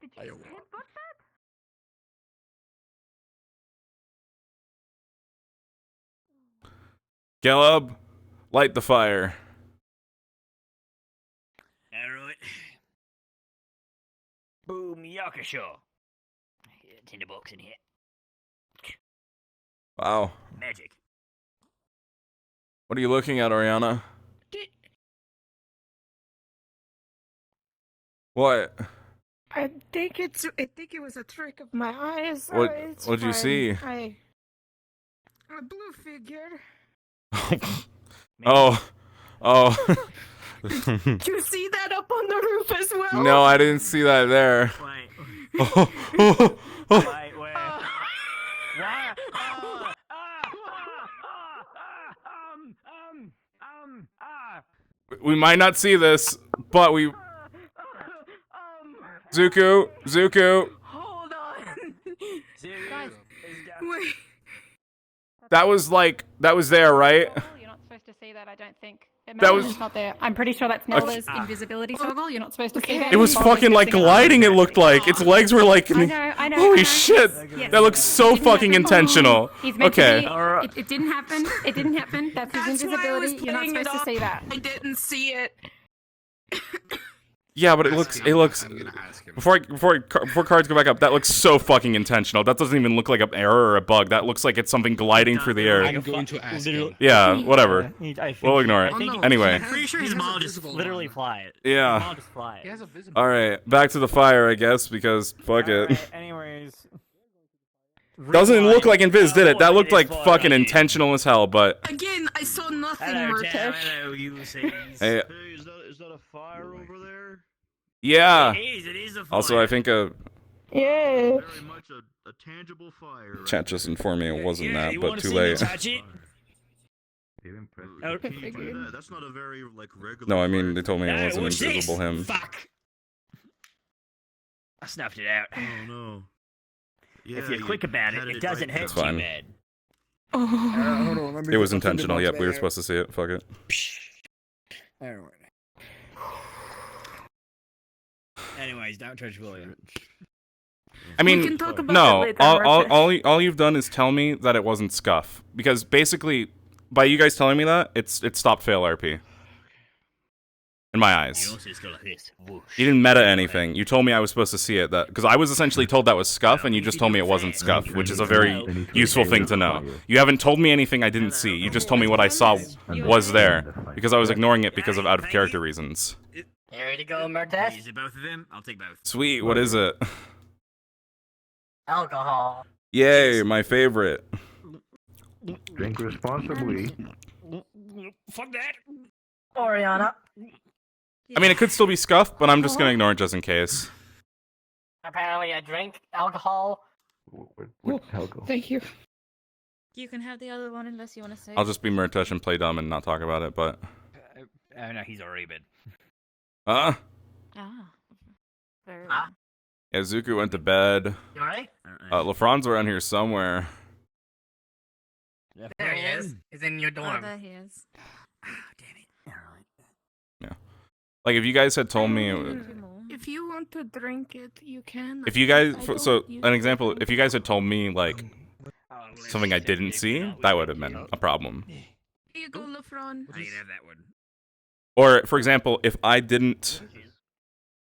N: Did you headbutt that?
A: Caleb, light the fire.
C: Alright. Boom yakasha. Tinderbox in here.
A: Wow.
C: Magic.
A: What are you looking at, Oriana? What?
H: I think it was a trick of my eyes.
A: What'd you see?
H: A blue figure.
A: Oh.
H: Did you see that up on the roof as well?
A: No, I didn't see that there.
C: Wait.
A: Oh.
C: Wait, where? Why?
A: We might not see this, but we. Zuko.
H: Hold on. Guys, wait.
A: That was there, right?
H: You're not supposed to see that, I don't think.
A: That was-
H: It's not there. I'm pretty sure that's Nella's invisibility toggle. You're not supposed to see that.
A: It was fucking like gliding, it looked like. Its legs were like.
H: I know.
A: Holy shit!
H: Yes.
A: That looks so fucking intentional.
H: He's meant
A: Okay.
H: to be, it didn't happen. It didn't happen. That's his invisibility. You're not
T: putting it
H: supposed to see that.
T: I didn't see it.
A: Yeah, but it looks. Before cards go back up, that looks so fucking intentional. That doesn't even look like an error or a bug. That looks like it's something gliding through the air.
D: I'm going to ask him.
A: Yeah, whatever. We'll ignore it. Anyway.
C: I'm pretty sure his mom just literally fly it.
A: Yeah.
C: His mom just fly it.
A: All right, back to the fire, I guess, because fuck it.
C: Alright, anyways.
A: Doesn't look like Invis did it. That looked like fucking intentional as hell, but.
T: Again, I saw nothing,
C: Hello,
T: Murtesh.
C: Tam. Hello, Ulysses.
A: Hey.
S: Is that a fire over there?
A: Yeah.
C: It is a fire.
A: Also, I think
T: Yeah.
S: Very much a tangible fire.
A: chat just informed me it wasn't that,
C: you
A: but
C: wanna
A: too
C: see me
A: late.
C: touch it?
S: Oh, can you do that? That's not a very regular.
A: No, I mean they told me it
C: No,
A: wasn't
C: what's this?
A: invisible him.
C: Fuck. I snuffed it out.
S: Oh no. Yeah,
C: if you're quick about it, it doesn't hurt
A: It's
C: too
A: fine.
C: bad.
T: Oh.
C: hold on, let me
A: It was
C: get the
A: intentional.
C: tinderbox
A: Yep, we were
C: back.
A: supposed to see it. Fuck it.
C: Alright. Anyways, don't touch William.
A: I mean,
T: can talk about
A: no.
T: it later,
A: All you've done is tell me that it wasn't scuff, because basically, by you guys telling me that, it stopped fail RP. In my eyes.
C: You also just go like this. Whoosh.
A: You didn't meta anything. You told me I was supposed to see it, that because I was essentially told that was scuff, and you just told me it wasn't scuff, which is a very useful thing to know. You haven't told me anything I didn't see. You just told me what I saw was there, because I was ignoring it because of out of character reasons.
C: You ready to go, Murtesh? Is it both of them? I'll take both.
A: Sweet. What is it?
C: Alcohol.
A: Yay, my favorite.
K: Drink responsibly.
C: Fuck that.
I: Oriana.
A: I mean, it could still be scuff, but I'm just gonna ignore it just in case.
I: Apparently, I drink alcohol.
H: Thank you.
F: You can have the other one unless you want to say.
A: I'll just be Murtesh and play dumb and not talk about it, but.
C: Oh no, he's already been.
F: Ah. Very well.
A: Yeah, Zuko went to bed.
I: You alright?
A: LaFron's around here somewhere.
I: There he is. He's in your
F: Oh,
I: dorm.
F: there he is.
A: Like, if you guys had told me.
T: If you want to drink it, you can.
A: If you guys. So, an example, if you guys had told me, like, something I didn't see, that would have been a problem.
T: Here you go, LeFron.
C: I can have that one.
A: Or, for example, if I didn't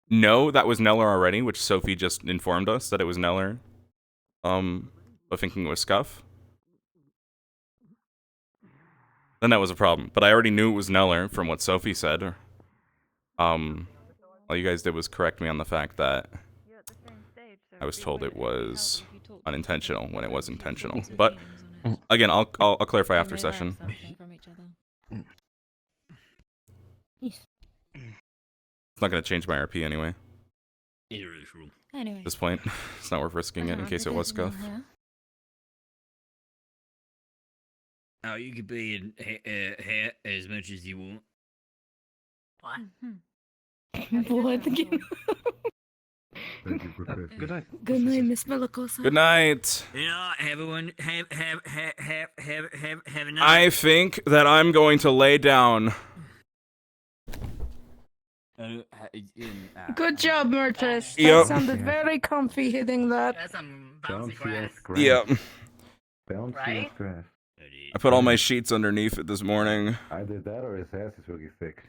A: know that was Neller already, which Sophie just informed us that it was Neller, but thinking it was Scuff, then that was a problem. But I already knew it was Neller from what Sophie said. All you guys did was correct me on the fact that I was told it was unintentional when it was intentional. But again, I'll clarify after session. It's not gonna change my RP anyway.
F: Anyway.
A: At this point, it's not worth risking it in case it was Scuff.
C: Oh, you could be in here as much as you want.
I: What?
H: What?
K: Good night.
H: Good night, Miss Melicosa.
A: Good night.
C: You know, everyone have a night.
A: I think that I'm going to lay down.
H: Good job, Murtesh. That
A: Yep.
H: sounded very comfy hitting that.
I: That's some
K: Bouncy
I: bouncy grass.
K: ass grass.
A: Yep.
K: Bouncy
I: Right?
K: ass grass.
A: I put all my sheets underneath it this morning.
K: Either that or his ass is really thick.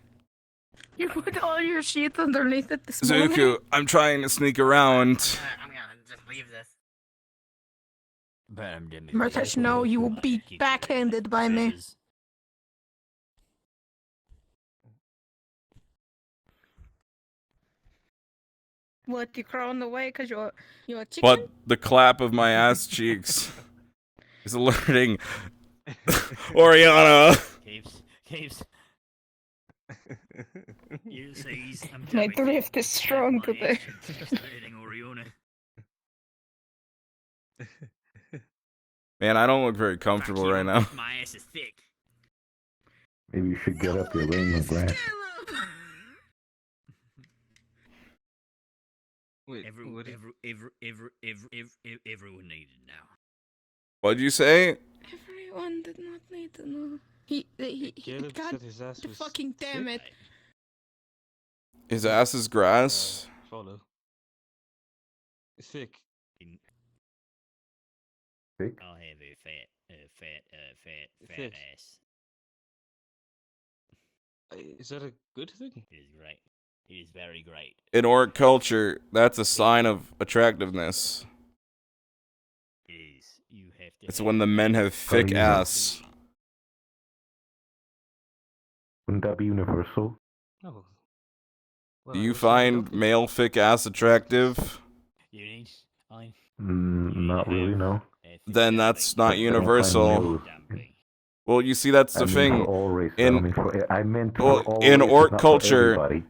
T: You put all your sheets underneath it this morning?
A: Zuku, I'm trying to sneak around.
C: I'm gonna just leave this.
T: Murtesh, no, you will be backhanded by me. What, you crawling away because you're a chicken?
A: But the clap of my ass cheeks is alerting Oriana.
C: Caves. You see,
T: My drift is strong today.
A: Man, I don't look very comfortable right now.
C: My ass is thick.
K: Maybe you should get up. You're laying on grass.
G: Wait,
C: everyone needed now.
A: What'd you say?
T: Everyone did not need to know. He God, fucking damn it.
A: His ass is grass.
G: Follow. Thick.
K: Thick?
C: I'll have a fat
G: Thick.
C: ass.
G: Is that a good thing?
C: It is great. It is very great.
A: In orc culture, that's a sign of attractiveness.
C: It is. You have to.
A: It's when the men have thick ass.
K: Wouldn't that be universal?
G: Oh.
A: Do you find male thick ass attractive?
C: You need.
K: Not really, no.
A: Then that's not
K: I don't find
A: universal.
K: males-
A: Well, you see, that's the
K: I mean
A: thing.
K: for all races. I
A: In
K: mean I meant for
A: well,
K: all
A: in
K: races,
A: orc
K: not for
A: culture,
K: everybody.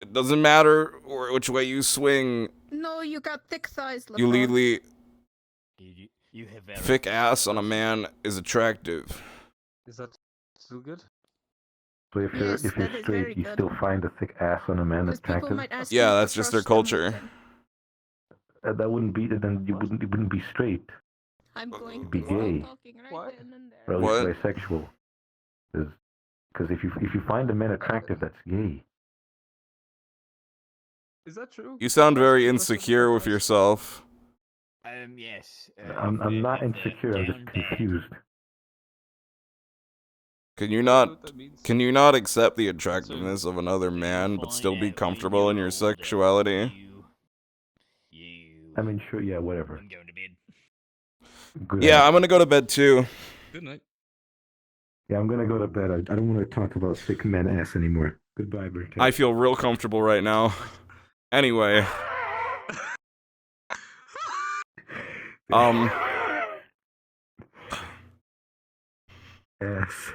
A: it doesn't matter which way you swing.
T: No, you got thick thighs,
A: You
T: LeBron.
A: legally
C: You have very
A: thick ass on a man is attractive.
G: Is that still good?
K: So if you're
T: Yes, that is very
K: straight, you
T: good.
K: still find a thick ass on a man
T: Because people
K: attractive?
T: might ask
A: Yeah,
T: you to
A: that's just their
T: trust them,
A: culture.
K: That wouldn't be. Then you wouldn't be straight.
T: I'm going
K: Be
T: to
K: gay.
T: stop talking right then and there.
K: Or at
A: What?
K: least bisexual. Because if you find a man attractive, that's gay.
G: Is that true?
A: You sound very insecure with yourself.
C: Yes.
K: I'm not insecure. I'm just confused.
A: Can you not accept the attractiveness of another man but still be comfortable in your sexuality?
K: I mean, sure, yeah, whatever.
C: I'm going to bed.
K: Good
A: Yeah,
K: night.
A: I'm gonna go to bed too.
G: Good night.
K: Yeah, I'm gonna go to bed. I don't want to talk about thick man ass anymore. Goodbye, Bert.
A: I feel real comfortable right now. Anyway.
K: Ass.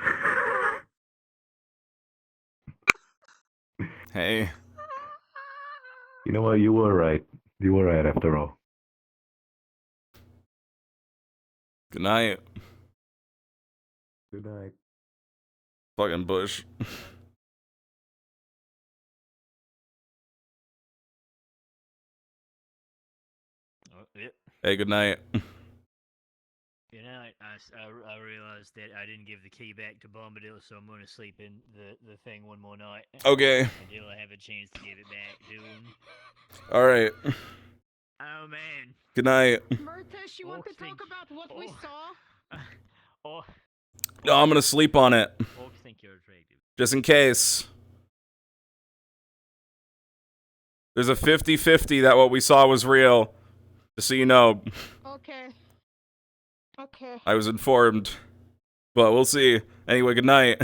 A: Hey.
K: You know what? You were right. You were right after all.
A: Good night.
K: Good night.
A: Fucking Bush.
C: Yep.
A: Hey, good night.
C: You know, I realized that I didn't give the key back to Bombadil, so I'm going to sleep in the thing one more night.
A: Okay.
C: Until I have a chance to give it back to him.
A: Alright.
C: Oh, man.
A: Good night.
T: Murtesh, you want to talk about what we saw?
C: Oh,
A: No, I'm gonna sleep on it.
C: orcs think you're attractive.
A: Just in case. There's a 50-50 that what we saw was real. Just so you know.
T: Okay. Okay.
A: I was informed. But we'll see. Anyway, good night.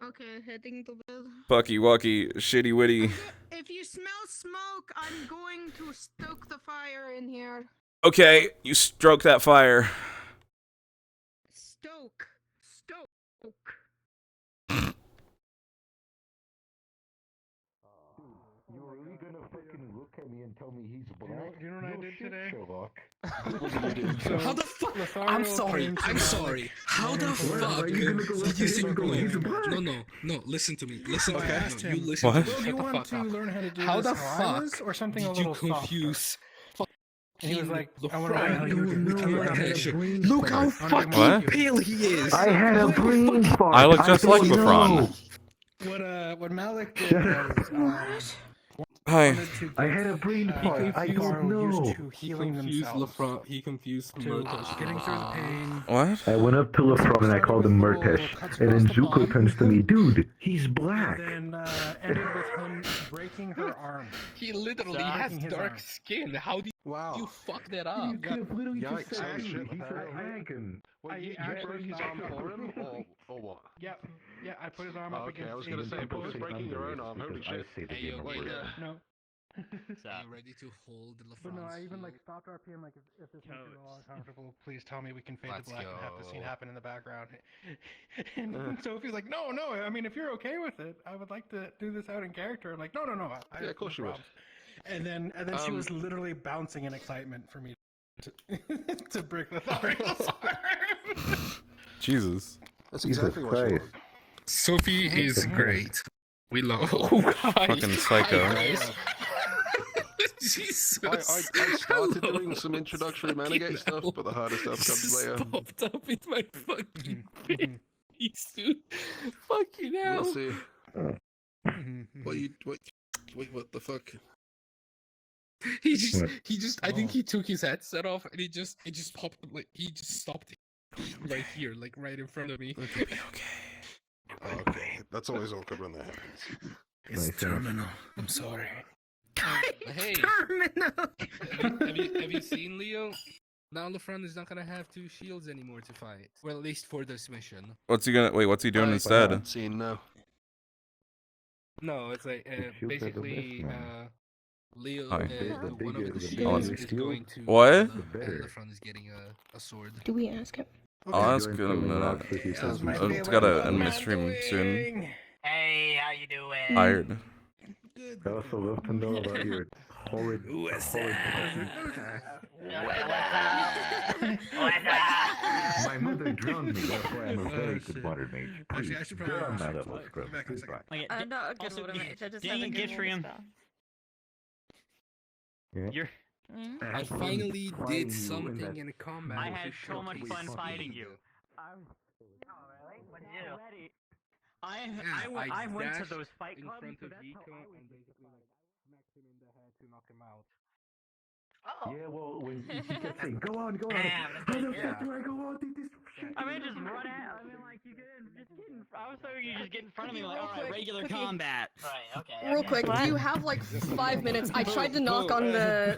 T: Okay, heading to bed.
A: Fucky wucky, shitty witty.
T: If you smell smoke, I'm going to stoke the fire in here.
A: Okay, you stroke that fire.
T: Stoke.
K: You were really gonna fucking look at me and tell me he's black?
B: You know what I did today?
K: Sherlock.
R: How the fuck? I'm sorry. How the fuck did you think No, listen to me. Listen to me. No, you listen
A: What?
R: to me.
B: Well, do you want to learn how to do
R: How
B: this
R: the
B: how I was,
R: fuck
B: or something a
R: did you
B: little
R: confuse?
B: And he was like,
R: the
B: I want to learn how you do it.
R: Look how fucking
A: What?
R: pale he is.
K: I had a brain fart.
A: I look just like
K: don't
A: Lefron.
K: know.
B: What Malik did was,
A: Hi.
K: I had a brain fart. I don't know.
R: He confused LaFront. He confused Murtesh.
B: Getting through the pain.
A: What?
K: I went up to LeFron and I called him Murtesh. And then Zuko turns to me, dude, he's black.
B: And then ended with him breaking her arm.
D: He literally has dark skin. How do you fuck that up?
K: You could have literally just
O: Yikes,
K: said,
O: oh, shit,
K: he's
O: what the
K: a
O: hell?
K: dragon.
O: Well, you broke his arm for him, or what?
B: Yeah, I put his arm up
O: Okay,
B: against
O: I was going to say, but just breaking your own arm, holy shit.
D: Hey, yo, wait,
B: No.
D: Are you ready to hold
B: But no,
D: LaFront's
B: I even
D: heel?
B: like stopped RPM like if this makes you all uncomfortable, please tell me we can fade
D: Let's
B: to black and have the scene
D: go.
B: happen in the background. And Sophie's like, no, I mean if you're okay with it, I would like to do this out in character. I'm like, no, I
O: Yeah, of course
B: no
O: you would.
B: problem. And then she was literally bouncing in excitement for me to break Lothario's arm.
A: Jesus.
O: That's exactly what she wanted.
D: Sophie is great. We love
A: Fucking psycho.
D: Jesus.
O: I started doing some introductory Managate stuff, but the harder stuff comes later.
D: Popped up in my fucking face, dude. Fucking hell.
O: We'll see. What the fuck?
D: He just, I think he took his headset off and it just popped, like, he just stopped right here, like right in front of me.
O: Okay. Okay, that's always awkward when that happens.
R: It's terminal. I'm sorry.
D: Hey, have you seen Leo? Now LaFront is not gonna have 2 shields anymore to fight. Well, at least for this mission.
A: What's he doing
O: I
A: instead?
O: haven't seen, no.
D: No, it's like basically Leo,
A: Hi.
D: one of the
A: Oh,
D: shields is going to
A: what?
D: and LaFront is getting a sword.
H: Do we ask him?
A: I'll ask him. It's gotta end my stream soon.
C: Hey, how you doing?
A: Tired.
K: I also love to know about your horrid My mother drowned me, that's why I'm a very good water mage. Please,
R: Actually, I should probably
K: get on my level, scrub.
F: not a good
C: also,
F: water mage. I just
C: dang
F: have a
C: it,
F: good water
C: Gitrium.
F: spell.
K: Yeah.
C: You're.
D: I finally did something in combat.
C: I had so much fun fighting you. What did you do? I went to those fight clubs.
D: In front of Vico and basically like smacked him in the head to knock him out.
C: Oh.
K: Yeah, well, when he kept saying, go on. How the fuck do I go on? This shit.
C: I mean, just run out. I mean, like, you could just get in. I was hoping you just get in front of me, like, alright, regular combat. Right, okay.
Q: Real quick, do you have like 5 minutes? I tried to knock on the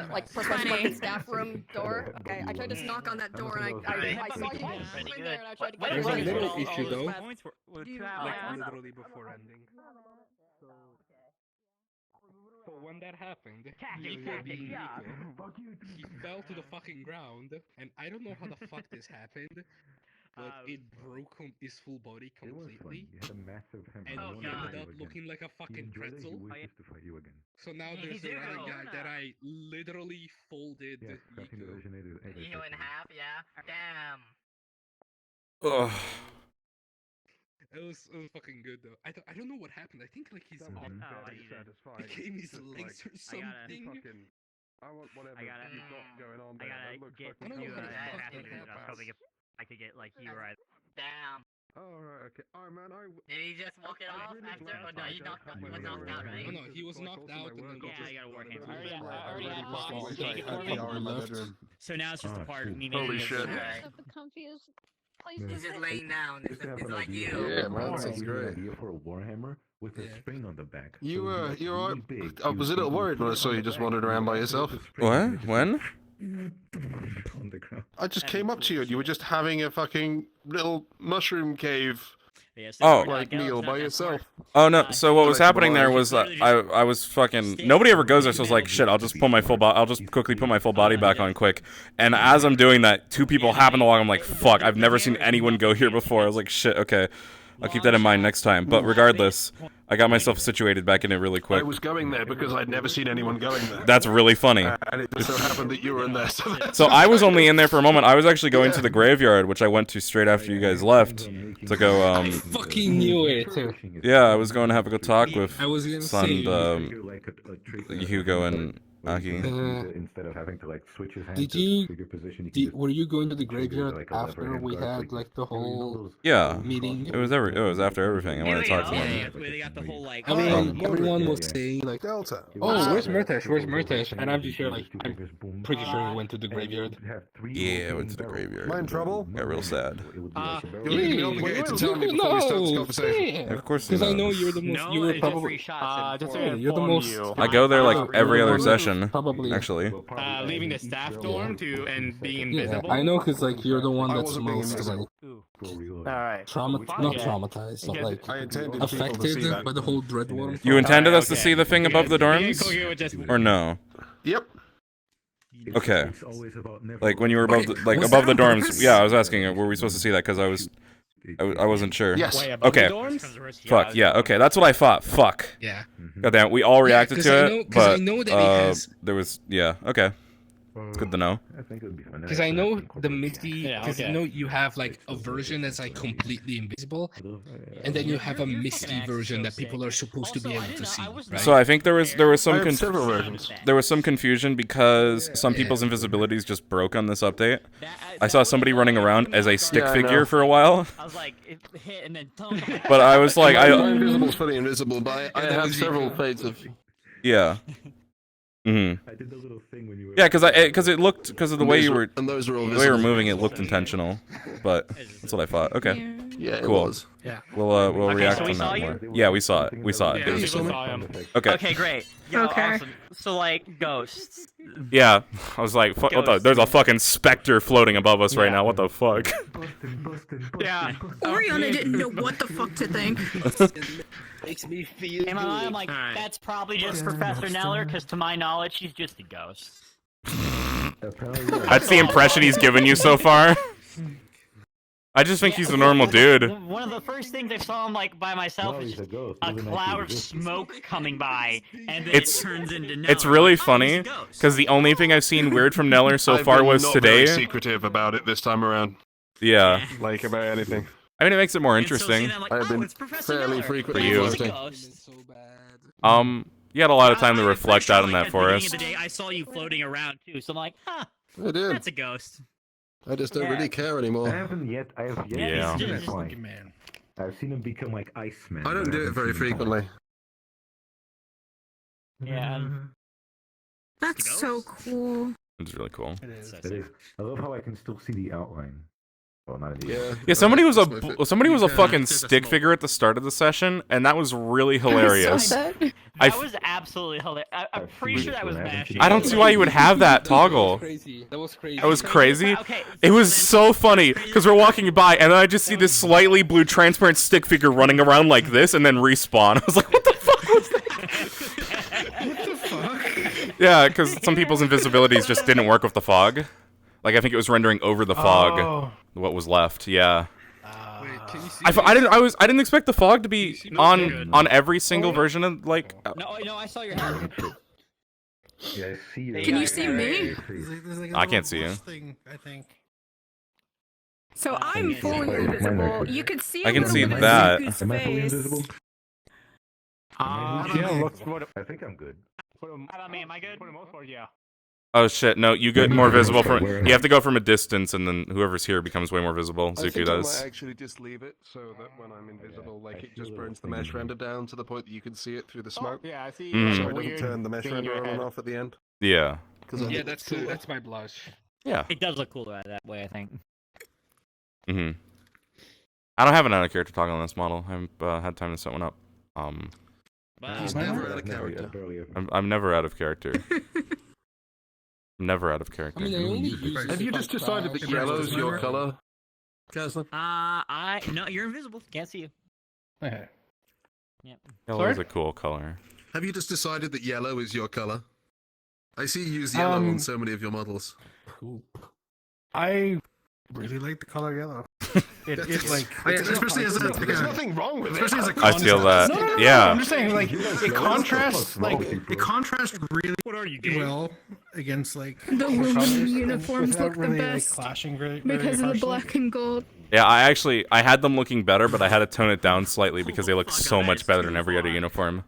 Q: like professional fucking staff room door. Okay, I tried to knock on that door and I saw you guys in there and I tried to get
D: There's a
Q: in.
D: little issue though.
C: Like,
D: Like literally before ending. So when that happened, he fell to the fucking ground, and I don't know how the fuck this happened, but it broke his full body completely,
K: You had a massive hammer.
D: and he ended up looking like a fucking pretzel.
K: To fight you again.
D: So now there's another guy that I literally folded.
K: Yeah, scrapping the originator.
C: You in half, yeah? Damn.
A: Ugh.
D: It was fucking good though. I don't know what happened. I think like his became his legs or something.
O: I want whatever you've got going on there. That looks
C: Get
O: fucking
C: you
O: cool.
C: probably I could get like you right. Damn.
O: Oh, right, okay. Oh, man,
C: Did he just walk it off after? Oh, no, he was knocked out, right?
D: Oh no, he was knocked out and then
C: Yeah, I gotta work him.
N: So now it's just the part me
O: Holy shit.
I: The comfiest place
C: He's
I: to
C: just
I: sit.
C: laying down. It's like you.
O: Yeah, man, that sounds great.
K: Idea for a warhammer with a spring on the back.
O: You
K: So
O: you're
K: really
O: alright.
K: big,
O: I was a little worried when I saw you just wandered around by yourself.
A: What? When?
K: on the ground.
O: I just came up to you and you were just having a fucking little mushroom cave.
A: Oh.
O: Like meal by yourself.
A: Oh no! So what was happening there was I was fucking. Nobody ever goes there, so I was like, shit. I'll just I'll just quickly put my full body back on quick. And as I'm doing that, 2 people happen along. I'm like, fuck. I've never seen anyone go here before. I was like, shit. Okay, I'll keep that in mind next time. But regardless, I got myself situated back in it really quick.
O: I was going there because I'd never seen anyone going there.
A: That's really funny.
O: And it just so happened that you were in there.
A: So I was only in there for a moment. I was actually going to the graveyard, which I went to straight after you guys left to go.
D: I fucking knew it.
A: Yeah, I was going to have a good talk with
D: I was gonna
A: son,
D: say-
A: Hugo and Aki.
E: Instead of having to like switch his hand
R: Did
E: to
R: you?
E: figure position, you can just
R: Were you going to the
E: trigger,
R: graveyard
E: like, a lever
R: after
E: hand
R: we
E: guard,
R: had like the whole
A: Yeah,
R: meeting?
A: it was after everything. I wanted to talk to
G: Yeah,
A: them.
G: where they got the whole like.
R: I mean,
E: Motor,
R: everyone
E: yeah,
R: was
E: yeah.
R: saying like,
K: Delta.
R: "Oh, where's Murtesh? Where's
E: Murtesh?"
R: Murtesh?" And I'm just sure, like, I'm pretty sure he went to the graveyard.
A: Yeah, I went to the graveyard.
K: Am I in trouble?
A: Got real sad.
K: You're legally obligated to tell me before we start this conversation.
A: Of course he
R: Because I know
A: knows.
R: you're the most. You were probably.
G: Just
R: Yeah, you're the most.
A: I go there like every other
R: Probably-
A: session.
R: Probably.
A: Actually.
G: Leaving the staff dorm to and being
R: Yeah,
G: invisible.
R: I know, because like you're the one
K: I
R: that's
K: wasn't being
R: most
K: invisible.
R: like
G: Alright.
R: not traumatized, but like
K: I intended people to see
R: affected
K: that.
R: by the whole dread worm.
A: You intended us to
G: okay.
A: see the thing above the dorms? Or no?
K: Yep.
A: Okay.
E: It's always about never
A: Like when you were above the, like
R: was
A: above the
R: that on
A: dorms.
R: purpose?
A: Yeah, I was asking, were we supposed to see that? Because I wasn't sure.
K: Yes.
G: Way above
A: Okay.
G: the dorms?
A: Fuck, yeah, okay, that's what I thought. Fuck.
R: Yeah.
A: Goddamn, we all reacted
R: 'cause
A: to
R: I
A: it,
R: know- 'cause I
A: but
R: know that he has-
A: there was, yeah, okay. It's good to know.
E: I think it would be fun.
R: Because I know the misty.
G: Yeah,
R: Because
G: okay.
R: you know you have like a version that's like completely invisible, and then you have a misty version that people are supposed to be able to see. Right?
A: So I think there was
K: I
A: some
K: have several versions.
A: there was some confusion because some people's invisibilities just broke on this update. I saw somebody running around as a stick
K: Yeah, I
A: figure
K: know.
A: for a while,
C: I was like, it hit and then.
A: but I was like,
K: My invisible is fully invisible, but I
R: that
K: have
R: was
K: several
R: Zico.
K: fades of.
A: yeah. Mm-hmm.
E: I did the little thing when you were.
A: Yeah, because it looked because of the way you were
K: And those are all
A: the way you were
K: visible.
A: moving, it looked intentional. But that's what I thought. Okay,
K: Yeah, it
A: cool.
K: was.
R: Yeah.
A: We'll
C: Okay,
A: react
C: so we
A: on
C: saw
A: that
C: you?
A: more. Yeah, we saw it. We saw it.
G: Yeah,
A: It was-
G: people saw him.
A: Okay.
C: Okay, great. Yo,
H: Okay.
C: awesome. So like ghosts.
A: Yeah, I was like, what the,
C: Ghosts.
A: there's a fucking specter floating above us right now. What the fuck?
C: Yeah.
T: Oriana didn't know what the fuck to think.
R: Makes me feel.
C: In my mind, I'm like,
G: Alright.
C: that's probably just Professor Neller, because to my knowledge, she's just a ghost.
A: That's the impression he's given you so far. I just think he's a normal dude.
C: One of the first things I saw him like by myself is just a cloud of smoke coming by, and then
A: It's
C: it turns into Neller.
A: it's really
C: Oh, he's a
A: funny
C: ghost.
A: because the only thing I've seen weird from Neller so
K: I've
A: far
K: been
A: was
K: not
A: today.
K: very secretive about it this time around.
A: Yeah,
K: Like about anything.
A: I mean it makes it more
C: And so
A: interesting.
C: then I'm like,
K: I have
C: oh,
K: been
C: it's Professor
K: fairly
C: Neller.
K: frequent
A: For
C: He's
A: you.
C: a
K: floating.
C: ghost.
R: So bad.
A: You had a lot of time to
C: I'm
A: reflect
C: pretty sure,
A: out in
C: like,
A: that
C: at the beginning
A: forest.
C: of the day, I saw you floating around too, so I'm like, huh,
K: I did.
C: that's a ghost.
K: I just don't
C: Yeah.
K: really care anymore.
E: I have yet
A: Yeah.
E: seen
C: Just-
E: that point. I've seen him become like Iceman.
K: I don't
E: but
K: do it
E: haven't
K: very
E: seen him
K: frequently.
C: Yeah.
T: That's so cool.
A: It's really cool.
E: It is. I love how I can still see the outline. Well, not in the
K: Yeah.
A: Yeah, somebody was
K: That's my
A: somebody was a
R: Yeah,
A: fucking
R: it's just a
A: stick
R: smoke.
A: figure at the start of the session, and that was really hilarious.
C: That was absolutely hilarious. I'm pretty sure that was Mash.
A: I don't see why you would have that toggle.
R: Crazy. That was crazy.
A: That was crazy.
C: Okay,
A: It was so funny because we're walking by, and then I just see this slightly blue transparent stick figure running around like this, and then respawn. I was like, what the fuck was that?
K: What the fuck?
A: Yeah, because some people's invisibilities just didn't work with the fog. Like I think it was rendering over the fog what was left. Yeah.
R: Wait, can you see?
A: I didn't expect the fog to be on every single version of like.
C: No, I saw your head.
E: Yeah, I see you.
T: Can you see me?
A: I can't see you.
L: Thing, I think.
T: So I'm fully invisible. You could see.
A: I can
T: a little
A: see
T: bit of
A: that.
T: Zuku's
E: Am I fully
T: face.
E: invisible? I think I'm good.
C: How about me? Am I good?
M: For the most part, yeah.
A: Oh shit! No, you get more visible from. You have to go from a distance, and then whoever's here becomes way more visible.
K: I
A: Zuku
K: think I
A: does.
K: might actually just leave it so that when I'm invisible, like it just burns the mesh render down to the point that you can see it through the smoke.
M: Yeah, I see.
A: Mm.
K: So
M: a
K: it doesn't
M: weird
K: turn the mesh
M: thing in
K: render
M: your
K: on and
M: head.
K: off at the end.
A: Yeah.
R: Yeah, that's cool. That's my blush.
A: Yeah.
C: It does look cooler that way, I think.
A: Mhm. I don't have an out of character toggle on this model. I haven't had time to set one up.
K: He's never out of character.
A: I'm never out of character. I'm never out of character.
R: I mean, I only use
K: Have you just decided that yellow's your color, Kazla?
C: No, you're invisible. Can't see you.
L: Okay.
C: Yep.
A: Yellow is a cool color.
K: Have you just decided that yellow is your color? I see you use yellow on so many of your models.
L: I really like the color yellow. It's like,
K: especially as a,
L: there's
K: nothing wrong with it.
L: especially as a
A: I feel that.
L: No,
A: Yeah.
L: I'm just saying, like, it contrasts really well against like
T: The women uniforms look the
L: really,
T: best
L: like, clashing
T: because of the black and gold.
A: Yeah, I had them looking better, but I had to tone it down slightly because they look so much better than every other uniform.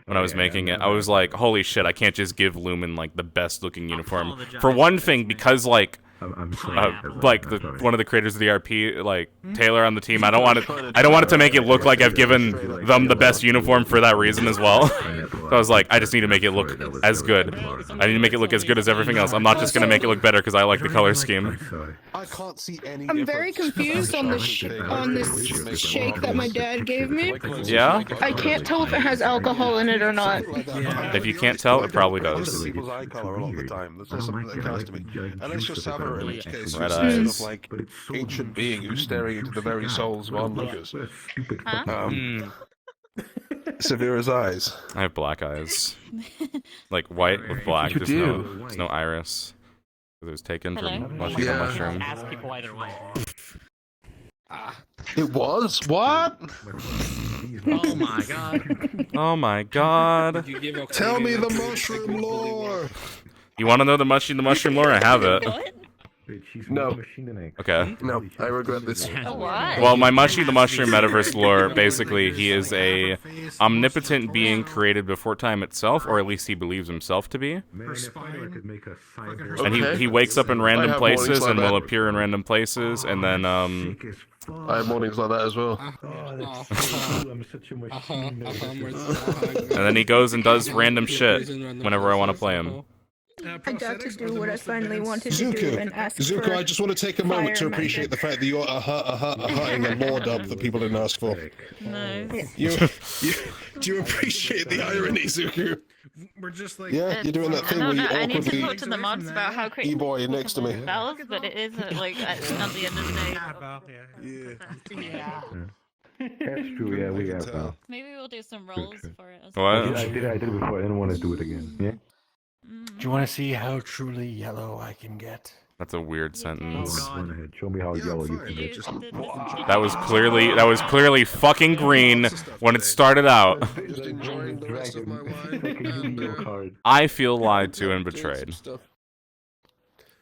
A: when I was making it. I was like, holy shit, I can't just give Lumen like the best looking uniform. For one thing, because like one of the creators of the RP, like Taylor on the team, I don't want it to make it look like I've given them the best uniform for that reason as well. So I was like, I just need to make it look as good. I need to make it look as good as everything else. I'm not just gonna make it look better because I like the color scheme.
O: I can't see any.
H: I'm very confused on this shake that my dad gave me.
A: Yeah?
H: I can't tell if it has alcohol in it or not.
A: If you can't tell, it probably does.
O: People's eye color a lot of the time. That's not something that occurs to me. Unless you're Savara, in which case
A: Red
O: you're sort
A: eyes.
O: of like ancient being who's staring into the very souls of onlookers. Severa's eyes.
A: I have black eyes. Like white with black.
O: You
A: There's no iris. It was taken from mushroom.
C: Ask people either way.
O: It was? What?
G: Oh my god.
A: Oh my god.
O: Tell me the mushroom lore.
A: You want to know the mushroom lore? I have it.
O: No.
A: Okay.
O: No, I regret this.
A: Well, my Mushy the Mushroom metaverse lore, basically, he is a omnipotent being created before time itself, or at least he believes himself to be. And he wakes up in random places and will appear in random places, and then
O: I have mornings like that as well.
A: And then he goes and does random shit whenever I want to play him.
H: I got to do what I finally wanted to do and ask
O: Zuko,
H: for
O: I just want to take a moment to appreciate the fact that you're in a lore dub that people didn't ask for.
F: No.
O: Do you appreciate the irony, Zuko?
L: We're just like
O: you're doing that thing where you
F: I need to
O: awkwardly
F: talk to the mods about how crazy
O: e-boy next to me.
F: spells, but it is like at the end of the day.
L: Yeah.
E: That's true, yeah, we have now.
F: Maybe we'll do some rolls for it. As
A: What?
F: well.
E: I did it before, I didn't want to do it again, yeah?
B: Do you want to see how truly yellow I can get?
A: That's a weird sentence.
E: Go on ahead, show me how yellow you can get.
A: That was clearly fucking green when it started out. I feel lied to and betrayed.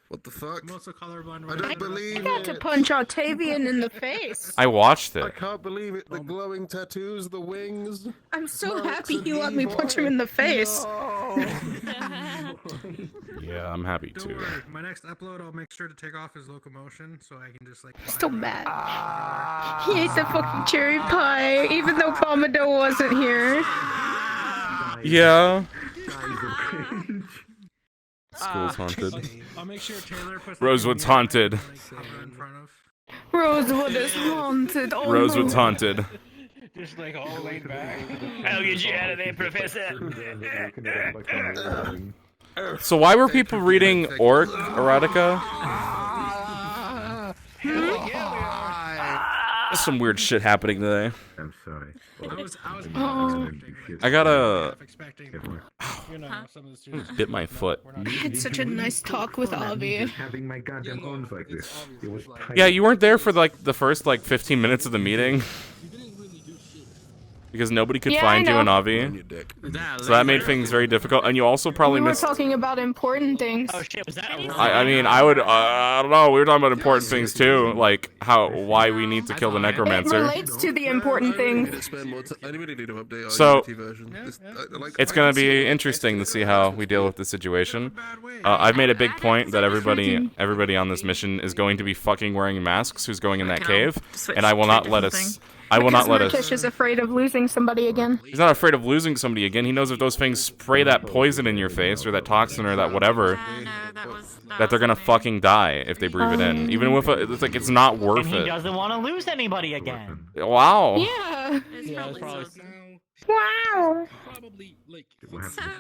O: What the fuck?
L: I'm also colorblind.
O: I don't believe
H: I got to punch Octavian in the face.
A: I watched
O: I
A: it.
O: can't believe it. The glowing tattoos, the wings.
H: I'm so happy you let me punch him in the face.
A: Yeah, I'm happy
L: Don't
A: too.
L: worry, my next upload, I'll make sure to take off his locomotion so I can just like.
H: I'm still mad. He ate the fucking cherry pie, even though Pomado wasn't here.
A: Yeah. School's haunted.
L: I'll make sure Taylor puts
A: Rosewood's haunted.
H: Rosewood is haunted. Oh,
A: Rosewood's
H: no.
A: haunted.
O: Just like all laid back.
C: I'll get you out of there, Professor.
A: So why were people reading orc erotica? There's some weird shit happening today.
E: I'm sorry.
A: I gotta
L: Huh?
A: bit my foot.
H: I had such a nice talk with Avi.
E: Having my goddamn arms like this. It was
A: Yeah, you weren't there for like the first 15 minutes of the meeting. Because nobody could
H: Yeah,
A: find
H: I
A: you in
H: know.
A: Avi. So that made things very difficult. And you also probably
H: We were
A: missed...
H: talking about important things.
C: Oh shit, was that a
A: I mean, I would... I don't know. We were talking about important things too. Like why we need to kill the
H: It
A: necromancer.
H: relates to the important things.
A: So, it's going to be interesting to see how we deal with the situation. I've made a big point that everybody on this mission is going to be fucking wearing masks who's going in that cave, and I will not let us...
H: Murtesh is afraid of losing somebody again.
A: He's not afraid of losing somebody again. He knows if those things spray that poison in your face, or that toxin, or that whatever, that they're gonna fucking die if they breathe it in. Even with it's like, it's not worth
C: And he
A: it.
C: doesn't want to lose anybody again.
A: Wow.
H: Yeah.
C: It's probably
H: Wow.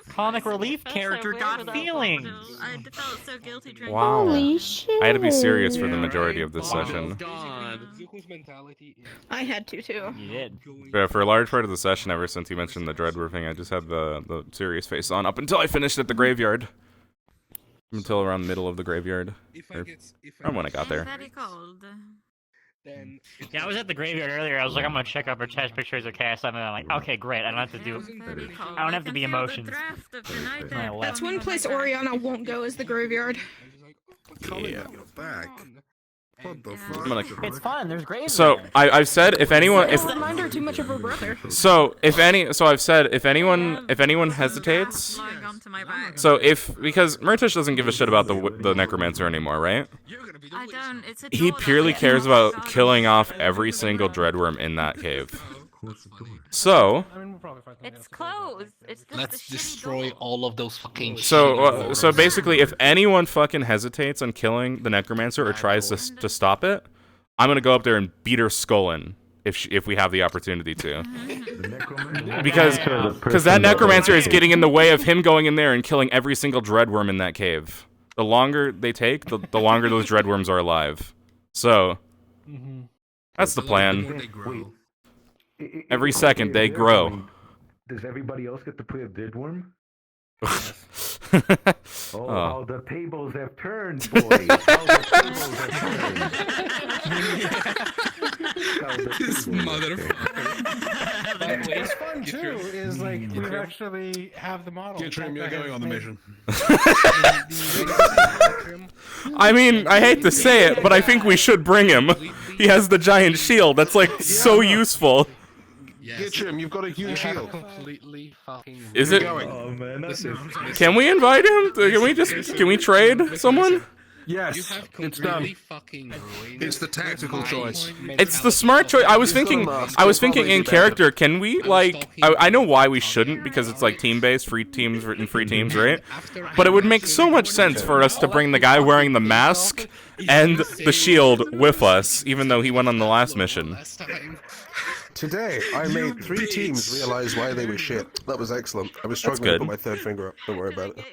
C: comic relief character got feelings.
F: I felt so guilty drinking.
A: Wow.
H: Holy shit.
A: I had to be serious for the majority of this session.
H: I had to too.
C: You did.
A: For a large part of the session, ever since he mentioned the dread roofing, I just had the serious face on up until I finished at the graveyard. Until around the middle of the graveyard. Or when I got there.
F: Very cold.
C: Yeah, I was at the graveyard earlier. I was like, I'm gonna check up her chest pictures of Cass, and then I'm like, okay, great. I don't have to do. I don't have to be emotions.
H: That's one place Oriana won't go is the graveyard.
A: Yeah.
R: What the
A: I'm gonna-
C: It's fun. There's graves.
A: So I've said if anyone if
H: Reminder, too much of her brother.
A: so I've said if anyone hesitates. So because Murtesh doesn't give a shit about the necromancer anymore, right?
F: I don't. It's a
A: He
F: door
A: purely
F: that
A: cares
F: unlocks
A: about
F: out
A: killing
F: of
A: off
F: the
A: every
F: door.
A: single dreadworm in that cave. So
F: It's closed. It's just
D: Let's
F: a shitty
D: destroy
F: door.
D: all of those fucking.
A: so basically, if anyone fucking hesitates on killing the necromancer or tries to stop it, I'm gonna go up there and beat her skull in if we have the opportunity to. Because that necromancer is getting in the way of him going in there and killing every single dreadworm in that cave. The longer they take, the longer those dreadworms are alive. So that's the plan. Every second they grow.
E: Does everybody else get to play a deadworm?
A: Oh.
E: How the tables have turned, boys! How the tables have turned!
R: This motherfucker.
B: What's fun too is like we actually have the model.
R: Get Trim, you're going on the mission.
A: I mean, I hate to say it, but I think we should bring him. He has the giant shield. That's like so useful.
O: Get Trim, you've got a huge shield.
D: Completely fucking.
A: Is it?
E: Oh man, that's
A: Can we invite him? Can we trade someone?
R: Yes, it's done. It's the tactical choice.
A: It's the smart choice. I was thinking in character. Can we like? I know why we shouldn't because it's like team-based, free teams, right? But it would make so much sense for us to bring the guy wearing the mask and the shield with us, even though he went on the last mission.
O: Today, I made 3 teams realize why they were shit. That was excellent. I was struggling to
A: good.
O: put my third finger up. Don't worry about it.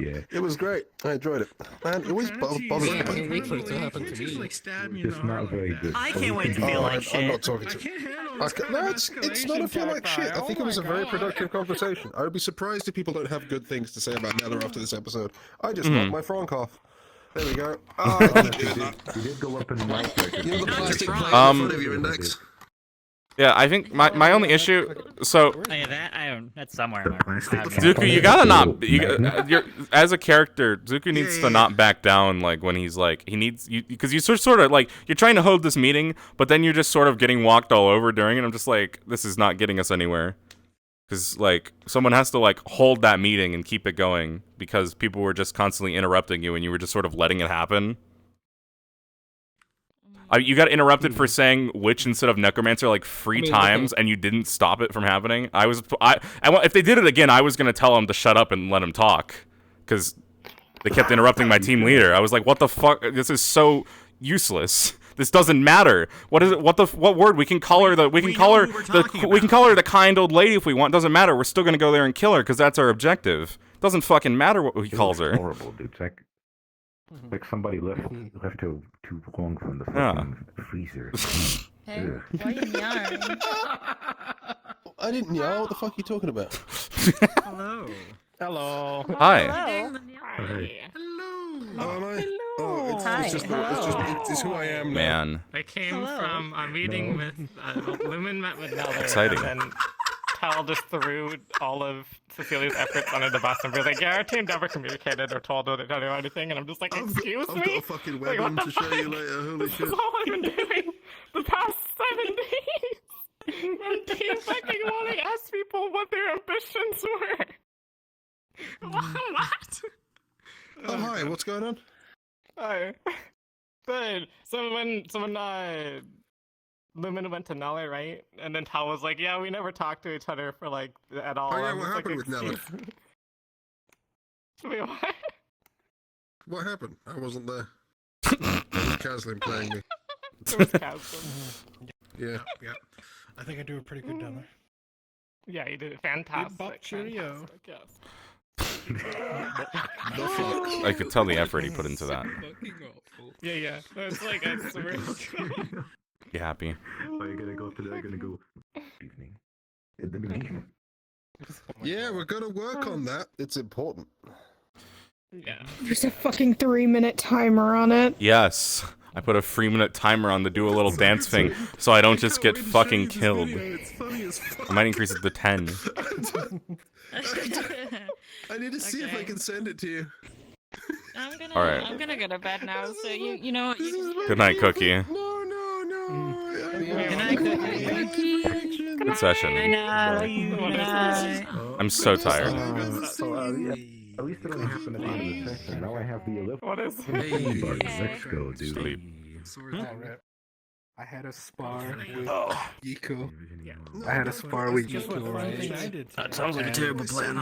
E: Yeah.
O: It was great. I enjoyed it. Man, it always bothers me.
R: I can't wait for it to happen to me.
E: It's not very good.
C: I can't wait to feel like shit.
O: I'm not talking to you. No, it's not a feel like shit. I think it was a very productive conversation. I would be surprised if people don't have good things to say about Nether after this episode. I just knocked my Frank off. There we go. Oh,
E: You did go up in the mouth like
R: You know the plastic plate in front of your index?
A: Yeah, I think my only issue. So
C: Oh, yeah, that I don't. That's somewhere.
A: Zuko, you gotta not. You're as a character. Zuko needs to not back down. Like when he's like he needs you because you sort of like you're trying to hold this meeting, but then you're just sort of getting walked all over during it. I'm just like this is not getting us anywhere. Because like someone has to like hold that meeting and keep it going because people were just constantly interrupting you and you were just sort of letting it happen. You got interrupted for saying witch instead of necromancer like 3 times, and you didn't stop it from happening. If they did it again, I was gonna tell them to shut up and let him talk, because they kept interrupting my team leader. I was like, "What the fuck? This is so useless. This doesn't matter. What is it? What word? We can call her the kind old lady if we want. Doesn't matter. We're still gonna go there and kill her because that's our objective. Doesn't fucking matter what he calls her.
E: Horrible, dude. It's like somebody left her too long from the fucking freezer.
F: Hey,
E: Ugh.
F: why are you meowing?
O: I didn't know. What the fuck are you talking about?
M: Hello. Hello.
A: Hi.
R: It's who I am now.
A: Man.
M: I came from a meeting with Lumen met with Nelder.
A: Exciting.
M: And then Tal just threw all of Cecilia's efforts under the bus and be like, yeah, our team never communicated or told her or anything. And I'm just like, excuse me?
R: I've got a fucking
M: Like,
R: weapon
M: what
R: to
M: the
R: show you
M: fuck?
R: later. Holy
M: This
R: shit.
M: is all I've been doing the past 7 days. And team fucking want to ask people what their ambitions were. What?
O: Oh, hi. What's going on?
M: Hi. Good. So when Lumen went to Nelly, right? And then Tal was like, yeah, we never talked to each other for like at all.
R: Oh, yeah,
M: I was
R: what
M: like,
R: happened with Nelly?
M: "Excuse me." Wait, what?
R: What happened? I wasn't there. It was Kaslin playing me.
M: It was Kaslin.
R: Yeah.
B: Yeah. I think I do a pretty good down there.
M: Yeah, you did it fantastic.
B: Cheerio.
M: Fantastic, yes.
A: I could tell the effort he put into that.
M: Yeah. It's like it's really good.
A: You happy?
E: Are you gonna go to that? Gonna go evening. In the meeting.
R: Yeah, we're gonna work on that.
O: It's important.
M: Yeah.
H: There's a fucking 3-minute timer on it.
A: Yes. I put a 3-minute timer on to do a little dance thing so I don't just get fucking killed. I might increase it to 10.
R: I need to see if I can send it to you.
A: All right.
F: I'm gonna go to bed now. So you know what?
A: Good night, Cookie.
R: No, no, no.
F: Good night, Cookie.
A: Good session. I'm so tired.
E: At least it only happened at the end of the session. Now I have the Olympics.
M: What is
E: Let's go, dude.
A: Sleep.
D: I had a spar with Yiko. I had a spar with Yiko, right?
R: That sounds like a terrible plan.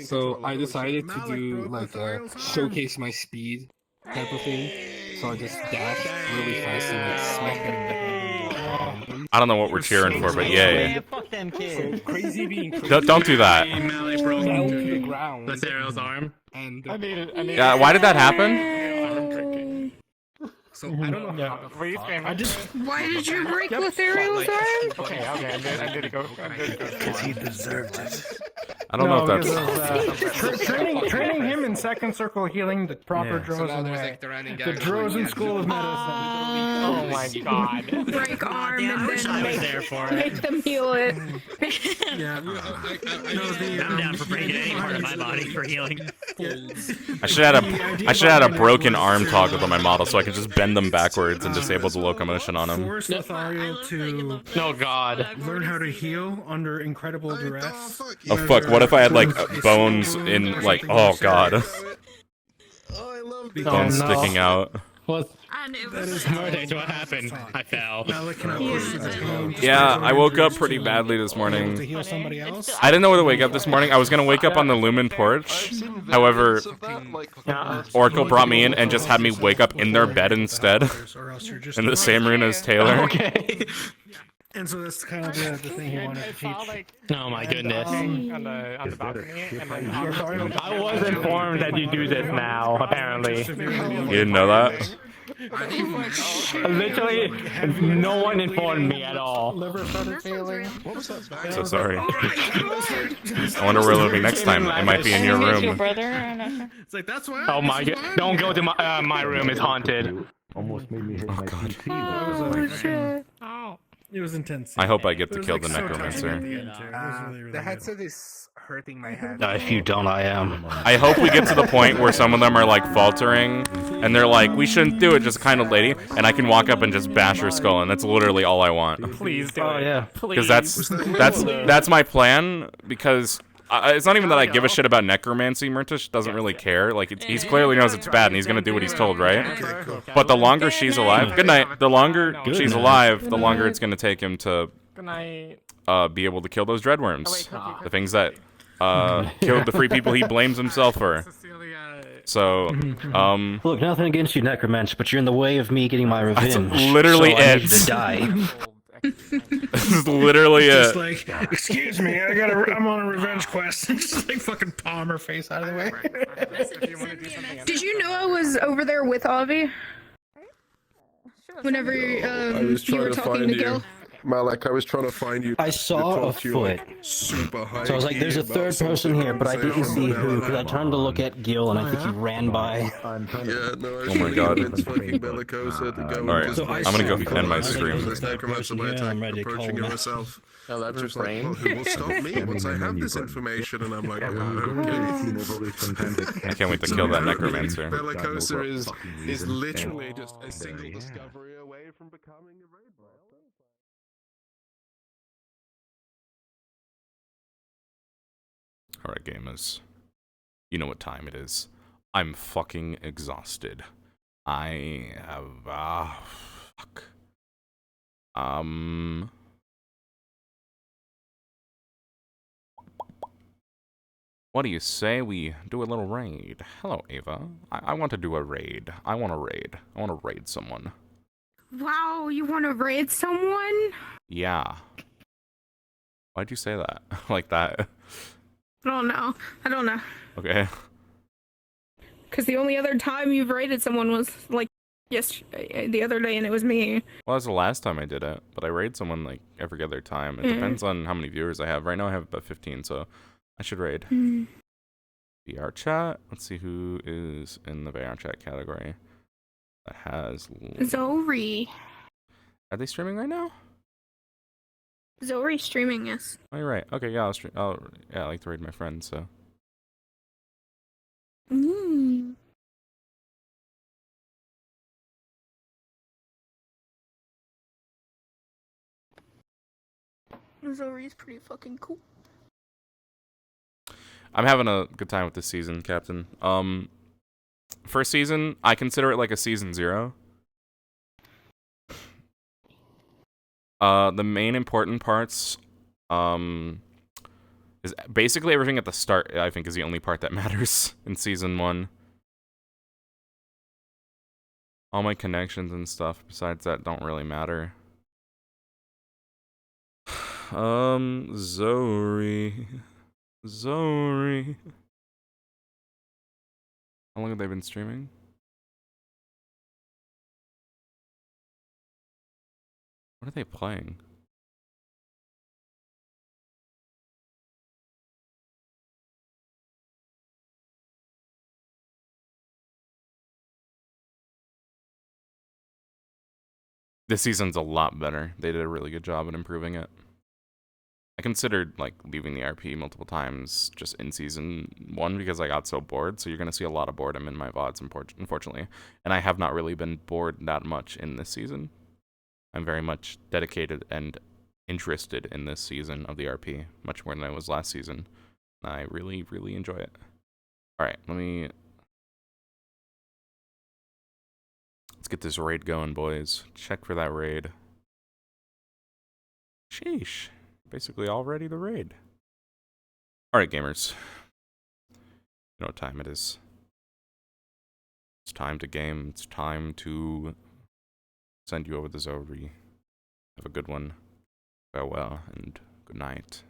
D: So I decided to do like a showcase my speed type of thing. So I just dashed really fast and like smacked him in the head.
A: I don't know what we're cheering for, but yay.
C: Fuck them kids.
D: Crazy being crazy.
A: Don't do that.
R: That's Arrow's arm.
D: And
A: Yeah, why did that happen?
D: So I don't know how
M: I just.
H: Why did you break Lothario's arm?
M: Okay, I did go.
R: Because he deserved it.
A: I don't know if that's.
B: Training him in second circle healing the proper Drozen way. The Drozen school of medicine.
M: Oh my god.
H: Break arm and then
G: I was there for it.
H: make them heal it.
G: I'm down for breaking any part of my body for healing.
A: I should have had a broken arm toggle on my model so I could just bend them backwards and disable the locomotion on them.
B: Force Lothario to
M: Oh god.
B: learn how to heal under incredible duress.
A: Oh fuck! What if I had like bones in like? Oh god. Bones sticking out.
M: What?
G: Murdered, what happened? I fell.
A: Yeah, I woke up pretty badly this morning.
B: To heal somebody else.
A: I didn't know where to wake up this morning. I was gonna wake up on the Lumen porch. However, Oracle brought me in and just had me wake up in their bed instead, in the same room as Taylor.
M: Okay.
B: And so that's kind of the thing he wanted to teach.
G: Oh my goodness.
M: On the balcony, and then I was informed that you do this now. Apparently.
A: You didn't know that?
M: Literally, no one informed me at all.
B: Liver started failing.
A: So sorry. I wonder where it'll be next time. It might be in your room.
B: It's like that's why.
M: Oh my god! Don't go to my room. It's haunted.
E: Almost made me hit my PT.
H: Oh.
B: It was intense.
A: I hope I get to
B: It was,
A: kill
B: like,
A: the
B: so
A: necromancer.
B: touching at the end, too. It was really, really
D: The
B: good.
D: headset is hurting my head.
R: If you don't, I am.
A: I hope we get to the point where some of them are like faltering and they're like, we shouldn't do it, just kind of lady, and I can walk up and just bash her skull, and that's literally all I want.
M: Please do it.
R: Yeah.
A: Because that's my plan. Because it's not even that I give a shit about necromancy. Murtesh doesn't really care. Like he's clearly knows it's bad, and he's gonna do what he's told, right? But the longer she's alive, good night. The longer she's alive, the longer it's gonna take him to
M: Good night.
A: be able to kill those dreadworms, the things that killed the free people he blames himself for. So,
R: Look, nothing against you, Necromancer, but you're in the way of me getting my revenge.
A: That's literally
R: so I need
A: it.
R: you to die.
A: This is literally
B: Just
A: it.
B: like, excuse me, I'm on a revenge quest. Just like fucking palm her face out of the way.
H: Did you know I was over there with Avi? Whenever
U: I
H: you
U: was trying
H: were
U: to
H: talking
U: find
H: to
U: you.
H: Gil?
U: Malak, I was trying to find you.
R: I saw a
U: to talk to you, like,
R: foot.
U: super high
R: So I was like, there's a
U: key
R: third
U: about
R: person here, but I
U: something,
R: didn't
U: say,
R: see
U: oh,
R: who,
U: no,
R: because I turned to look at Gil, and I think he ran by.
U: Yeah, no, I was
A: Oh my god.
U: It's fucking bellicosa to go
A: Alright,
U: and just
A: I'm gonna go end my stream.
U: This necromancer by attack, approaching it myself.
M: Oh, that's your
U: Just like,
M: brain.
U: well, who will stop me once I have this information? And I'm like, okay.
A: I can't wait to kill that necromancer.
U: Bellicosa is literally just a single discovery away from becoming a raid boss.
A: Alright, gamers. You know what time it is. I'm fucking exhausted. I have fuck. What do you say we do a little raid? Hello, Ava. I want to do a raid. I want to raid. I want to raid someone.
H: Wow, you want to raid someone?
A: Yeah. Why'd you say that? Like that?
H: I don't know.
A: Okay.
H: Because the only other time you've raided someone was like the other day, and it was me.
A: Well, that's the last time I did it, but I raid someone like every other time. It depends on how many viewers I have. Right now I have about 15, so I should raid. VR chat. Let's see who is in the VR chat category. That has...
H: Zori.
A: Are they streaming right now?
H: Zori streaming, yes.
A: Oh, you're right. Okay, yeah, I'll stream. Yeah, I like to raid my friends, so...
H: Zori's pretty fucking cool.
A: I'm having a good time with this season, Captain. First season, I consider it like a season 0. The main important parts, is basically everything at the start, I think, is the only part that matters in season 1. All my connections and stuff besides that don't really matter. Zori. How long have they been streaming? What are they playing? This season's a lot better. They did a really good job at improving it. I considered like leaving the RP multiple times just in season 1 because I got so bored. So you're gonna see a lot of boredom in my VODs, unfortunately. And I have not really been bored that much in this season. I'm very much dedicated and interested in this season of the RP, much more than I was last season. I really, really enjoy it. Alright, let's get this raid going, boys. Check for that raid. Sheesh. Basically all ready to raid. Alright, gamers. You know what time it is. It's time to game. It's time to send you over the Zori. Have a good one. Farewell and good night.